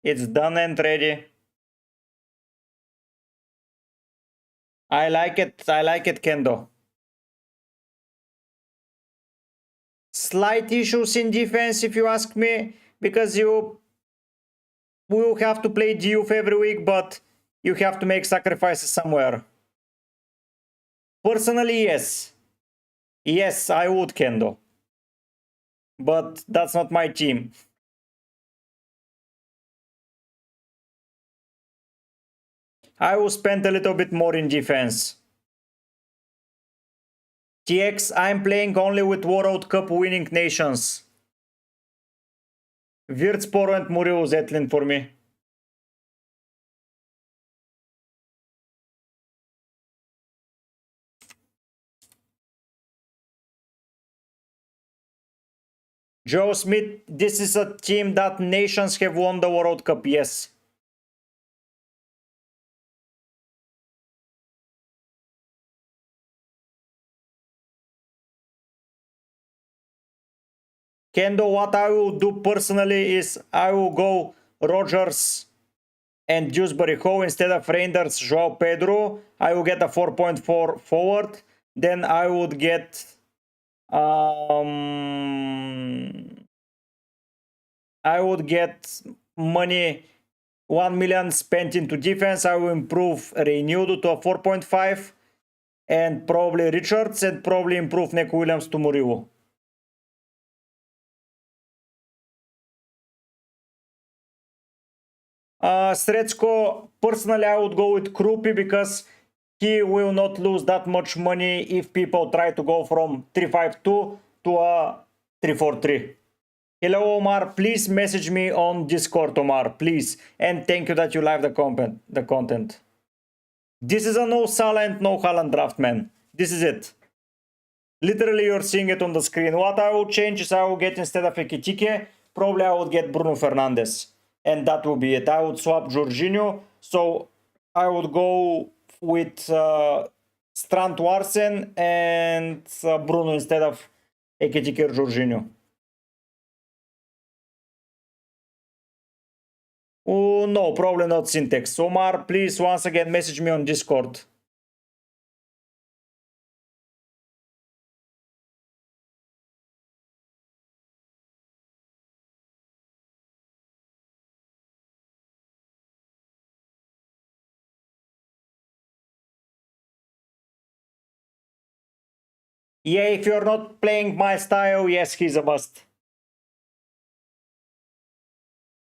It's done and ready. I like it. I like it, Kendo. Slight issues in defense, if you ask me, because you will have to play DUF every week, but you have to make sacrifices somewhere. Personally, yes. Yes, I would, Kendo. But that's not my team. I will spend a little bit more in defense. TX, I'm playing only with World Cup winning nations. Virtspor and Muriel Zetlin for me. Joe Smith, this is a team that nations have won the World Cup, yes. Kendo, what I will do personally is I will go Rogers and Dewsbury Hall instead of Reinders, Joao Pedro. I will get a 4.4 forward. Then I would get money, 1 million spent into defense. I will improve Renewed to a 4.5 and probably Richards and probably improve Nick Williams to Muriwo. Srećko, personally I would go with Krupi because he will not lose that much money if people try to go from 352 to a 343. Hello, Omar. Please message me on Discord, Omar, please. And thank you that you like the content. This is a no Salah and no Haaland draft, man. This is it. Literally, you're seeing it on the screen. What I will change is I will get, instead of Ekitike, probably I would get Bruno Fernandes. And that will be it. I would swap Jorginho. So I would go with Strand Larsen and Bruno instead of Ekitike or Jorginho. Oh, no, probably not syntax. Omar, please once again message me on Discord. Yeah, if you're not playing my style, yes, he's a must.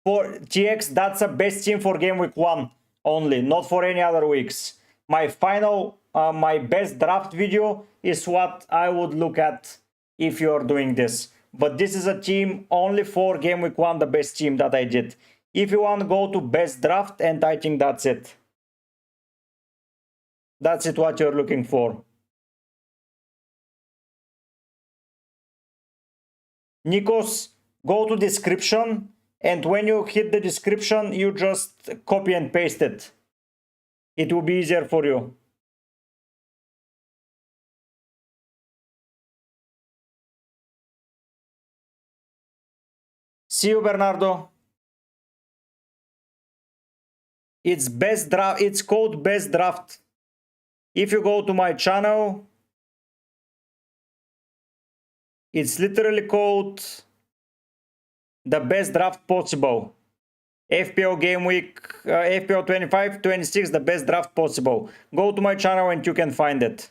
For GX, that's a best team for game week 1 only, not for any other weeks. My final, my best draft video is what I would look at if you're doing this. But this is a team only for game week 1, the best team that I did. If you want, go to best draft, and I think that's it. That's it what you're looking for. Nikos, go to description, and when you hit the description, you just copy and paste it. It will be easier for you. See you, Bernardo. It's best draft. It's called best draft. If you go to my channel, it's literally called the best draft possible. FPL game week, FPL 25, 26, the best draft possible. Go to my channel and you can find it.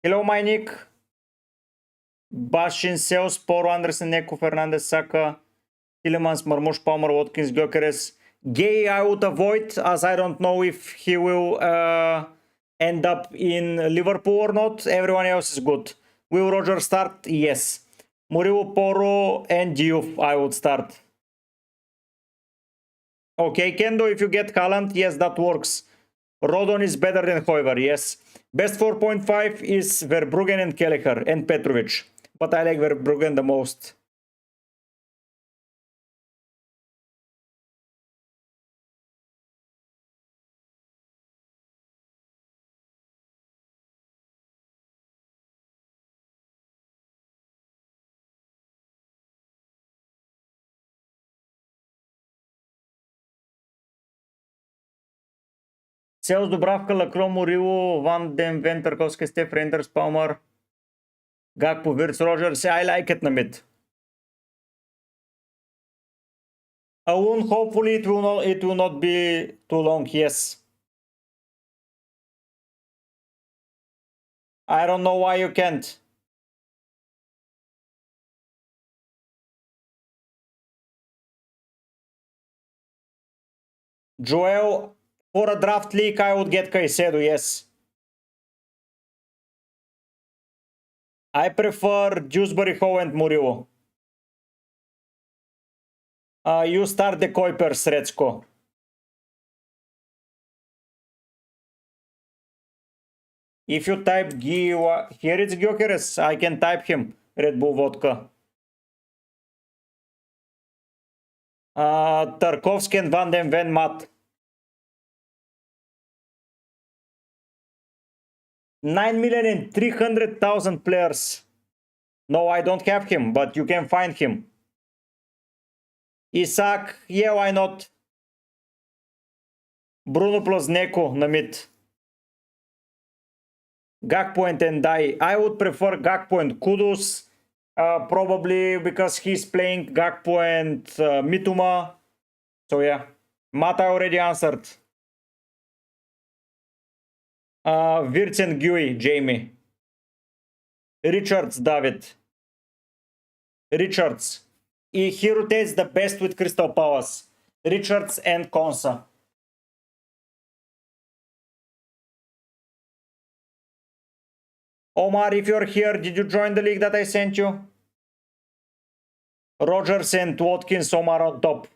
Hello, my Nick. Bashin, Sales, Poro, Anderson, Neku, Fernandes, Saka, Tillemans, Marmoush, Palmer, Watkins, Gyökeres. Gay I would avoid, as I don't know if he will end up in Liverpool or not. Everyone else is good. Will Roger start? Yes. Murillo, Poro, and Diouf I would start. Okay, Kendo, if you get Haaland, yes, that works. Rodon is better than Hoiver, yes. Best 4.5 is Verbruggen and Kelleher and Petrovic. But I like Verbruggen the most. Sales, Dubravka, Lacroix, Murillo, Van Den Ven, Tarkovsky, Steph, Reinders, Palmer, Gakpo, Wirtz, Rogers. I like it in the mid. A wound, hopefully it will not be too long, yes. I don't know why you can't. Joel, for a draft league, I would get Caicedo, yes. I prefer Dewsbury, Howe, and Murillo. You start the Kuipers, Srecko. If you type here it's Gyökeres, I can type him, Red Bull Vodka. Tarkovsky and Van Den Ven Mat. 9,300,000 players. No, I don't have him, but you can find him. Isaac, yeah, why not? Bruno plus Neko na mid. Gakpo and Endai. I would prefer Gakpo and Kudus. Probably because he's playing Gakpo and Mituma. So yeah. Mata already answered. Wirtz and Gui, Jamie. Richards, David. Richards. He rotates the best with Crystal Palace. Richards and Konsa. Omar, if you're here, did you join the league that I sent you? Rogers and Watkins, Omar on top.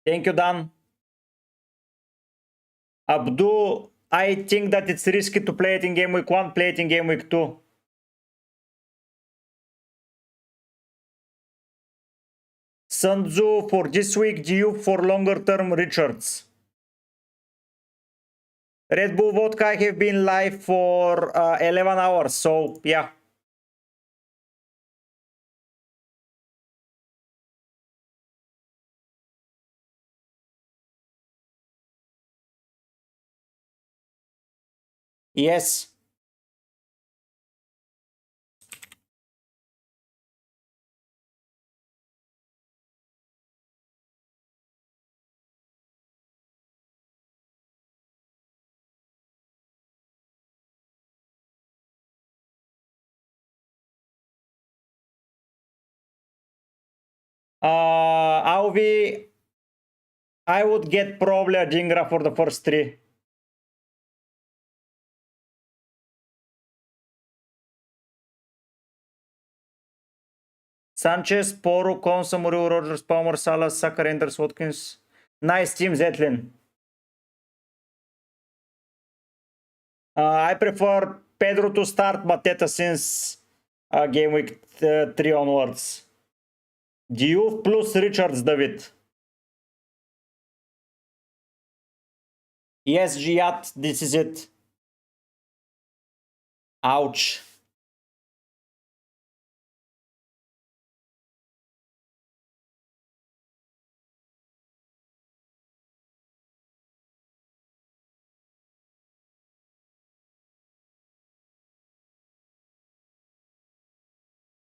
Thank you, Dan. Abdu, I think that it's risky to play it in game week 1, play it in game week 2. Sanzu for this week, GU for longer term, Richards. Red Bull Vodka, I have been live for 11 hours, so yeah. Yes. I would get probably a Jingra for the first three. Sanchez, Poru, Konsa, Muriu, Rogers, Palmer, Salah, Saka, Renders, Watkins. Nice team, Zetlin. I prefer Pedro to start Mateta since game week 3 onwards. Diouf plus Richards, David. Yes, Giat, this is it. Ouch.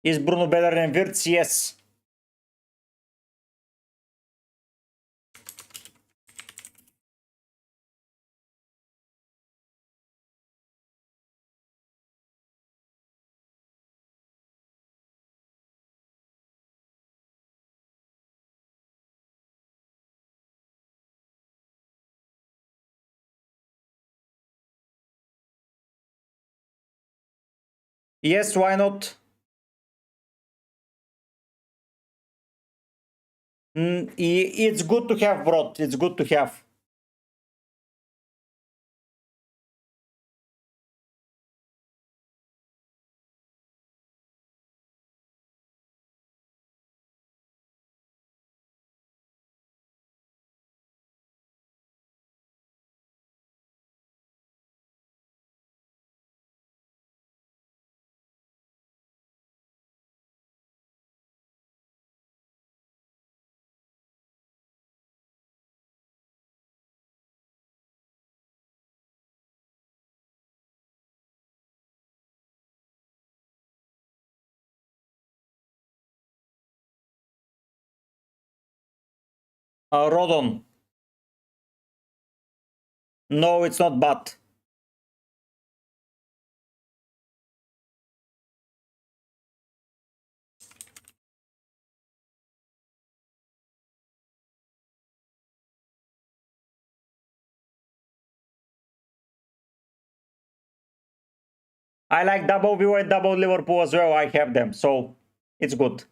Is Bruno better than Wirtz? Yes. Yes, why not? It's good to have, bro. It's good to have. Rodon. No, it's not bad. I like double VO and double Liverpool as well. I have them, so it's good.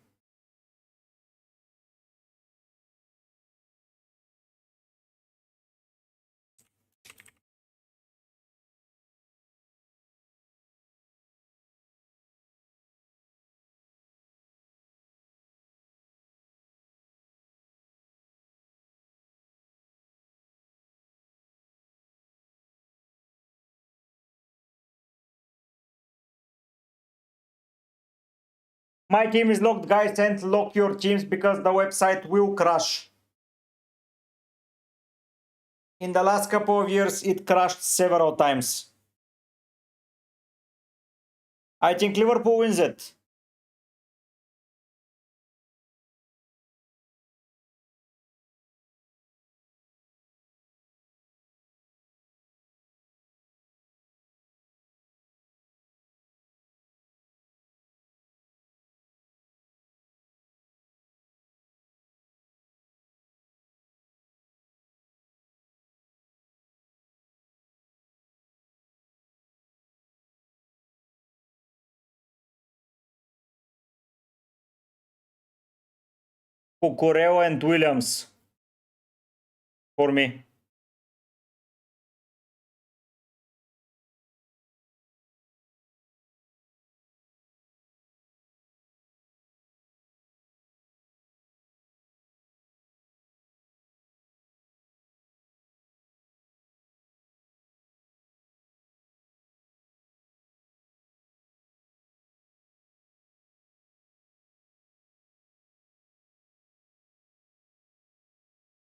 My team is locked, guys, and lock your teams because the website will crash. In the last couple of years, it crashed several times. I think Liverpool wins it. Cucureo and Williams for me.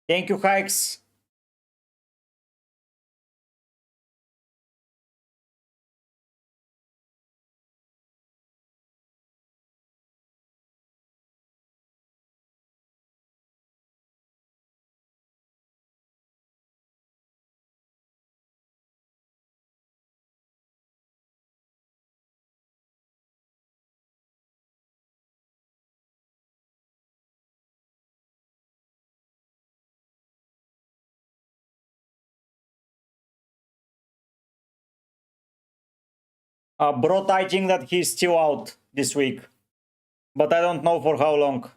Thank you, Hikes. Bro, I think that he's still out this week, but I don't know for how long.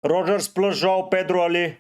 Rogers plus João Pedro ali.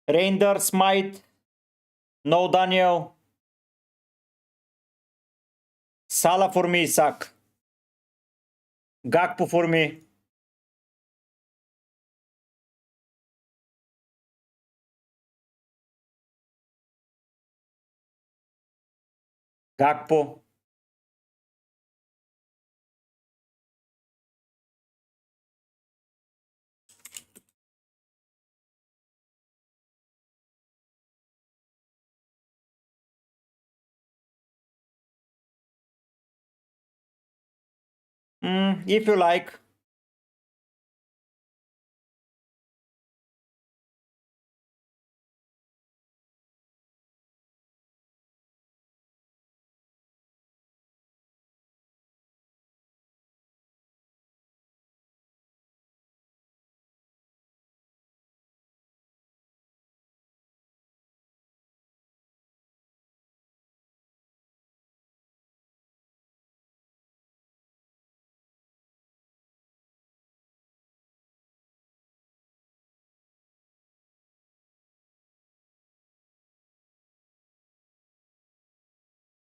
Reinders might. No Daniel. Salah for me, Isaac. Gakpo for me. Gakpo. If you like.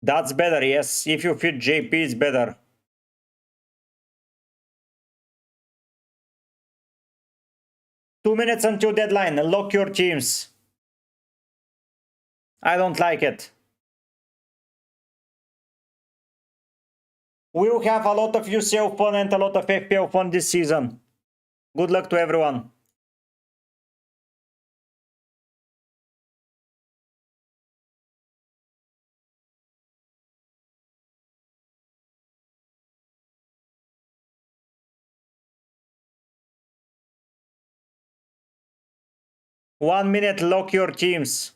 That's better, yes. If you fit JP, it's better. Two minutes until deadline. Lock your teams. I don't like it. We will have a lot of UCL fun and a lot of FPL fun this season. Good luck to everyone. One minute, lock your teams.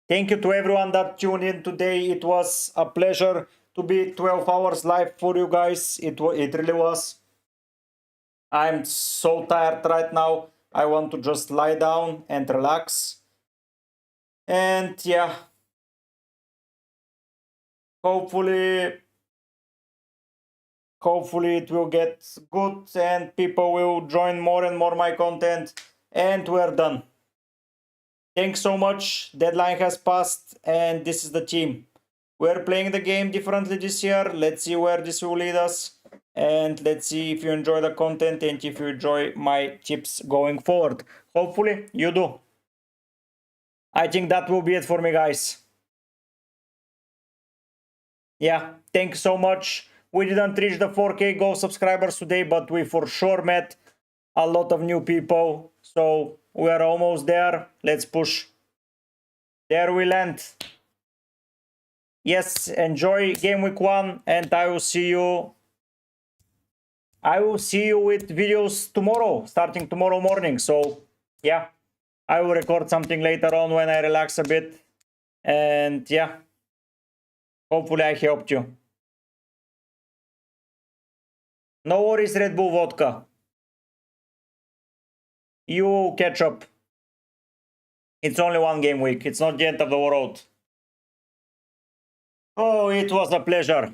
Thank you to everyone that tuned in today. It was a pleasure to be 12 hours live for you guys. It really was. I'm so tired right now. I want to just lie down and relax. And yeah, hopefully it will get good and people will join more and more my content, and we're done. Thanks so much. Deadline has passed and this is the team. We're playing the game differently this year. Let's see where this will lead us. And let's see if you enjoy the content and if you enjoy my tips going forward. Hopefully you do. I think that will be it for me, guys. Yeah, thanks so much. We didn't reach the 4K Go subscribers today, but we for sure met a lot of new people. So we are almost there. Let's push. There we land. Yes, enjoy game week 1 and I will see you with videos tomorrow, starting tomorrow morning. So yeah, I will record something later on when I relax a bit. And yeah, hopefully I helped you. No worries, Red Bull Vodka. you catch up. It's only one game week. It's not the end of the world. Oh, it was a pleasure.